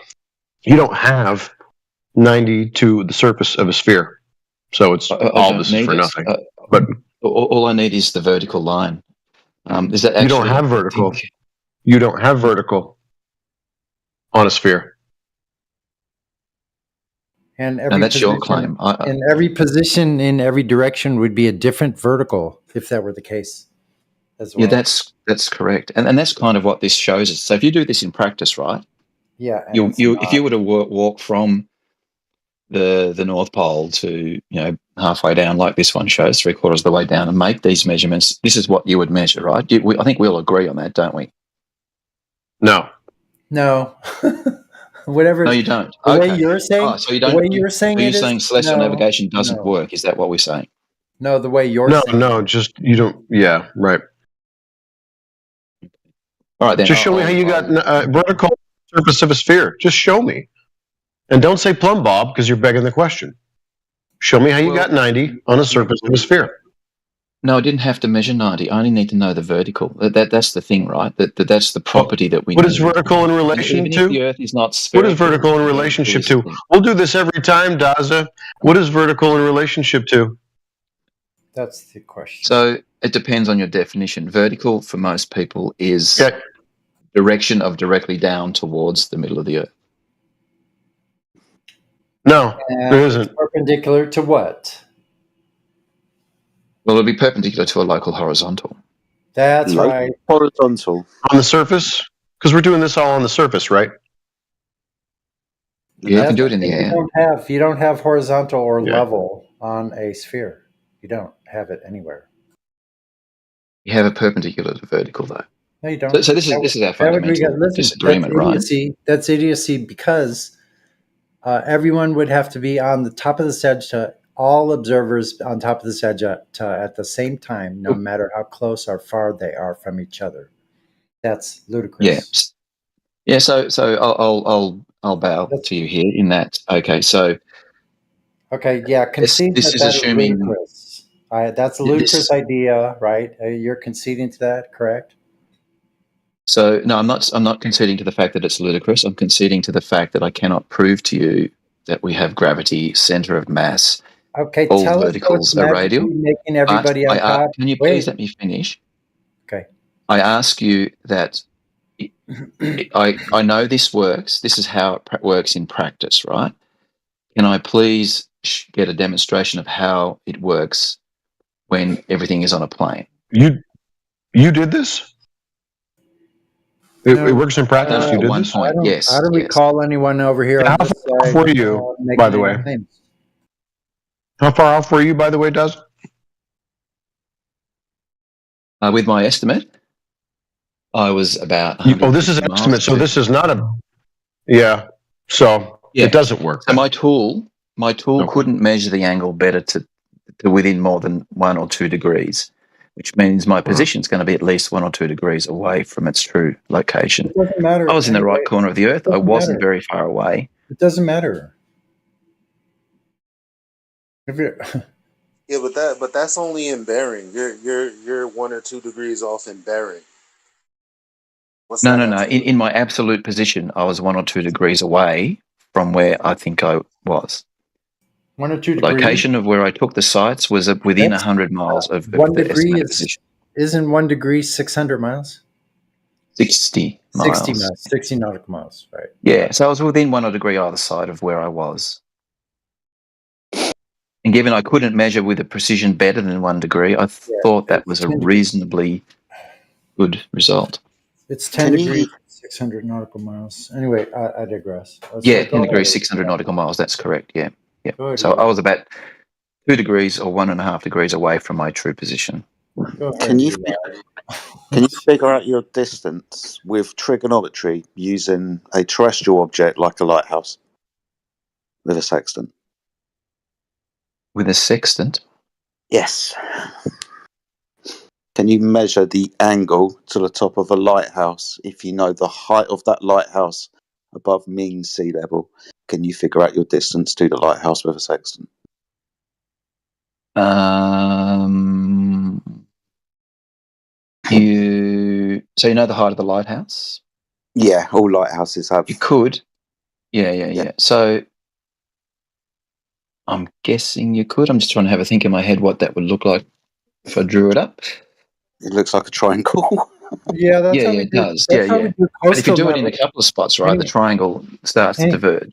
you don't have 90 to the surface of a sphere. So it's all this is for nothing. But all I need is the vertical line. Is that actually? You don't have vertical. You don't have vertical on a sphere. And every that's your claim. In every position, in every direction, would be a different vertical if that were the case, as well. Yeah, that's correct, and that's kind of what this shows us. So if you do this in practice, right? Yeah. If you were to walk from the North Pole to halfway down, like this one shows, 3/4 of the way down, and make these measurements, this is what you would measure, right? I think we'll agree on that, don't we? No. Whatever. No, you don't. The way you're saying. So you don't. The way you're saying it is. Saying celestial navigation doesn't work. Is that what we're saying? No, the way you're saying. No, just you don't. Yeah, right. All right, then. Just show me how you got vertical surface of a sphere. Just show me, and don't say plumb bob because you're begging the question. Show me how you got 90 on a surface of a sphere. No, I didn't have to measure 90. I only need to know the vertical. That's the thing, right? That's the property that we need. What is vertical in relation Even to? if the Earth is not spherical. What is vertical in relationship to? We'll do this every time, Daza. What is vertical in relationship to? That's the question. So it depends on your definition. Vertical, for most people, is direction of directly down towards the middle of the Earth. No, there isn't. Perpendicular to what? Well, it'll be perpendicular to a local horizontal. That's right. Horizontal. On the surface? Because we're doing this all on the surface, right? Yeah, you can do it in the air. You don't have horizontal or level on a sphere. You don't have it anywhere. You have a perpendicular to vertical, though. No, you don't. So this is our fundamental disagreement, right? That's idiocy because everyone would have to be on the top of the sedge to all observers on top of the sedge at the same time, no matter how close or far they are from each other. That's ludicrous. Yeah. So I'll bow to you here in that. Okay. So okay, yeah, concede this is that is assuming ludicrous. That's a this. ludicrous idea, right? You're conceding to that, correct? So no, I'm not conceding to the fact that it's ludicrous. I'm conceding to the fact that I cannot prove to you that we have gravity, center of mass, Okay, all tell us how it's verticals are radial. magically making But everybody on top. can you please let me finish? Okay. I ask you that I know this works. This is how it works in practice, right? Can I please get a demonstration of how it works when everything is on a plane? You did this? It works in practice. You At did one this? point, yes. I don't recall anyone over here And on how this far off side were you, by making the any way? claims. How far off were you, by the way, Does? With my estimate, I was about This is 150 an miles estimate, so away. this is not a. Yeah, so it doesn't work. So my tool Okay. couldn't measure the angle better to within more than 1 or 2 degrees, which means my position is going to be at least 1 or 2 degrees away from its true location. It doesn't matter. I was in the right Anyway, corner of the Earth. it I doesn't wasn't matter. very far away. It doesn't matter. If you're Yeah, but that's only in bearing. You're 1 or 2 degrees off in bearing. What's No. that have to do? In my absolute position, I was 1 or 2 degrees away from where I think I was. 1 or 2 The degrees. location of where I took the sites was within That's 100 miles of 1 the degree estimated position. isn't 1 degree 600 miles? 60 miles. 60 miles, 60 nautical miles, right? Yeah, so I was within 1 degree either side of where I was. And given I couldn't measure with a precision better than 1 degree, I thought that was a reasonably good result. It's 10 degrees, 600 nautical miles. Anyway, I digress. Yeah, 10 degrees, 600 nautical miles. That's correct. Yeah. So I was about 2 degrees or 1.5 degrees away from my true position. Can you figure out your distance with trigonometry using a terrestrial object like a lighthouse with a sextant? With a sextant? Yes. Can you measure the angle to the top of a lighthouse if you know the height of that lighthouse above mean sea level? Can you figure out your distance to the lighthouse with a sextant? So you know the height of the lighthouse? Yeah, all lighthouses have. You could. Yeah. So I'm guessing you could. I'm just trying to have a think in my head what that would look like if I drew it up. It looks like a triangle. Yeah, that's how we it do. does. That's how we do But if you coastal do it in a navigation. couple of spots, right, the triangle starts to diverge.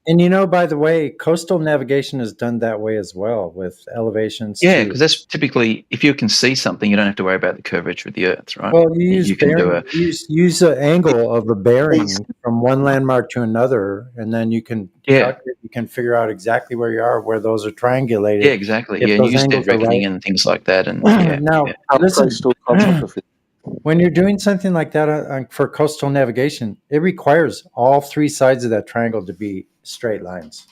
And you know, by the way, coastal navigation is done that way as well with elevations. Yeah, because that's typically, if you can see something, you don't have to worry about the curvature of the Earth, right? Well, you use can bearing, use the angle of a bearing from one landmark to another, and then you can calculate, you can figure out exactly where you are, where those are triangulated. Yeah, exactly. If and those use angles dead are reckoning right. and things like that. And now, listen, when you're doing something like that for coastal navigation, it requires all 3 sides of that triangle to be straight lines.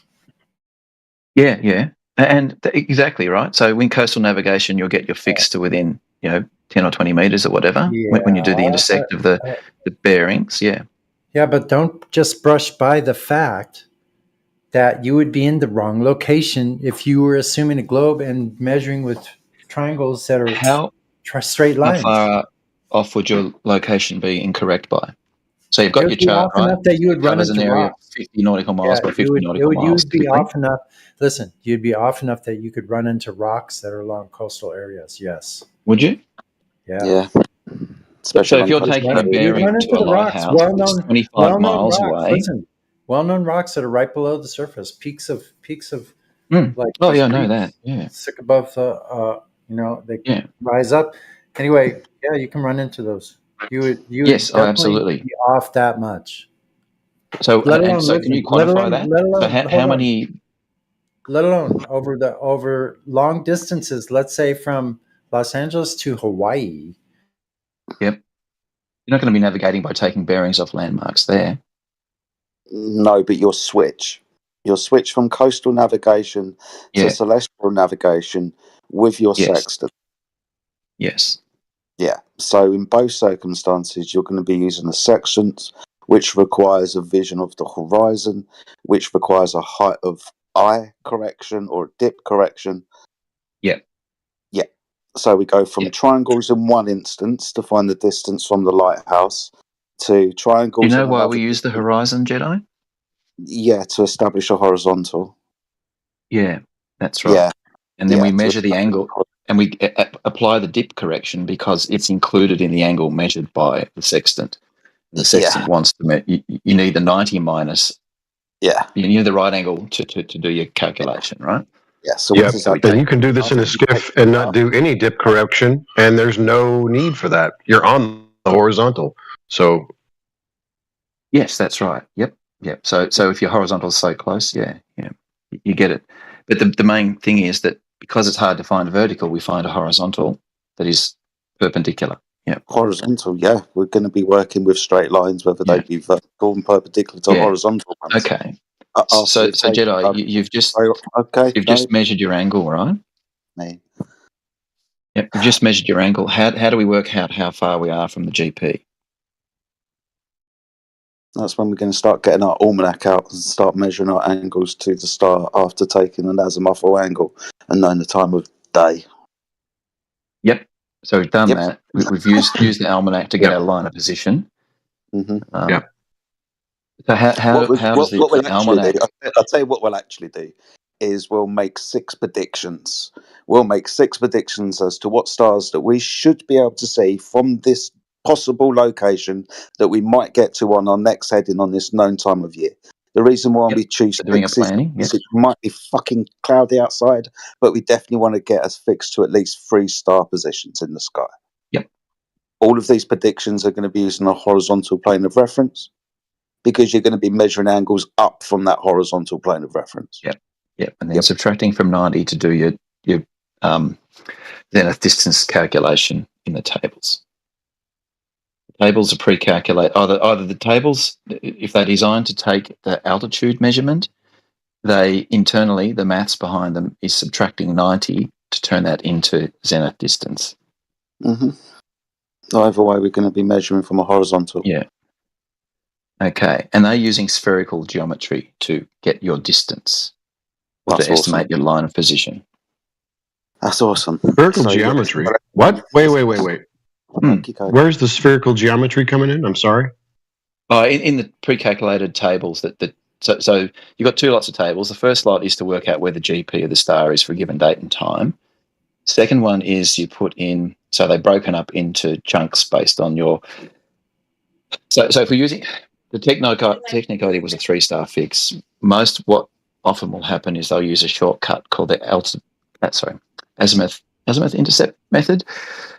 Yeah. And exactly, right? So in coastal navigation, you'll get your fix to within, 10 or 20 meters or whatever when you do the intersect of the bearings. Yeah. Yeah, but don't just brush by the fact that you would be in the wrong location if you were assuming a globe and measuring with triangles that are straight lines. How far off would your location be incorrect by? So you've got It your would be chart, off right? enough that you would run covers an into area rocks. 50 nautical miles by 50 nautical miles. You would be typically. off enough. Listen, you'd be off enough that you could run into rocks that are along coastal areas. Yes. Would you? Yeah. So if you're taking a bearing to a lighthouse, it's 25 miles rocks. away. Listen, well-known rocks that are right below the surface, peaks of like. Oh yeah, I know that. Yeah. Sick above the, they rise up. Anyway, yeah, you can run into those. You would Yes, definitely absolutely be off that much. So, can you quantify that? So how many? Let alone over long distances. Let's say from Los Angeles to Hawaii. Yep. You're not going to be navigating by taking bearings off landmarks there. No, but you'll switch. You'll switch from coastal navigation to Yeah. celestial navigation with your Yes. sextant. Yes. Yeah. So in both circumstances, you're going to be using a sextant, which requires a vision of the horizon, which requires a height of eye correction or dip correction. Yeah. Yeah. So we go from Yeah. triangles in one instance to find the distance from the lighthouse to triangles. You know in why another we use the instance. horizon, Jedi? Yeah, to establish a horizontal. Yeah, that's right. Yeah. And then Yeah, we to measure the establish angle, and we apply the dip correction because it's included in the angle measured by the sextant. And the sextant Yeah. wants to you need the 90 minus. Yeah. You need the right angle to do your calculation, right? Yeah. So Yeah, what does that and do? you can do this in a After you take skiff the and not star, do any dip correction, and there's no need for that. You're on the horizontal. So Yes, that's right. Yep. So if your horizontal is so close, yeah, you get it. But the main thing is that because it's hard to find a vertical, we find a horizontal that is perpendicular. Yeah. horizontal, yeah. We're going to be working with straight lines, whether they Yeah. be vertical and perpendicular to Yeah. horizontal ones. Okay. After So you've taken Jedi, you've just okay, measured your angle, right? Me. Yep. You've just measured your angle. How do we work out how far we are from the GP? That's when we're going to start getting our almanac out and start measuring our angles to the star after taking an azimuthal angle and knowing the time of day. Yep. So we've done that. We've used the almanac to get our line of position. Mm-hmm. Yeah. So how does what we'll the actually almanac? do? I'll tell you what we'll actually do is we'll make 6 predictions. We'll make 6 predictions as to what stars that we should be able to see from this possible location that we might get to on our next heading on this known time of year. The reason why we choose doing a 6 is planning, it might be fucking cloudy outside, but we definitely want to get us fixed to at least 3 star positions in the sky. Yep. All of these predictions are going to be using a horizontal plane of reference, because you're going to be measuring angles up from that horizontal plane of reference. Yep. And then subtracting from 90 to do your zenith distance calculation in the tables. The tables are pre-calculated. Either the tables, if they're designed to take the altitude measurement, they internally, the maths behind them is subtracting 90 to turn that into zenith distance. Mm-hmm. Either way, we're going to be measuring from a horizontal. Yeah. Okay. And they're using spherical geometry to get your distance or That's to estimate awesome. your line of position. That's awesome. Spherical geometry. What? Wait. Where's the spherical geometry coming in? I'm sorry. In the pre-calculated tables so you've got 2 lots of tables. The first lot is to work out where the GP of the star is for a given date and time. Second one is you put in, so they're broken up into chunks based on your. So if we're using the Technic idea was a 3-star fix. What often will happen is they'll use a shortcut called the azimuth intercept method,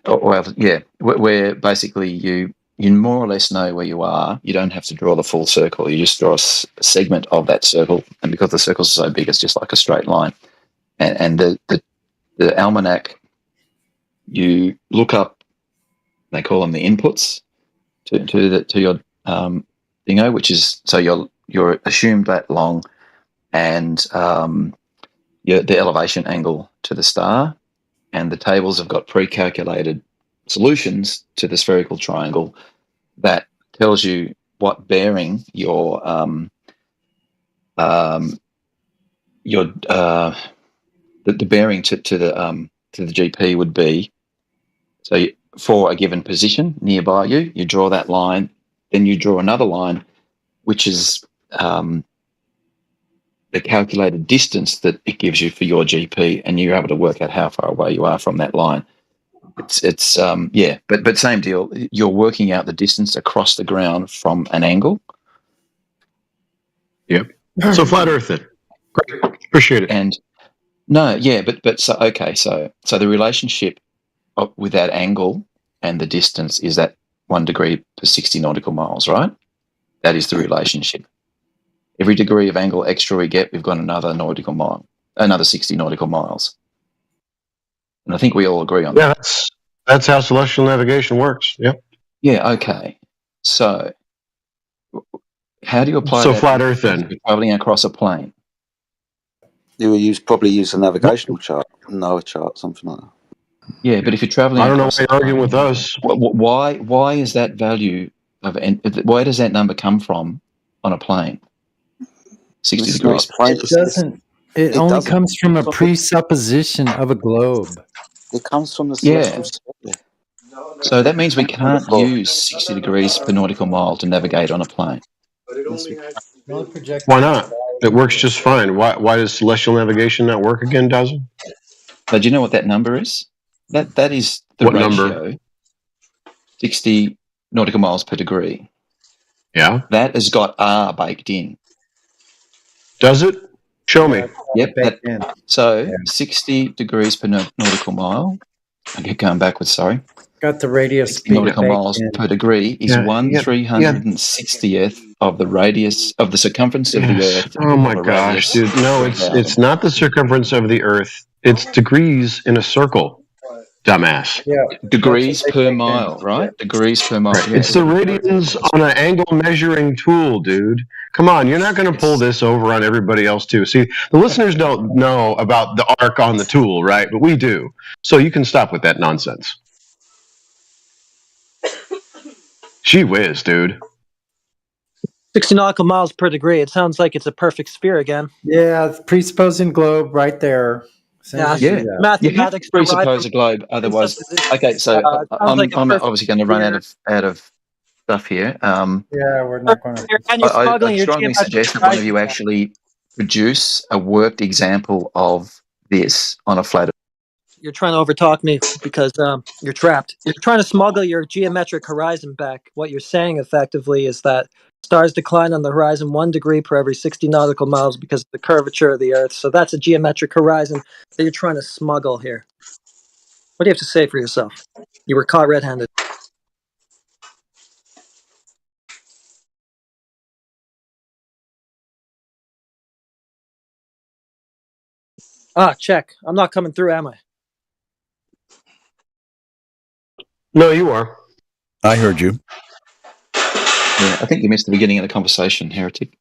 where basically you more or less know where you are. You don't have to draw the full circle. You just draw a segment of that circle, and because the circle's so big, it's just like a straight line. And the almanac, you look up. They call them the inputs to your dingo, which is so you're assumed that long, and the elevation angle to the star, and the tables have got pre-calculated solutions to the spherical triangle that tells you what bearing your the bearing to the GP would be. So for a given position nearby you draw that line, then you draw another line, which is the calculated distance that it gives you for your GP, and you're able to work out how far away you are from that line. But same deal. You're working out the distance across the ground from an angle. Yep. So flat Earth then. Great. Appreciate it. And no, yeah, but so okay, so the relationship with that angle and the distance is that 1 degree per 60 nautical miles, right? That is the relationship. Every degree of angle extra we get, we've got another 60 nautical miles. And I think we all agree on that. Yeah, that's how celestial navigation works. Yep. Yeah, okay. So how do you apply that flat Earth then? if you're traveling across a plane? You would probably use a navigational chart, NOAA chart, something like that. Yeah, but if you're traveling, I don't know across why you're arguing with us. Why is that value why does that number come from on a plane? 60 It's not degrees. a plane. It doesn't. It It only doesn't. comes from a presupposition of a globe. It comes from the Yeah. celestial sphere. So that means we I would have can't thought. use 60 degrees per nautical mile to navigate on a plane. Yes, we can only project. Why not? It works just fine. Why does celestial navigation not work again, Dazzle? But do you know what that number is? That is the What number? ratio, 60 nautical miles per degree. Yeah. That has got R baked in. Does it? Show me. Yep. Baked in. So 60 degrees per nautical mile. I get going backwards, sorry. Got the radius 60 nautical baked miles in. per degree is Yeah, 1/360th of the radius of the circumference of the Yes. Earth. Oh my of a gosh, radius dude. No, of it's 3,000. not the circumference of the Earth. It's degrees in a circle, dumbass. Yeah, Degrees that's what per they baked in. mile, right? Degrees per mile. Right. Yeah. It's the radians on an angle measuring tool, dude. Come on, you're not going to pull this over on everybody else too. See, the listeners don't know about the arc on the tool, right? But we do. So you can stop with that nonsense. Gee whiz, dude. 60 nautical miles per degree. It sounds like it's a perfect sphere again. Yeah, it's presupposing globe right there. Yeah, You Yeah. You have to mathematics derived presuppose a from globe, otherwise. presupposition. Okay, so It sounds like a I'm perfect obviously going to run sphere. out of stuff here. Yeah, we're not going to. And you're I smuggling your strongly geometric suggest that one of horizon you back. actually produce a worked example of this on a flat. You're trying to overtalk me because you're trapped. You're trying to smuggle your geometric horizon back. What you're saying effectively is that stars decline on the horizon 1 degree per every 60 nautical miles because of the curvature of the Earth. So that's a geometric horizon that you're trying to smuggle here. What do you have to say for yourself? You were caught red-handed. Ah, check. I'm not coming through, am I? No, you are. I heard you. Yeah, I think you missed the beginning of the conversation, Heretic.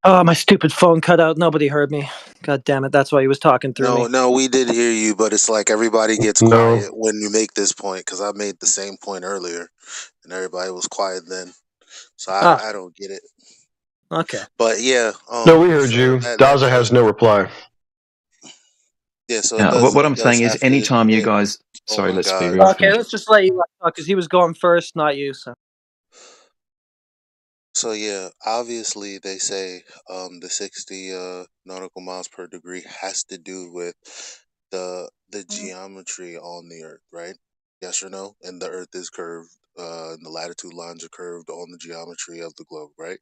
Oh, my stupid phone cut out. Nobody heard me. God damn it. That's why he was talking through me. No, we did hear you, but it's like everybody gets No. quiet when you make this point, because I made the same point earlier, and everybody was quiet then. So I don't get it. Okay. But yeah. No, we heard so you. that Daza does. has no reply. Yeah, so it does. What I'm It does saying is, have to anytime you do with. guys, Oh sorry, my let's be God. real. Okay, let's just let you talk because he was going first, not you. So yeah, obviously they say the 60 nautical miles per degree has to do with the geometry on the Earth, right? Yes or no? And the Earth is curved, and the latitude lines are curved on the geometry of the globe, right?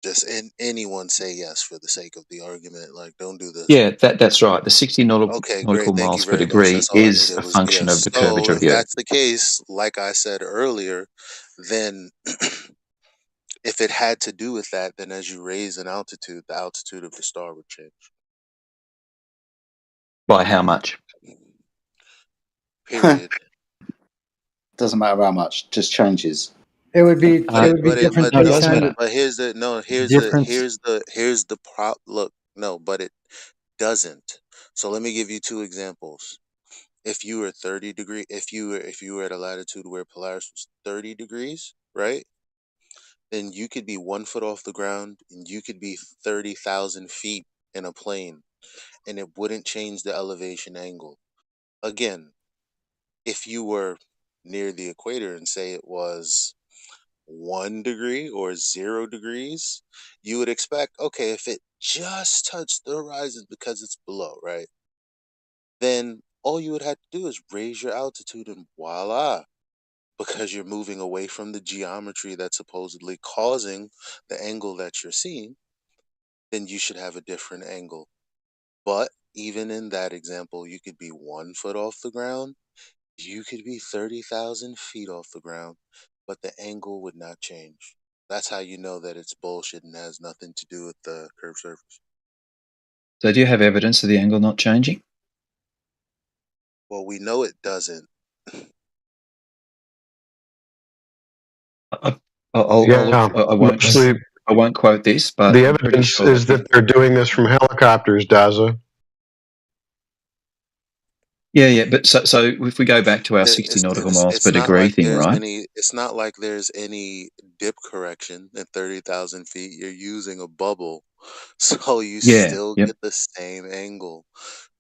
Just anyone say yes for the sake of the argument. Like, don't do this. Yeah, that's right. The 60 Okay, nautical great. Thank you miles per very much. degree That's all I is needed a was function of yes. the So curvature of if the Earth. that's the case, like I said earlier, then if it had to do with that, then as you raise an altitude, the altitude of the star would change. By how much? Period. Doesn't matter how much, just changes. It would be different No, it based does on matter. But here's difference. the prop. Look, no, but it doesn't. So let me give you two examples. If you were 30 degree, if you were at a latitude where Polaris was 30 degrees, right? Then you could be 1 foot off the ground, and you could be 30,000 feet in a plane, and it wouldn't change the elevation angle. Again, if you were near the equator and say it was 1 degree or 0 degrees, you would expect, okay, if it just touched the horizon because it's below, right? Then all you would have to do is raise your altitude and voila, because you're moving away from the geometry that's supposedly causing the angle that you're seeing, then you should have a different angle. But even in that example, you could be 1 foot off the ground, you could be 30,000 feet off the ground, but the angle would not change. That's how you know that it's bullshit and has nothing to do with the curved surface. So do you have evidence of the angle not changing? Well, we know it doesn't. I won't. Mostly I won't quote this, but the I'm pretty evidence sure. is that they're doing this from helicopters, Daza. Yeah. But so if we go back to our 60 nautical miles per It's not degree like thing, there's right? any. It's not like there's any dip correction at 30,000 feet. You're using a bubble, so you Yeah. still Yep. get the same angle,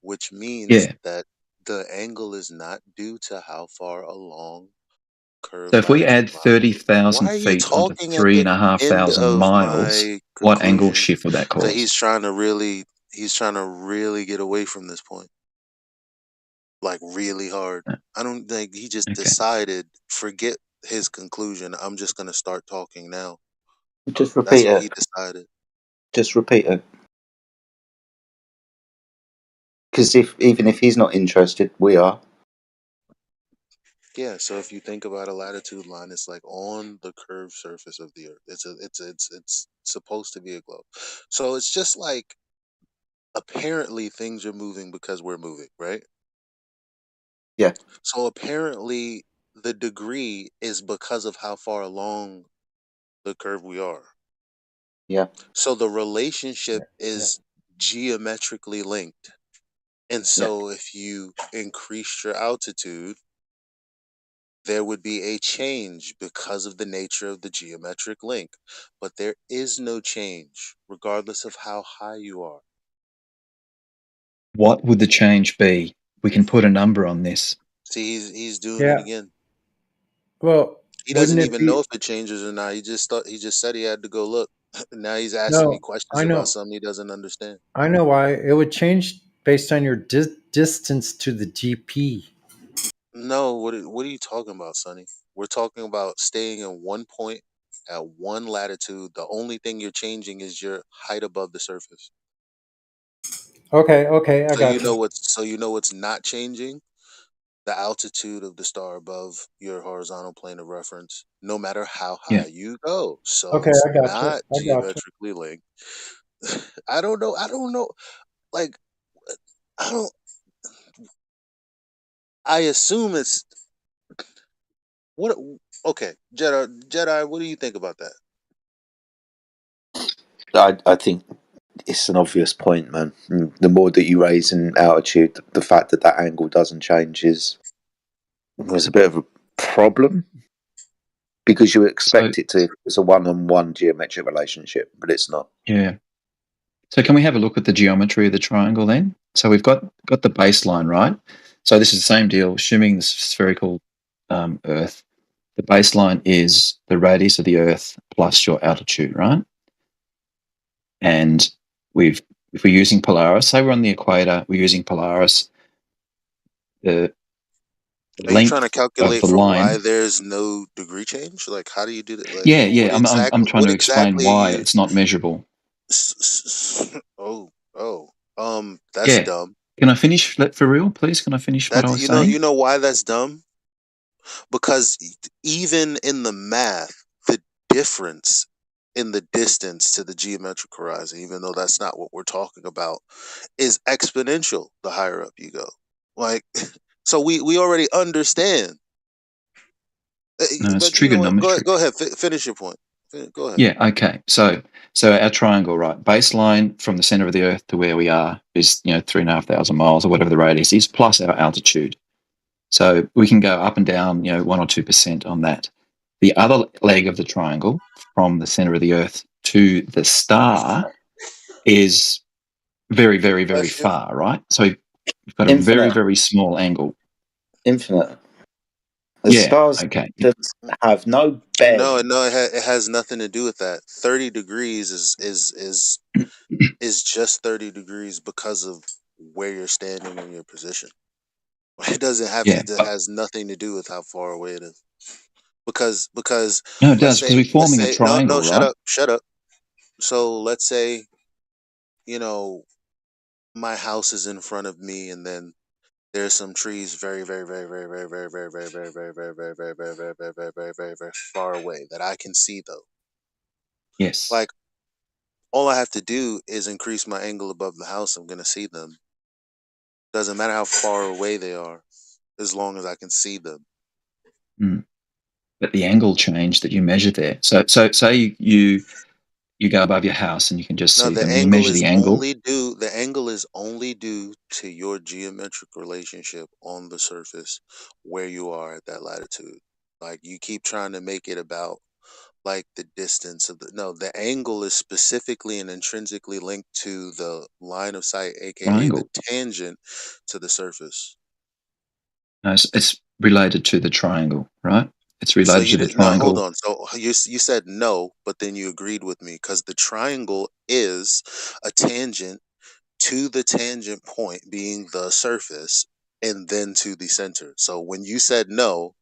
which means Yeah. that the angle is not due to how far along So curved if we latitude add line. Why 30,000 are you feet onto talking at the end 3,500 of miles, my what angle conclusion? shift would that So cause? he's trying to really get away from this point, like really hard. I don't think he just Okay. decided, forget his conclusion. I'm just gonna start talking now. Just That's repeat what it. he decided. Just repeat it. Because even if he's not interested, we are. Yeah. So if you think about a latitude line, it's like on the curved surface of the Earth. It's supposed to be a globe. So it's just like apparently things are moving because we're moving, right? Yeah. So apparently the degree is because of how far along the curve we are. Yeah. So the relationship is geometrically linked. And Yeah. so if you increase your altitude, there would be a change because of the nature of the geometric link. But there is no change regardless of how high you are. What would the change be? We can put a number on this. See, he's doing it Yeah. again. Well, He wouldn't doesn't it even know be? if it changes or not. He just said he had to go look. Now he's asking me No, questions I about know. something he doesn't understand. I know why. It would change based on your distance to the GP. No, what are you talking about, Sonny? We're talking about staying in one point at one latitude. The only thing you're changing is your height above the surface. Okay, okay, I got you. So you know what's not changing? The altitude of the star above your horizontal plane of reference, no matter how Yeah. high you go. So Okay, it's I got you. not I got you. geometrically linked. I don't know. I don't know. Like I don't. I assume it's what. Okay, Jedi. What do you think about that? I think it's an obvious point, man. The more that you raise in altitude, the fact that that angle doesn't change was a bit of a problem because you So expect it to. It's a one-on-one geometric relationship, but it's not. yeah. So can we have a look at the geometry of the triangle then? So we've got the baseline, right? So this is the same deal, assuming the spherical Earth. The baseline is the radius of the Earth plus your altitude, right? And if we're using Polaris, say we're on the equator, we're using Polaris, the Are you trying to length of calculate the for why line. there's no degree change? Like, how do you do that? Like, Yeah. I'm trying What to explain exactly are why you? it's not measurable. Oh. That's Yeah. dumb. Can I finish for real, please? Can I finish what I That was saying? you know why that's dumb? Because even in the math, the difference in the distance to the geometric horizon, even though that's not what we're talking about, is exponential the higher up you go. Like, so we already understand. No, it's But you know what? trigonometry. Go ahead. Finish your point. Go ahead. Yeah, okay. So our triangle, right? Baseline from the center of the Earth to where we are is 3,500 miles or whatever the radius is, plus our altitude. So we can go up and down 1 or 2% on that. The other leg of the triangle from the center of the Earth to the star is very, very, very Bless you. far, right? So we've got a very, Infinite. very small angle. Infinite. The Yeah. stars Okay. just have no No, bearing. no, it has nothing to do with that. 30 degrees is just 30 degrees because of where you're standing in your position. It doesn't have to. Yeah. It has nothing to do with how far away it is. Because No, it does because we're let's forming a say no, triangle, right? shut up. So let's say you know my house is in front of me, and then there's some trees very far away that I can see though. Yes. Like all I have to do is increase my angle above the house. I'm gonna see them. Doesn't matter how far away they are, as long as I can see them. Mm. but the angle change that you measure there. So say you go above your house and you can just No, see the them, and you angle measure is the angle. only due. The angle is only due to your geometric relationship on the surface where you are at that latitude. Like you keep trying to make it about like the distance of the no. The angle is specifically and intrinsically linked to the line of sight, aka the Triangle. tangent to the surface. No, it's related to the triangle, right? It's So related you to the did no. Hold triangle. on. So you said no, but then you agreed with me because the triangle is a tangent to the tangent point being the surface and then to the center. So when you said no,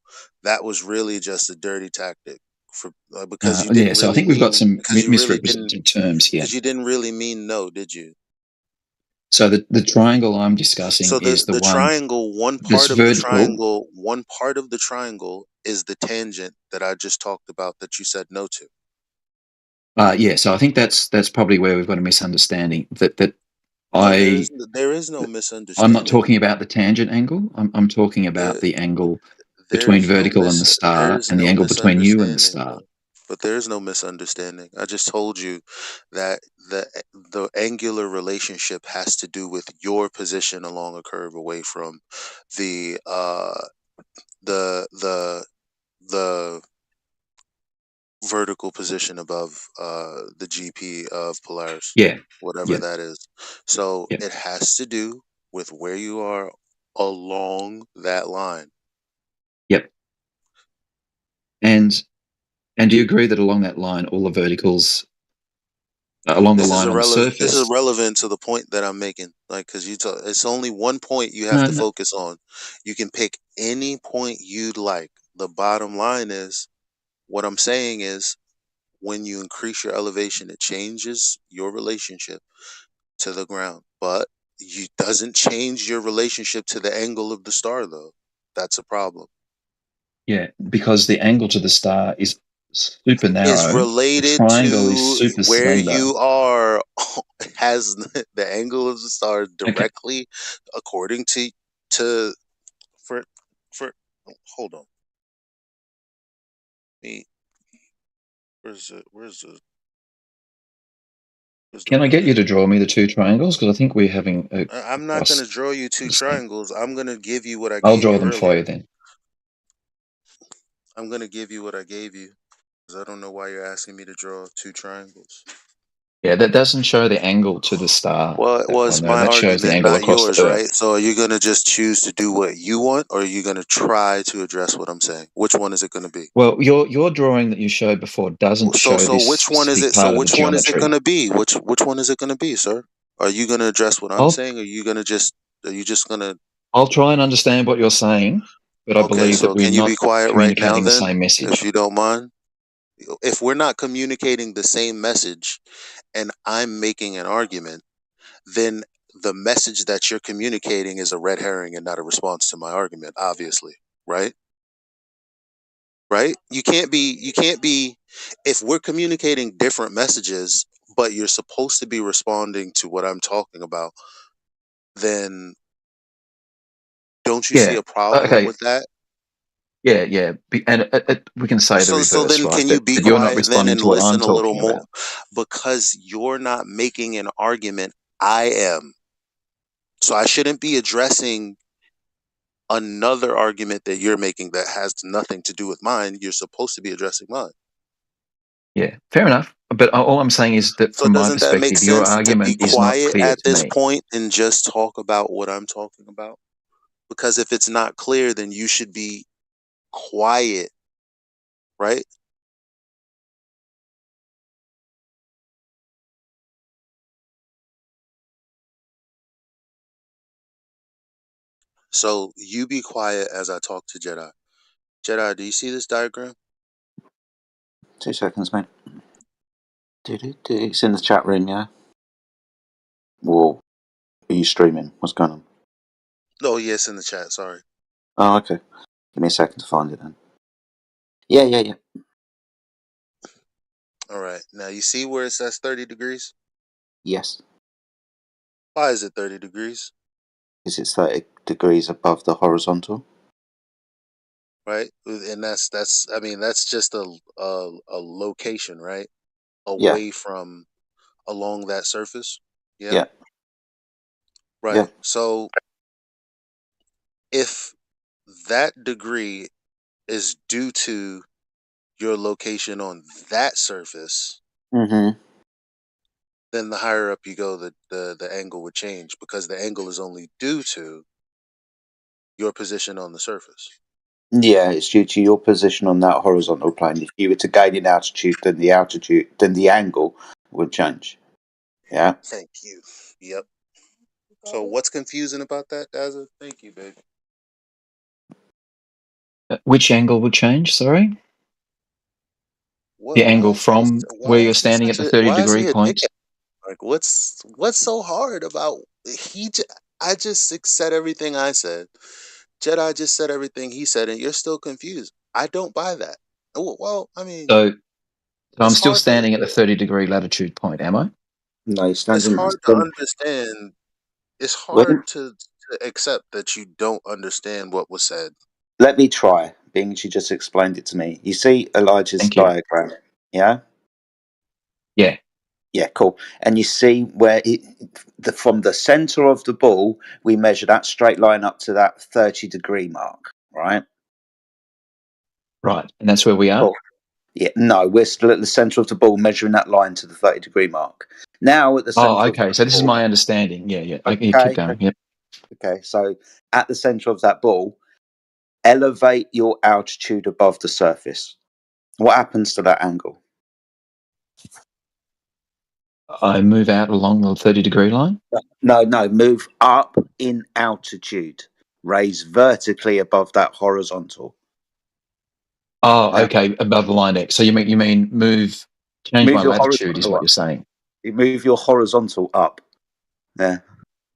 that was really just a dirty tactic for because you Yeah, didn't so I really think we've got mean some misrepresented terms here. because you didn't really mean no, did you? So the triangle I'm discussing So is the the one triangle, that's vertical. one part of the triangle is the tangent that I just talked about that you said no to. Yeah, so I think that's probably where we've got a misunderstanding. That No, I there is no I'm not misunderstanding. talking about the tangent angle. I'm talking about There the angle there between is no vertical and the star, and the angle between you and the misunderstanding star. though. But there is no misunderstanding. I just told you that the angular relationship has to do with your position along a curve away from the the the the vertical position above the GP of Polaris, Yeah, whatever yeah, that is. So yeah, it has to do with where you are along that line. yep. And do you agree that along that line, all the verticals along the line on the This is surface? relevant to the point that I'm making. Like, because it's only one point you have No, to no, focus on. You can pick any point you'd like. The bottom line is what I'm saying is when you increase your elevation, it changes your relationship to the ground, but you doesn't change your relationship to the angle of the star, though. That's a problem. yeah, because the angle to the star is super Is narrow. The related triangle is to super where slender. you are has the angle of the star Okay, directly according to for for hold on me where's the can I get you measure. to draw me the two triangles? Because I think we're having a I'm not going to cross draw you two understanding. triangles. I'm going to give you what I I'll gave draw you them for earlier. you then. I'm going to give you what I gave you because I don't know why you're asking me to draw two triangles. Yeah, that doesn't show the angle to the star, Well, that it's one there. my That shows the argument, angle not across the yours, right? Earth. So are you going to just choose to do what you want, or are you going to try to address what I'm saying? Which one is it going to be? Well, your drawing that you showed before doesn't show So this which one is specific it? So part of the which one is it geometry. going to be? Which one is it going to be, sir? Are you going to address what I'm I'll saying, or are you just going to? I'll try and understand what you're saying, but I Okay, believe that so we're can you be not quiet right now, communicating the then, same if message. you don't mind? If we're not communicating the same message, and I'm making an argument, then the message that you're communicating is a red herring and not a response to my argument, obviously, right? Right? You can't be if we're communicating different messages, but you're supposed to be responding to what I'm talking about, then don't you see Yeah. a problem Okay. with that? Yeah, yeah. And we can say the So reverse, then right? can you be That you're not quiet then responding and to what I'm listen a little talking more? about. Because you're not making an argument, I am. So I shouldn't be addressing another argument that you're making that has nothing to do with mine. You're supposed to be addressing mine. Yeah, fair enough. But all I'm saying is that So from my doesn't that make perspective, your sense to be argument is not quiet clear at to this me. point and just talk about what I'm talking about? Because if it's not clear, then you should be quiet, right? So you be quiet as I talk to Jedi. Jedi, do you see this diagram? 2 seconds, mate. It's in the chat room, yeah? Whoa. Are you streaming? What's going on? Oh, yes, in the chat. Sorry. Oh, okay. Give me a second to find it then. Yeah, yeah, yeah. All right. Now you see where it says 30 degrees? Yes. Why is it 30 degrees? Because it's 30 degrees above the horizontal. right? And that's I mean that's just a location, right? Yeah, Away from along that surface. Yeah. yeah, yeah. Right. So if that degree is due to your location on that surface, Mm-hmm. then the higher up you go, the angle would change because the angle is only due to your position on the surface. Yeah, it's due to your position on that horizontal plane. If you were to gain in altitude, then the angle would change. Yeah. Thank you. Yep. So what's confusing about that, Daza? Thank you, babe. Which angle would change? Sorry, What? the angle from where you're standing at the 30 Why is degree he a point. dickhead? Like, what's so hard about I just said everything I said. Jedi just said everything he said, and you're still confused. I don't buy that. Well, I mean, So I'm it's still hard to standing at the 30 degree latitude point, am I? No, you're it's standing. hard to understand. It's hard When, to accept that you don't understand what was said. let me try, being she just explained it to me. You see Elijah's Thank you. diagram, yeah? Yeah. Yeah, cool. And you see where from the center of the ball, we measure that straight line up to that 30-degree mark, right? Right. And that's where we are? Cool. Yeah, no, we're still at the center of the ball, measuring that line to the 30-degree mark. Now at the center of Okay. the So this is ball. my understanding. Yeah, yeah. Okay, keep Okay. going. Yep. Okay. So at the center of that ball, elevate your altitude above the surface. What happens to that angle? I move out along the 30 degree line? No, move up in altitude. Raise vertically above that horizontal. Oh, Now, okay, above the line X. So you mean change move my your latitude is horizontal what up. you're saying. You move your horizontal up. There.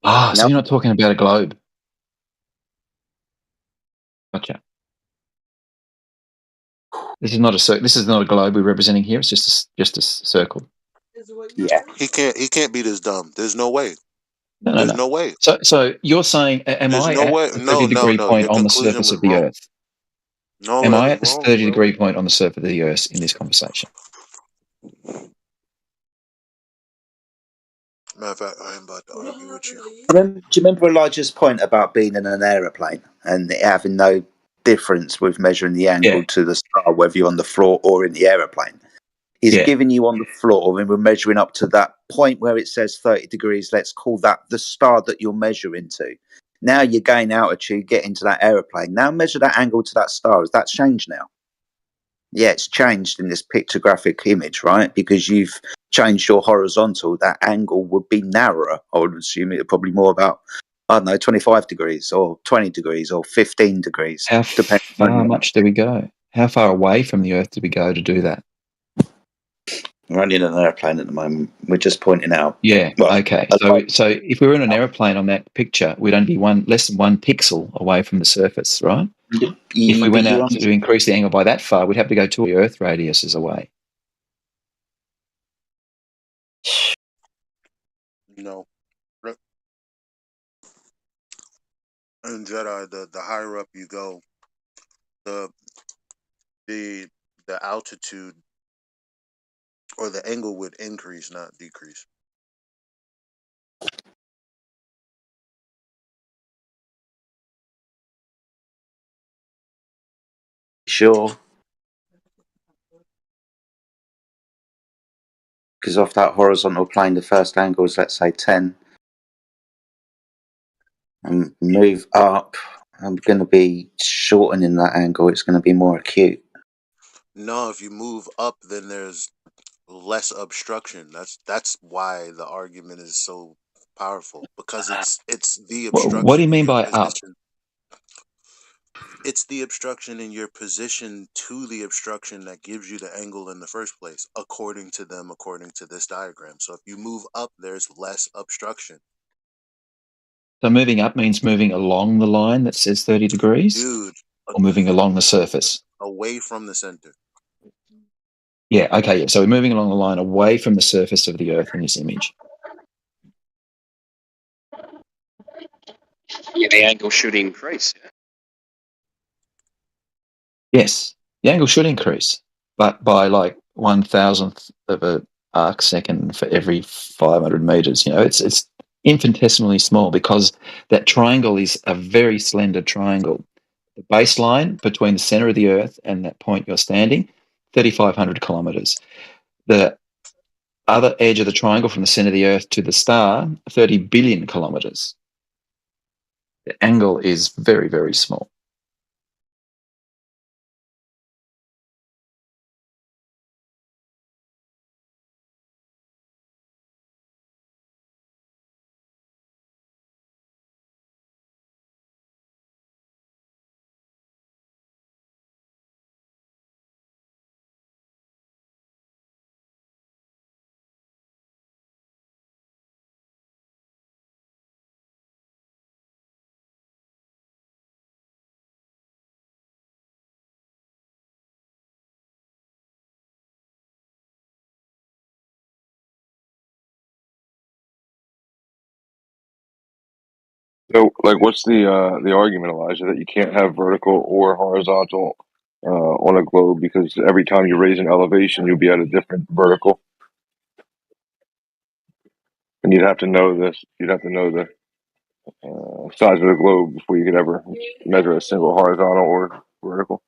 So Now, you're not talking about a globe. Gotcha. This is not a globe we're representing here. It's just a circle. yeah. He can't be this dumb. There's no way. No, There's no. no way. So you're saying, am There's I no at way. the No, 30 no, degree no. point Your on the conclusion surface was of the wrong. Earth? No, Am that I was at this wrong, 30 bro. degree point on the surface of the Earth in this conversation? Matter of fact, I am about to argue with you. Do you remember Elijah's point about being in an aeroplane and it having no difference with measuring the angle Yeah, to the star, whether you're on the floor or in the aeroplane? He's yeah. giving you on the floor, and we're measuring up to that point where it says 30 degrees. Let's call that the star that you're measuring to. Now you gain altitude, get into that aeroplane. Now measure that angle to that star. Has that changed now? Yeah, it's changed in this pictographic image, right? Because you've changed your horizontal. That angle would be narrower. I would assume it probably more about, I don't know, 25 degrees or 20 degrees or 15 degrees, How depending far on. much do we go? How far away from the Earth do we go to do that? We're only in an airplane at the moment. We're just pointing out. Yeah. Well, Okay. So if we were in an aeroplane on that picture, we'd only be less than 1 pixel away from the surface, right? If we went out to increase the angle by that far, we'd have to go 2 Earth radiuses away. No. In Jedi, the higher up you go, the the the altitude or the angle would increase, not decrease. Sure. Because off that horizontal plane, the first angle is, let's say, 10. And move up, I'm going to be shortening that angle. It's going to be more acute. No, if you move up, then there's less obstruction. That's why the argument is so powerful, because it's the What do you obstruction in mean your by up? position. It's the obstruction in your position to the obstruction that gives you the angle in the first place, according to them, according to this diagram. So if you move up, there's less obstruction. So moving up means moving along the line that says 30 degrees Dude, or moving along the surface? away from the center. Yeah, okay. Yeah. So we're moving along the line away from the surface of the Earth in this image. Yeah, the angle should increase. Yes, the angle should increase, but by like 1,000th of a arc second for every 500 meters. It's infinitesimally small because that triangle is a very slender triangle. The baseline between the center of the Earth and that point you're standing, 3,500 kilometers. The other edge of the triangle from the center of the Earth to the star, 30 billion kilometers. The angle is very, very small. So, like, what's the argument, Elijah, that you can't have vertical or horizontal on a globe because every time you raise an elevation, you'll be at a different vertical, and you'd have to know this. You'd have to know the size of the globe before you could ever measure a single horizontal or vertical.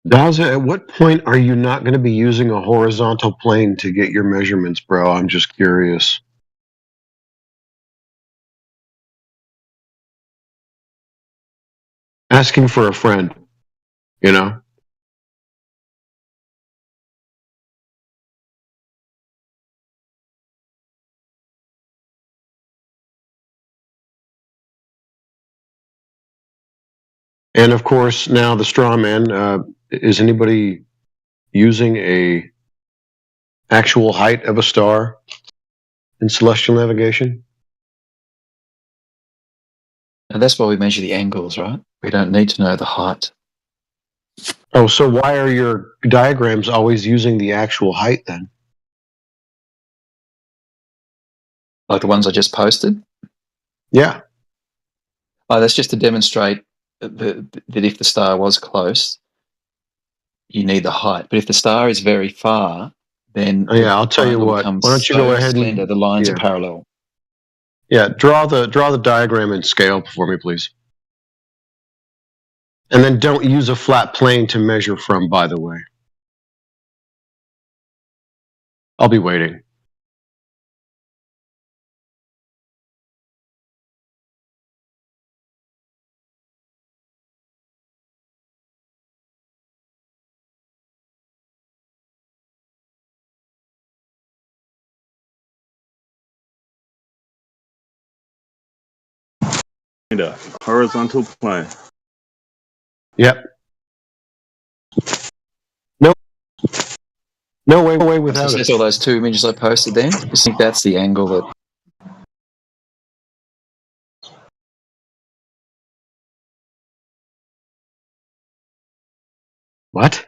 Daza, at what point are you not going to be using a horizontal plane to get your measurements, bro? I'm just curious. Asking for a friend, you know? And of course, now the straw man. Is anybody using a actual height of a star in celestial navigation? And that's why we measure the angles, right? We don't need to know the height. Oh, so why are your diagrams always using the actual height then? Like the ones I just posted? Yeah. Oh, that's just to demonstrate that if the star was close, you need the height. But if the star is very far, then Yeah, I'll tell you triangle what. becomes Why don't you go so ahead slender, and the lines are parallel. Yeah, draw the diagram in scale for me, please. And then don't use a flat plane to measure from, by the way. I'll be waiting. A horizontal plane. Yep. No way without So it. that's all those two images I posted then. I think that's the angle that. What?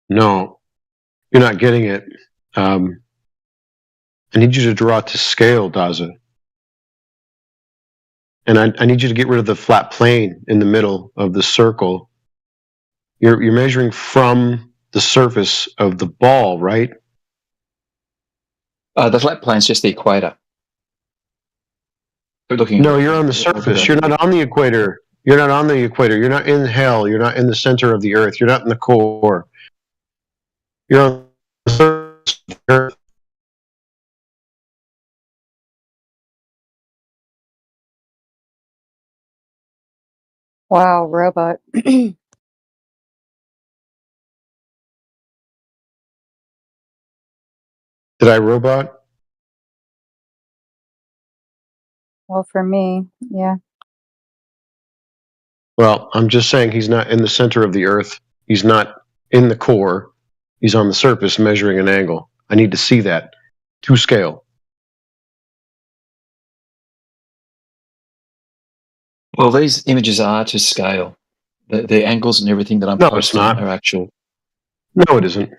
No, you're not getting it. I need you to draw to scale, Daza. And I need you to get rid of the flat plane in the middle of the circle. You're measuring from the surface of the ball, right? The flat plane's just the equator. We're looking No, at you're on the surface. You're not on the equator. You're not on the equator. You're not in hell. You're not in the center of the earth. You're not in the core. You're on the surface of the earth. Wow, robot. Did I robot? Well, for me, yeah. Well, I'm just saying he's not in the center of the earth. He's not in the core. He's on the surface measuring an angle. I need to see that to scale. Well, these images are to scale. The angles and everything that I'm No, it's posting not. are actual. No, it isn't.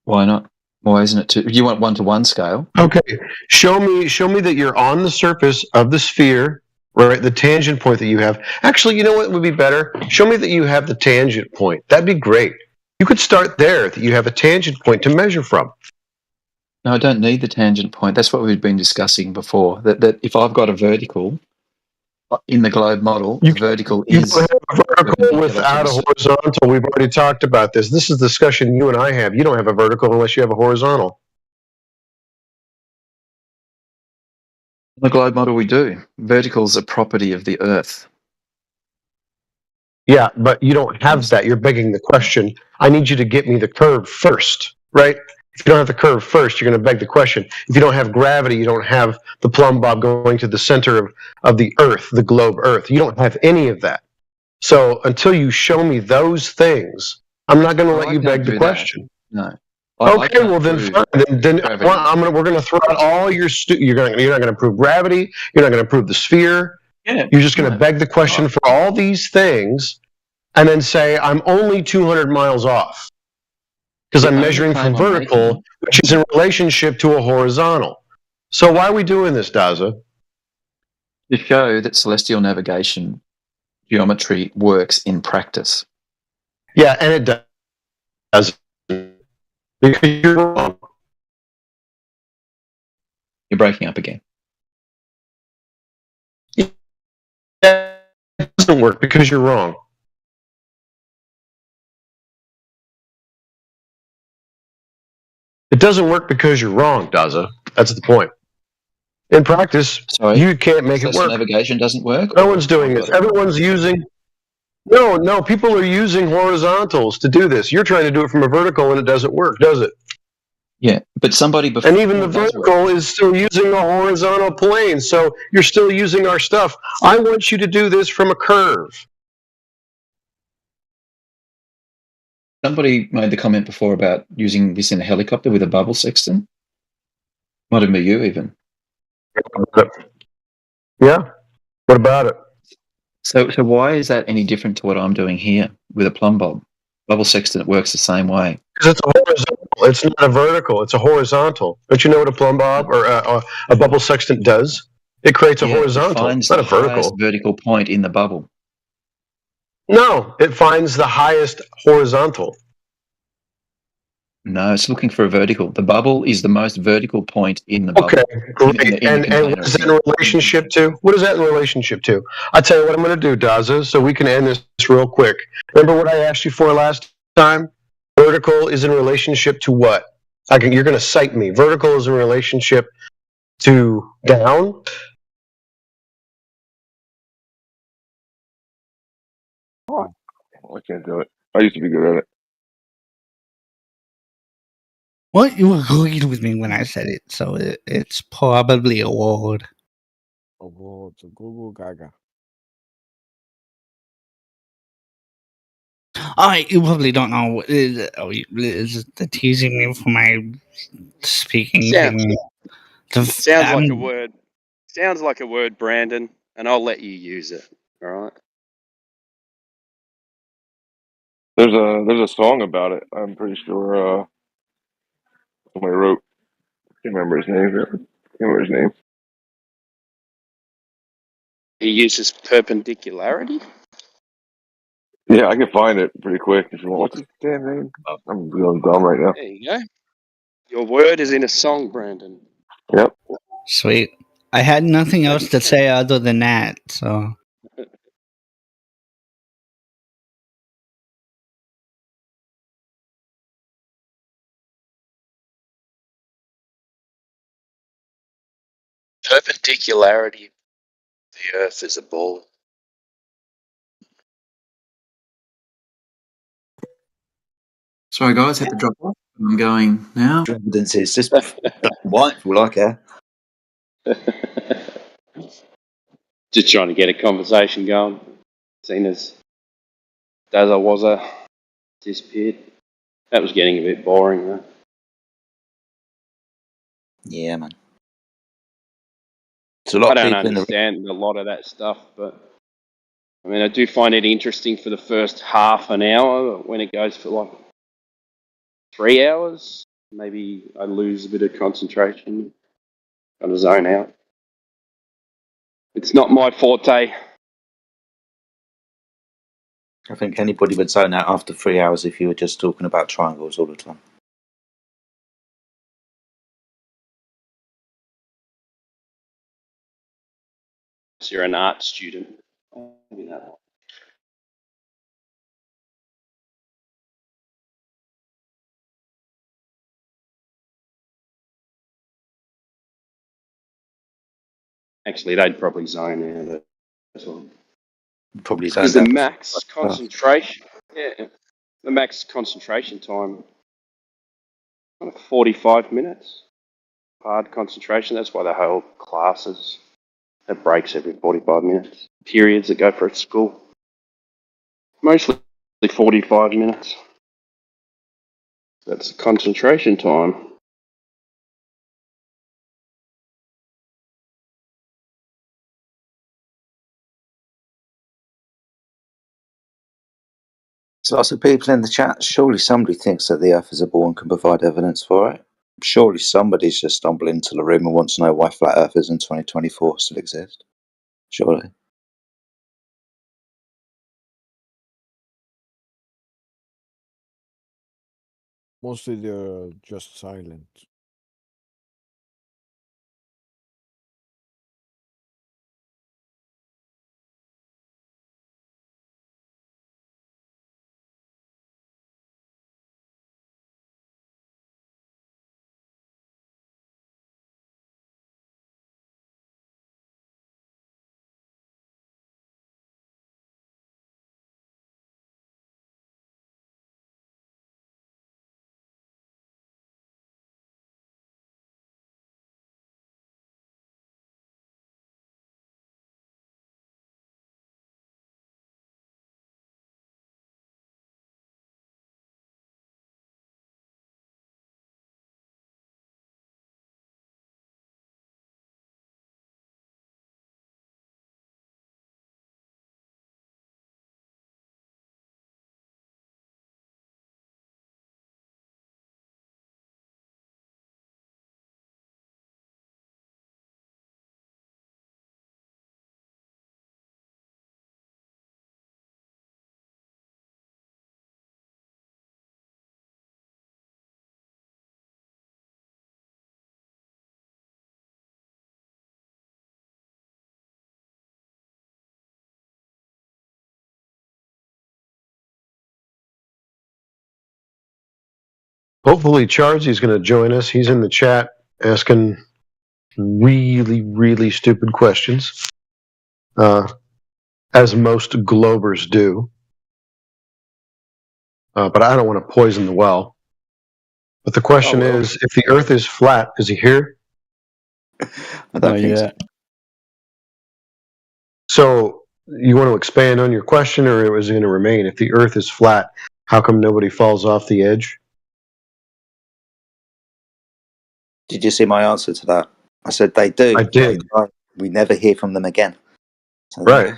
Why not? Why isn't it? You want one-to-one scale? Okay, show me that you're on the surface of the sphere, right? The tangent point that you have. Actually, you know what would be better? Show me that you have the tangent point. That'd be great. You could start there, that you have a tangent point to measure from. No, I don't need the tangent point. That's what we've been discussing before. That if I've got a vertical in the globe model, the vertical You is don't have a vertical perpendicular to without a horizontal. We've already talked about this. This is the discussion you and I have. You don't have a vertical unless you have a horizontal. the globe model. We do. Vertical is a property of the Earth. Yeah, but you don't have that. You're begging the question. I need you to get me the curve first, right? If you don't have the curve first, you're going to beg the question. If you don't have gravity, you don't have the plumb bob going to the center of the Earth, the globe Earth. You don't have any of that. So until you show me those things, I'm not going to let I you can't beg the do question. that. No. Okay, well then fine. Then gravity. we're going to throw out all your you're not going to prove gravity. You're not going to prove the sphere. Yeah, you're just going to beg the question for all these things, and then say I'm only 200 miles off because I'm measuring from vertical, which is in relationship to a horizontal. So why are we doing this, Daza? To show that celestial navigation geometry works in practice. Yeah, and it does. Because you're wrong. You're breaking up again. It doesn't doesn't work because you're wrong. It doesn't work because you're wrong, Daza. That's the point. In practice, Sorry. you can't make it So work. navigation doesn't work? No or one's doing I've this. got it wrong? Everyone's using. No, people are using horizontals to do this. You're trying to do it from a vertical and it doesn't work, does it? Yeah, but somebody before And even the does work. vertical is still using a horizontal plane. So you're still using our stuff. I want you to do this from a curve. Somebody made the comment before about using this in a helicopter with a bubble sextant. Might have been you even. Yeah. What about it? So why is that any different to what I'm doing here with a plumb bob? Bubble sextant works the same way. Because it's a horizontal. It's not a vertical. It's a horizontal. Don't you know what a plumb bob or a bubble sextant does? It creates a Yeah, it horizontal, finds not the a vertical. highest vertical point in the bubble. No, it finds the highest horizontal. No, it's looking for a vertical. The bubble is the most vertical point in the Okay, bubble. great. In the And container. what is that in relationship to? What is that in relationship to? I tell you what I'm going to do, Daza, so we can end this real quick. Remember what I asked you for last time? Vertical is in relationship to what? You're going to cite me. Vertical is in relationship to down. Oh, I can't do it. I used to be good at it. Well, you agreed with me when I said it, so it's probably a word. A word, a Google Gaga. You probably don't know. Is the teasing me for my speaking thing? Sounds like a word. Sounds like a word, Brandon, and I'll let you use it. All right. There's a song about it. I'm pretty sure somebody wrote. Can't remember his name. Can't remember his name. He uses perpendicularity. Yeah, I can find it pretty quick if you want. What's his damn name? I'm feeling dumb right now. There you go. Your word is in a song, Brandon. Yep. Sweet. I had nothing else to say other than that, so. Perpendicularity of the Earth is a ball. Sorry, guys, had to drop off. I'm going now. Evidence is just black and white if we like it. Just trying to get a conversation going. Seeing as I was disappeared. That was getting a bit boring, though. Yeah, man. There's a lot I of don't people in the understand a lot of that stuff, but I mean, I do find it interesting for the first half an hour. When it goes for like 3 hours, maybe I lose a bit of concentration, kind of zone out. It's not my forte. I think anybody would zone out after 3 hours if you were just talking about triangles all the time. So you're an art student. Maybe that one. Actually, they'd probably zone out as well. Probably Because zoned the out. max concentration, the max concentration time, 45 minutes. Hard concentration. That's why the whole classes have breaks every 45 minutes. Periods that go for a school. Mostly 45 minutes. That's the concentration time. So lots of people in the chat. Surely somebody thinks that the Earth is a ball and can provide evidence for it. Surely somebody's just stumbled into the room and wants to know why flat earthers in 2024 still exist. Surely. Mostly they're just silent. Hopefully, Chargie's going to join us. He's in the chat asking really, really stupid questions, as most Globers do. But I don't want to poison the well. But the question is, if the Earth is flat, is he here? I don't think so. So you want to expand on your question, or is it going to remain? If the Earth is flat, how come nobody falls off the edge? Did you see my answer to that? I said they do. I did. We never hear from them again. So Right.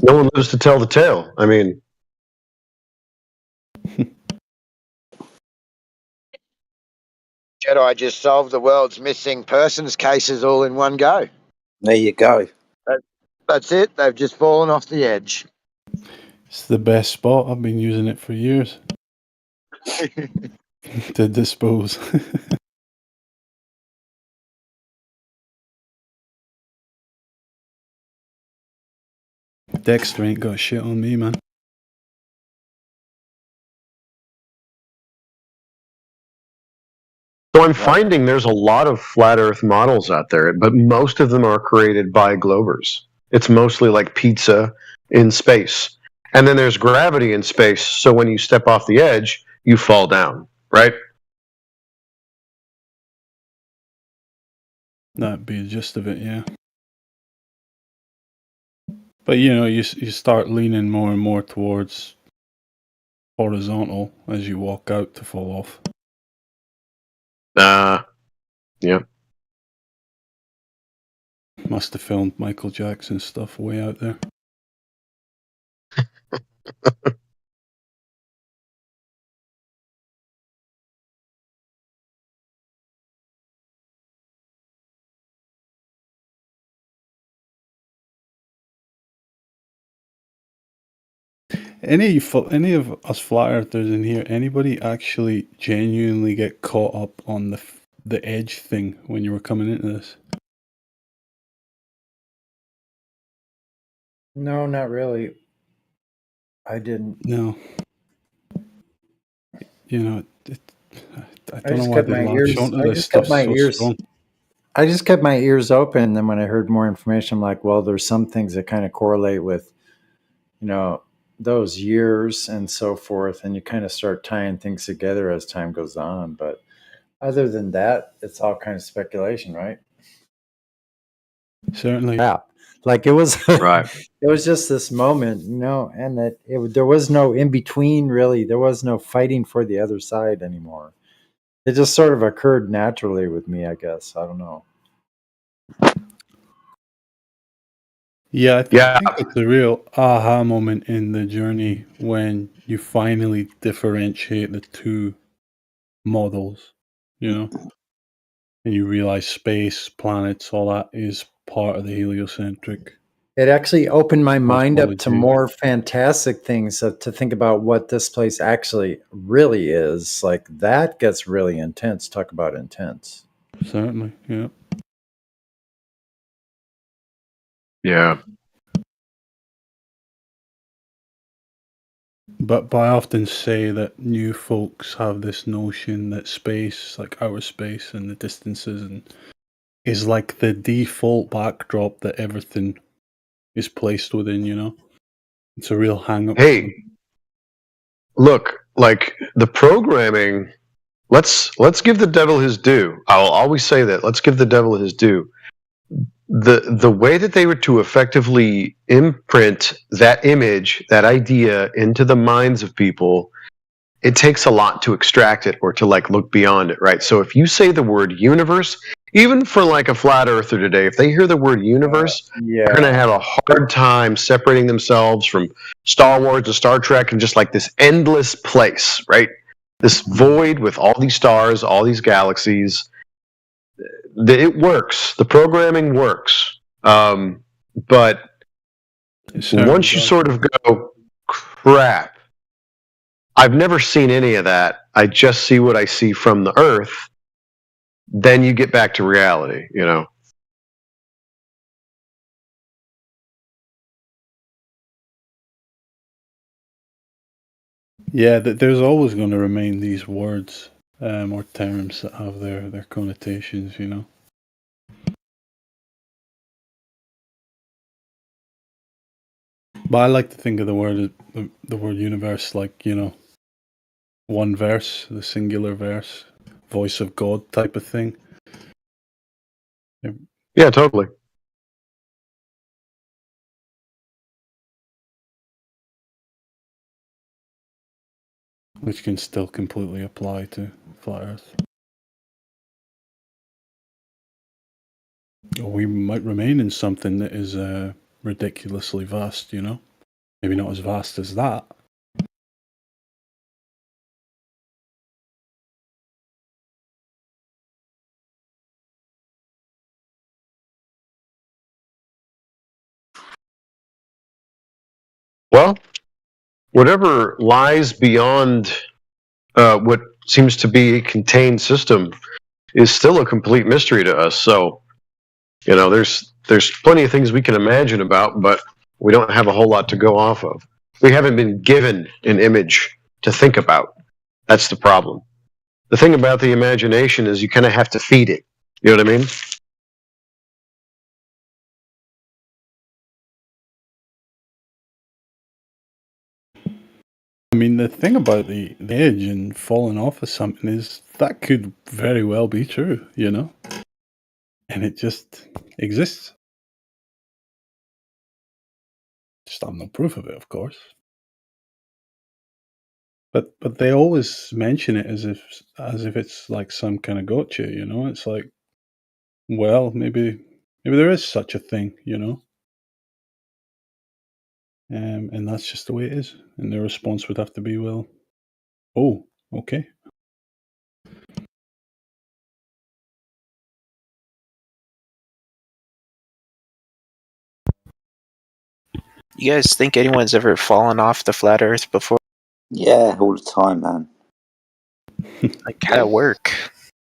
No one lives to tell the tale. I mean, Jedi just solved the world's missing persons cases all in one go. There you go. That's it. They've just fallen off the edge. It's the best spot. I've been using it for years to dispose. Dexter ain't got shit on me, man. so I'm finding there's a lot of flat Earth models out there, but most of them are created by Globers. It's mostly like pizza in space. And then there's gravity in space, so when you step off the edge, you fall down, right? That'd be the gist of it, yeah. But you know, you start leaning more and more towards horizontal as you walk out to fall off. Yeah. Must have filmed Michael Jackson stuff way out there. Any of us flat earthers in here, anybody actually genuinely get caught up on the edge thing when you were coming into this? No, not really. I didn't. No. You know, I I don't know just why kept they my latch ears. onto I this just kept stuff my so ears. strong. I just kept my ears open. And then when I heard more information, I'm like, well, there's some things that kind of correlate with, you know, those years and so forth. And you kind of start tying things together as time goes on. But other than that, it's all kind of speculation, right? Certainly. Yeah. Like it was, Right. it was just this moment, you know, and that there was no in between really. There was no fighting for the other side anymore. It just sort of occurred naturally with me, I guess. I don't know. Yeah, I think it's a real aha moment in the journey when you finally differentiate the two models, you know, and you realize space, planets, all that is part of the heliocentric. It actually opened my mind up to cosmology. more fantastic things to think about what this place actually really is. Like that gets really intense. Talk about intense. Certainly, yeah. Yeah. But I often say that new folks have this notion that space, like outer space and the distances, and is like the default backdrop that everything is placed within, you know? It's a real hang up. Hey, look, like the programming, let's give the devil his due. I'll always say that. Let's give the devil his due. The way that they were to effectively imprint that image, that idea into the minds of people, it takes a lot to extract it or to like look beyond it, right? So if you say the word universe, even for like a flat earther today, if they hear the word universe, they're going to have a hard time separating themselves from Star Wars to Star Trek and just like this endless place, right? This void with all these stars, all these galaxies. It works. The programming works. But once you sort of go, crap, I've never seen any of that. I just see what I see from the Earth. Then you get back to reality, you know? Yeah, there's always going to remain these words or terms that have their connotations, you know. But I like to think of the word universe like, you know, one verse, the singular verse, voice of God type of thing. Yeah, totally. Which can still completely apply to flat Earth. Or we might remain in something that is ridiculously vast, you know? Maybe not as vast as that. Well, whatever lies beyond what seems to be a contained system is still a complete mystery to us. So, you know, there's plenty of things we can imagine about, but we don't have a whole lot to go off of. We haven't been given an image to think about. That's the problem. The thing about the imagination is you kind of have to feed it. You know what I mean? I mean, the thing about the edge and falling off of something is that could very well be true, you know? And it just exists. Just have no proof of it, of course. But they always mention it as if it's like some kind of gotcha, you know? It's like, well, maybe there is such a thing, you know? And that's just the way it is. And their response would have to be, well, oh, okay. You guys think anyone's ever fallen off the flat Earth before? Yeah, all the time, man. Like, how'd it work?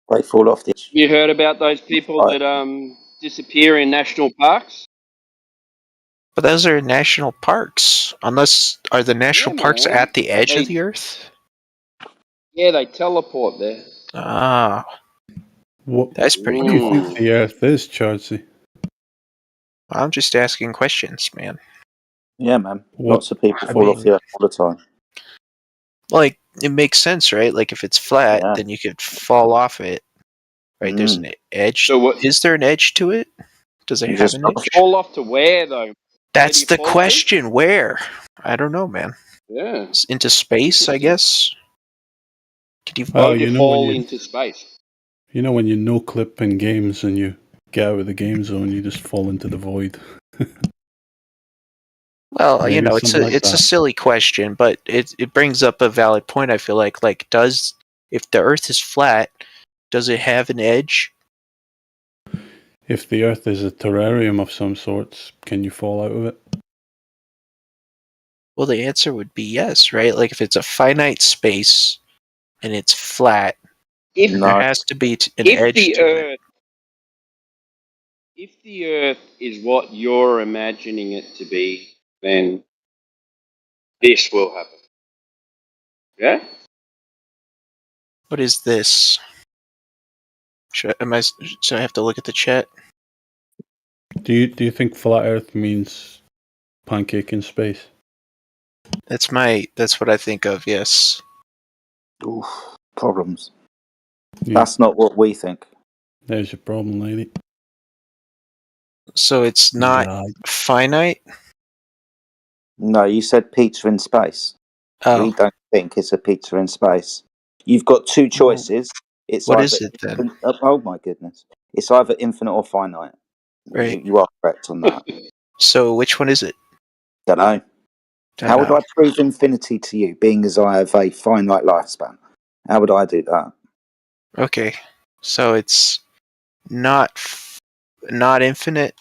They fall off the. You heard about those people that disappear in national parks? But those are national parks. Unless, are the national Yeah, parks man. at the edge of the Earth? Yeah, they teleport there. Ah. What, That's pretty what do you cool. think the Earth is, Chauncey? I'm just asking questions, man. Yeah, man. What? Lots of people I fall off mean, the Earth all the time. like, it makes sense, right? Like, if it's flat, Yeah. then you could fall off it. Right? There's an edge. So what? Is there an edge to it? Does it You have just an edge? Fall off to where, though? That's do you the fall to? question. Where? I don't know, man. Yeah. Into space, I guess. Could you? Well, You you know fall when into space. you know when you no clip in games and you get out of the game zone, you just fall into the void. Well, you Maybe know, something like it's a that. silly question, but it brings up a valid point. I feel like does, if the Earth is flat, does it have an edge? If the Earth is a terrarium of some sorts, can you fall out of it? Well, the answer would be yes, right? Like if it's a finite space and it's flat, If there has to be an if edge the to it. Earth, if the Earth is what you're imagining it to be, then this will happen. Yeah. What is this? Should I have to look at the chat? Do you think flat Earth means pancake in space? That's what I think of. Yes. Oof, problems. Yeah. That's not what we think. There's your problem, lady. So it's not finite? No, you said pizza in space. Oh. We don't think it's a pizza in space. You've got two choices. It's what either is it then? oh my goodness. It's either infinite or finite. Right. You are correct on that. So which one is it? Don't know. Don't How would know. I prove infinity to you, being as I have a finite lifespan? How would I do that? Okay. So it's not infinite?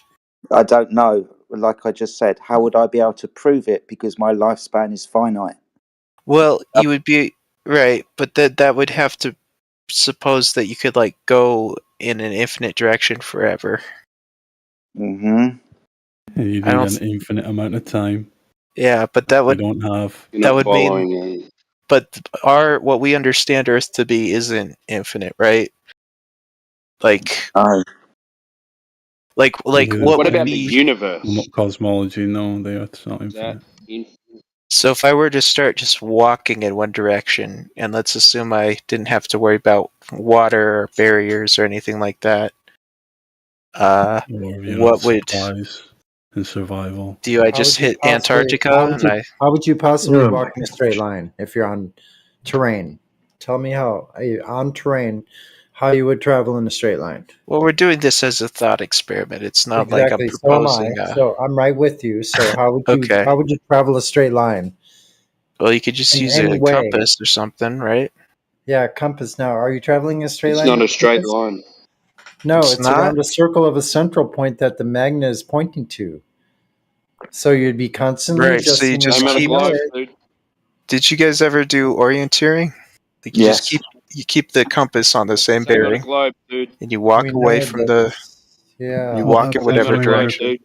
I don't know. Like I just said, how would I be able to prove it because my lifespan is finite? Well, you would be right, but that would have to suppose that you could like go in an infinite direction forever. Mm-hmm. And you need an infinite amount of time. Yeah, but that would don't have. that would mean But what we understand Earth to be isn't infinite, right? Like what What would about the be universe? Cosmology, no, it's not Is that infinite. So if I were to start just walking in one direction, and let's assume I didn't have to worry about water or barriers or anything like that, Or, what would supplies and survival. do? I How would just you hit possibly? Antarctica and I How would you possibly Oh my walk in a straight line if you're on terrain? Tell me how on terrain, how you would travel in a straight line. well, we're doing this as a thought experiment. It's not like I'm Exactly. So am I. proposing a So I'm right with you. So how would you? okay. How would you travel a straight line Well, you could just in use any a way? compass or something, right? Yeah, compass. Now, are you traveling a straight It's line not with a a straight compass? line. No, It's it's not. around a circle of a central point that the magnet is pointing to. So you'd be constantly Right. So you adjusting your just Same on a keep. globe, magnetic. dude. Did you guys ever do orienteering? Like you just Yes. keep the compass on the same Same on a bearing, globe, dude. and you walk We away know from the. this. Yeah. You What walk in Same happens on whatever a when globe, you're direction, dude.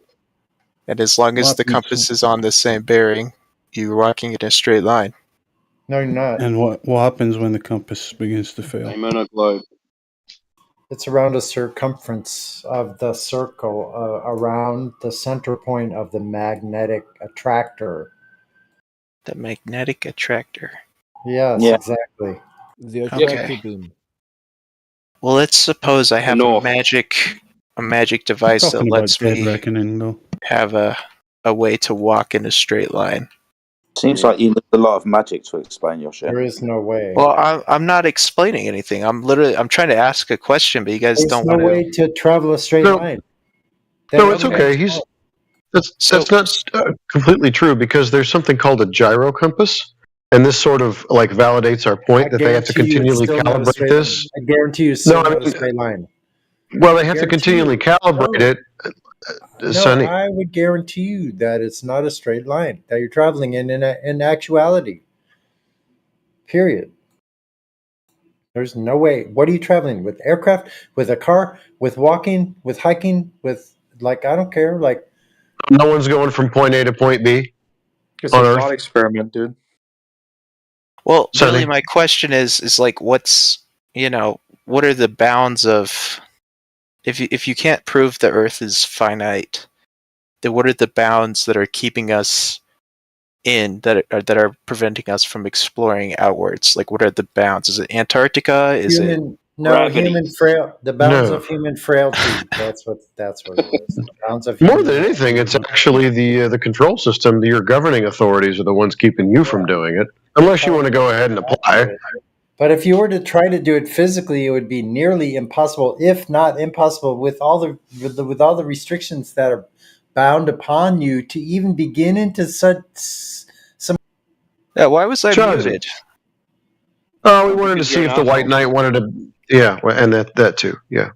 and as long as what the happens compass is on the same bearing, you're walking in a straight line. No, you're not. and what happens when the compass begins to fail? Same on a globe. It's around a circumference of the circle around the center point of the magnetic attractor. The magnetic attractor. Yes, Yeah. exactly. The Yep. attractor Okay. beam. Well, let's suppose I The have north. a magic device that Talking about lets dead me reckoning, though. have a way to walk in a straight line. Seems Yeah. like you need a lot of magic to explain your shit. There is no way. Well, I'm not explaining anything. I'm trying to ask a question, but you guys There's don't no want to. way to travel a straight No, line. no, it's Okay. okay. That's So not completely true because there's something called a gyro compass, and this sort of like validates our I point that they have to guarantee you it's continually still not a calibrate straight line. this. I guarantee you it's No, still I not a mean, straight line. well, they I have to guarantee continually you. calibrate No, it, no, Sonny. I would guarantee you that it's not a straight line that you're traveling in actuality. Period. There's no way. What are you traveling with? Aircraft, with a car, with walking, with hiking, with like I don't care. Like No one's going from point A to point B It's a on thought Earth, experiment, dude. well, really, Sonny. my question is like, what are the bounds of if you can't prove the Earth is finite, then what are the bounds that are keeping us in that are preventing us from exploring outwards? Like, what are the bounds? Is it Antarctica? Is it Gravity. human frail. The bounds No. of human frailty. That's what it is. The bounds of More human than anything, it's actually the control system. Your governing authorities are the ones keeping you from doing it, unless you want to go ahead and apply. But if you were to try to do it physically, it would be nearly impossible, if not impossible, with all the restrictions that are bound upon you to even begin into such some. Yeah, why was I Charlie. muted? Oh, we wanted to Because you're see an if the White asshole. Knight wanted to. Yeah, and that too. Yeah.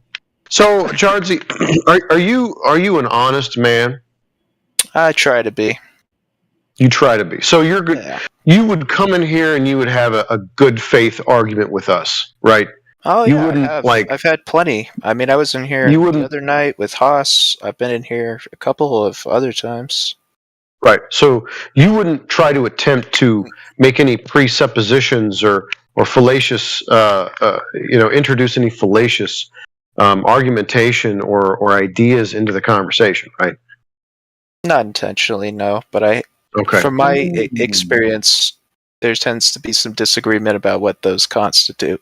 So, Charlie, are you an honest man? I try to be. You try to be. So you're good. Yeah. You would come in here and you would have a good faith argument with us, right? Oh You yeah, I wouldn't have. like. I've had plenty. I mean, I was in here You the wouldn't. other night with Haas. I've been in here a couple of other times. Right. So you wouldn't try to attempt to make any presuppositions or fallacious, introduce any fallacious argumentation or ideas into the conversation, right? Not intentionally, no. But Okay. from my experience, there tends to be some disagreement about what those constitute.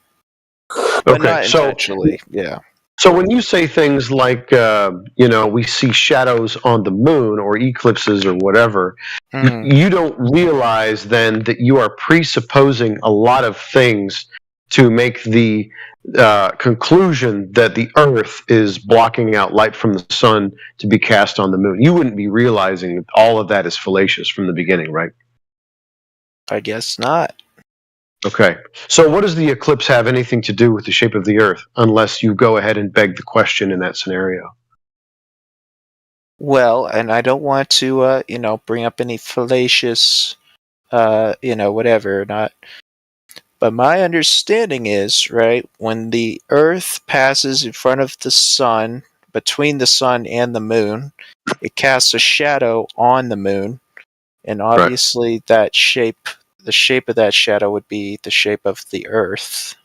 But Okay. not intentionally, yeah. So when you say things like, we see shadows on the moon or eclipses or whatever, you don't realize then that you are presupposing a lot of things to make the conclusion that the Earth is blocking out light from the sun to be cast on the moon. You wouldn't be realizing that all of that is fallacious from the beginning, right? I guess not. Okay. So what does the eclipse have anything to do with the shape of the Earth unless you go ahead and beg the question in that scenario? Well, and I don't want to, bring up any fallacious, whatever, not. But my understanding is, right, when the Earth passes in front of the sun, between the sun and the moon, it casts a shadow on the moon, and obviously that shape the shape of that shadow would be the shape of the Earth.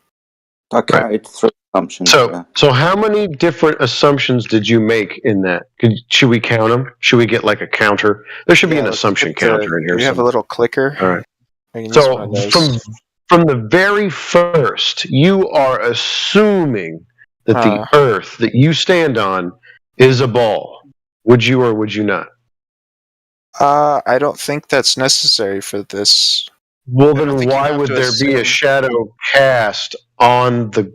I carried 3 assumptions there. So how many different assumptions did you make in that? Should we count them? Should we get like a counter? There should be an let's assumption get the- counter in here Do you have a somewhere. little clicker? All right. I can use one of So those. from the very first, you are assuming that the Earth that you stand on is a ball. Would you or would you not? I don't think that's necessary for this. Well, then why would there be a shadow cast on the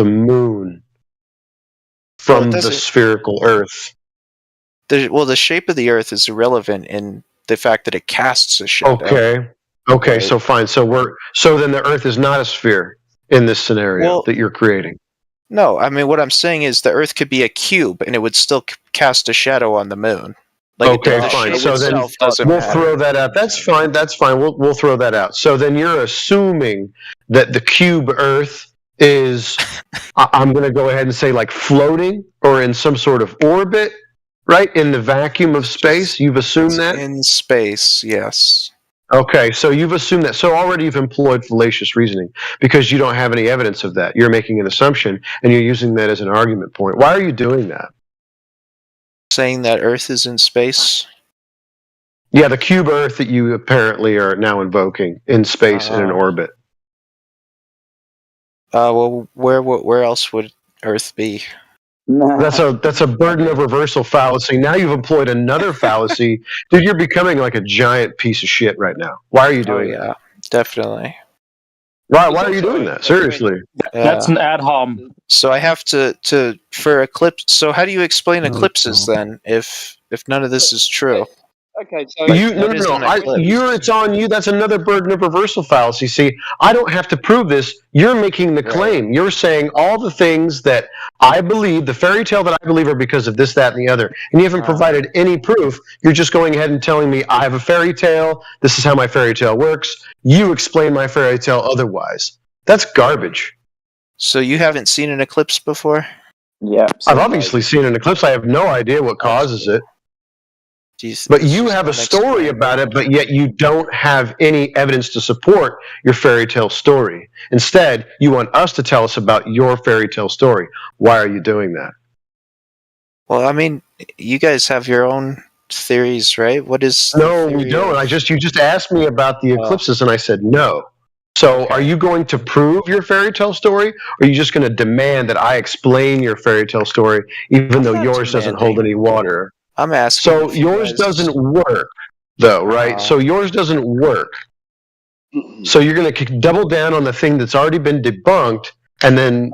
moon from the spherical Earth? The shape of the Earth is irrelevant in the fact that it casts a shadow. Okay, Right. so fine. So then the Earth is not a sphere in this scenario that you're creating. No, I mean what I'm saying is the Earth could be a cube and it would still cast a shadow on the moon. Okay, fine. So then we'll throw that out. That's fine. We'll throw that out. So then you're assuming that the cube Earth is, I'm going to go ahead and say, like floating or in some sort of orbit, right? In the vacuum of space. You've assumed that? In space, yes. Okay, so you've assumed that. So already you've employed fallacious reasoning because you don't have any evidence of that. You're making an assumption and you're using that as an argument point. Why are you doing that? Saying that Earth is in space? Yeah, the cube Earth that you apparently are now invoking in space in an orbit. Well, where else would Earth be? That's a burden of reversal fallacy. Now you've employed another fallacy. Dude, you're becoming like a giant piece of shit right now. Why are you doing that? Definitely. Why are you doing that? Seriously. That's an ad hom. So I have to for eclipse. So how do you explain eclipses then if none of this is true? Okay, so No. It's on you. That's another burden of reversal fallacy. See, I don't have to prove this. You're making the claim. You're saying all the things that I believe, the fairy tale that I believe are because of this, that, and the other. And you haven't provided any proof. You're just going ahead and telling me I have a fairy tale. This is how my fairy tale works. You explain my fairy tale otherwise. That's garbage. So you haven't seen an eclipse before? Yeah. I've obviously seen an eclipse. I have no idea what causes it. But you have a story about it, but yet you don't have any evidence to support your fairy tale story. Instead, you want us to tell us about your fairy tale story. Why are you doing that? Well, I mean, you guys have your own theories, right? What is No, we don't. You just asked me about the eclipses, and I said no. So are you going to prove your fairy tale story, or are you just going to demand that I explain your fairy tale story, even though yours doesn't hold any water? I'm asking. So yours doesn't work, though, right? So yours doesn't work. So you're going to double down on the thing that's already been debunked, and then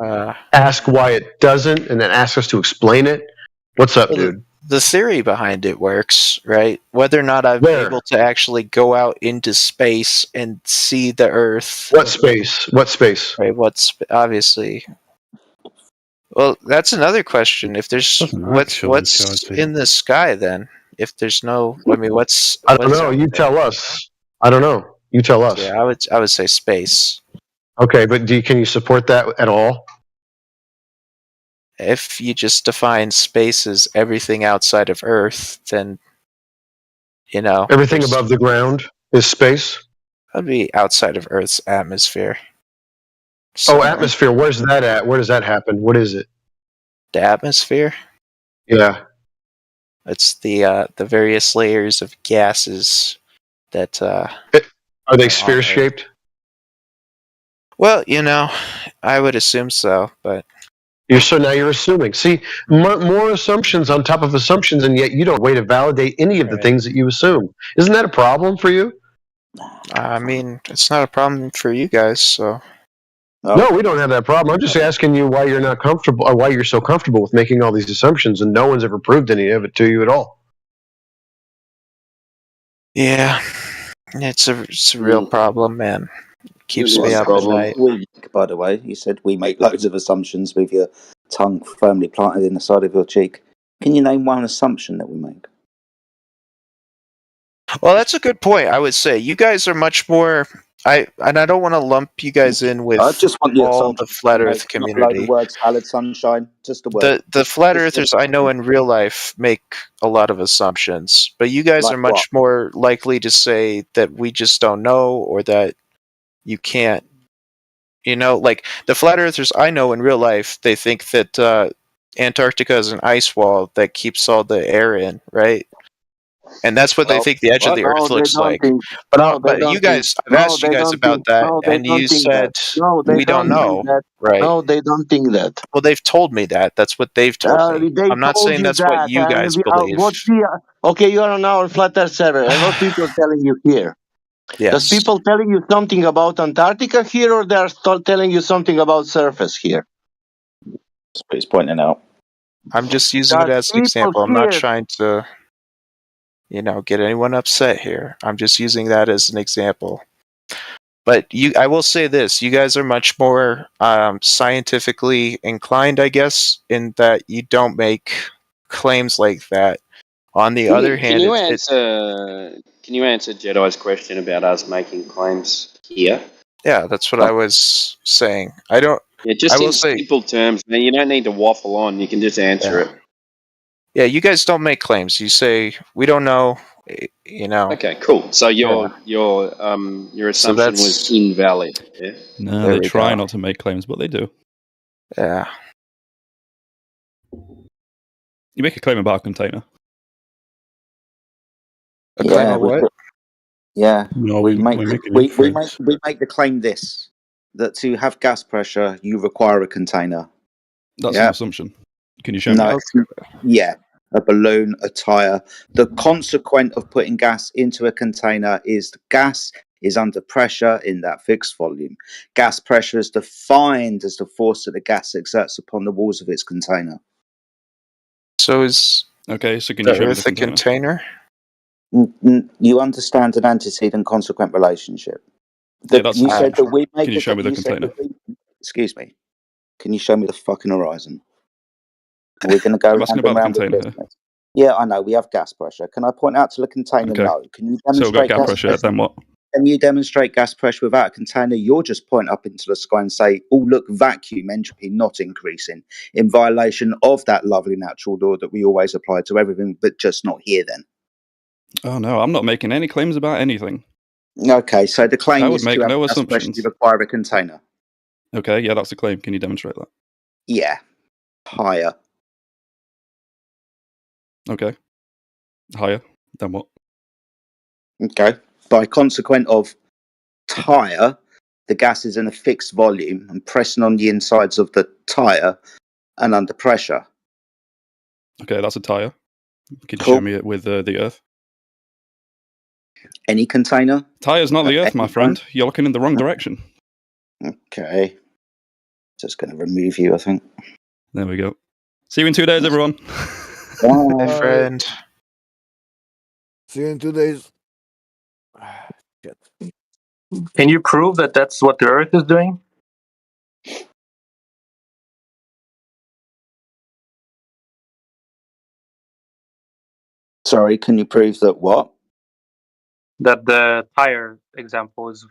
ask why it doesn't, and then ask us to explain it. What's up, dude? The theory behind it works, right? Whether or not I'm able to actually go out into space and see the Earth. What space? What space? Right. Obviously. Well, that's another question. If there's what's in the sky, then if there's no, I mean, I don't know. You tell us. I don't know. You tell us. Yeah, I would say space. Okay, but can you support that at all? If you just define space as everything outside of Earth, then everything above the ground is space. That'd be outside of Earth's atmosphere. So, atmosphere. Where's that at? Where does that happen? What is it? The atmosphere? Yeah. It's the various layers of gases that are they sphere shaped? Well, I would assume so, but now you're assuming. See, more assumptions on top of assumptions, and yet you don't way to validate any of the things that you assume. Isn't that a problem for you? I mean, it's not a problem for you guys, so. No, we don't have that problem. I'm just asking you why you're not comfortable, or why you're so comfortable with making all these assumptions, and no one's ever proved any of it to you at all. Yeah, it's a real problem, man. Keeps me up at night. By the way, you said we make loads of assumptions with your tongue firmly planted in the side of your cheek. Can you name one assumption that we make? Well, that's a good point. I would say you guys are much more I don't want to lump you guys in with I just want the all the assumption flat you Earth make. Not a load of community. words, salad, sunshine. Just a word. The flat Just the earthers I know assumption. in real life make a lot of assumptions, but you guys Like are what? much more likely to say that we just don't know or that you can't. You know, like the flat earthers I know in real life, they think that Antarctica is an ice wall that keeps all the air in, right? And that's what they Well, think the edge of what? the No, Earth they looks don't like. think. No, they But you don't think. guys, I've No, asked you they guys don't about think. that, No, they and don't you think that. said No, they we don't don't think know, that. right? No, they don't think that. Well, they've told me that. That's what they've told me. They I'm not told saying you that's what that, you and guys believe. okay, you are on our flat earth server, and what people telling you here? Does Yes. people telling you something about Antarctica here, or they are telling you something about surface here? That's what he's pointing out. I'm just using it Does as an people example. I'm not here? trying to, get anyone upset here. I'm just using that as an example. But I will say this: you guys are much more scientifically inclined, I guess, in that you don't make claims like that. On the other Can hand, you answer Jedi's question about us making claims here? yeah, that's what I was saying. I don't. Yeah, I just will in say, simple terms, man. You don't need to waffle on. You can just answer yeah, it. yeah. You guys don't make claims. You say we don't know. You know. Okay, cool. So Yeah. your So assumption was that's invalid. Yeah. No, there they we try go. not to make claims, but they do. Yeah. You make a claim about a container. A claim Yeah, of what? yeah. No, We we make make an we inference. make the claim this, that to have gas pressure you require a container. That's an Yeah. assumption. Can you show me No. that? Yeah. A balloon, a tire. The consequent of putting gas into a container is the gas is under pressure in that fixed volume. Gas pressure is defined as the force that the gas exerts upon the walls of its container. So is Okay, so can the you show me the Earth a container? container? You understand an antecedent consequent relationship. Yeah, that's You an said that assumption. we make Can you show me the you said container? that we, excuse me. Can you show me the fucking horizon? We're going to go I'm asking round and about the round with container here. business. Yeah, I know. We have gas pressure. Can I point out to the container? Okay. No. Can you So we've got demonstrate gas gas pressure, pressure? then what? Can you demonstrate gas pressure without a container? You'll just point up into the sky and say, oh, look, vacuum, entropy not increasing, in violation of that lovely natural law that we always apply to everything, but just not here then. Oh no, I'm not making any claims about anything. Okay, so the I claim would is to make have no gas pressure, you assumptions. require a container. Okay, yeah, that's a claim. Can you demonstrate that? Yeah, higher. Okay. Higher. Then what? Okay, by consequent of tire, the gas is in a fixed volume and pressing on the insides of the tire and under pressure. Okay, that's a tire. Can you show Cool. me it with the Earth? Any container? Tire's not the Earth, my Any friend. You're looking in the wrong direction. Okay. Just going to remove you, I think. There we go. See you in 2 days, everyone. My Bye. friend. See you in 2 days. Shit. Can you prove that that's what the Earth is doing? Sorry, can you prove that what? That the tire example is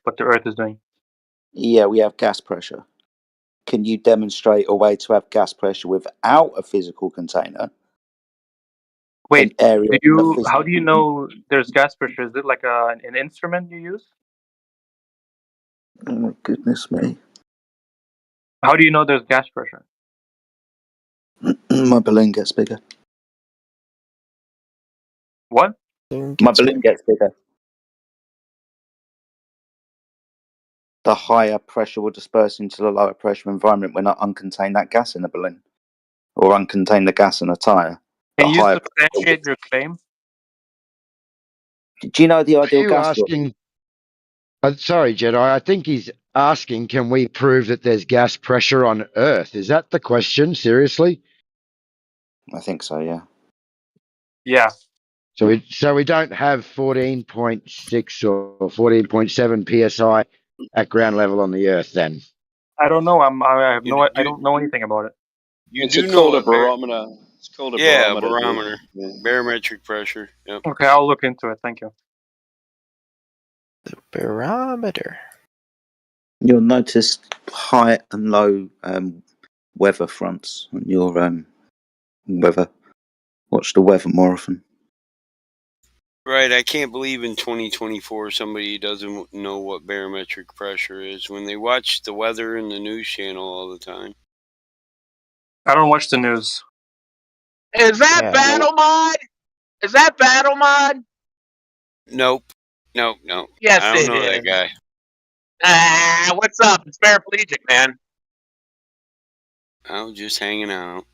what the Earth is doing. Yeah, we have gas pressure. Can you demonstrate a way to have gas pressure without a physical container? Wait, An area in a physical. how do you know there's gas pressure? Is it like an instrument you use? Oh, goodness me. How do you know there's gas pressure? My balloon gets bigger. What? My balloon gets bigger. The higher pressure will disperse into the lower pressure environment when I uncontain that gas in a balloon or uncontain the gas in a tire. The Can you higher substantiate your claim? Do you know the Are ideal you gas law? asking? Sorry, Jedi. I think he's asking, can we prove that there's gas pressure on Earth? Is that the question? Seriously? I think so, yeah. Yeah. So we don't have 14.6 or 14.7 psi at ground level on the Earth then. I don't know. I You don't know anything about it. It's do called know a it, Bear. barometer. It's called a Yeah, barometer, dude. barometer. Yeah. Barometric pressure. Yep. Okay, I'll look into it. Thank you. The barometer. You'll notice high and low weather fronts on your weather. Watch the weather more often. Right, I can't believe in 2024 somebody doesn't know what barometric pressure is when they watch the weather and the news channel all the time. I don't watch the news. Is that Yeah. battle mod? Is that battle mod? Nope. No. Yes, I don't it know that is. guy. Ah, what's up? It's paraplegic, man. I was just hanging out.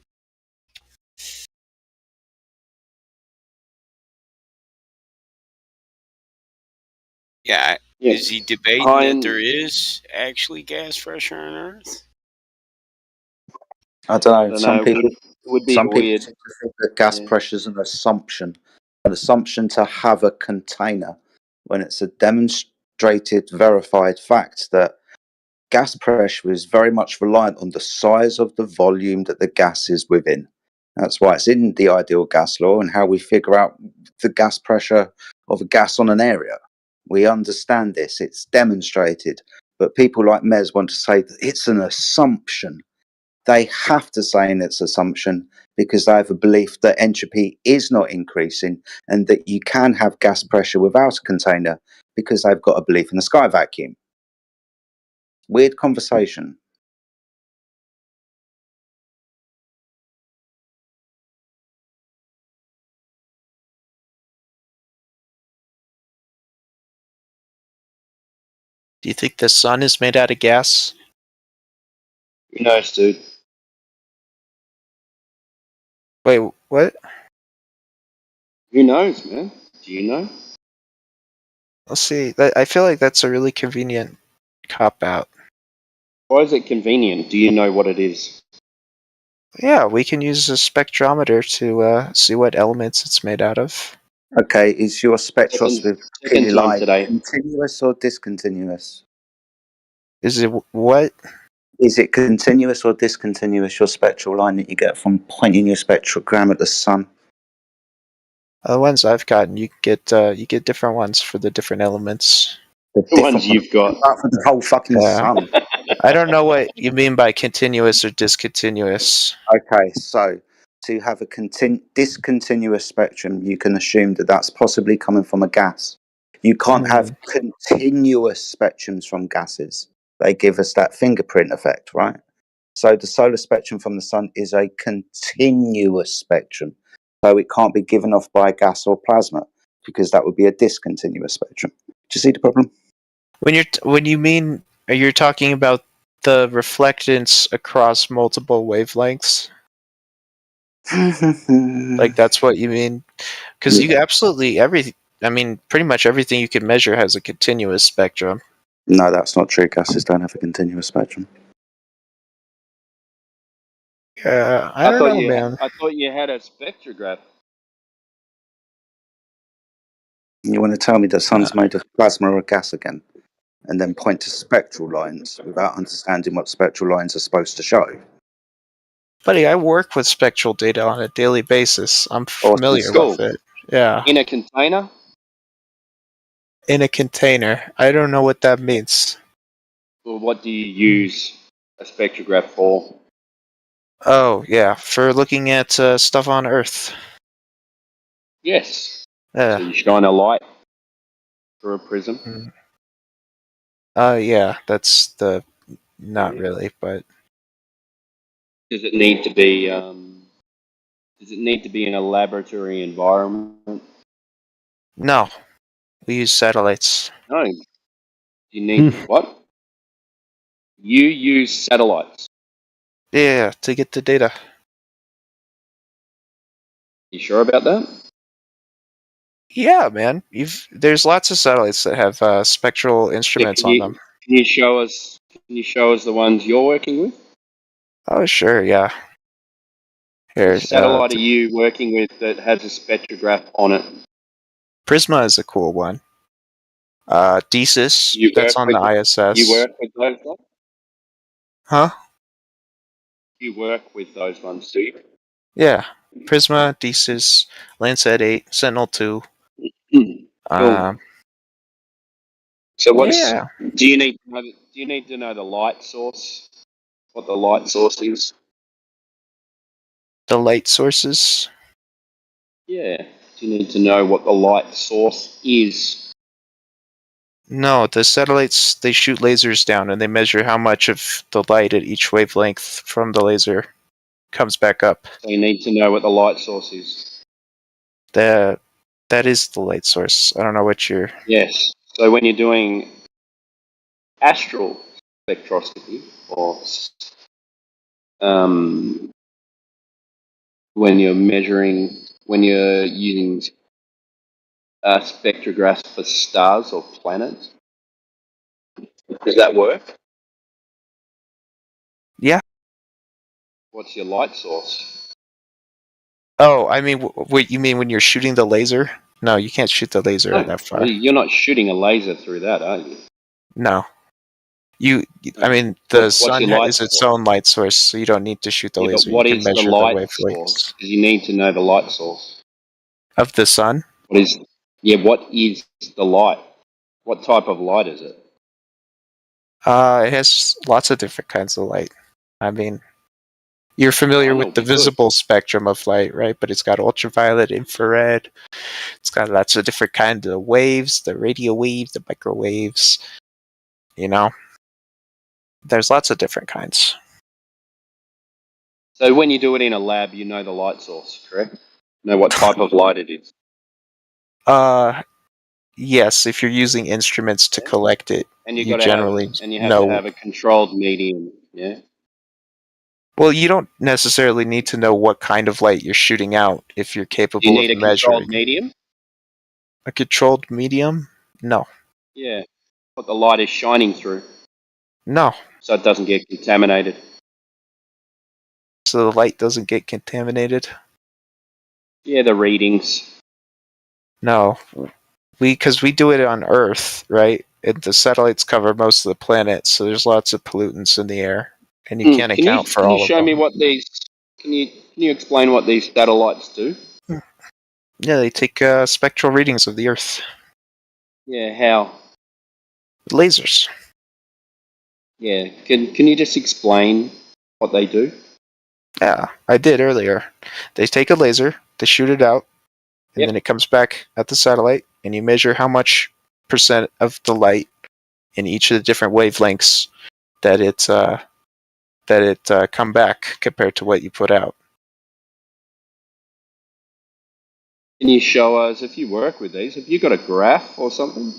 Yeah, Yeah. is he debating that there is actually gas pressure on Earth? I don't I know. don't know. It would be Some people weird. seem to think that gas Yeah. pressure is an assumption to have a container, when it's a demonstrated, verified fact that gas pressure is very much reliant on the size of the volume that the gas is within. That's why it's in the ideal gas law and how we figure out the gas pressure of a gas on an area. We understand this, it's demonstrated. But people like Mez want to say that it's an assumption. They have to say in its assumption because they have a belief that entropy is not increasing and that you can have gas pressure without a container because they've got a belief in the sky vacuum. Weird conversation. Do you think the sun is made out of gas? Who knows, dude? Wait, what? Who knows, man? Do you know? Let's see. I feel like that's a really convenient cop out. Why is it convenient? Do you know what it is? Yeah, we can use a spectrometer to see what elements it's made out of. Okay, is your spectroscopy Second time light today. continuous or discontinuous? Is it what? Is it continuous or discontinuous, your spectral line that you get from pointing your spectrogram at the sun? The ones I've gotten, you get different ones for the different elements. The The different ones one you've got. for the whole fucking Yeah. sun. I don't know what you mean by continuous or discontinuous. Okay, so to have a discontinuous spectrum, you can assume that that's possibly coming from a gas. You can't have continuous spectrums from gases. They give us that fingerprint effect, right? So the solar spectrum from the sun is a continuous spectrum. So it can't be given off by gas or plasma because that would be a discontinuous spectrum. Do you see the problem? When you mean you're talking about the reflectance across multiple wavelengths? Like that's what you mean? Because you absolutely pretty much everything you can measure has a continuous spectrum. No, that's not true. Gases don't have a continuous spectrum. Yeah, I don't know, man. I thought you had a spectrograph. You want to tell me the sun's made of plasma or gas again, and then point to spectral lines without understanding what spectral lines are supposed to show? Buddy, I work with spectral data on a daily basis. I'm Awesome familiar stuff. with it. Yeah. In a container? In a container. I don't know what that means. Well, what do you use a spectrograph for? Oh, yeah, for looking at stuff on Earth. Yes. Yeah. So you shine a light through a prism? Yeah, that's the... Not really, but... Does it need to be in a laboratory environment? No. We use satellites. No. You need what? You use satellites. Yeah, to get the data. You sure about that? Yeah, man. There's lots of satellites that have spectral Yeah, instruments on them. can you show us the ones you're working with? Oh, sure, yeah. Here, Which satellite are you working with that has a spectrograph on it? Prisma is a cool one. Desis, You that's work on with the you ISS. work with those ones? Huh? You work with those ones, do you? Yeah. Prisma, Desis, Landsat 8, Sentinel 2. Cool. So Yeah. do you need to know the light source? What the light source is? The light sources. Yeah. Do you need to know what the light source is? No, the satellites, they shoot lasers down and they measure how much of the light at each wavelength from the laser comes back up. So you need to know what the light source is. That is the light source. I don't know what you're... Yes. So when you're doing astral spectroscopy, or when you're using spectrographs for stars or planets, does that work? Yeah. What's your light source? Oh, I mean, what you mean when you're shooting the laser? No, you can't shoot the laser No, that far. you're not shooting a laser through that, are you? No. I mean, the What's sun your light is its source? own light source, so you don't need to shoot the Yeah, but laser. You what can is the measure the light wavelengths source? Because you need to know the light source. of the sun. What is? Yeah, what is the light? What type of light is it? It has lots of different kinds of light. I mean, you're I familiar know, with the be good. visible spectrum of light, right? But it's got ultraviolet, infrared. It's got lots of different kinds of waves, the radio waves, the microwaves. You know, there's lots of different kinds. So when you do it in a lab, you know the light source, correct? Know what type of light it is. Yes, if you're using instruments to collect it, And you generally you have to know. have a controlled medium. Yeah. Well, you don't necessarily need to know what kind of light you're shooting out if you're Do you capable need of a controlled measuring. medium? A controlled medium? No. Yeah. What the light is shining through, No. so it doesn't get contaminated. So the light doesn't get contaminated? Yeah, the readings. No. Because we do it on Earth, right? And the satellites cover most of the planet, so there's lots of pollutants in the air, and you can't account for Can you all of show me them. what these? Can you explain what these satellites do? Yeah, they take spectral readings of the Earth. Yeah, how? Lasers. Yeah, can you just explain what they do? Yeah, I did earlier. They take a laser, they shoot it out, and Yep. then it comes back at the satellite, and you measure how much percent of the light in each of the different wavelengths that it come back compared to what you put out. Can you show us if you work with these? Have you got a graph or something?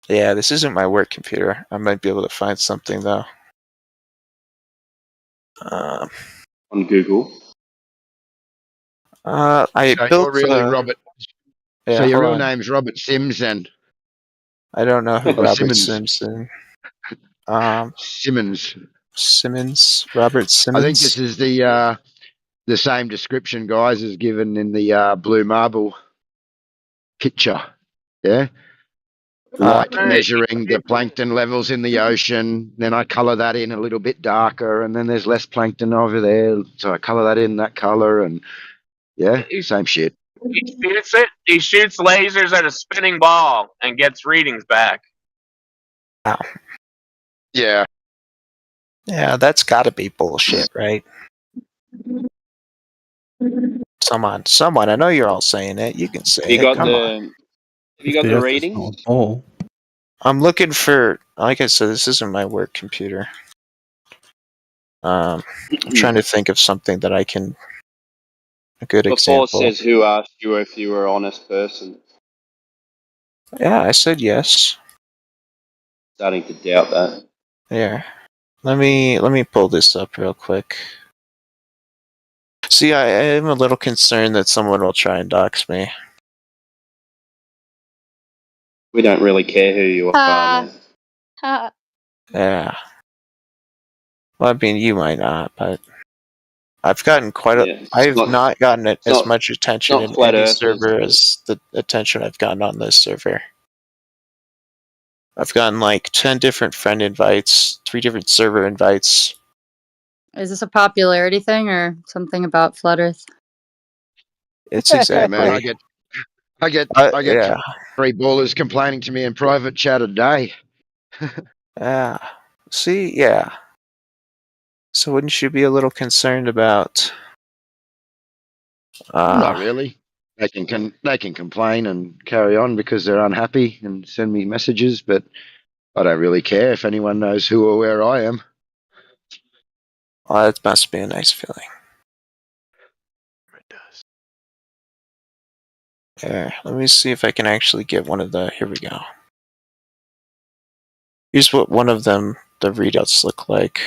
Yeah, this isn't my work computer. I might be able to find something though. On Google. I So built. you're really Robert. So Yeah, your hold real on. name's Robert Sims, then, I don't know who or Robert Simmons? Simpson. Simmons. Simmons. Robert I think this Simmons. is the same description, guys, as given in the blue marble picture. Yeah. Light Hey, measuring the plankton levels in the ocean. Then I color that in a little bit darker, and then there's less plankton over there, so I color that in that color, and yeah, same shit. he shoots lasers at a spinning ball and gets readings back. Wow. Yeah. Yeah, that's got to be bullshit, right? Someone. I know you're all saying it. You can say Have you it. got Come on. the The Earth is not readings? a ball. I'm looking for. Like I said, this isn't my work computer. I'm trying to think of something that I can. A good Before example. says who asked you if you were an honest person. Yeah, I said yes. Starting to doubt that. Yeah. Let me pull this up real quick. See, I am a little concerned that someone will try and dox me. We don't really care who you are, man. Yeah. Well, I mean, you might not, but I've gotten Yeah, I've not gotten as much it's attention not in flat any earthers, server but as the attention I've gotten on this server. I've gotten like 10 different friend invites, 3 different server invites. Is this a popularity thing or something about flat Earth? It's Yeah, man, exactly. I get Yeah. 3 ballers complaining to me in private chat a day. Yeah. See, yeah. So wouldn't you be a little concerned about? Not really. They can complain and carry on because they're unhappy and send me messages, but I don't really care if anyone knows who or where I am. Well, that must be a nice feeling. It does. Yeah, let me see if I can actually get one of the. Here we go. Here's what one of them, the readouts look like.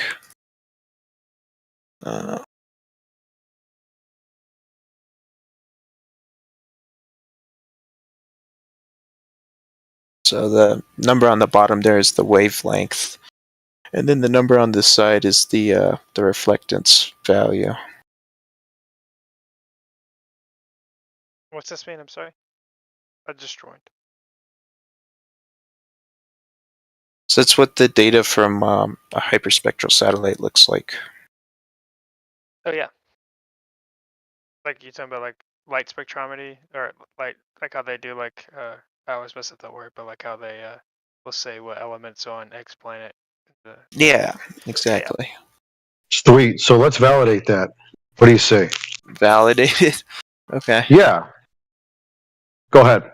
So the number on the bottom there is the wavelength, and then the number on this side is the reflectance value. What's this mean? I'm sorry. I just joined. So that's what the data from a hyperspectral satellite looks like. Oh yeah. Like you talking about like light spectrometry or light, like how they do like I always mess up that word, but like how they will say what elements on X planet. Yeah, exactly. Sweet. So let's validate that. What do you say? Validated. Okay. Yeah. Go ahead.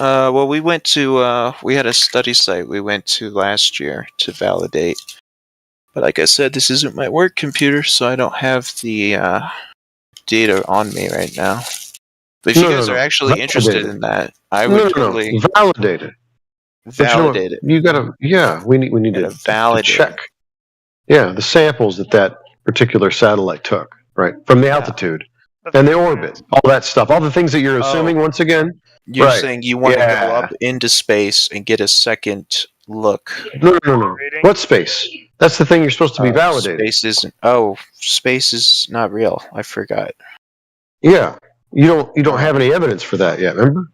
Well, we went to we had a study site we went to last year to validate, but like I said, this isn't my work computer, so I don't have the data on me right now. But if you guys are actually interested in that, I would totally validate it. validate it. You gotta, we need to validate check. Yeah, the samples that particular satellite took, right, from the altitude and the orbit, all that stuff, all the things that you're assuming. Once again, You're saying you want to go up into space and get a second look. No. What space? That's the thing you're supposed to be validating. Space isn't. Oh, space is not real. I forgot. Yeah, you don't have any evidence for that yet. Remember?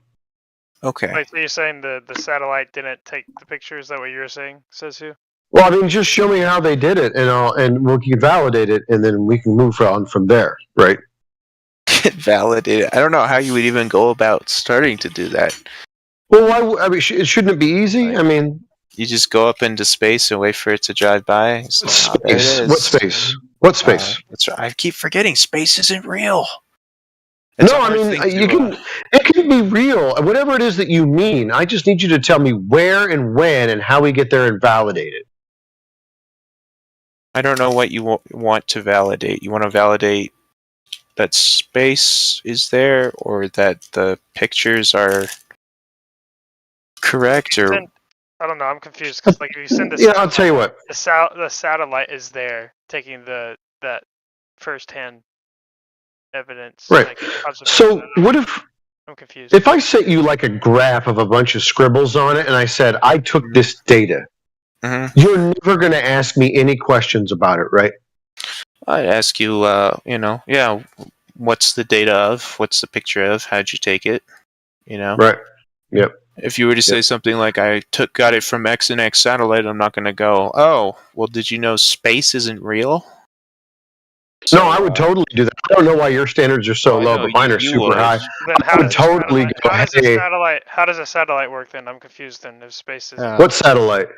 Okay. Wait, so you're saying the satellite didn't take the pictures? Is that what you were saying? Says who? Well, I mean, just show me how they did it, and we can validate it, and then we can move on from there, right? Validate it. I don't know how you would even go about starting to do that. Well, why? I mean, shouldn't it be easy? I mean, you just go up into space and wait for it to drive by. Space. There it is. What space? What space? That's right. I keep forgetting space isn't real. No, I mean, it can be real. Whatever it is that you mean, I just need you to tell me where and when and how we get there and validate it. I don't know what you want to validate. You want to validate that space is there, or that the pictures are correct, or I don't know. I'm confused because like if you send the I'll tell you what. The satellite is there taking that first-hand evidence. Right. Like, so what if I'm confused. If I sent you like a graph of a bunch of scribbles on it, and I said I took this data, you're never going to ask me any questions about it, right? I'd ask you, what's the data of? What's the picture of? How'd you take it? Right. Yep. If you were to say something like, I got it from X and X satellite, I'm not going to go, oh, well, did you know space isn't real? So, no, I would totally do that. I don't know why your standards are so low, but mine are super high. Then I would totally go, how does a satellite work then? I'm confused then. If space is what satellite?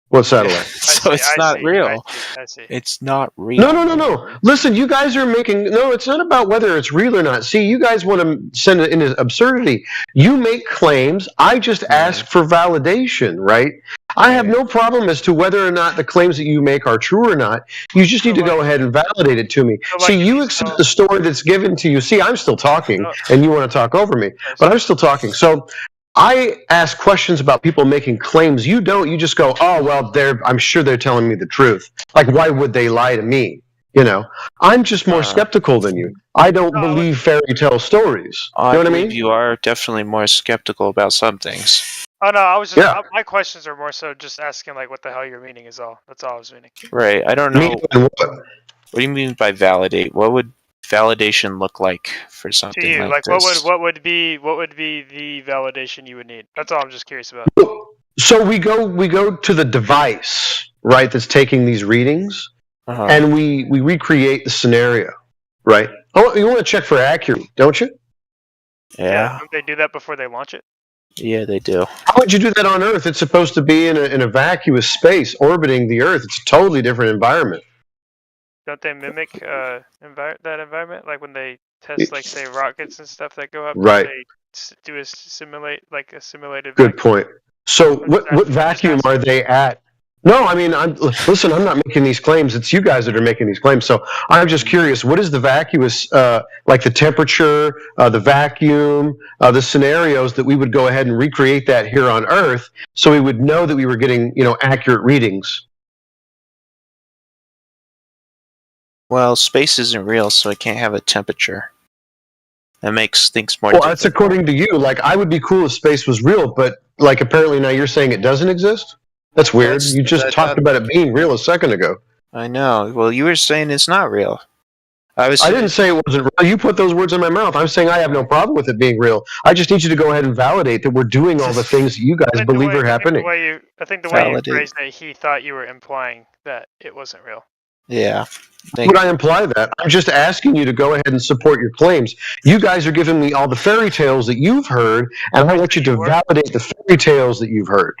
What satellite? So it's not real. I see. It's not real. No. Listen, you guys are it's not about whether it's real or not. See, you guys want to send it into absurdity. You make claims. I just ask for validation, right? I have no problem as to whether or not the claims that you make are true or not. You just need to go ahead and validate it to me. See, you accept the story that's given to you. See, I'm still talking, and you want to talk over me, but I'm still talking. So I ask questions about people making claims. You don't. You just go, oh, well, I'm sure they're telling me the truth. Like, why would they lie to me? I'm just more skeptical than you. I don't believe fairy tale stories. You know what I mean? You are definitely more skeptical about some things. Oh no, I was just my questions are more so just asking like what the hell you're meaning is all. That's all I was meaning. Right. I don't know. What do you mean by validate? What would validation look like for something to you? like this? what would be the validation you would need? That's all I'm just curious about. So we go to the device, right, that's taking these readings, and we recreate the scenario, right? Oh, you want to check for accuracy, don't you? Yeah. Don't they do that before they launch it? Yeah, they do. How would you do that on Earth? It's supposed to be in a vacuous space orbiting the Earth. It's a totally different environment. Don't they mimic that environment? Like when they test, like say rockets and stuff that go up, don't Right. they do a simulated Good vacuum? point. So I'm just, what I'm just vacuum asking. are they at? No, I mean, listen, I'm not making these claims. It's you guys that are making these claims. So I'm just curious, what is the vacuous, like the temperature, the vacuum, the scenarios that we would go ahead and recreate that here on Earth so we would know that we were getting, accurate readings? Well, space isn't real, so it can't have a temperature. That makes things more Well, that's difficult. according to you. Like, I would be cool if space was real, but like apparently now you're saying it doesn't exist? That's weird. You just talked about it being real a second ago. I know. Well, you were saying it's not real. I didn't say it wasn't real. You put those words in my mouth. I'm saying I have no problem with it being real. I just need you to go ahead and validate that we're doing all the things that you guys believe are happening. I think the way you phrased it, he thought you were implying that it wasn't real. Yeah. Would I imply that? I'm just asking you to go ahead and support your claims. You guys are giving me all the fairy tales that you've heard, and I want you to validate the fairy tales that you've heard.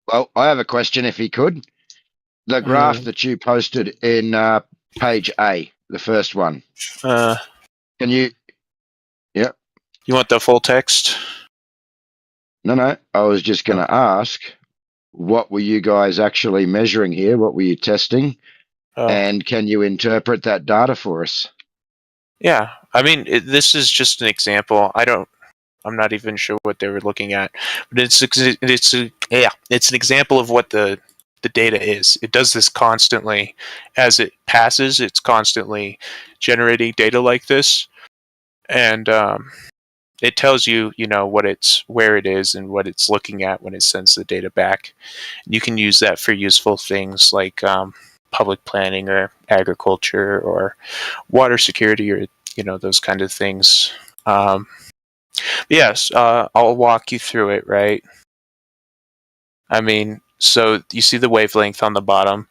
Well, I have a question if he could. The graph that you posted in page A, the first one. Can you? Yeah. You want the full text? No. I was just going to ask, what were you guys actually measuring here? What were you testing? And can you interpret that data for us? Yeah. I mean, this is just an example. I'm not even sure what they were looking at, but it's an example of what the data is. It does this constantly. As it passes, it's constantly generating data like this, and it tells you, where it is and what it's looking at when it sends the data back. You can use that for useful things like public planning or agriculture or water security or those kind of things. Yes, I'll walk you through it, right? I mean, so you see the wavelength on the bottom.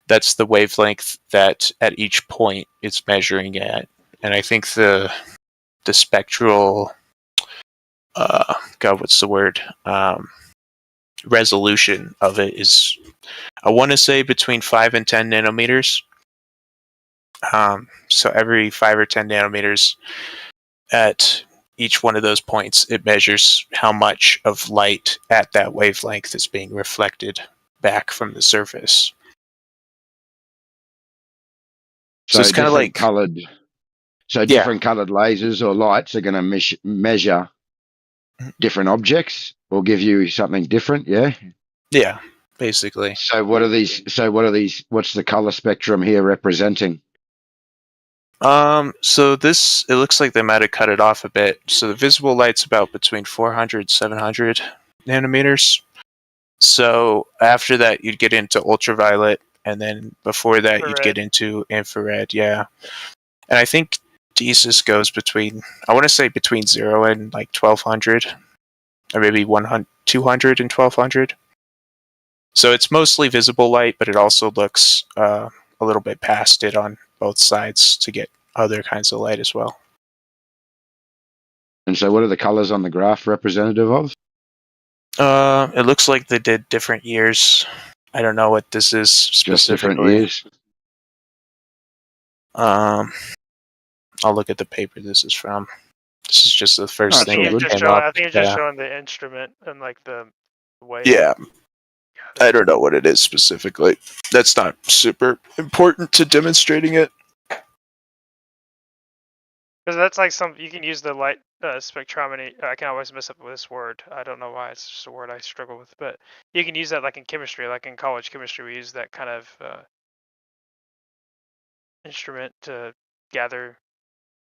That's the wavelength that at each point it's measuring at. And I think the spectral what's the word? Resolution of it is, I want to say, between 5 and 10 nanometers. So every 5 or 10 nanometers at each one of those points, it measures how much of light at that wavelength is being reflected back from the surface. So it's kind of like colored. So different colored lasers or lights are going to measure different objects or give you something different. Yeah. Yeah, basically. So what are these? What's the color spectrum here representing? So it looks like they might have cut it off a bit. So the visible light's about between 400, 700 nanometers. So after that, you'd get into ultraviolet, and then before that, you'd get into infrared. Yeah, and I think DESIS goes between, I want to say between 0 and like 1200, or maybe 100, 200 and 1200. So it's mostly visible light, but it also looks a little bit past it on both sides to get other kinds of light as well. And so what are the colors on the graph representative of? It looks like they did different years. I don't know what this is specifically. Just different years. I'll look at the paper this is from. This is just the first thing that came I up. think it's just showing the instrument and like the way. Yeah. I don't know what it is specifically. That's not super important to demonstrating it. Because that's like you can use the light spectrometry. I can always mess up with this word. I don't know why. It's just a word I struggle with. But you can use that like in chemistry. Like in college chemistry, we use that kind of instrument to gather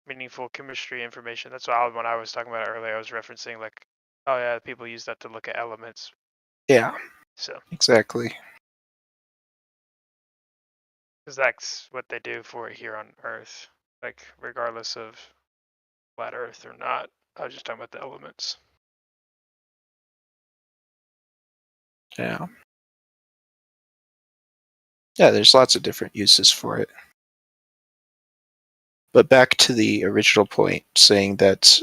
meaningful chemistry information. That's why when I was talking about it earlier, I was referencing like, oh yeah, people use that to look at elements. Yeah. So exactly. Because that's what they do for it here on Earth. Like regardless of flat Earth or not. I was just talking about the elements. Yeah. Yeah, there's lots of different uses for it. But back to the original point, saying that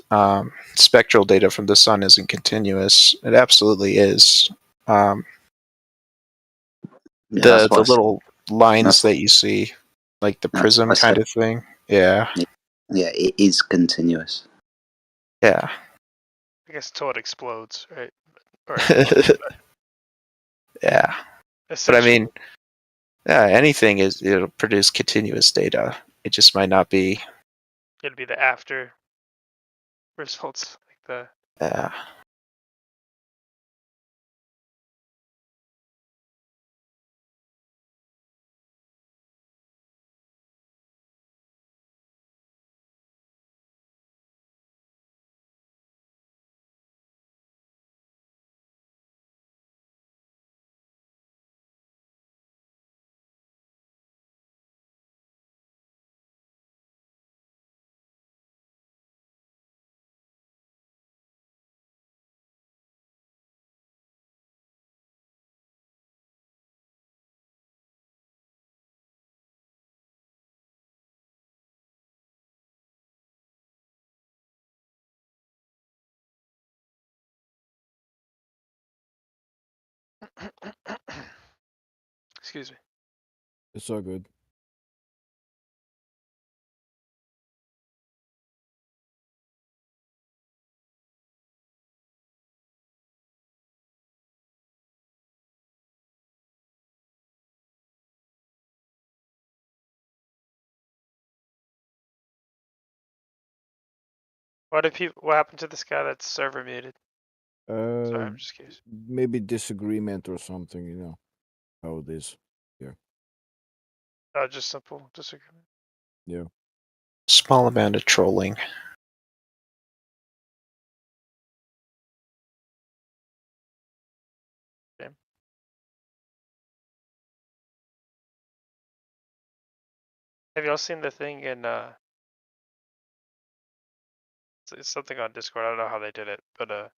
spectral data from the sun isn't continuous. It absolutely is. Yeah, The little lines that's that you see, like the that's prism what I kind said. of thing. Yeah. Yeah, it is continuous. Yeah. I guess until it explodes, right? Or Yeah. But I mean, anything it'll produce continuous data. It just might not be. it'd be the after results, like the. Yeah. Excuse me. It's all good. What happened to this guy that's server muted? Sorry, Uh, I'm just curious. maybe disagreement or something. You know how it is. Yeah. Oh, just simple disagreement. Yeah. Small amount of trolling. Okay. Have y'all seen the thing in it's something on Discord. I don't know how they did it, but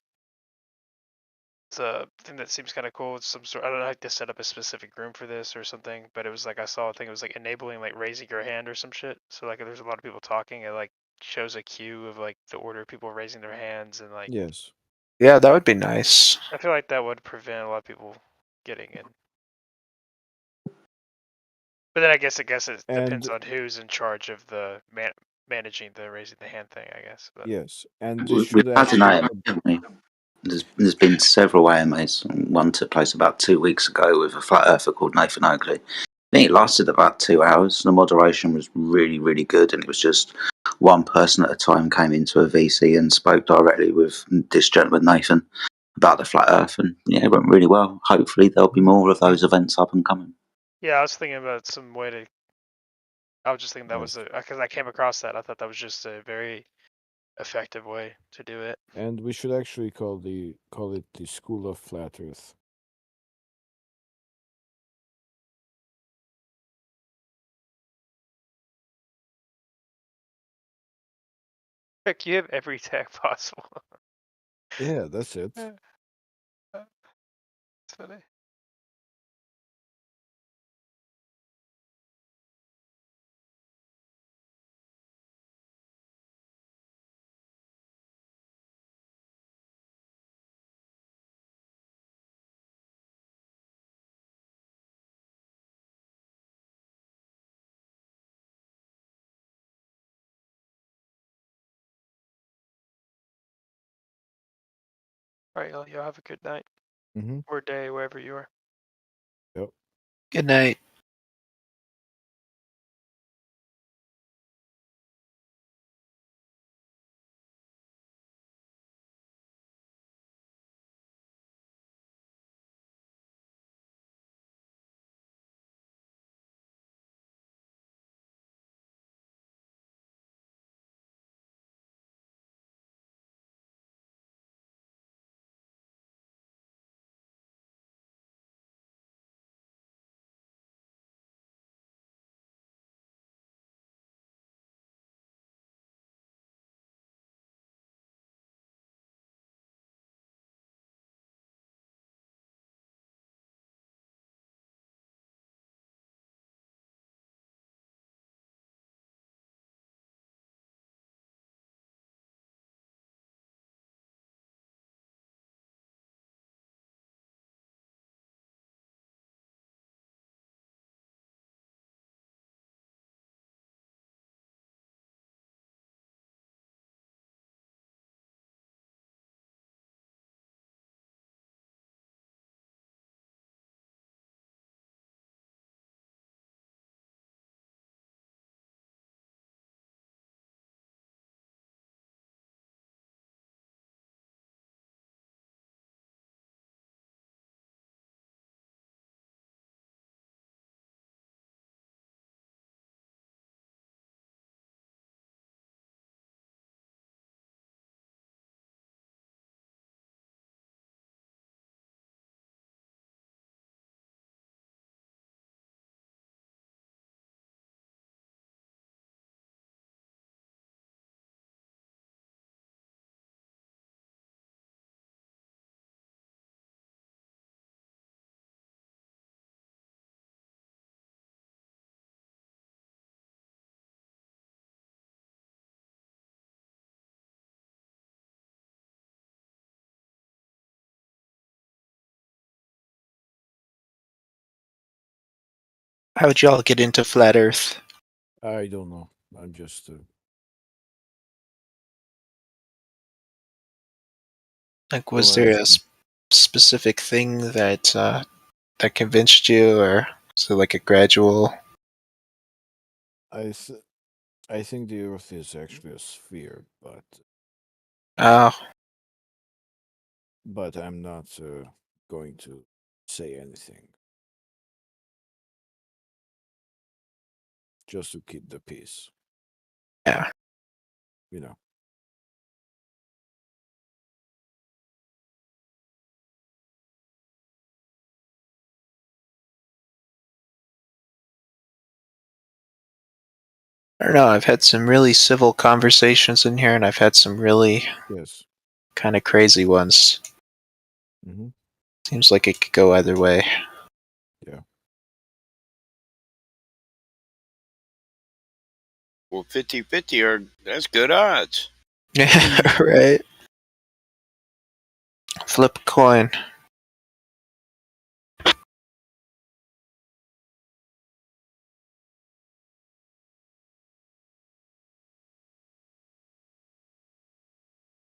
it's a thing that seems kind of cool. It's some sort. I don't know how to set up a specific room for this or something, but it was like I saw a thing. It was like enabling like raising your hand or some shit. So like, if there's a lot of people talking, it like shows a queue of like the order of people raising their hands and like. Yes. Yeah, that would be nice. I feel like that would prevent a lot of people getting in. But then I guess it depends And on who's in charge of the managing the raising the hand thing. I guess. But yes, and this We've should had an actually. AMA, haven't we? There's been several AMAs. One took place about 2 weeks ago with a flat earther called Nathan Oakley. I think it lasted about 2 hours. The moderation was really, really good, and it was just one person at a time came into a VC and spoke directly with this gentleman Nathan about the flat Earth, and yeah, it went really well. Hopefully, there'll be more of those events up and coming. yeah, I was thinking about some way to. I was just thinking that Yes. was because I came across that. I thought that was just a very effective way to do it. And we should actually call it the School of Flat Earth. Heck, you have every tag possible. Yeah, that's it. It's funny. All right, y'all have a good night or day wherever you are. Yep. Good night. How'd y'all get into flat Earth? I don't know. I'm just. Like, was Don't there ask a me. specific thing that that convinced you, or is it like a gradual? I think the Earth is actually a sphere, but Oh, I'm not going to say anything. Just to keep the peace. yeah. You know. I don't know. I've had some really civil conversations in here, and I've had some really Yes. kind of crazy ones. Mm-hmm. Seems like it could go either way. Yeah. Well, 50-50 that's good odds. Yeah, right. Flip a coin.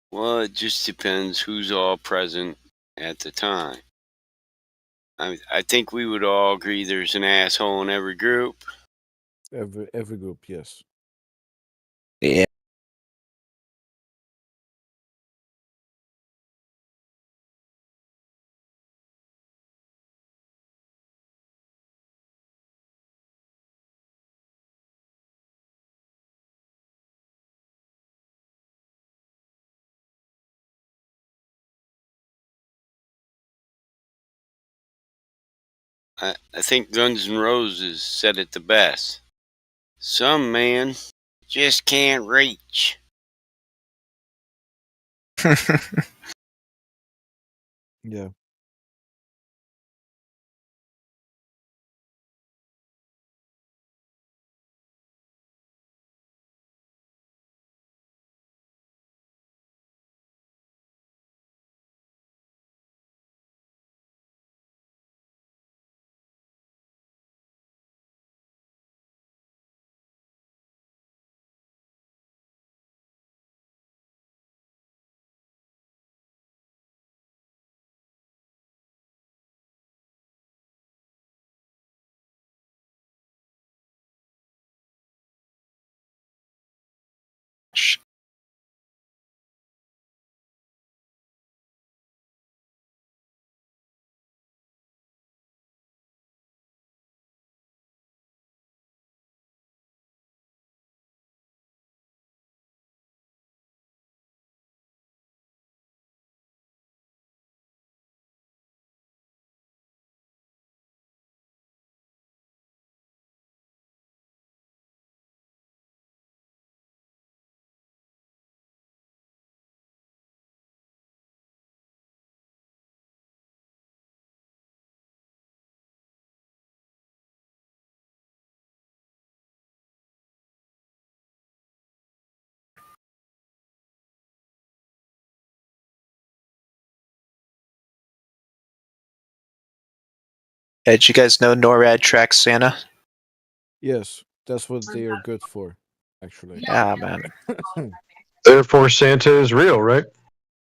Well, it just depends who's all present at the time. I think we would all agree there's an asshole in every group. Every group, yes. Yeah. I think Guns N' Roses said it the best. Some man just can't reach. Yeah. Did you guys know NORAD tracks Santa? Yes, that's what they are good for, actually. Yeah, man. Therefore, Santa is real, right?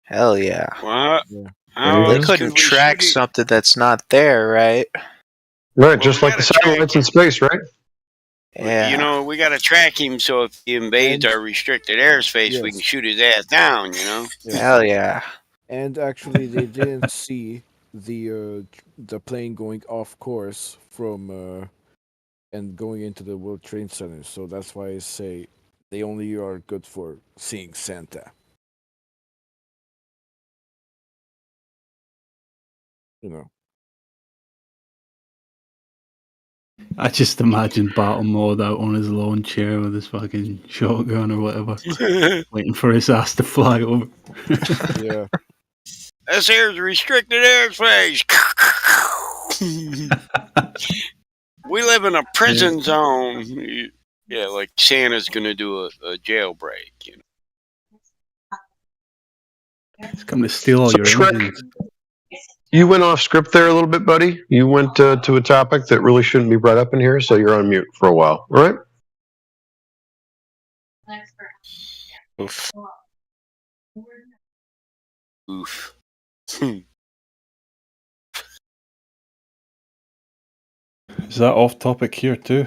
Hell yeah. What? Yeah. How They else couldn't could we track shoot it? something that's not there, right? Right, Well, just we like got the to track satellites in him. space, right? Yeah. We got to track him so if he invades And our restricted airspace, we can yes, shoot his ass down, yes. Hell yeah. And actually, they didn't see the plane going off course from and going into the World Trade Center. So that's why I say they only are good for seeing Santa. You know. I just imagine Battlemode out on his lawn chair with his fucking shotgun or whatever, waiting for his ass to fly over. Yeah. This here's restricted airspace. We live in a prison zone. Yeah, like Santa's gonna do a jailbreak. He's come to steal all So your Shrek, engines. You went off script there a little bit, buddy. You went to a topic that really shouldn't be brought up in here, so you're on mute for a while. All right? Oof. Oof. Is that off topic here too?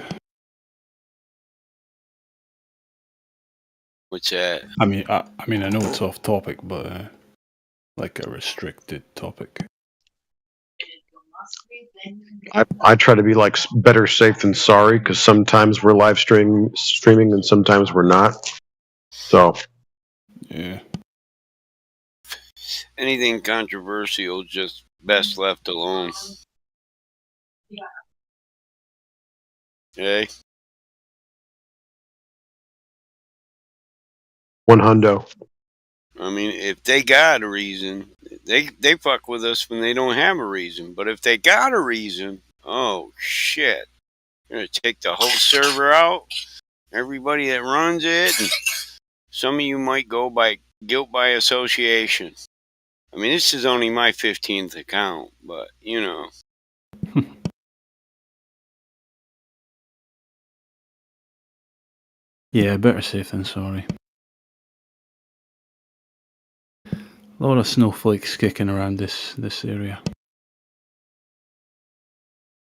What's that? I mean, I know it's off topic, but like a restricted topic. I try to be like better safe than sorry because sometimes we're live streaming and sometimes we're not. So yeah, Anything controversial just best left alone. Okay. one hundo. I mean, if they got a reason, they fuck with us when they don't have a reason. But if they got a reason, oh shit, they're gonna take the whole server out, everybody that runs it, and some of you might go by guilt by association. I mean, this is only my 15th account, but you know. yeah, better safe than sorry. A lot of snowflakes kicking around this area.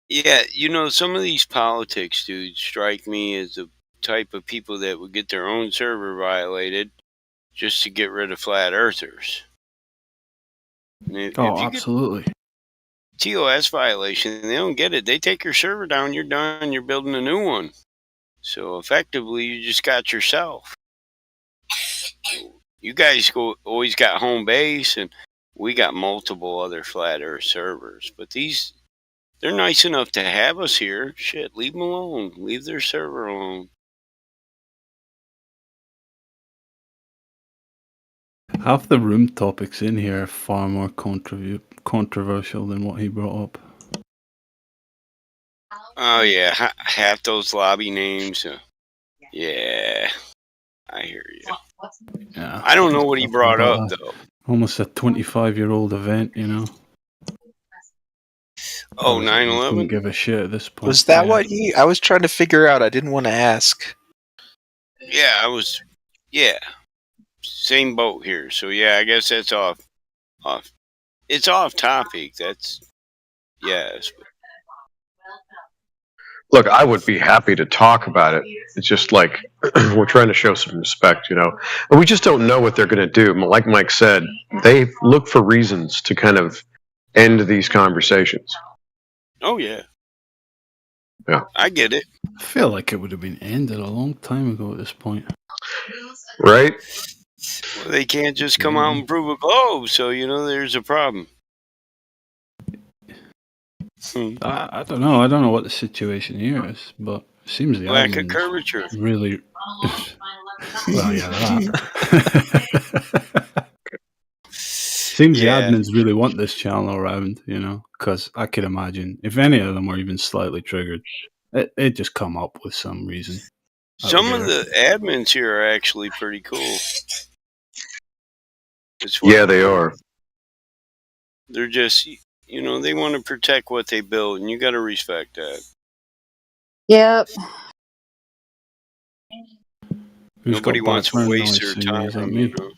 Yeah, you know, some of these politics dudes strike me as the type of people that would get their own server violated just to get rid of flat earthers. If you Absolutely. get TOS violation, they don't get it. They take your server down, you're done, you're building a new one. So effectively, you just got yourself. You guys always got home base, and we got multiple other flat earth servers. But they're nice enough to have us here. Shit, leave them alone. Leave their server alone. Half the room topics in here are far more controversial than what he brought up. Oh yeah, half those lobby names. Yeah, I hear you. Yeah, I don't know what he brought up though. Almost a 25-year-old event, you know. Oh, Obviously, 9/11? Don't give a shit at this point. Was that what he? I was trying to figure out. I didn't want to ask. Yeah, Yeah, same boat here. So yeah, I guess that's off. It's off topic. That's yes. Look, I would be happy to talk about it. It's just like we're trying to show some respect, you know. But we just don't know what they're going to do. Like Mike said, they look for reasons to kind of end these conversations. Oh yeah. Yeah. I get it. I feel like it would have been ended a long time ago at this point. Right? Well, they can't just come out and prove a globe, so you know there's a problem. I don't know. I don't know what the situation here is, but it seems the Lack of admin's curvature. really. Well, yeah, that. Seems the admins really want this channel around, you know, because I could imagine if any of them were even slightly triggered, it'd just come up with some reason. Some of the admins here are actually pretty cool. Yeah, they are. They're just, you know, they want to protect what they build, and you got to respect that. Yep. Nobody wants to waste noise their thingies like time, me? you know.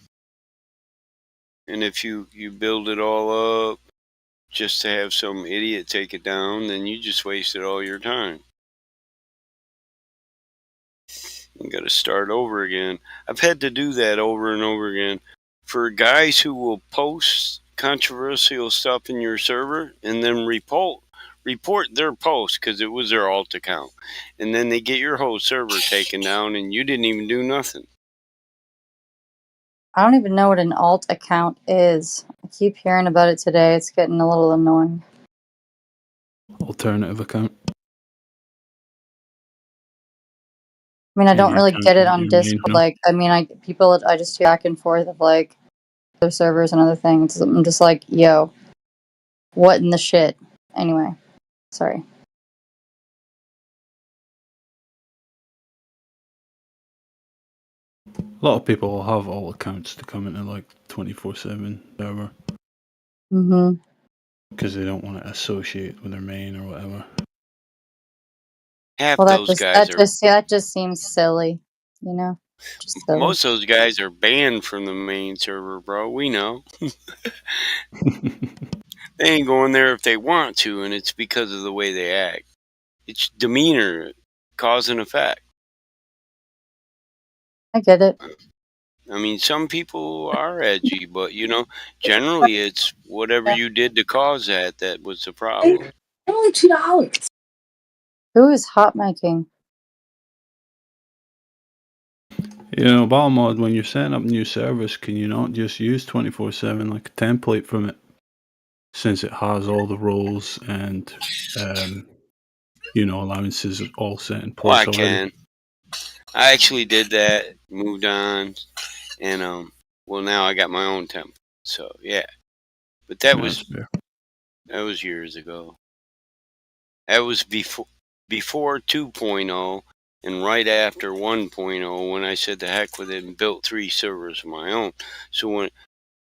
And if you build it all up just to have some idiot take it down, then you just wasted all your time. You got to start over again. I've had to do that over and over again. For guys who will post controversial stuff in your server and then report their post because it was their alt account, and then they get your whole server taken down and you didn't even do nothing. I don't even know what an alt account is. I keep hearing about it today. It's getting a little annoying. Alternative account. I mean, I don't Any really account get it that on you Discord. made, no? Like, I mean, I just hear back and forth of like other servers and other things. I'm just like, yo, what in the shit? Anyway, sorry. A lot of people will have all accounts to come into like 24/7 server. Mm-hmm. because they don't want to associate with their main or whatever. Half Well, those guys are. that just seems silly, you know, just silly. Most of those guys are banned from the main server, bro. We know. They ain't going there if they want to, and it's because of the way they act. It's demeanor, cause and effect. I get it. I mean, some people are edgy, but generally it's whatever you did to cause that was the problem. Only $2. Who is hot miking? Battle mod, when you're setting up new servers, can you not just use 24/7 like a template from it, since it has all the roles and allowances all set in Well, place I already? can. I actually did that, moved on, and now I got my own template. So yeah, but that was years ago. That was before 2.0 and right after 1.0 when I said the heck with it and built 3 servers of my own. So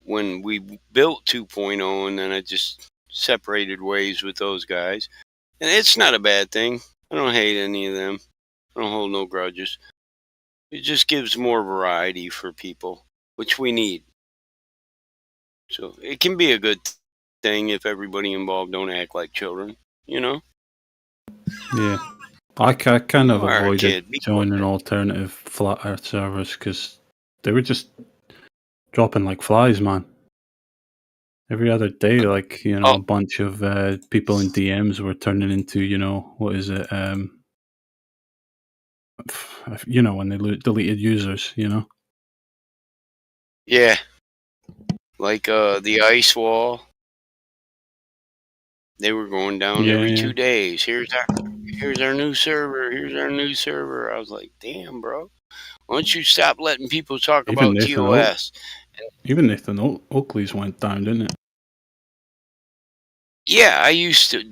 when we built 2.0 and then I just separated ways with those guys, and it's not a bad thing. I don't hate any of them. I don't hold no grudges. It just gives more variety for people, which we need. So it can be a good thing if everybody involved don't act like children, Yeah. I kind of You are a avoided kid. Be joining alternative flat earth servers because they were just dropping like flies, man. Every other day, like, a bunch of people in DMs were turning into, what is it? When they deleted users, Yeah. Like the ice wall. They were going down every 2 days. Here's our new server. Here's our new server. I was like, damn, bro. Why don't you stop letting people talk Even about Nathan TOS? Oakley's went down, didn't it? Yeah, I used to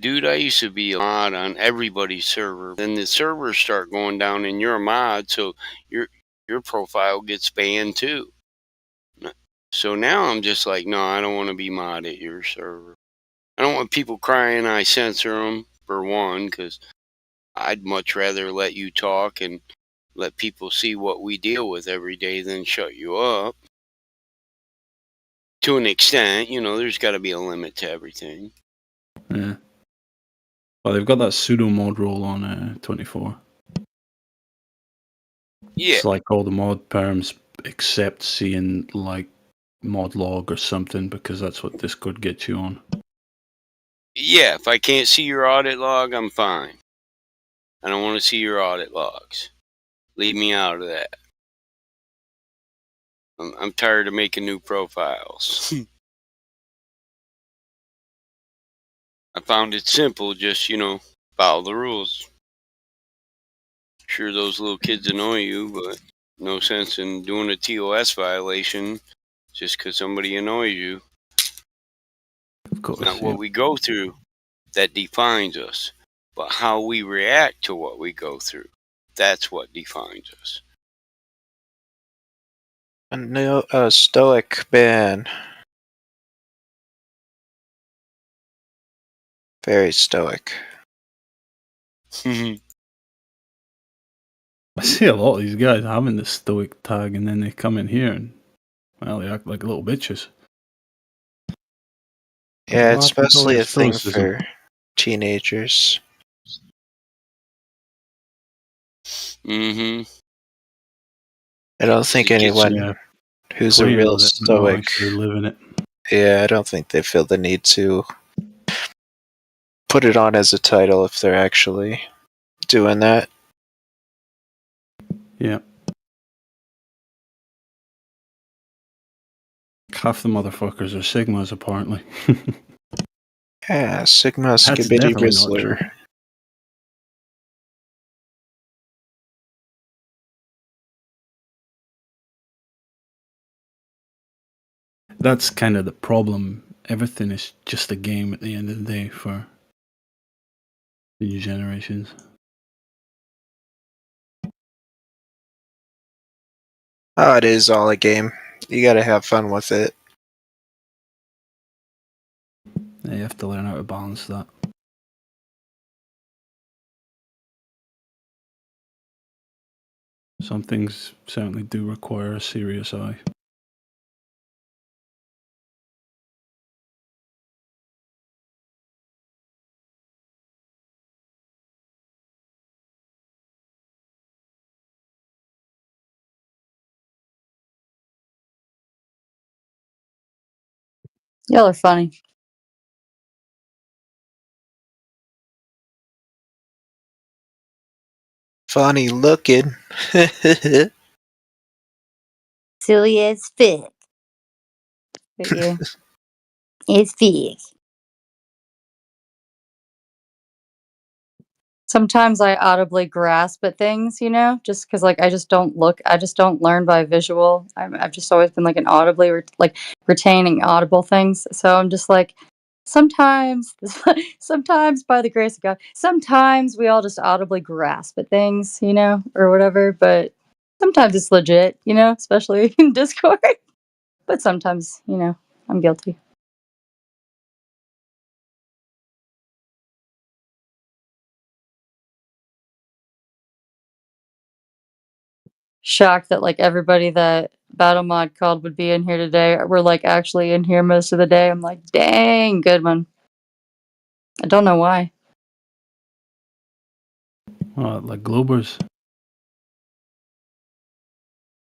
be a mod on everybody's server. Then the servers start going down and you're a mod, so your profile gets banned too. So now I'm just like, no, I don't want to be mod at your server. I don't want people crying I censor them, for one, because I'd much rather let you talk and let people see what we deal with every day than shut you up. To an extent, there's got to be a limit to everything. Yeah. Well, they've got that pseudo mod role on 24. Yeah. It's like all the mod perms except seeing like mod log or something, because that's what Discord gets you on. Yeah, if I can't see your audit log, I'm fine. I don't want to see your audit logs. Leave me out of that. I'm tired of making new profiles. I found it simple, just, follow the rules. Sure, those little kids annoy you, but no sense in doing a TOS violation just because somebody annoys you. Of course, it's not what we go through that defines us, but how we react to what we go through. That's what defines us. A stoic ban. Very stoic. I see a lot of these guys having the stoic tag, and then they come in here and, well, they act like little bitches. Yeah, it's mostly a thing stoicism. for teenagers. Mm-hmm. I don't think anyone who's a real stoic actually living it. Yeah, I don't think they feel the need to put it on as a title if they're actually doing that. Yeah. Half the motherfuckers are Sigmas, apparently. Yeah, Sigma That's Skibbity definitely not true. Whistler. That's kind of the problem. Everything is just a game at the end of the day for the new generations. Oh, it is all a game. You gotta have fun with it. You have to learn how to balance that. Some things certainly do require a serious eye. Y'all are funny. Funny looking. Silly as fuck. But yeah, it's big. Sometimes I audibly grasp at things, you know, just because like I just don't look, I just don't learn by visual. I've just always been like an audibly like retaining audible things. So I'm just like, sometimes, sometimes by the grace of God, sometimes we all just audibly grasp at things, you know, or whatever. But sometimes it's legit, you know, especially in Discord. But sometimes, you know, I'm guilty. Shocked that like everybody that Battle Mod called would be in here today. We're like actually in here most of the day. I'm like, dang, good one. I don't know why. Like Globers.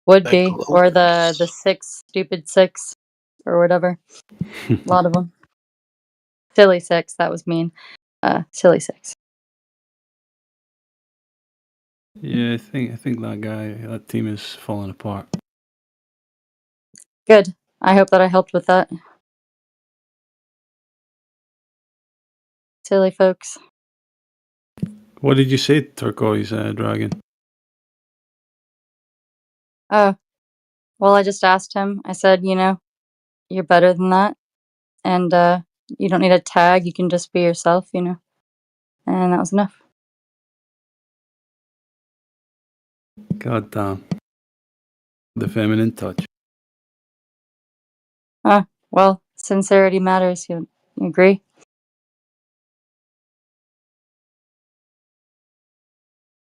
Would be, or the stupid six, or whatever. A lot of them. Silly six. That was mean. Silly six. Yeah, I think that team is falling apart. Good. I hope that I helped with that. Silly folks. What did you say, Turquoise Dragon? Oh, well, I just asked him. I said, you know, you're better than that, and you don't need a tag. You can just be yourself, you know, and that was enough. God damn. The feminine touch. Well, sincerity matters. You agree?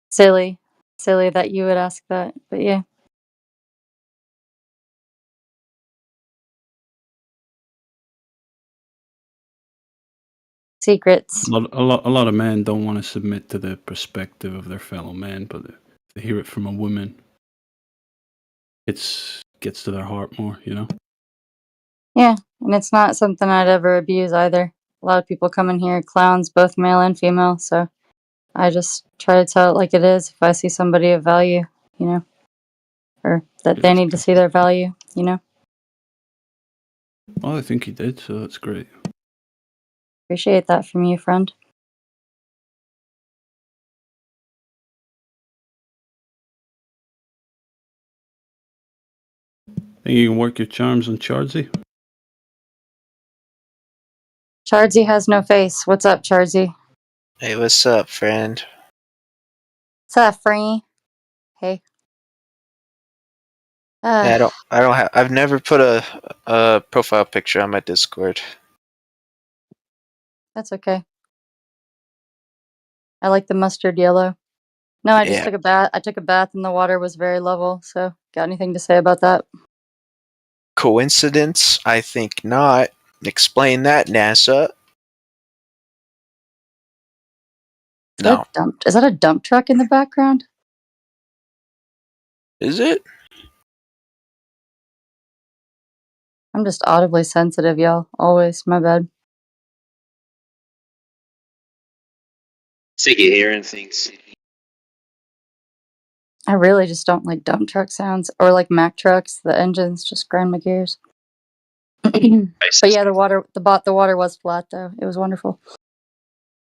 Silly that you would ask that, but yeah. Secrets. A lot of men don't want to submit to the perspective of their fellow men, but they hear it from a woman. It gets to their heart more, you know? Yeah, and it's not something I'd ever abuse either. A lot of people come in here clowns, both male and female, so I just try to tell it like it is if I see somebody of value, you know, or that they need to see their value, you know. Well, I think he did, so that's great. Appreciate that from you, friend. Think you can work your charms on Chardsy? Chardsy has no face. What's up, Chardsy? Hey, what's up, friend? What's up, Free? Hey. Yeah, I don't have. I've never put a profile picture on my Discord. That's okay. I like the mustard yellow. No, I just Yeah. took a bath. I took a bath and the water was very level. So, got anything to say about that? Coincidence? I think not. Explain that, NASA. No. Is that a dump truck in the background? Is it? I'm just audibly sensitive, y'all. Always. My bad. Sick of hearing things. I really just don't like dump truck sounds or like Mack trucks. The engines just grind my gears. But yeah, the water was flat though. It was wonderful.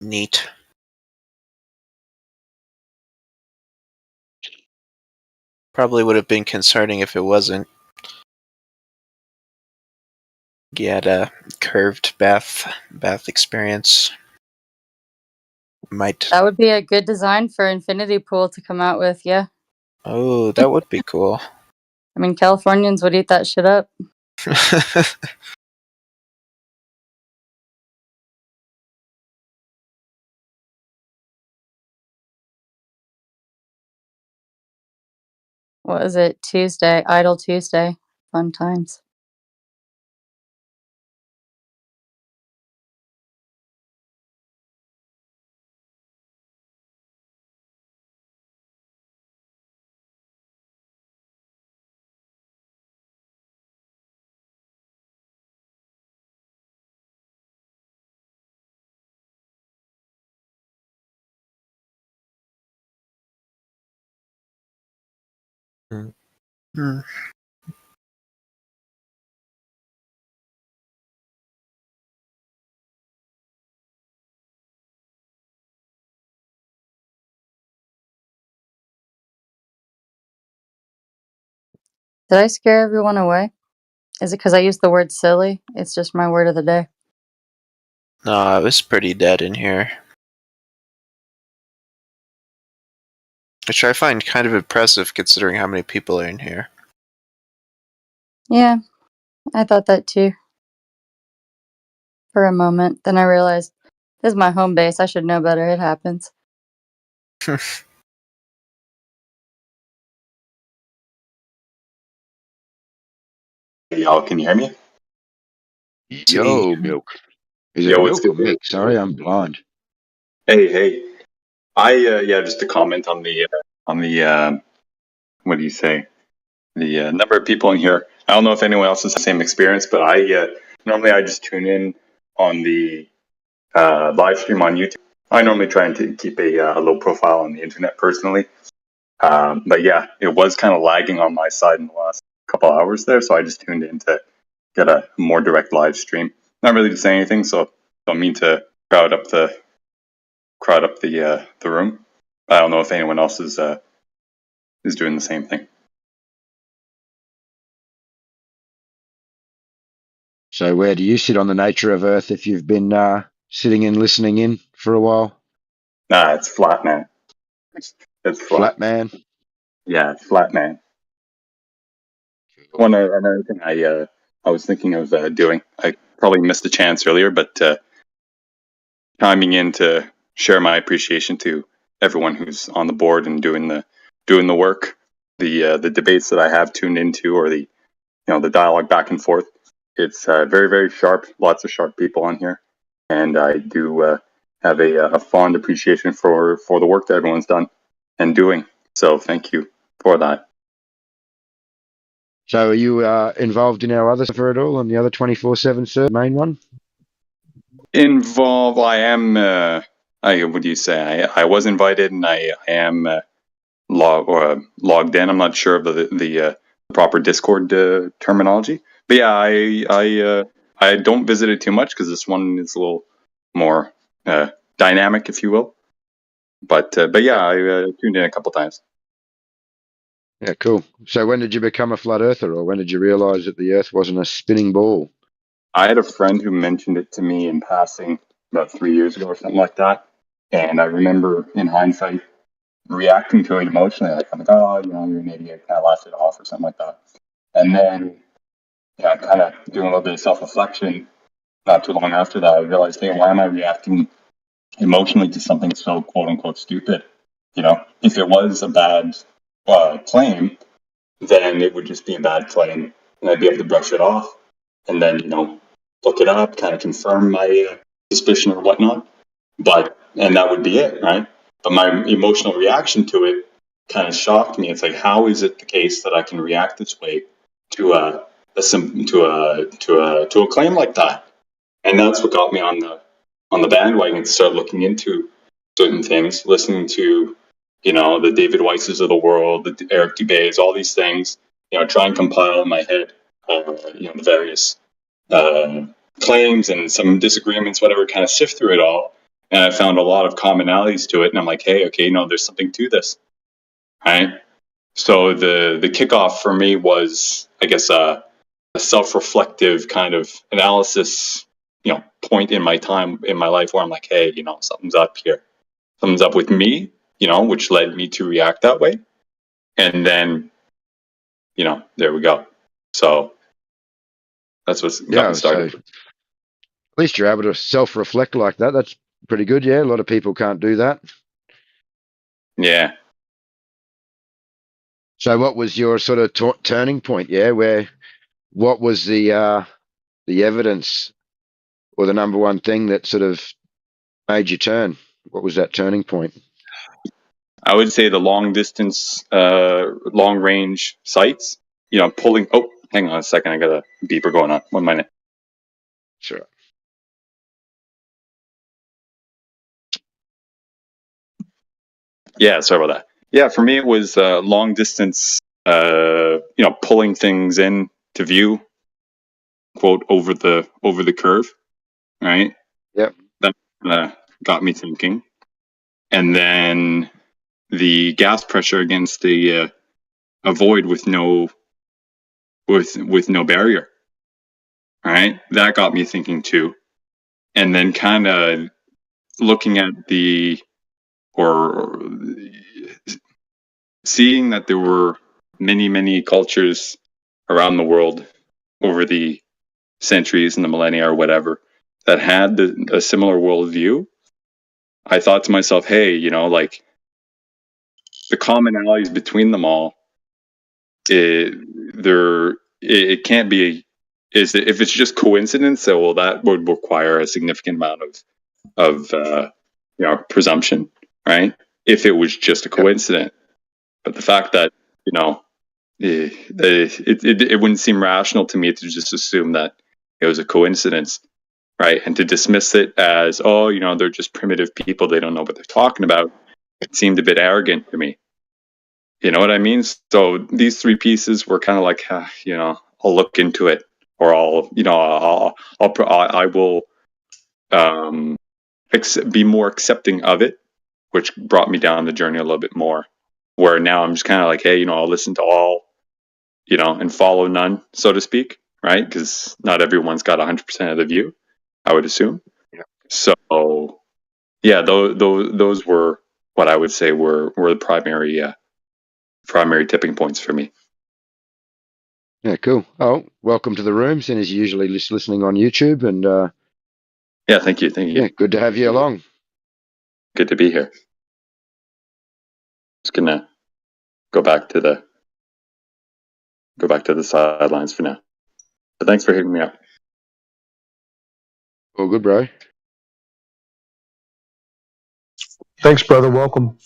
Neat. Probably would have been concerning if it wasn't. You had a curved bath experience. Might. That would be a good design for Infinity Pool to come out with, yeah. Oh, that would be cool. I mean, Californians would eat that shit up. what is it? Tuesday, Idle Tuesday. Fun times. Mm. Did I scare everyone away? Is it because I used the word silly? It's just my word of the day. No, it was pretty dead in here. Which I find kind of impressive considering how many people are in here. Yeah, I thought that too. For a moment. Then I realized, this is my home base. I should know better. It happens. Y'all, can you hear me? Yo, Milk. Is it Yo, what's Milk or good? Mick? Sorry, I'm blind. Hey. I just to comment on the what do you say? The number of people in here. I don't know if anyone else has the same experience, but I normally I just tune in on the live stream on YouTube. I normally try and keep a low profile on the internet personally. But yeah, it was kind of lagging on my side in the last couple hours there, so I just tuned in to get a more direct live stream. Not really to say anything, so don't mean to crowd up the room. I don't know if anyone else is doing the same thing. So where do you sit on the nature of Earth if you've been sitting and listening in for a while? Nah, it's flat, man. It's flat. Flat man? Yeah, it's flat, man. Another thing I was thinking of doing, I probably missed a chance earlier, but chiming in to share my appreciation to everyone who's on the board and doing the work, the debates that I have tuned into, or the dialogue back and forth. It's very, very sharp. Lots of sharp people on here, and I do have a fond appreciation for the work that everyone's done and doing. So thank you for that. So are you involved in our other server at all, on the other 24/7 server, main one? Involved, I am. What do you say? I was invited, and I am logged in. I'm not sure of the proper Discord terminology, but yeah, I don't visit it too much because this one is a little more dynamic, if you will. But yeah, I tuned in a couple times. Yeah, cool. So when did you become a flat earther, or when did you realize that the Earth wasn't a spinning ball? I had a friend who mentioned it to me in passing about 3 years ago or something like that, and I remember in hindsight reacting to it emotionally, like I'm like, oh, you're an idiot, kind of laughed it off or something like that. And then, kind of doing a little bit of self-reflection. Not too long after that, I realized, hey, why am I reacting emotionally to something so quote unquote stupid? If it was a bad claim, then it would just be a bad claim, and I'd be able to brush it off, and then look it up, kind of confirm my suspicion or whatnot. And that would be it, right? But my emotional reaction to it kind of shocked me. It's like, how is it the case that I can react this way to a claim like that? And that's what got me on the bandwagon to start looking into certain things, listening to the David Weisses of the world, the Eric Dubays, all these things. Try and compile in my head, the various claims and some disagreements, whatever. Kind of sift through it all, and I found a lot of commonalities to it. And I'm like, hey, okay, there's something to this, right? So the kickoff for me was, I guess, a self-reflective kind of analysis, point in my life where I'm like, hey, something's up here, something's up with me, which led me to react that way, and then, there we go. So that's what's got me started. So at least you're able to self-reflect like that. That's pretty good. Yeah, a lot of people can't do that. Yeah. So, what was your sort of turning point? Yeah, what was the evidence or the number one thing that sort of made you turn? What was that turning point? I would say the long distance, long range sights. Pulling. Oh, hang on a second. I got a beeper going on. 1 minute. Sure. Yeah, sorry about that. Yeah, for me it was long distance. Pulling things in to view. Quote over the curve, right? Yep. That got me thinking. And then the gas pressure against the a void with no barrier, right? That got me thinking too. And then kind of looking at or seeing that there were many cultures around the world over the centuries and the millennia or whatever that had a similar worldview. I thought to myself, hey, like the commonalities between them all, it can't be. If it's just coincidence, so well, that would require a significant amount of presumption, right? If it was just a coincidence, but the fact that it wouldn't seem rational to me to just assume that it was a coincidence, right? And to dismiss it as, they're just primitive people, they don't know what they're talking about. It seemed a bit arrogant to me. You know what I mean? So these three pieces were kind of like, I'll look into it, or I will be more accepting of it, which brought me down the journey a little bit more. Where now I'm just kind of like, hey, I'll listen to all, and follow none, so to speak, right? Because not everyone's got 100% of the view, I would assume. Yeah. So, yeah, those were what I would say were the primary tipping points for me. Yeah, cool. Oh, welcome to the room. Seeing as you're usually listening on YouTube, and yeah, thank you. Yeah, good to have you along. Good to be here. Just gonna go back to the sidelines for now. But thanks for hitting me up. All good, bro. Thanks, brother. Welcome.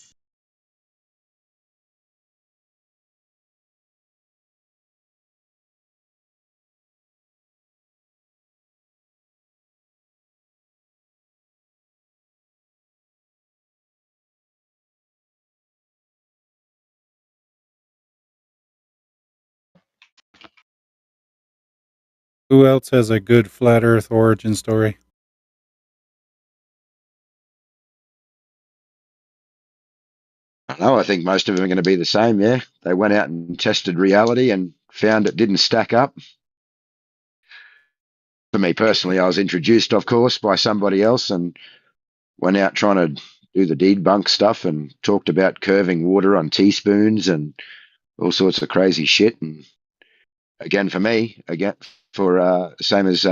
Who else has a good flat Earth origin story? No, I think most of them are going to be the same. Yeah, they went out and tested reality and found it didn't stack up. For me personally, I was introduced, of course, by somebody else and went out trying to do the debunk stuff and talked about curving water on teaspoons and all sorts of crazy shit. And again, for me, same as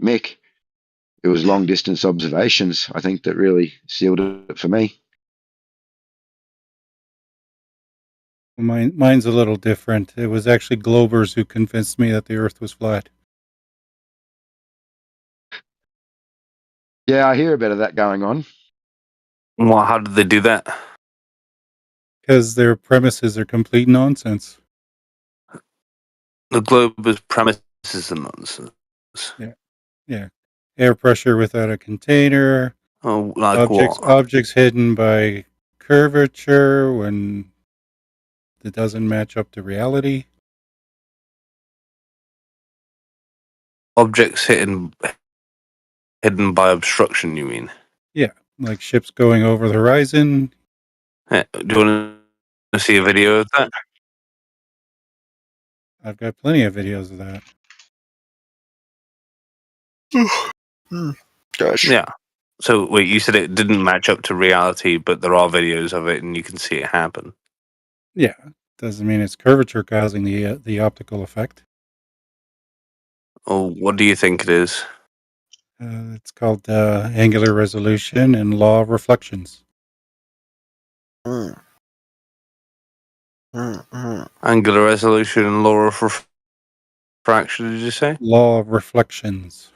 Mick, it was long distance observations, I think, that really sealed it for me. Mine's a little different. It was actually Globers who convinced me that the Earth was flat. Yeah, I hear a bit of that going on. Well, how did they do that? Because their premises are complete nonsense. The Glober's premises are nonsense. Yeah. Air pressure without a container. Oh, like objects, what? Objects hidden by curvature when it doesn't match up to reality. Objects hidden by obstruction, you mean? Yeah, like ships going over the horizon. Do you want to see a video of that? I've got plenty of videos of that. Gosh. Yeah. So, wait, you said it didn't match up to reality, but there are videos of it and you can see it happen. Yeah, doesn't mean it's curvature causing the optical effect. Oh, what do you think it is? It's called angular resolution and law of reflections. Angular resolution and law of refraction, did you say? Law of reflections.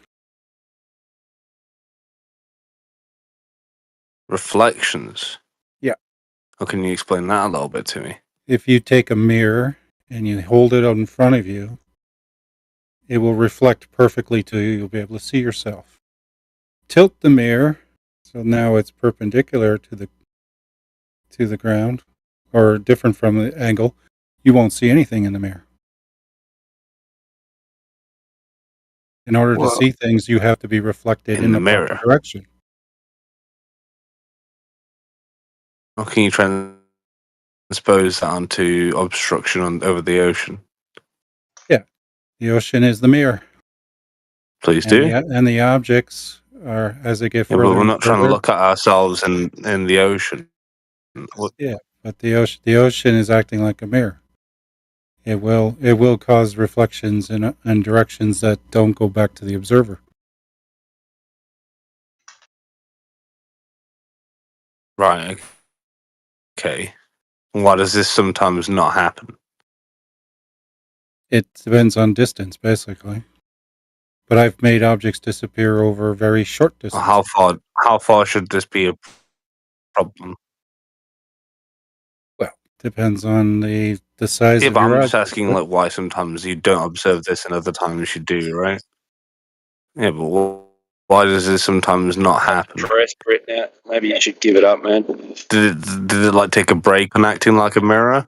Reflections. Yeah. How can you explain that a little bit to me? If you take a mirror and you hold it out in front of you, it will reflect perfectly to you. You'll be able to see yourself. Tilt the mirror so now it's perpendicular to the ground, or different from the angle. You won't see anything in the mirror. In order to Well, see things, you have to be reflected in in the the proper mirror. direction. How can you transpose that onto obstruction over the ocean? Yeah, the ocean is the mirror, Please and do. the objects are, as they get Yeah, but further we're and not trying to further. look at ourselves in the ocean. Yeah, but the ocean is acting like a mirror. It will cause reflections in directions that don't go back to the observer. Right. Okay. Why does this sometimes not happen? It depends on distance, basically. But I've made objects disappear over very short Or distances. how far should this be a problem? Well, depends on the size Yeah, of but your I'm just object. asking like why sometimes you don't observe this and other times you do, right? Yeah, but why does this sometimes not happen? Press Brett now. Maybe you should give it up, man. Did it like take a break on acting like a mirror?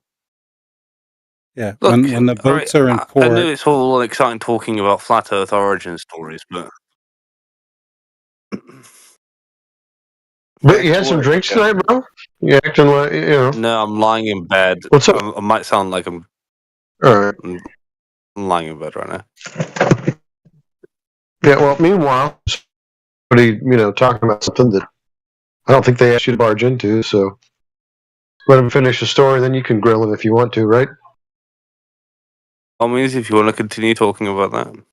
Yeah, Look, when the all right, boats are in I know port, it's all exciting talking about flat Earth origin stories, but But you had some drinks tonight, bro? You acting like, no, I'm lying in bed. What's up? I might sound like All right. I'm lying in bed right now. Yeah, well, meanwhile, somebody, talking about something that I don't think they asked you to barge into, so let them finish the story, then you can grill them if you want to, right? I mean, if you want to continue talking about that.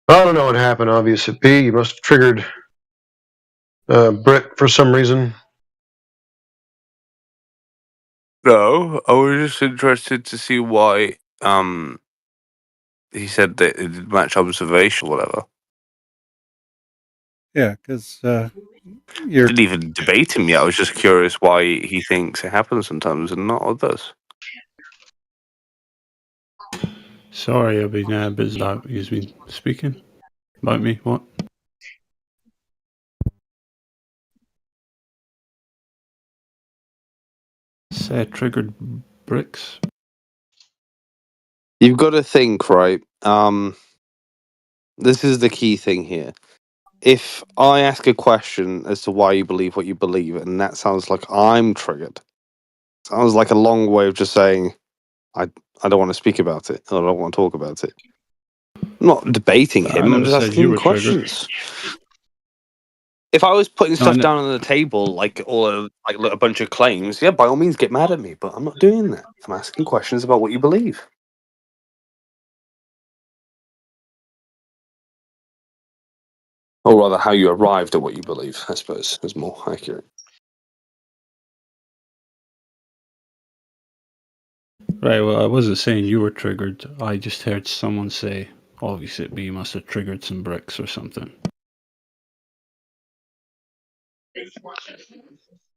I don't know what happened, obviously. P, you must have triggered Britt for some reason. No, I was just interested to see why he said that it did match observation or whatever. yeah, because Didn't even debate him yet. I was just curious why he thinks it happens sometimes and not others. Sorry, I've been busy. He's been speaking about me. What? Say triggered bricks. You've got to think, right? This is the key thing here. If I ask a question as to why you believe what you believe, and that sounds like I'm triggered, sounds like a long way of just saying, I don't want to speak about it, or I don't want to talk about it. I'm not debating I him, I'm never just said you asking were triggered. questions. If I was putting No, I stuff ne- down on the table, like a bunch of claims, yeah, by all means get mad at me, but I'm not doing that. I'm asking questions about what you believe. Or rather, how you arrived at what you believe, I suppose, is more accurate. Right, well, I wasn't saying you were triggered. I just heard someone say, obviously, B must have triggered some bricks or something.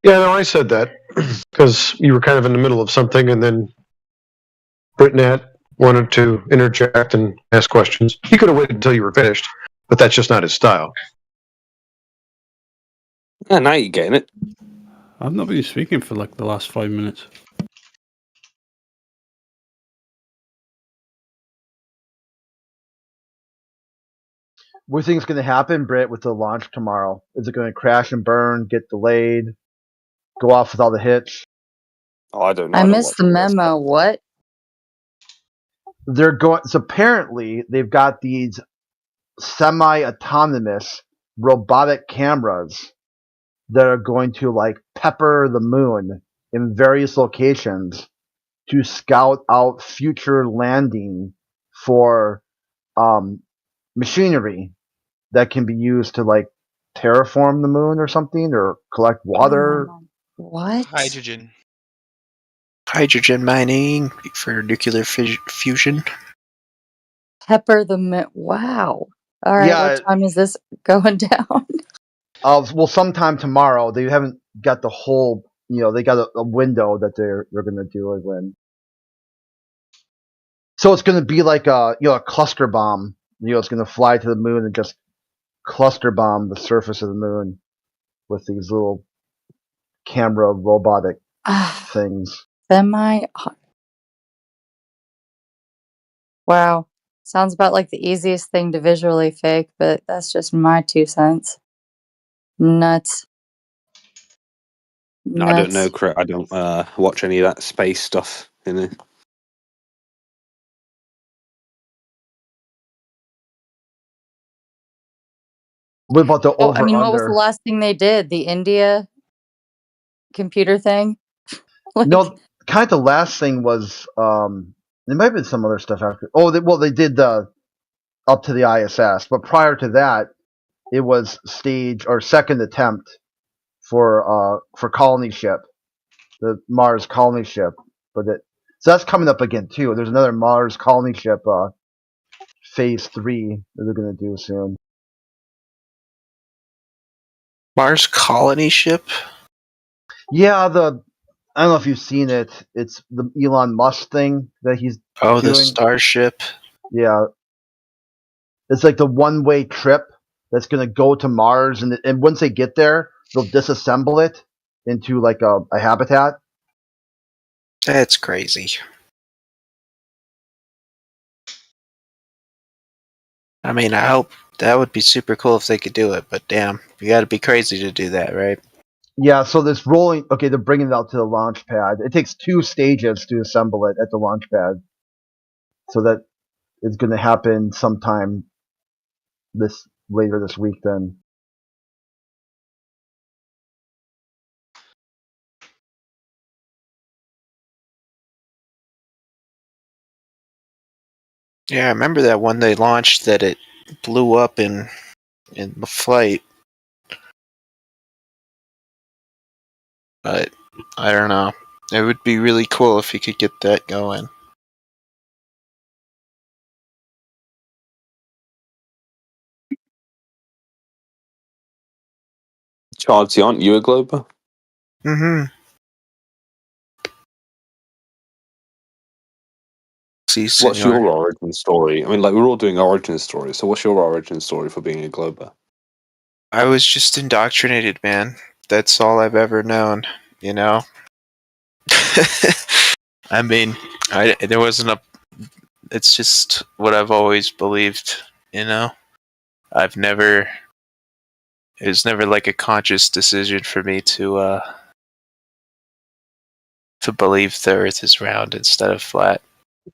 Yeah, no, I said that because you were kind of in the middle of something, and then Britnat wanted to interject and ask questions. He could have waited until you were finished, but that's just not his style. Yeah, now you're getting it. I've not been speaking for like the last 5 minutes. What do you think is going to happen, Britt, with the launch tomorrow? Is it going to crash and burn, get delayed, go off with all the hits? Oh, I don't know. I I don't missed watch the memo. What? They're going. So apparently, they've got these semi-autonomous robotic cameras that are going to like pepper the moon in various locations to scout out future landing for machinery that can be used to like terraform the moon or something or collect water. What? Hydrogen mining for nuclear fusion. Pepper the wow. All right, Yeah. what time is this going down? Well, sometime tomorrow. They haven't got the whole. They got a window that they're going to do it in. So it's going to be like a cluster bomb. It's going to fly to the moon and just cluster bomb the surface of the moon with these little camera robotic things. Wow. Sounds about like the easiest thing to visually fake, but that's just my 2 cents. Nuts. No, I don't know. Nuts. I don't watch any of that space stuff. What about the Oh, I mean, what was the over-under? last thing they did? The India computer thing? No, kind of the last thing was there might have been some other stuff after. Oh, they did the up to the ISS, but prior to that, it was stage or second attempt for colony ship, the Mars colony ship. So that's coming up again too. There's another Mars colony ship, phase 3 that they're going to do soon. Mars colony ship? Yeah, I don't know if you've seen it. It's the Elon Musk thing that he's doing. The Starship. Yeah, it's like the one-way trip that's going to go to Mars, and once they get there, they'll disassemble it into like a habitat. That's crazy. I mean, I hope that would be super cool if they could do it, but damn, you got to be crazy to do that, right? Yeah, so this rolling. Okay, they're bringing it out to the launch pad. It takes 2 stages to assemble it at the launch pad, so that is going to happen sometime later this week. Then. Yeah, I remember that one they launched that it blew up in the flight. But I don't know. It would be really cool if you could get that going. Charles, aren't you a Glober? Mm-hmm. What's your origin story? I mean, like, we're all doing origin stories, so what's your origin story for being a Glober? I was just indoctrinated, man. That's all I've ever known, you know? I mean, there wasn't a... It's just what I've always believed, you know? It was never like a conscious decision for me to believe the Earth is round instead of flat.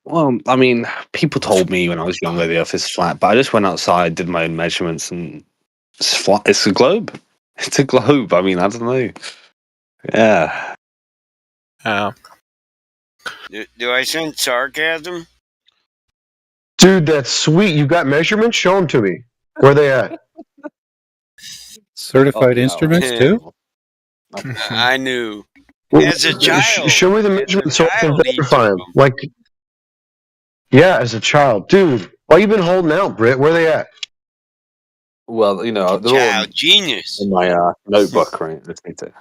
Well, I mean, people told me when I was younger the Earth is flat, but I just went outside, did my own measurements, and it's flat. It's a globe. It's a globe. I mean, I don't know. Yeah. Oh. Do I sense sarcasm? Dude, that's sweet. You got measurements? Show them to me. Where are they at? Certified instruments too? I knew. Well, As a child. show me the measurements so I can verify them. Like, yeah, as a child, dude. Why you been holding out, Britt? Where are they at? Well, you know, they're all genius. in my notebook, right? Let's need to.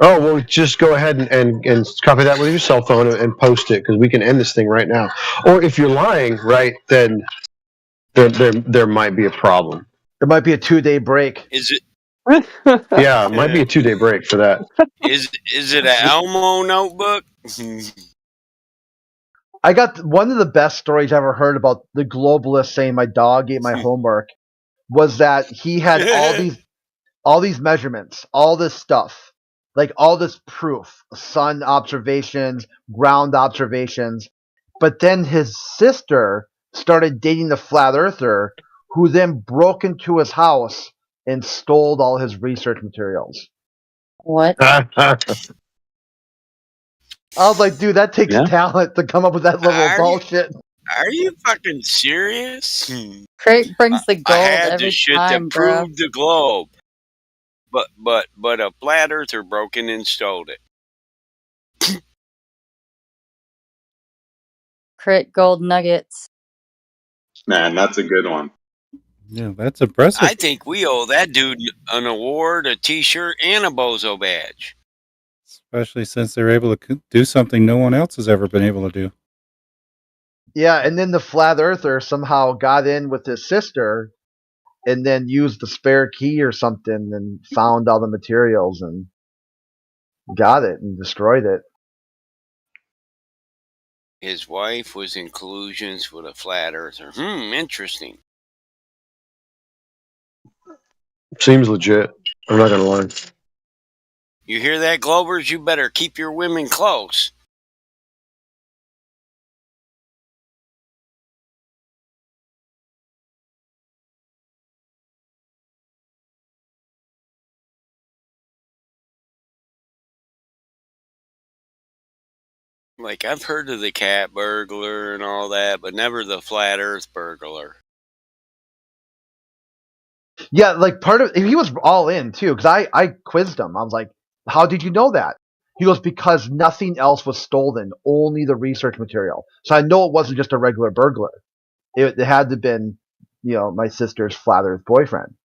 Oh well, just go ahead and copy that with your cell phone and post it because we can end this thing right now. Or if you're lying, right, then there might be a problem. There might be a 2-day break. Is it? Yeah, it might be a 2-day break for that. Is it an Elmo notebook? I got one of the best stories I ever heard about the globalist saying my dog ate my homework was that he had all these measurements, all this stuff, like all this proof, sun observations, ground observations, but then his sister started dating the flat earther who then broke into his house and stole all his research materials. What? I was like, dude, that takes Yeah. talent to come up with that level of Are you bullshit. are you fucking serious? Crate brings the I gold had the every shit that time, bro. proved the globe, but a flat earther broke in and stole it. Crit gold nuggets. Man, that's a good one. Yeah, that's impressive. I think we owe that dude an award, a T-shirt, and a bozo badge. Especially since they're able to do something no one else has ever been able to do. Yeah, and then the flat earther somehow got in with his sister and then used the spare key or something and found all the materials and got it and destroyed it. His wife was in collusions with a flat earther. Interesting. Seems legit. I'm not gonna lie. You hear that, Globers? You better keep your women close. Like, I've heard of the cat burglar and all that, but never the flat earth burglar. Yeah, like part of he was all in too because I quizzed him. I was like, "How did you know that?" He goes, "Because nothing else was stolen, only the research material." So I know it wasn't just a regular burglar. It had to have been, my sister's flat Earth boyfriend.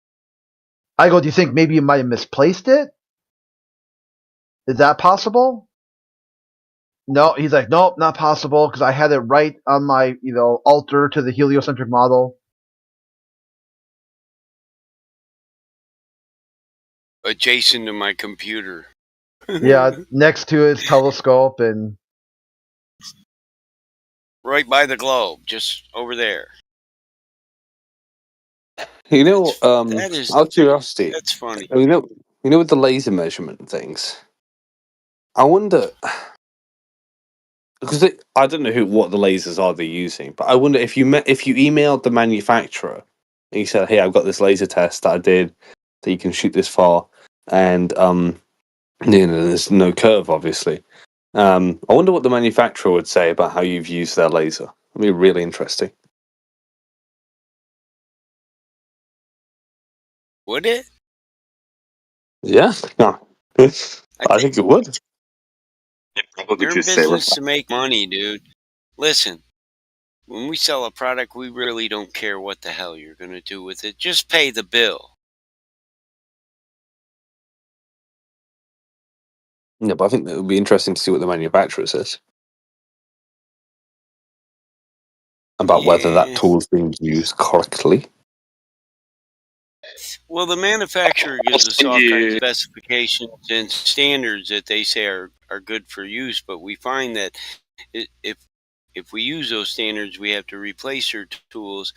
I go, "Do you think maybe you might have misplaced it? Is that possible?" No, he's like, "Nope, not possible because I had it right on my altar to the heliocentric model." Adjacent to my computer. Yeah, next to his telescope and Right by the globe, just over there. You know, That is, out of curiosity, that's funny. you know, with the laser measurement things, I wonder because I don't know what the lasers are they're using, but I wonder if if you emailed the manufacturer and you said, "Hey, I've got this laser test that I did that you can shoot this far," and there's no curve, obviously. I wonder what the manufacturer would say about how you've used their laser. That'd be really interesting. Would it? Yeah, yeah. I think it would. Probably They're in just say business to make money, dude. Listen, when we sell a product, we really don't care what the hell you're going to do with it. Just pay the bill. Yeah, but I think it would be interesting to see what the manufacturer says about whether that Yeah. tool is being used correctly. Well, the manufacturer gives us all kinds of specifications and standards that they say are good for use, but we find that if we use those standards, we have to replace our tools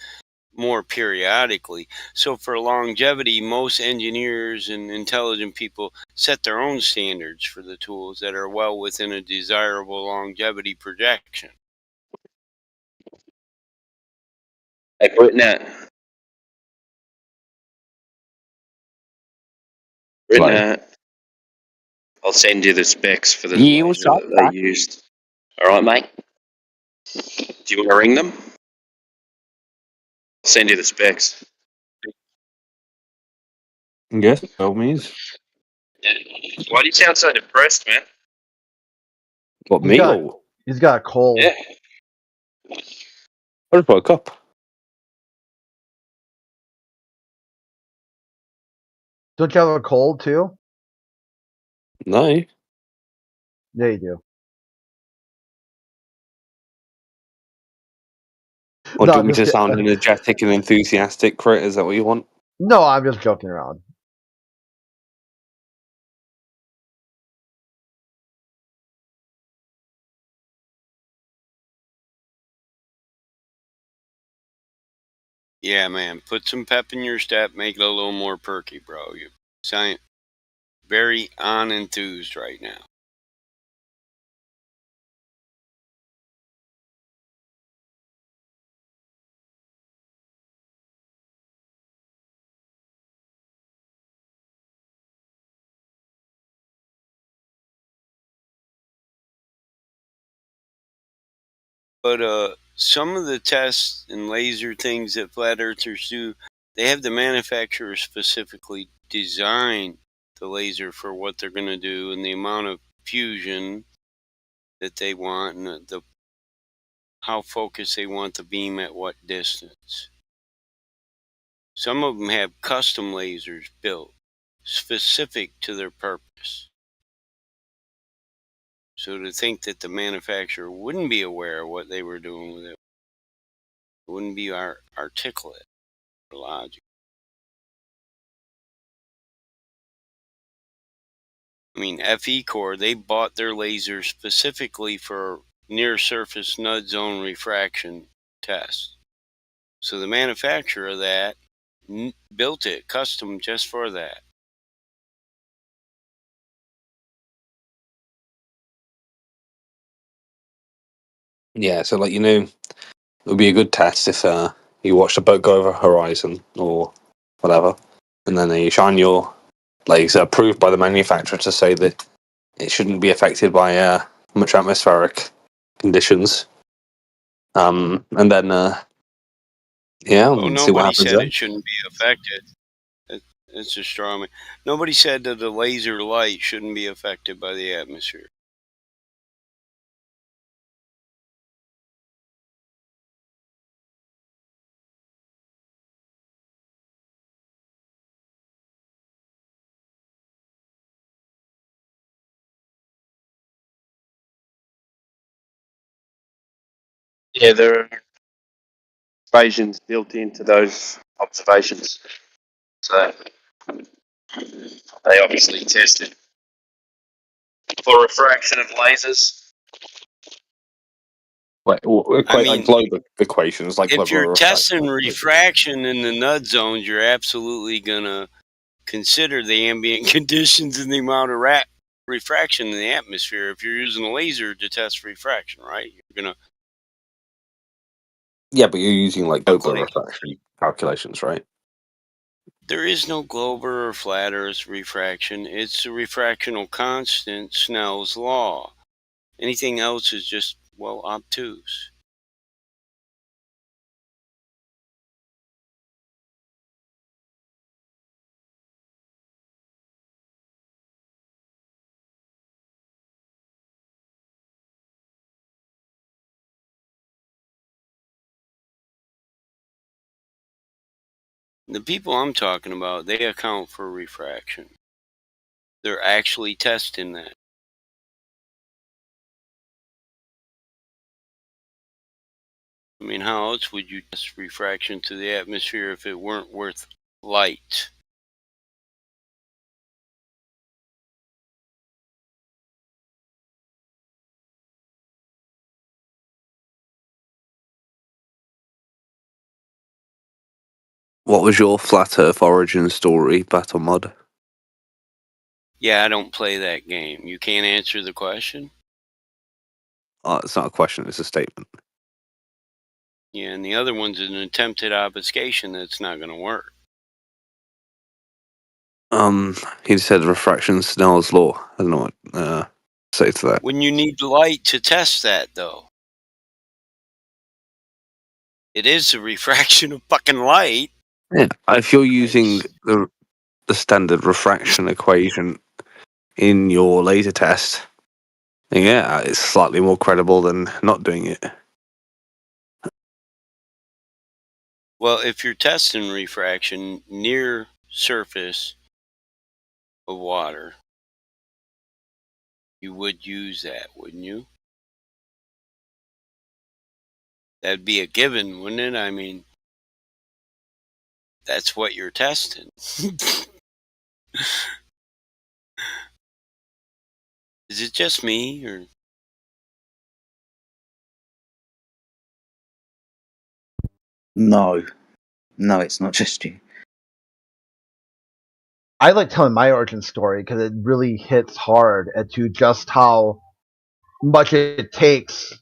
more periodically. So for longevity, most engineers and intelligent people set their own standards for the tools that are well within a desirable longevity projection. Hey, Britnett. Britnett. I'll send you the specs for the Yeah, what's laser up, that they used. All right, mate. Do you want to ring them? I'll send you the specs. Yes, by all means. Why do you sound so depressed, man? What, he's me got or he's got a cold. Yeah. I just woke up? Don't you have a cold too? No. Yeah, you do. Or No, do you I'm want me just to sound energetic and enthusiastic, Crit? Is that what you want? no, I'm just joking around. Yeah, man, put some pep in your step, make it a little more perky, bro. You sound very unenthused right now. But some of the tests and laser things that flat earthers do, they have the manufacturer specifically design the laser for what they're going to do and the amount of fusion that they want and how focused they want the beam at what distance. Some of them have custom lasers built specific to their purpose. So to think that the manufacturer wouldn't be aware of what they were doing with it wouldn't be articulate or logical. I mean, FE Core, they bought their laser specifically for near-surface nut zone refraction tests. So the manufacturer of that built it custom just for that. Yeah, so it would be a good test if you watch the boat go over a horizon or whatever, and then you shine your laser approved by the manufacturer to say that it shouldn't be affected by much atmospheric conditions. And then Well, see what nobody happens said then. it shouldn't be affected. It's a straw man. Nobody said that the laser light shouldn't be affected by the atmosphere. Yeah, there are equations built into those observations. So they obviously tested for refraction of lasers. Like I quite like mean, globe equations, like if global you're testing refraction. refraction in the nut zones, you're absolutely going to consider the ambient conditions and the amount of refraction in the atmosphere. If you're using a laser to test refraction, right? You're going to Yeah, but you're using like global calculate. refraction calculations, right? There is no global or flat Earth refraction. It's a refractional constant, Snell's law. Anything else is just, well, obtuse. The people I'm talking about, they account for refraction. They're actually testing that. I mean, how else would you test refraction to the atmosphere if it weren't worth light? What was your flat Earth origin story, Battle Mod? Yeah, I don't play that game. You can't answer the question? It's not a question; it's a statement. Yeah, and the other one's an attempted obfuscation that's not going to work. He said refraction Snell's law. I don't know what to say to that. When you need light to test that, though, it is a refraction of fucking light. Yeah, if you're using the standard refraction equation in your laser test, then yeah, it's slightly more credible than not doing it. Well, if you're testing refraction near surface of water, you would use that, wouldn't you? That'd be a given, wouldn't it? I mean, that's what you're testing. Is it just me, or No, it's not just you. I like telling my origin story because it really hits hard to just how much it takes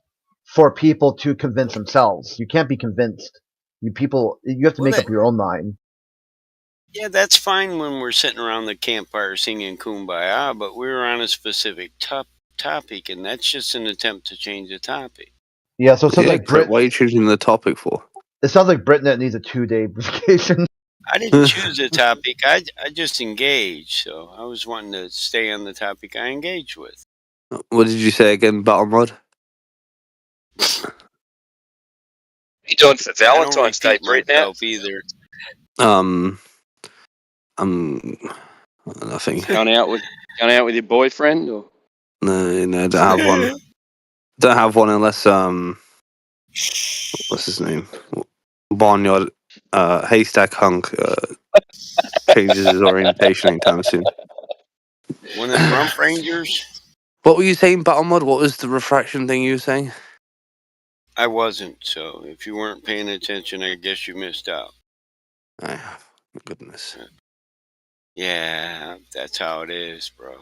for people to convince themselves. You can't be convinced. You have to well, make up your own mind. yeah, that's fine when we're sitting around the campfire singing "Kumbaya," but we're on a specific topic, and that's just an attempt to change the topic. Yeah, so it sounds like Crit, what are you choosing the topic for? It sounds like BritNet needs a 2-day vacation. I didn't choose a topic. I just engaged. So I was wanting to stay on the topic I engaged with. What did you say again, Battlemod? You doing for I don't Valentine's Day, repeat Brett? myself either. Nothing. Going out with your boyfriend, or No, don't have one. Don't have one unless what's his name? Barnyard Haystack Hunk changes his orientation anytime soon. One of them Rump Rangers? What were you saying, Battlemod? What was the refraction thing you were saying? I wasn't, so if you weren't paying attention, I guess you missed out. Goodness. Yeah, that's how it is, bro.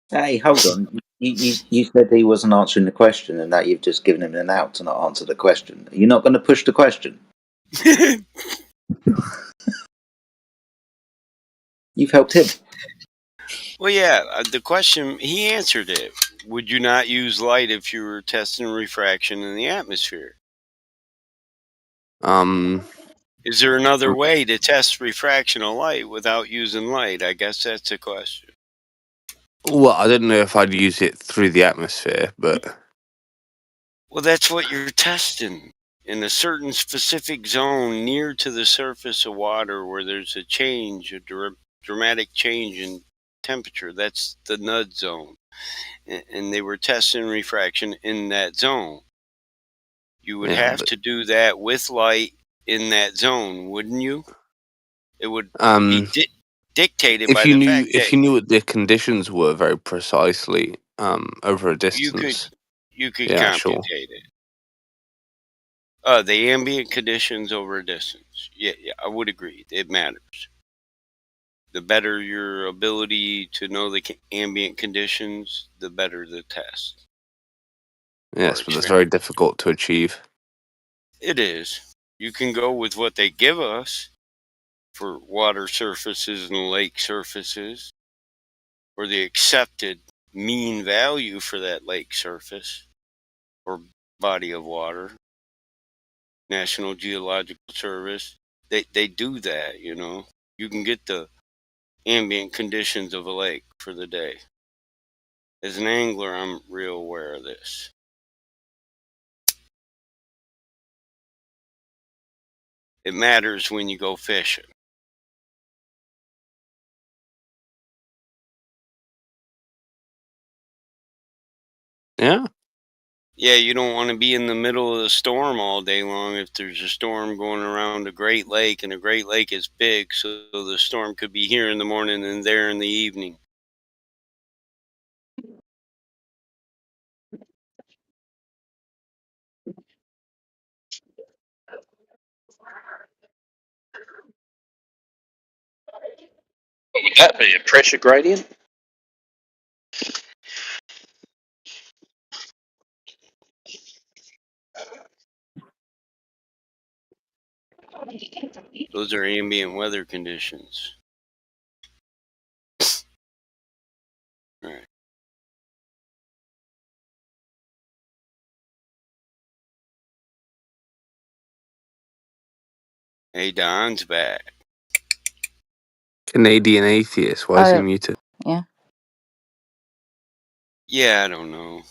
Hey, hold on. You said he wasn't answering the question and that you've just given him an out to not answer the question. You're not going to push the question. You've helped him. Well, yeah, the question, he answered it. Would you not use light if you were testing refraction in the atmosphere? Is there another way to test refraction of light without using light? I guess that's the question. Well, I don't know if I'd use it through the atmosphere, but... Well, that's what you're testing. In a certain specific zone near to the surface of water where there's a change, a dramatic change in temperature. That's the NUD zone. And they were testing refraction in that zone. You would have to do that with light in that zone, wouldn't you? It would be dictated by the fact that if you knew what the conditions were very precisely over a distance, you could yeah, computate sure. it. The ambient conditions over a distance. Yeah, I would agree. It matters. The better your ability to know the ambient conditions, the better the test. Yes, but that's very difficult to achieve. It is. You can go with what they give us for water surfaces and lake surfaces, or the accepted mean value for that lake surface or body of water. National Geological Service, they do that, you know. You can get the ambient conditions of a lake for the day. As an angler, I'm real aware of this. It matters when you go fishing. Yeah? Yeah, you don't want to be in the middle of the storm all day long if there's a storm going around a Great Lake, and a Great Lake is big, so the storm could be here in the morning and there in the evening. would that be a pressure gradient? Those are ambient weather conditions. All right. Hey, Don's back. Canadian atheist. Why is he muted? Yeah. Yeah, I don't know.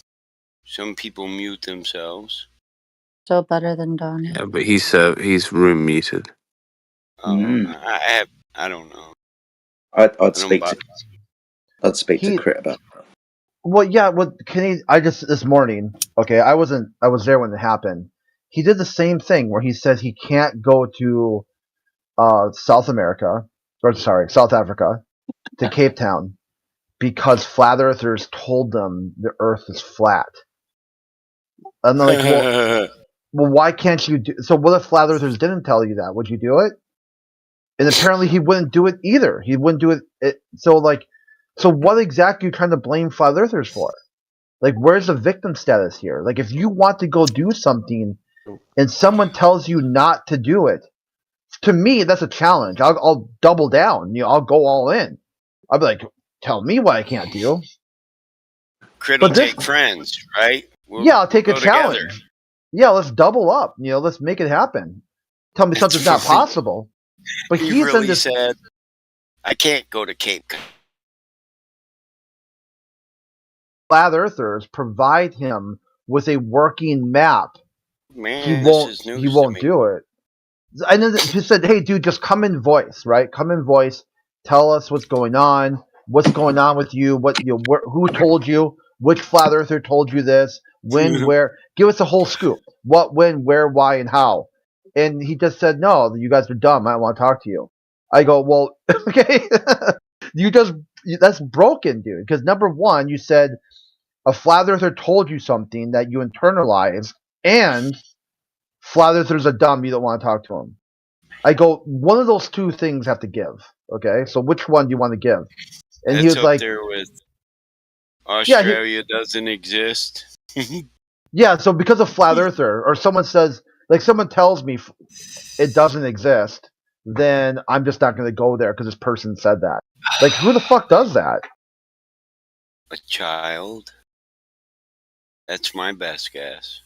Some people mute themselves. Still better than Donnie. Yeah, but he's room muted. I don't know. I'd speak to Crit about that. Well, yeah. I just this morning. Okay, I was there when it happened. He did the same thing where he said he can't go to South Africa, to Cape Town because flat earthers told them the Earth is flat. And they're like, well, why can't you do? So what if flat earthers didn't tell you that? Would you do it? And apparently he wouldn't do it either. He wouldn't do it. So what exactly are you trying to blame flat earthers for? Like, where's the victim status here? Like, if you want to go do something and someone tells you not to do it, to me, that's a challenge. I'll double down. I'll go all in. I'll be like, tell me what I can't do. Crit will take friends, right? I'll take a challenge. yeah, let's double up. Let's make it happen. Tell me something's not possible. But He he's in really this said, I can't go to Cape Cod. flat earthers provide him with a working map. Man, this is He news to won't me. do it. I know that he said, "Hey, dude, just come in voice, right? Come in voice. Tell us what's going on. What's going on with you? Who told you? Which flat earther told you this? When? Where? Give us a whole scoop. What? When? Where? Why? And how?" And he just said, "No, you guys are dumb. I don't want to talk to you." I go, "Well, okay, that's broken, dude. Because number one, you said a flat earther told you something that you internalized, and flat earthers are dumb. You don't want to talk to them." I go, one of those two things have to give. Okay, so which one do you want to give? And he That's was up like, there with yeah, Australia doesn't exist. yeah. So because of flat earther, or someone tells me it doesn't exist, then I'm just not going to go there because this person said that. Like, who the fuck does that? A child. That's my best guess.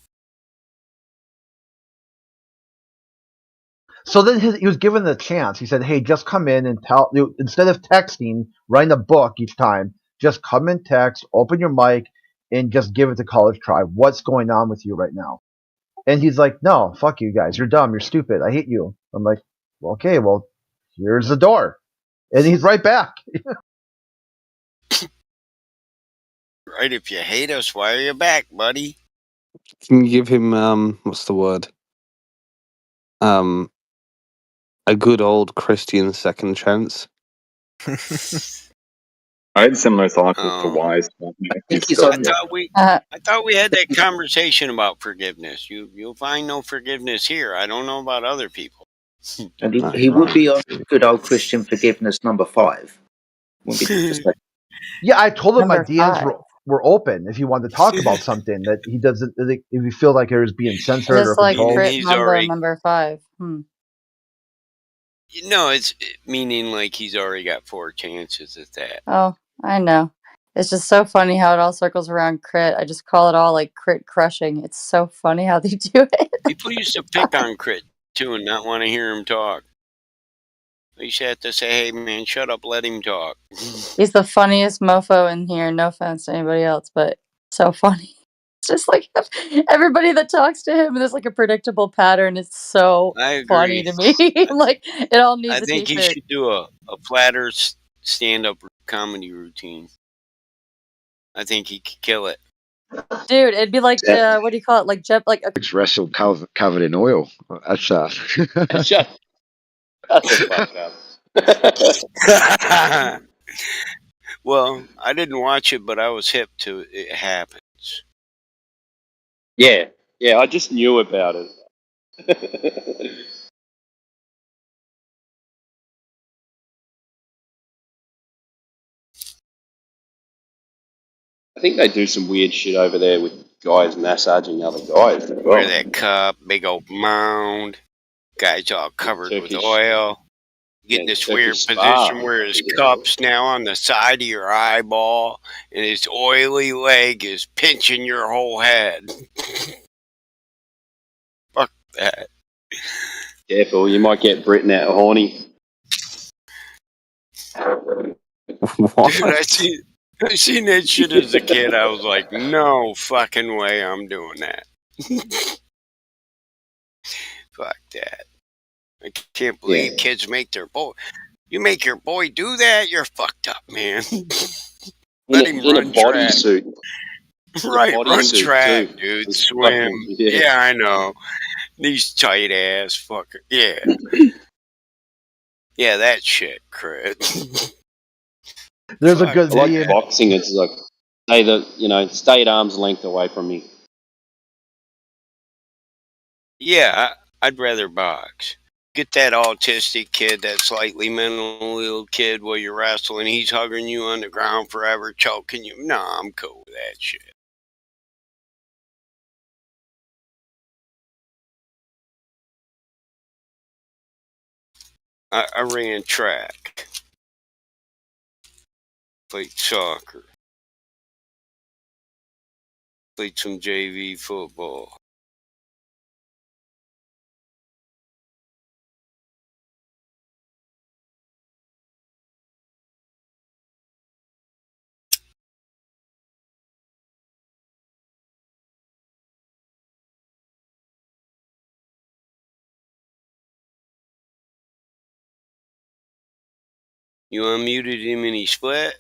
So then he was given the chance. He said, "Hey, just come in and tell. Instead of texting, writing a book each time, just come in, text, open your mic, and just give it to College Tribe. What's going on with you right now?" And he's like, "No, fuck you guys. You're dumb. You're stupid. I hate you." I'm like, well, "Okay, well, here's the door," and he's right back. Right, if you hate us, why are you back, buddy? Can you give him what's the word? A good old Christian second chance. I had similar thoughts as to why he's still I here. thought we had that conversation about forgiveness. You'll find no forgiveness here. I don't know about other people. And he would be on good old Christian forgiveness number 5. Wouldn't be the second. Yeah, I told him my Number DMs 5. were open if he wanted to talk about something that he doesn't. If you feel like it was being censored or Just like controlled. crit He's Mumbo already, number 5. no, it's meaning like he's already got 4 chances at that. Oh, I know. It's just so funny how it all circles around crit. I just call it all like crit crushing. It's so funny how they do it. People used to pick on Crit too and not want to hear him talk. They used to have to say, "Hey man, shut up, let him talk." He's the funniest mofo in here. No offense to anybody else, but so funny. It's just like everybody that talks to him, there's like a predictable pattern. It's so I funny agree. to me. Like it all needs I a think he t-shirt. should do a flatter stand-up comedy routine. I think he could kill it. Dude, it'd be like what do you call it? Like It's wrestled covered in oil. That's Shut the fuck up. Well, I didn't watch it, but I was hip to it happens. Yeah, I just knew about it. I think they do some weird shit over there with guys massaging other guys as well. Wear that cup, big old mound, guys all covered with oil. Get in this weird position where his cup's now on the side of your eyeball, and his oily leg is pinching your whole head. Fuck that. Careful, you might get Britain out horny. What? Dude, I seen that shit as a kid. I was like, no fucking way I'm doing that. Fuck that. I can't believe kids make their boy. You make your boy do that? You're fucked up, man. Let him in run a body track. suit. Right, run suit track, too. dude. It's Swim. fucking, Yeah, I know. These tight ass fucker. Yeah. Yeah, that shit, Crit. There's a good I like meme. boxing. It's like stay at arm's length away from me. Yeah, I'd rather box. Get that autistic kid, that slightly mentally ill kid while you're wrestling. He's hugging you on the ground forever, choking you. Nah, I'm cool with that shit. I ran track. Played soccer. Played some JV football. You unmuted him and he split?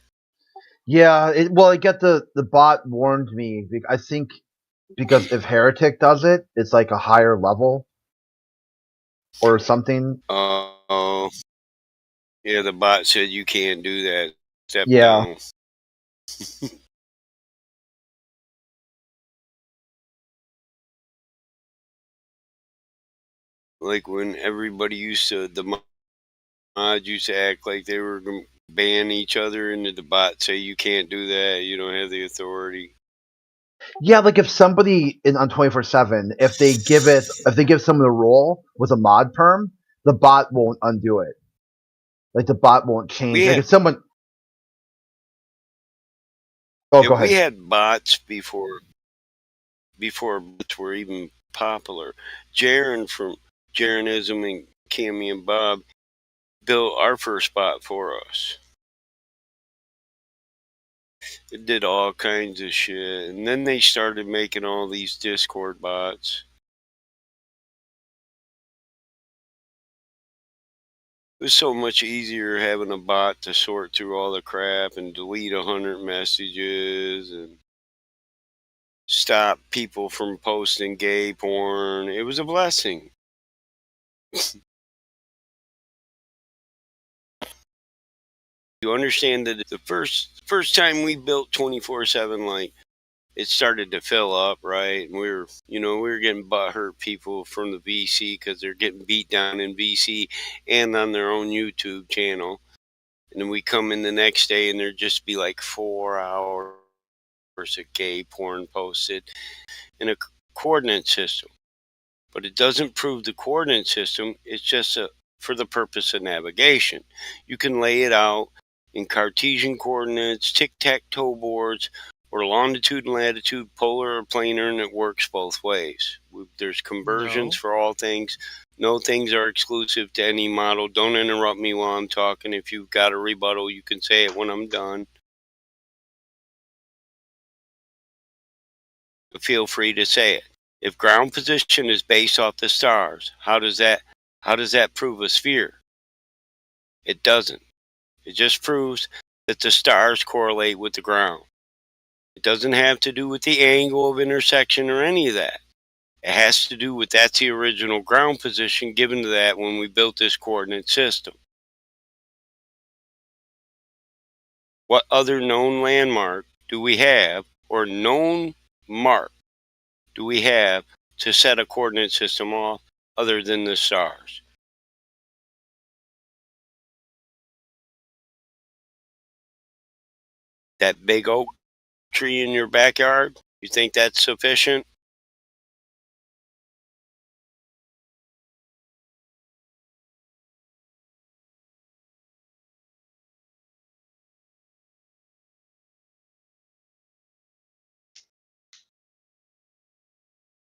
Yeah, it got the bot warned me. I think because if Heretic does it, it's like a higher level or something. Oh, yeah, the bot said you can't do that. Step Yeah. down. Like when everybody the mods used to act like they were going to ban each other, and the bot say you can't do that, you don't have the authority. Yeah, like if somebody on 24/7, if they give someone a role with a mod perm, the bot won't undo it. Like the bot won't change. Like if someone. Oh, Yeah, go we ahead. had bots before bots were even popular. Jaren from Jarenism and Cammy and Bob built our first bot for us. It did all kinds of shit, and then they started making all these Discord bots. It was so much easier having a bot to sort through all the crap and delete 100 messages and stop people from posting gay porn. It was a blessing. You understand that the first time we built 24/7, like, it started to fill up, right? And we were getting butthurt people from the VC because they're getting beat down in VC and on their own YouTube channel. And then we come in the next day and there'd just be like 4 hours of gay porn posted in a coordinate system. But it doesn't prove the coordinate system. It's just for the purpose of navigation. You can lay it out in Cartesian coordinates, tic-tac-toe boards, or longitude and latitude, polar or planar, and it works both ways. There's conversions for all things. No things are exclusive to any model. Don't interrupt me while I'm talking. If you've got a rebuttal, you can say it when I'm done. Feel free to say it. If ground position is based off the stars, how does that prove a sphere? It doesn't. It just proves that the stars correlate with the ground. It doesn't have to do with the angle of intersection or any of that. It has to do with that's the original ground position given to that when we built this coordinate system. What other known landmark do we have, or known mark do we have to set a coordinate system off other than the stars? That big oak tree in your backyard? You think that's sufficient?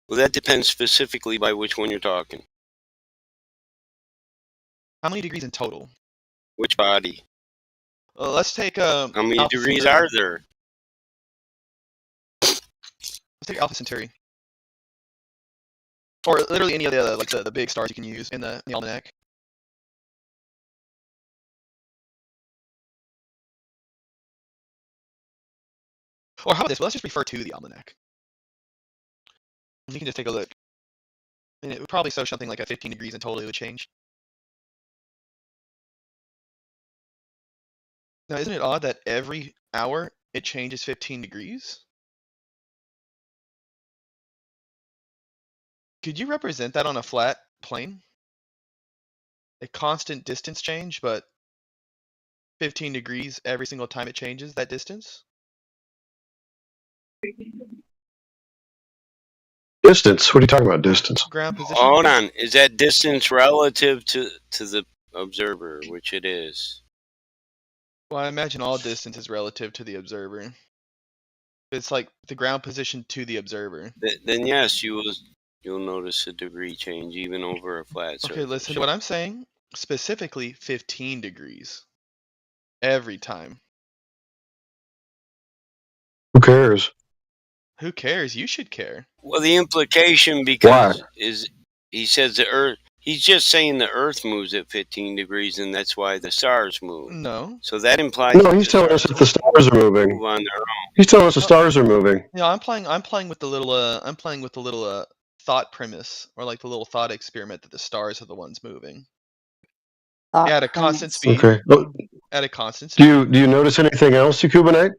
Well, that depends specifically by which one you're talking. How many degrees in total? Which body? Let's take How many Alpha degrees Centauri. are there? Let's take Alpha Centauri, or literally any of the big stars you can use in the almanac. Or how about this? Well, let's just refer to the almanac. You can just take a look, and it would probably show something like a 15 degrees in total. It would change. Now, isn't it odd that every hour it changes 15 degrees? Could you represent that on a flat plane? A constant distance change, but 15 degrees every single time it changes that distance? Distance? What are you talking about? Distance? Ground position. Hold on. Is that distance relative to the observer, which it is? Well, I imagine all distance is relative to the observer. It's like the ground position to the observer. Then yes, you'll notice a degree change even over a flat surface. Okay, listen to what I'm saying. Specifically 15 degrees. Every time. Who cares? Who cares? You should care. Well, the implication, because is he says the Earth. He's just saying the Earth moves at 15 degrees, and that's why the stars move. No. So that implies No, that he's the telling us stars that the stars are moving. move on their own. He's telling us the stars are moving. Yeah, I'm playing with the little thought premise, or like the little thought experiment that the stars are the ones moving. Thought Yeah, at a constant premise. speed. Okay. Well, At a constant speed. do you notice anything else, Yakubinate?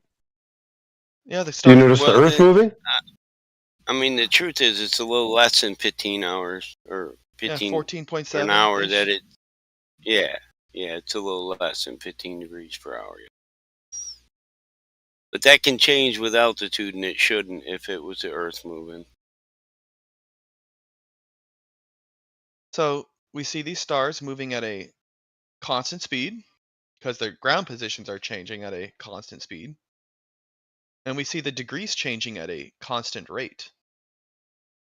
Yeah, the Do you stars. notice the Well, Earth moving? I mean, the truth is, it's a little less than 15 hours, or Yeah, 15 14.7 for an hour. ish. That it, yeah, it's a little less than 15 degrees per hour. Yeah. But that can change with altitude, and it shouldn't if it was the Earth moving. So we see these stars moving at a constant speed because their ground positions are changing at a constant speed. And we see the degrees changing at a constant rate.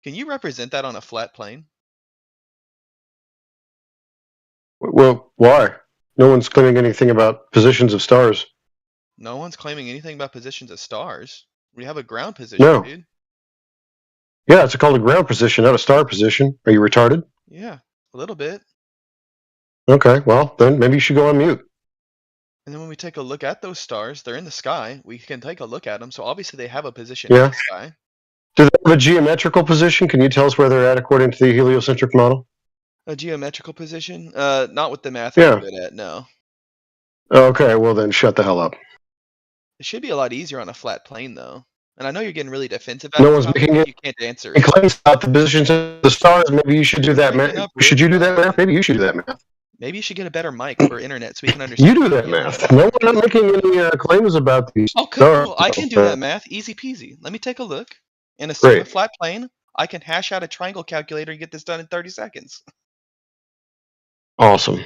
Can you represent that on a flat plane? Well, why? No one's claiming anything about positions of stars. No one's claiming anything about positions of stars. We have a ground position, No. dude. Yeah, it's called a ground position, not a star position. Are you retarded? Yeah, a little bit. Okay, well, then maybe you should go on mute. And then when we take a look at those stars, they're in the sky. We can take a look at them. So obviously they have a position in Yeah. the sky. Do they have a geometrical position? Can you tell us where they're at according to the heliocentric model? A geometrical position? Not with the math Yeah. I'm good at, no. Okay, well then shut the hell up. It should be a lot easier on a flat plane, though. And I know you're getting really defensive at No this one's topic, making but it. you can't answer It it. claims about the positions of the stars. Maybe you should do You're that breaking math. up Should really you do that math? bad. Maybe you should do that math. Maybe you should get a better mic for internet so we can You understand do you that a little math. better. No, we're not making any claims about these Oh, stars. cool. I can do that math. Easy peasy. Let me take a look. In a Great. flat plane, I can hash out a triangle calculator and get this done in 30 seconds. Awesome.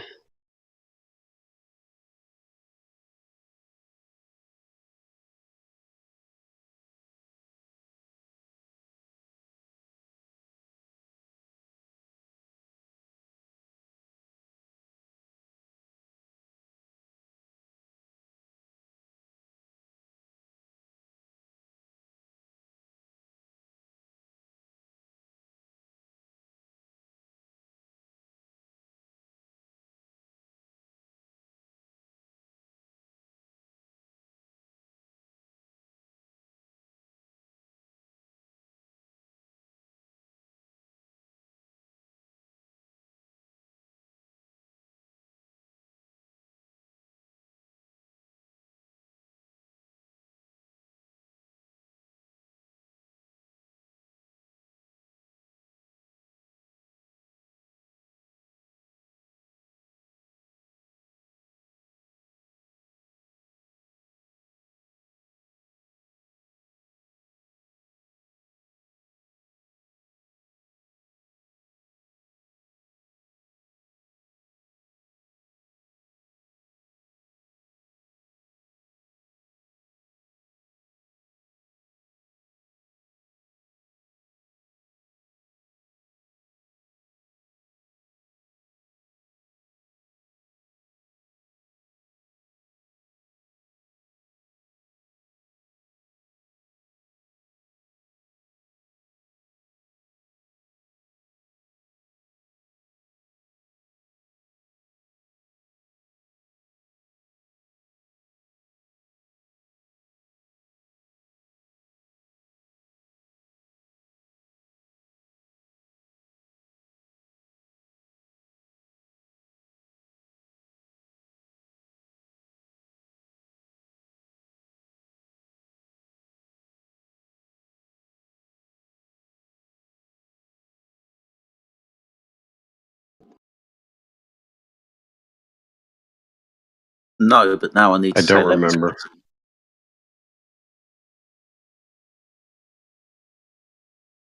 No, but now I need I to say don't lemon remember. squeezy.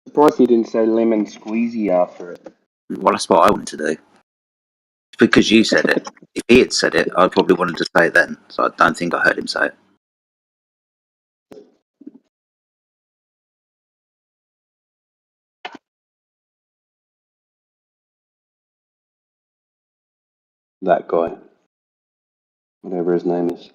Surprised you didn't say lemon squeezy after it. Well, that's what I wanted to do. Because you said it. If he had said it, I probably wanted to say it then. So I don't think I heard him say it. That guy, whatever his name is.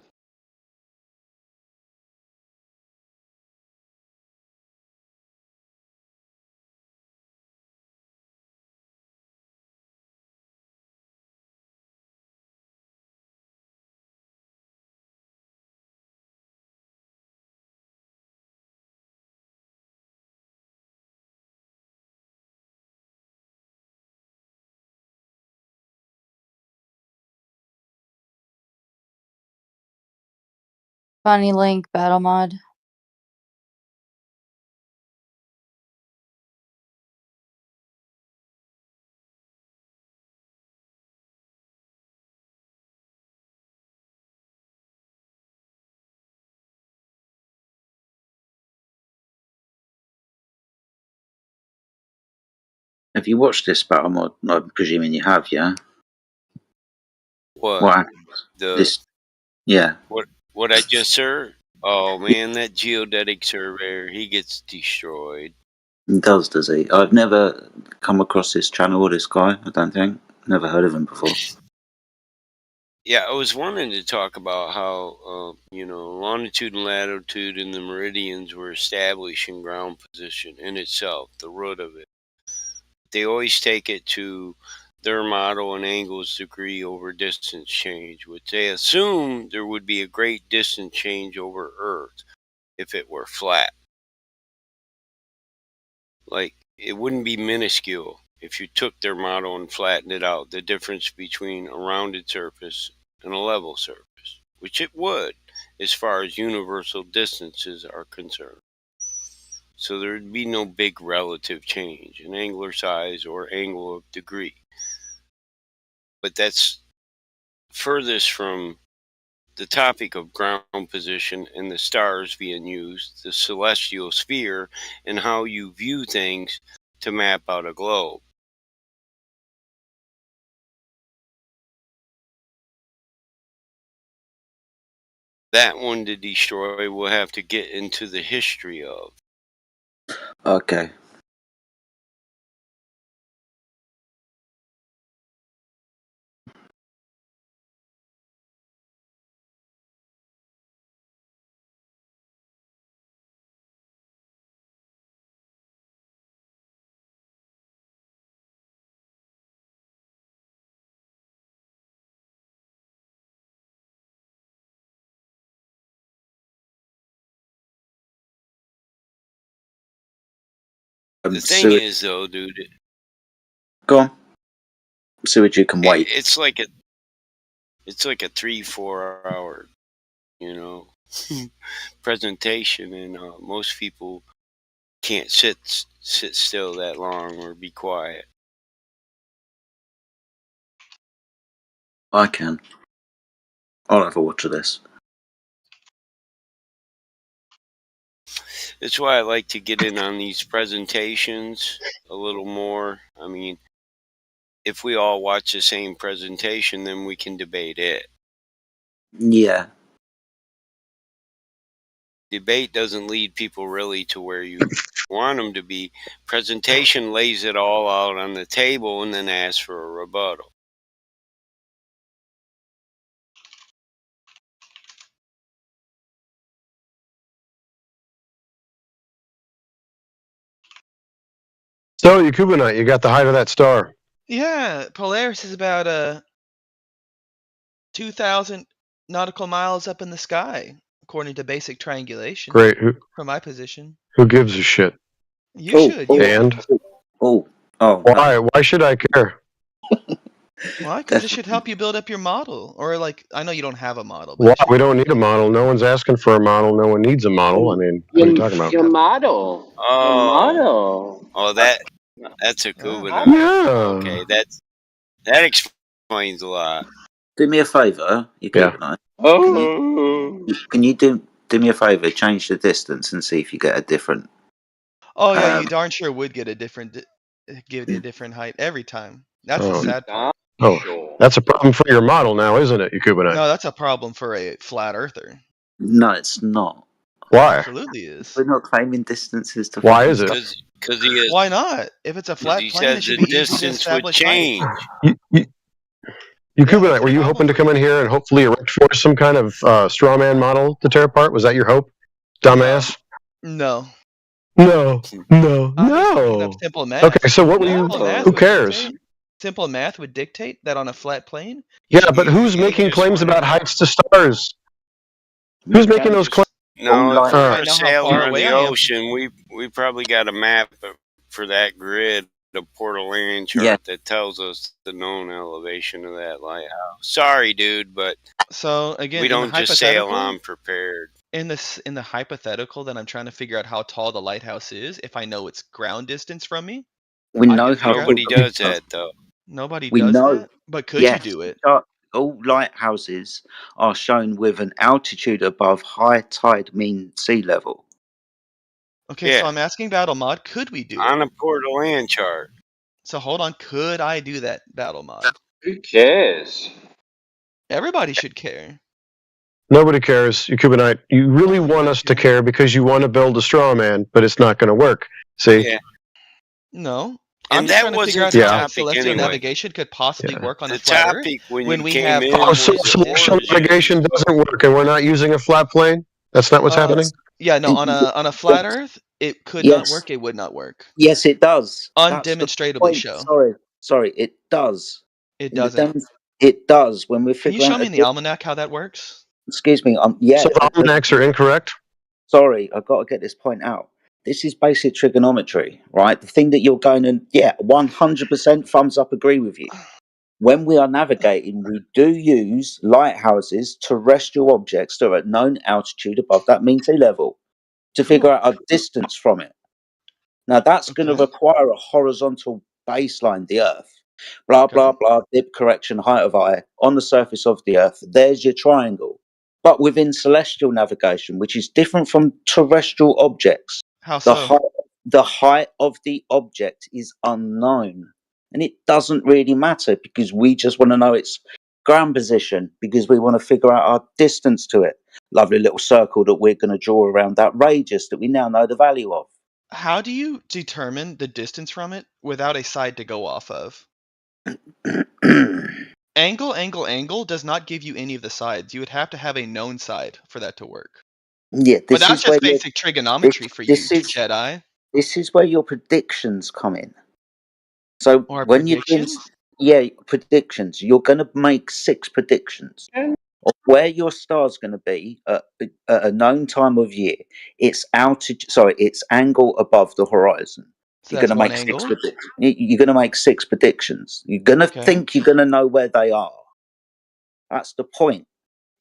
Funny link battle mod. Have you watched this battle mod? I'm presuming you have, yeah? What? What happens? This, yeah. What I just heard? Oh man, that geodetic surveyor, he gets destroyed. He does he? I've never come across this channel or this guy, I don't think. Never heard of him before. Yeah, I was wanting to talk about how, longitude and latitude and the meridians were established in ground position in itself, the root of it. They always take it to their model and angles degree over distance change, which they assume there would be a great distance change over Earth if it were flat. Like, it wouldn't be minuscule if you took their model and flattened it out, the difference between a rounded surface and a level surface, which it would as far as universal distances are concerned. So there would be no big relative change in angular size or angle of degree. But that's furthest from the topic of ground position and the stars being used, the celestial sphere, and how you view things to map out a globe. That one to destroy we'll have to get into the history of. Okay. The thing is, though, dude. Go on. Sewage, you can wait. It's like a 3-4 hour, presentation, and most people can't sit still that long or be quiet. I can. I'll have a watch of this. That's why I like to get in on these presentations a little more. I mean, if we all watch the same presentation, then we can debate it. Yeah. Debate doesn't lead people really to where you want them to be. Presentation lays it all out on the table and then asks for a rebuttal. So, you Kubanite, you got the height of that star. Yeah, Polaris is about 2,000 nautical miles up in the sky, according to basic triangulation. Great. From my position. Who gives a shit? You should. And? Why? Why should I care? Why? Because it should help you build up your model. Or, like, I know you don't have a model. But Why? We don't need a model. No one's asking for a model. No one needs a model. I mean, what are you talking about? Your model. Your model. Oh, that's a Kubanite. Yeah. Okay, that explains a lot. Do me a favour, you Kubanite. Can you do me a favour? Change the distance and see if you get a different. Oh yeah, you darn sure would get a different height every time. That's the sad part. Oh, that's a problem for your model now, isn't it, you Kubanite? No, that's a problem for a flat earther. No, it's not. Why? Absolutely is. We're not claiming distances to. Why is it? Because he is. Why not? If it's a flat plane, it should be easy to establish height. You Kubanite, were you hoping to come in here and hopefully erect force some kind of straw man model to tear apart? Was that your hope, dumbass? No. No. Simple math. Okay, so what were you? Who cares? Simple math would dictate that on a flat plane. Yeah, but who's making claims about heights to stars? Who's making those claims? No, if we're a sailor in the ocean, we probably got a map for that grid, the portal land chart that tells us the known elevation of that lighthouse. Sorry, dude, but so again, we don't just sail on prepared. In the hypothetical that I'm trying to figure out how tall the lighthouse is, if I know its ground distance from me, We I know could how figure out. tall Nobody the does that though. Nobody We does know. that, but could you Yes, do it? all lighthouses are shown with an altitude above high tide mean sea level. Okay, so Yeah, I'm asking Battle Mod, could we do it? on a Port of Land chart. So hold on, could I do that, Battle Mod? Who cares? Everybody should care. Nobody cares, Yakubinite. You really Oh, want yes, us you to care because you want to build a straw man, but it's not going to work. See? Yeah, No. I'm and just that trying to figure wasn't out the how topic celestial anyway. navigation could possibly Yeah. work on a The flat Earth topic when when you we came have in Oh, so was concrete celestial distance. navigation origin. doesn't work, and we're not using a flat plane? That's not what's happening? Yeah, no, on a flat Earth, it could not Yes, work. It would not work. yes, it does. That's the Undemonstrably point. show. Sorry, it does. It In the doesn't. it does when we're Can you figuring show out me in the almanac how that works? excuse me. So the almanacs are incorrect? Sorry, I've got to get this point out. This is basic trigonometry, right? The thing that you're going and 100% thumbs up, agree with you. When we are navigating, we do use lighthouses, terrestrial objects that are at known altitude above that mean sea level to figure out our distance from it. Now, that's going to require a horizontal baseline, the Earth. Blah, blah, blah, dip correction, height of eye, on the surface of the Earth. There's your triangle. But within celestial navigation, which is different from terrestrial objects, How the so? height of the object is unknown. And it doesn't really matter because we just want to know its ground position because we want to figure out our distance to it. Lovely little circle that we're going to draw around that radius that we now know the value of. How do you determine the distance from it without a side to go off of? Angle does not give you any of the sides. You would have to have a known side for that to work. Yeah, But this that's is where just basic trigonometry for you, Jedi. this is where your predictions come in. So Or when you're doing predictions, you're going to make 6 predictions of where your star's going to be at a known time of year. Its its angle above the horizon. So You're that's going to one make 6 angle? predictions. You're going to make 6 predictions. You're going to think you're going to know where they are. That's the point.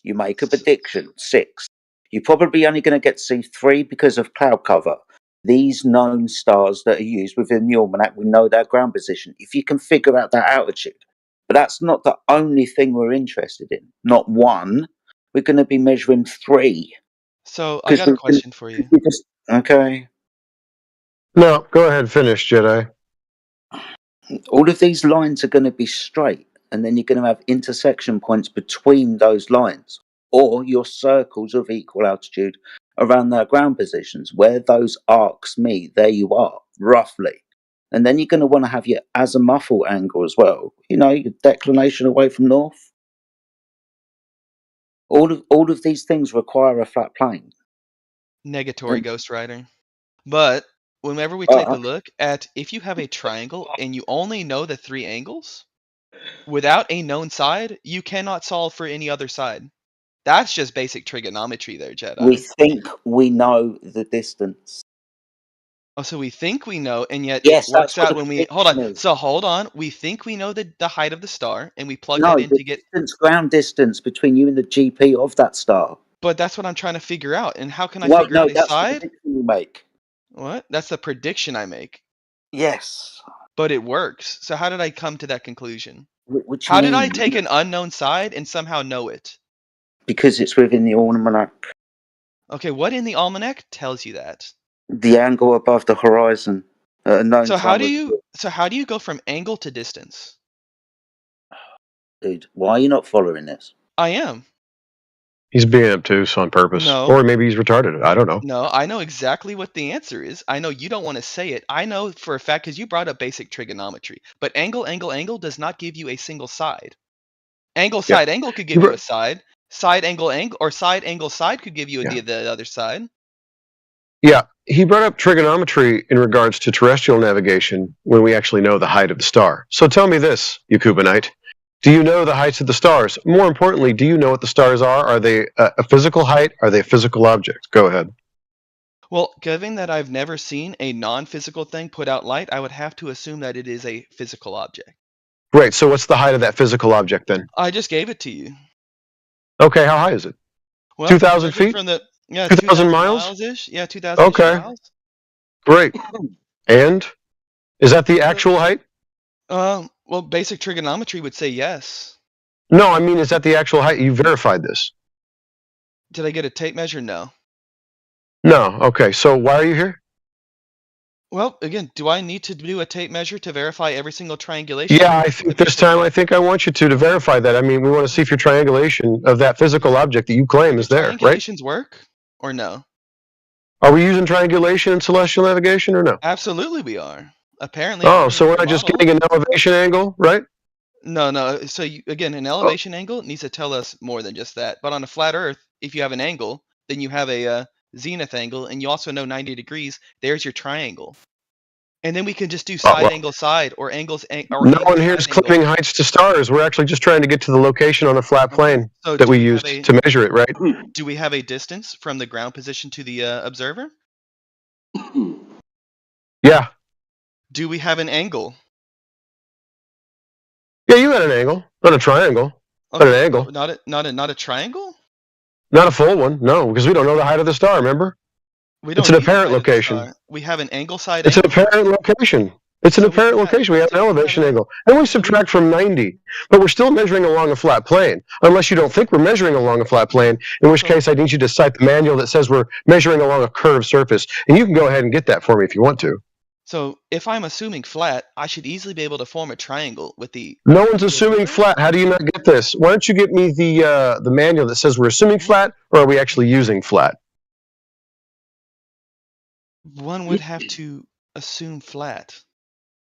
You make a prediction, 6. You're probably only going to get to see 3 because of cloud cover. These known stars that are used within the almanac, we know their ground position. If you can figure out that altitude. But that's not the only thing we're interested in. Not 1. We're going to be measuring 3. So I got a question for you. Okay. No, go ahead, finish, Jedi. All of these lines are going to be straight, and then you're going to have intersection points between those lines, or your circles of equal altitude around their ground positions. Where those arcs meet, there you are, roughly. And then you're going to want to have your azimuthal angle as well. You know, your declination away from north. All of these things require a flat plane. Negatory Ghost Rider. But whenever we take a look at if you have a triangle and you only know the 3 angles, without a known side, you cannot solve for any other side. That's just basic trigonometry there, Jedi. We think we know the distance. Oh, so we think we know, and yet Yes, it works that's what out the when we hold on. prediction is. So hold on. We think we know the height of the star, and we plug No, that in the to get. ground distance between you and the GP of that star. But that's what I'm trying to figure out. And how can I Well, figure no, out a that's the side? prediction you make. What? That's the prediction I make. Yes. But it works. So how did I come to that conclusion? What you How did I mean? take an unknown side and somehow know it? Because it's within the almanac. Okay, what in the almanac tells you that? The angle above the horizon at a known So how time do of you year. go from angle to distance? Dude, why are you not following this? I am. He's being obtuse on purpose. No. Or maybe he's retarded. I don't know. No, I know exactly what the answer is. I know you don't want to say it. I know for a fact because you brought up basic trigonometry. But angle does not give you a single side. Angle side angle could give you a side. Side angle or side angle side could give you the other side. Yeah, he brought up trigonometry in regards to terrestrial navigation when we actually know the height of the star. So tell me this, Yakubinite. Do you know the heights of the stars? More importantly, do you know what the stars are? Are they a physical height? Are they a physical object? Go ahead. Well, given that I've never seen a non-physical thing put out light, I would have to assume that it is a physical object. Great. So what's the height of that physical object then? I just gave it to you. Okay, how high is it? Well, 2,000 feet? Yeah, 2,000 miles? miles-ish. Yeah, 2,000-ish Okay, miles. great. And is that the actual height? Well, basic trigonometry would say yes. No, I mean, is that the actual height? You verified this? Did I get a tape measure? No. No. Okay. So why are you here? Well, again, do I need to do a tape measure to verify every single triangulation? Yeah, I think this time I want you to verify that. I mean, we want to see if your triangulation of that physical object that you claim is there, right? Triangulations work or no? Are we using triangulation in celestial navigation or no? Absolutely, we are. Apparently, Oh, according so to we're the not just model. getting an elevation angle, right? No. So again, an elevation angle needs to tell us more than just that. But on a flat Earth, if you have an angle, then you have a zenith angle, and you also know 90 degrees. There's your triangle. And then we can just do side angle side or angles or No angle one here is side angle. claiming heights to stars. We're actually just trying to get to the location on a flat plane So that we used to measure it, right? Do we have a distance from the ground position to the observer? Yeah. Do we have an angle? Yeah, you had an angle, not a triangle, but an angle. Not a triangle? Not a full one, no, because we don't know the height of the star. Remember? We It's don't an need the apparent height of the location. star. We have an angle side It's an angle. apparent location. It's an apparent location. We have an elevation angle. And we subtract from 90. But we're still measuring along a flat plane. Unless you don't think we're measuring along a flat plane, in which case I need you to cite the manual that says we're measuring along a curved surface. And you can go ahead and get that for me if you want to. So if I'm assuming flat, I should easily be able to form a triangle with the... No one's assuming flat. How do you not get this? Why don't you get me the manual that says we're assuming flat, or are we actually using flat? One would have to assume flat.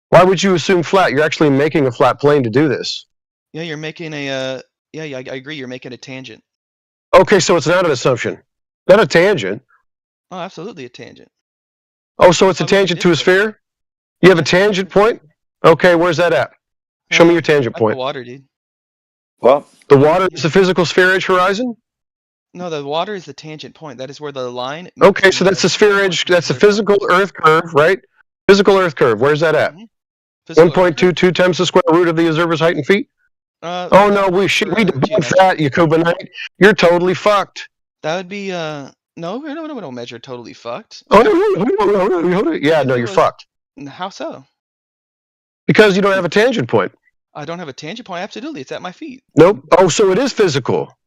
Why would you assume flat? You're actually making a flat plane to do this. Yeah, you're making a... I agree. You're making a tangent. Okay, so it's not an assumption. Not a tangent. Oh, absolutely a tangent. Oh, so it's a tangent to a sphere? You have a tangent point? Okay, where's that at? Show me your tangent point. The water, dude. What? The water is the physical sphere edge horizon? No, the water is the tangent point. That is where the line... Okay, so that's the sphere edge. That's the physical Earth curve, right? Physical Earth curve. Where's that at? 1.22 times the square root of the observer's height in feet? Oh, no, we debunked that, you Cubanite. You're totally fucked. That would be... No, we don't measure totally fucked. Oh, no, yeah, no, you're fucked. How so? Because you don't have a tangent point. I don't have a tangent point. Absolutely, it's at my feet. Nope. Oh, so it is physical.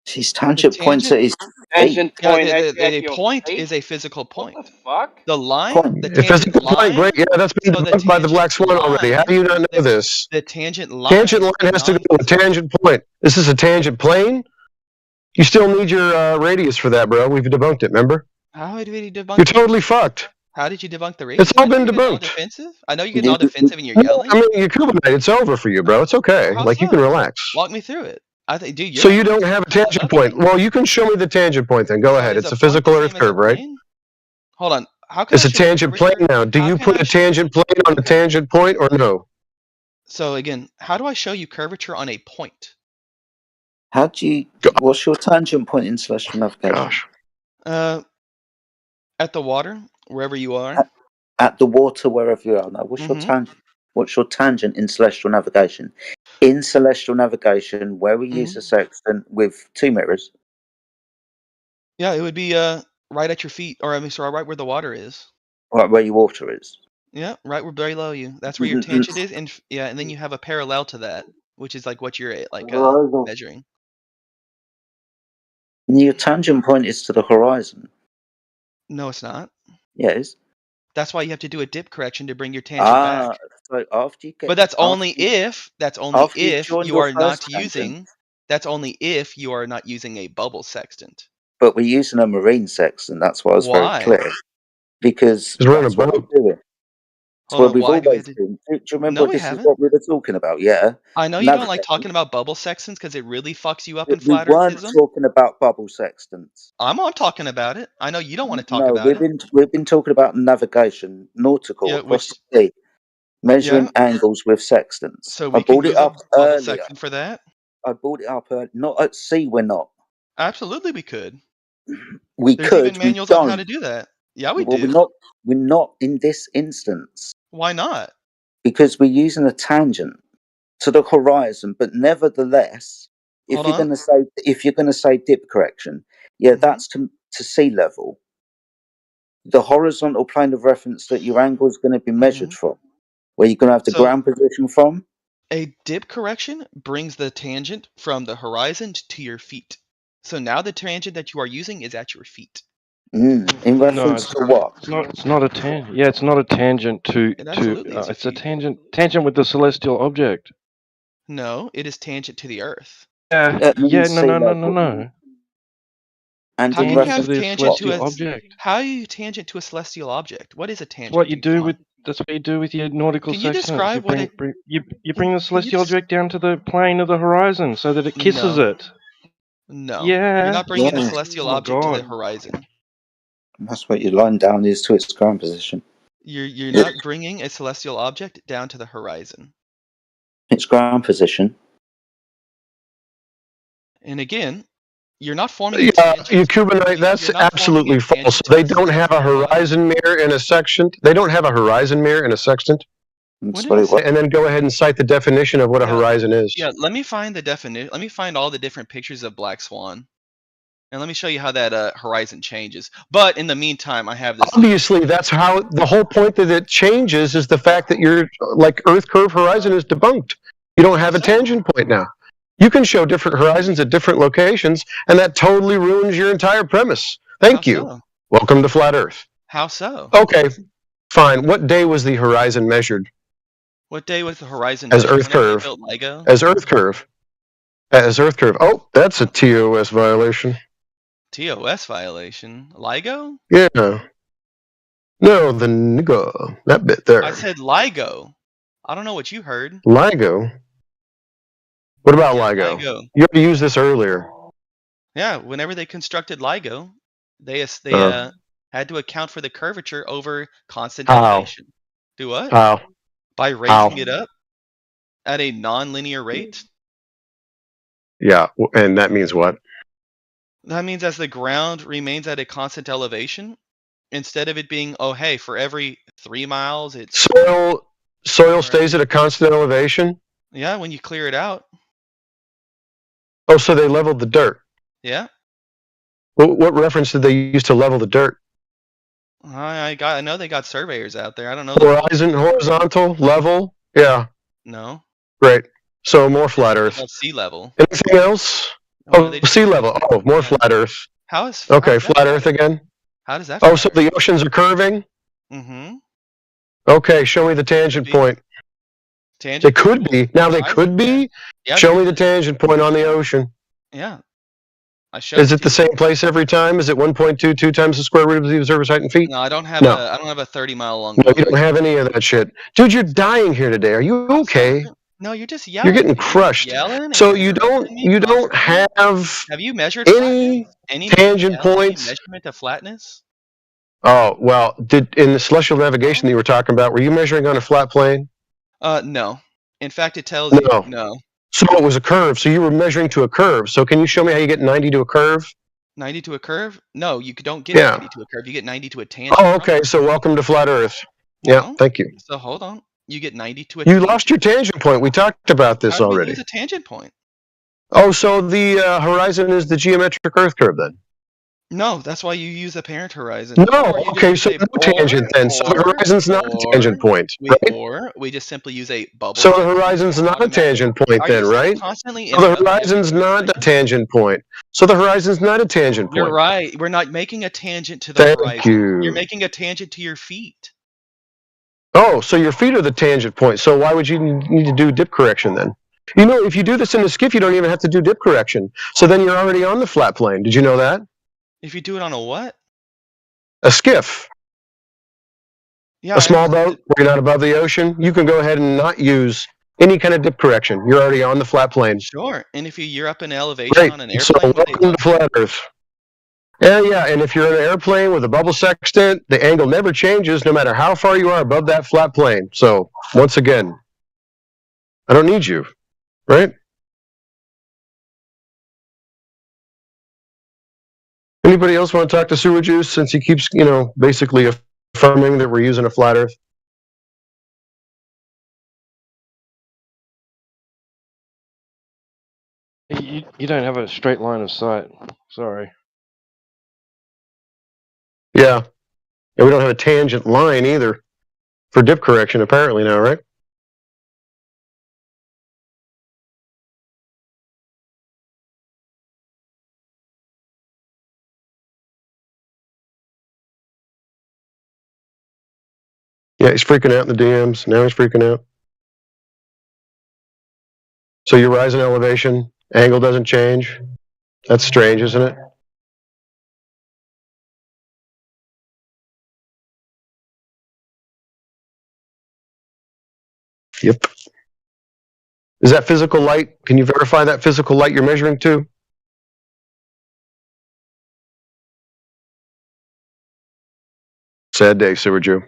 His tangent points at his Tangent point. The point is a physical point. What the fuck? The line, the tangent physical line. point, great. Yeah, that's been debunked by the Black Swan already. How do you not know this? The tangent line. Tangent line has to go to a tangent point. This is a tangent plane. You still need your radius for that, bro. We've debunked it. Remember? How did we debunk? You're totally fucked. How did you debunk the radius? It's all been debunked. Defensive? I know you're getting all defensive and you're yelling. I mean, you're Cubanite. It's over for you, bro. It's okay. Like you can relax. Walk me through it. I think, dude. So you don't have a tangent point. Well, you can show me the tangent point then. Go ahead. It's a physical Earth curve, right? Hold on. How can it's a tangent plane now. Do you put a tangent plane on a tangent point or no? So again, how do I show you curvature on a point? How do you? What's your tangent point in celestial navigation? At the water, wherever you are. At the water, wherever you are. Now, what's your tangent? What's your tangent in celestial navigation? In celestial navigation, where we use a sextant with 2 mirrors. Yeah, it would be right at your feet, or I mean, sorry, right where the water is. Right where your water is. Yeah, right where below you. That's where your tangent is, and and then you have a parallel to that, which is like what you're like measuring. Your tangent point is to the horizon. No, it's not. Yeah, it is. That's why you have to do a dip correction to bring your tangent back. So after you get, but that's only if you are not using. That's only if you are not using a bubble sextant. But we're using a marine sextant. That's why I was very clear. Because that's what we're doing. It's what we've always been. Do you remember this is what we were talking about? Yeah. I know you don't like talking about bubble sextants because it really fucks you up in flat We weren't talking about bubble sextants. I'm on talking about it. I know you don't want to talk about it. We've been talking about navigation, nautical, across the sea, measuring angles with sextants. So we can use a bubble sextant for that? I brought it up earlier. Not at sea, we're not. Absolutely, we could. There's even manuals on how to do that. Yeah, we do. We're not in this instance. Why not? Because we're using a tangent to the horizon, but nevertheless, if you're going to say dip correction, that's to sea level, the horizontal plane of reference that your angle is going to be measured from, where you're going to have the So ground position from. a dip correction brings the tangent from the horizon to your feet. So now the tangent that you are using is at your feet. In No, reference to what? it's not a tangent. Yeah, it's not a tangent to It absolutely is your it's a feet. tangent with the celestial object. No, it is tangent to the Earth. Yeah, That means sea no. level. And How in can you Tangent to have the reference to tangent what? to celestial a object. how are you tangent to a celestial object? What is a That's tangent what you to? do Come on. with. That's what you do with your nautical Can you sextants. You describe what a you bring the can you celestial object down to the plane of the horizon so that it kisses No. it. No. You're Yeah. not bringing a Yeah, celestial Oh my object to the god. horizon. that's what your line down is to its ground position. You're not bringing a celestial object down to the horizon. Its ground position. And again, you're not forming a Yeah, tangent. you Cubanite, that's You're not forming a absolutely false. tangent to They a don't have a celestial body. horizon mirror and a sextant. They don't have a horizon mirror and a sextant. That's what it was. And then go ahead and cite the definition of what a horizon is. Yeah, let me find the definition. Let me find all the different pictures of black swan, and let me show you how that horizon changes. But in the meantime, I have this. Obviously, that's how the whole point that it changes is the fact that your like Earth curve horizon is debunked. You don't have a tangent point now. You can show different horizons at different locations, and that totally ruins your entire premise. Thank you. So? Welcome to Flat Earth. How so? Okay, fine. What day was the horizon measured? What day was the horizon As measured? Earth Whenever they curve. built LEGO? As Earth curve. As Earth curve. Oh, that's a TOS violation. TOS violation. LIGO? Yeah. No, the nigga. That bit there. I said LIGO. I don't know what you heard. LIGO? What about Yeah, LIGO? LIGO. You already used this earlier. Yeah, whenever they constructed LIGO, they had to account for the curvature over constant How? elevation. Do what? How? By raising it up at a non-linear rate. Yeah, and that means what? That means as the ground remains at a constant elevation, instead of it being, oh hey, for every 3 miles it's Soil stays at a constant elevation? yeah, when you clear it out. Oh, so they leveled the dirt. Yeah. What reference did they use to level the dirt? I know they got surveyors out there. I don't know. Horizon, horizontal, level? Yeah. No. Great. So more flat Earth. Above sea level. Anything else? Oh, Sea level. Oh, more flat Earth. How is Okay, flat Earth again? How does that Oh, so the oceans are curving? Mm-hmm. Okay, show me the tangent point. They could be. Now they could be? Yeah, Show me the tangent point on the ocean. Yeah. I showed Is it the same place every time? Is it 1.22 times the square root of the observer's height in feet? No, I don't have No. a 30-mile long No, boat. you don't have any of that shit. Dude, you're dying here today. Are you okay? No, you're just yelling. You're getting Dude. You're crushed. yelling So and you don't interrupting me constantly. have you measured any flatness? Any tangent points? Any measurement of flatness? Oh, well, in the celestial navigation that you were talking about, were you measuring on a flat plane? No. In fact, it tells you no. So it was a curve. So you were measuring to a curve. So can you show me how you get 90 to a curve? 90 to a curve? No, you don't get Yeah. 90 to a curve. You get 90 to a tangent. Oh, okay. So welcome to flat Earth. Yeah, No. thank you. So hold on. You get 90 to a You tangent. lost your tangent point. We talked about this How did we already. lose a tangent point? Oh, so the horizon is the geometric Earth curve then? No, that's why you use a parent horizon. No, Or you just okay, use so no tangent then. So the horizon's not a tangent point, right? Or we just simply use a bubble. So the horizon's not a tangent point Are then, you right? constantly So the interrupting horizon's not a tangent point. So the horizon's not a tangent You're point. right. We're not making a tangent to the Thank horizon. you. You're making a tangent to your feet. Oh, so your feet are the tangent point. So why would you need to do dip correction then? You know, if you do this in a skiff, you don't even have to do dip correction. So then you're already on the flat plane. Did you know that? If you do it on a what? A skiff. Yeah, A small boat where you're not above the ocean, you can go ahead and not use any kind of dip correction. You're already on the flat plane. Sure. And if you're up in elevation Great. on an So airplane with a welcome to flat Earth. Yeah, and if you're in an airplane with a bubble sextant, the angle never changes no matter how far you are above that flat plane. So once again, I don't need you, right? Anybody else want to talk to Sewer Juice since he keeps, basically affirming that we're using a flat Earth? You don't have a straight line of sight. Sorry. Yeah. And we don't have a tangent line either for dip correction apparently now, right? Yeah, he's freaking out in the DMs. Now he's freaking out. So your rise in elevation, angle doesn't change. That's strange, isn't it? Yep. Is that physical light? Can you verify that physical light you're measuring to? Sad day, Sewer Jew.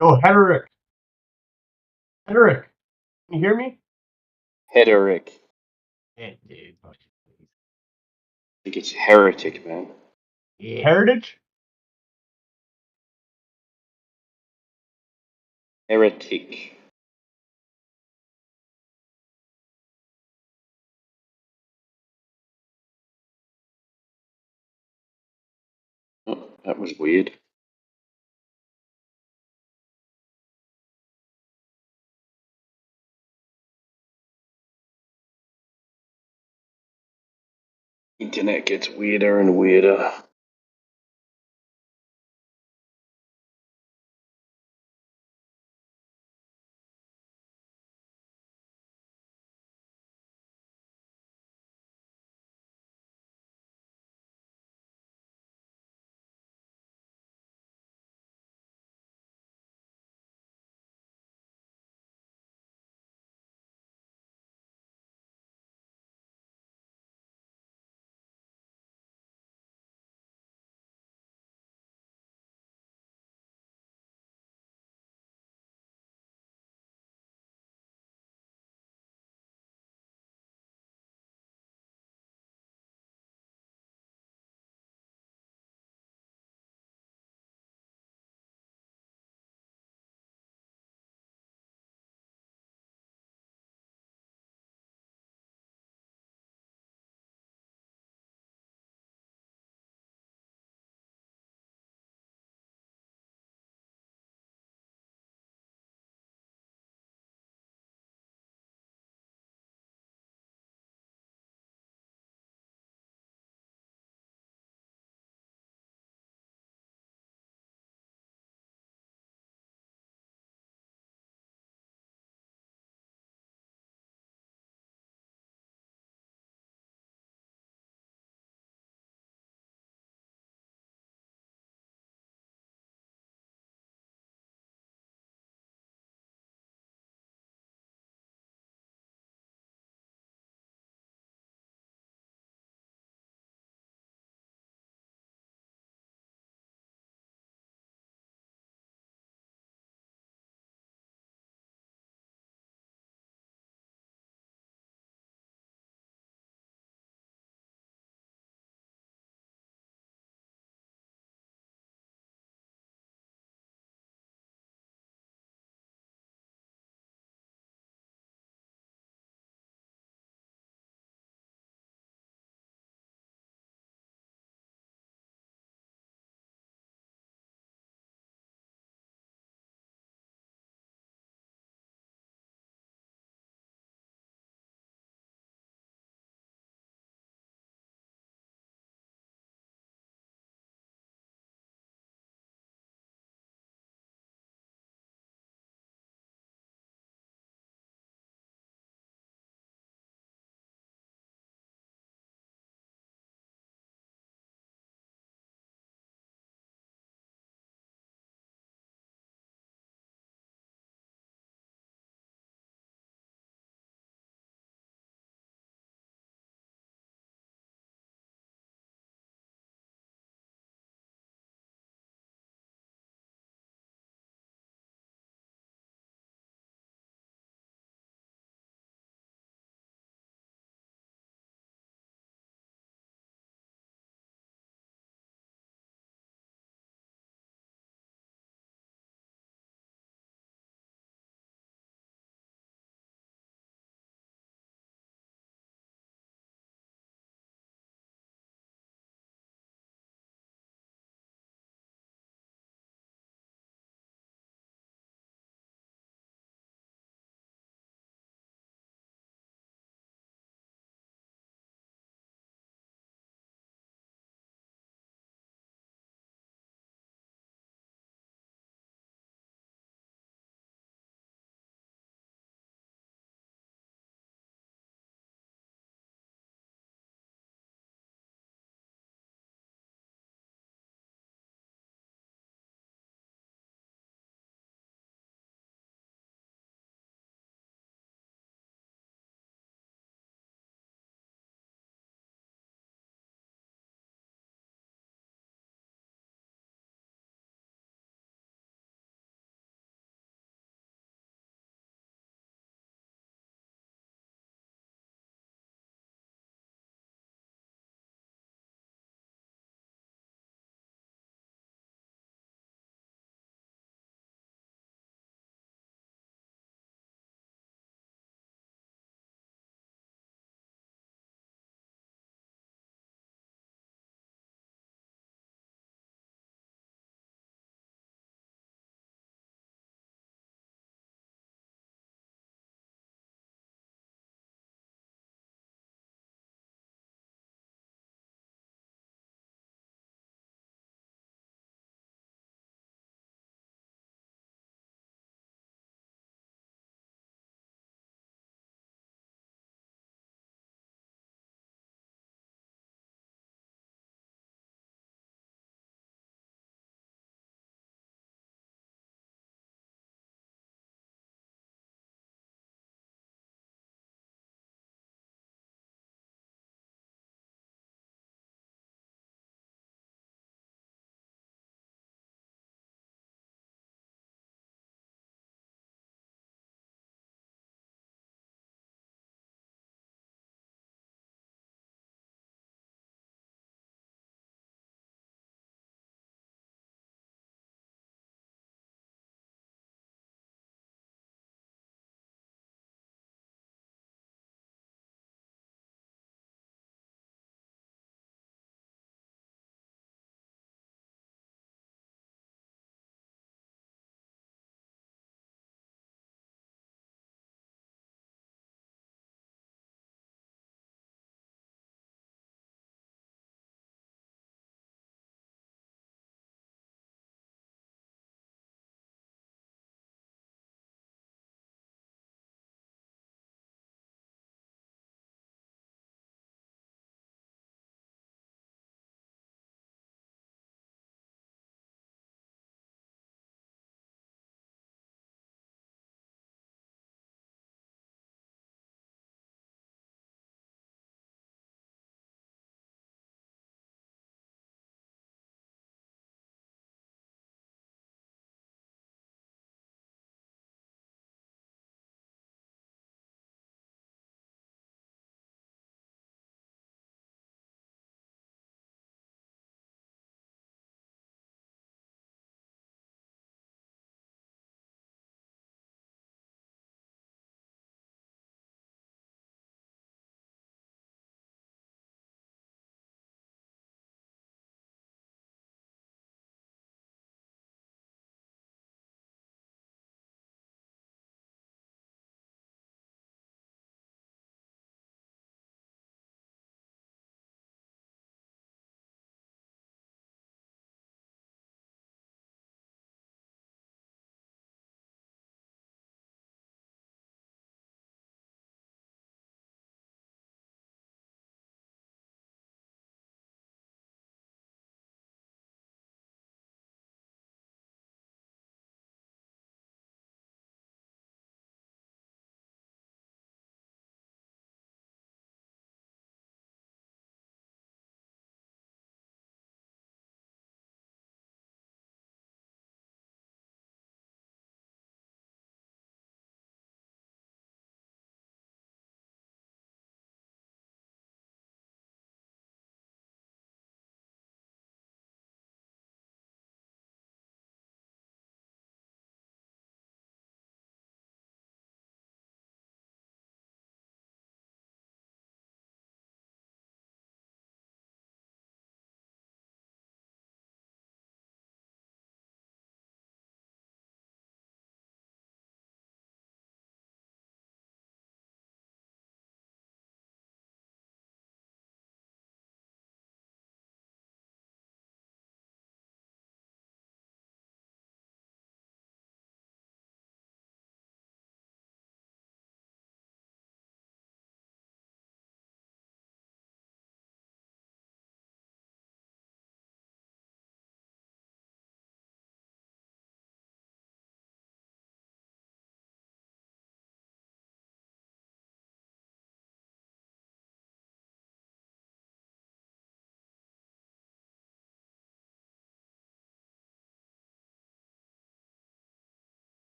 Oh, Hederick. Hederick, can you hear me? Hederick. Yeah, dude. I think it's heretic, man. Heritage? Heretic. Oh, that was weird. Internet gets weirder and weirder.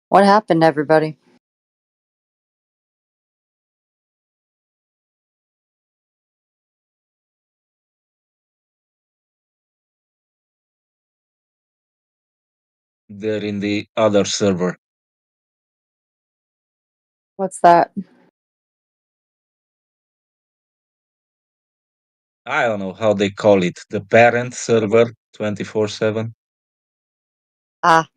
What happened, everybody? They're in the other server. What's that? I don't know how they call it. The parent server 24/7. Ah.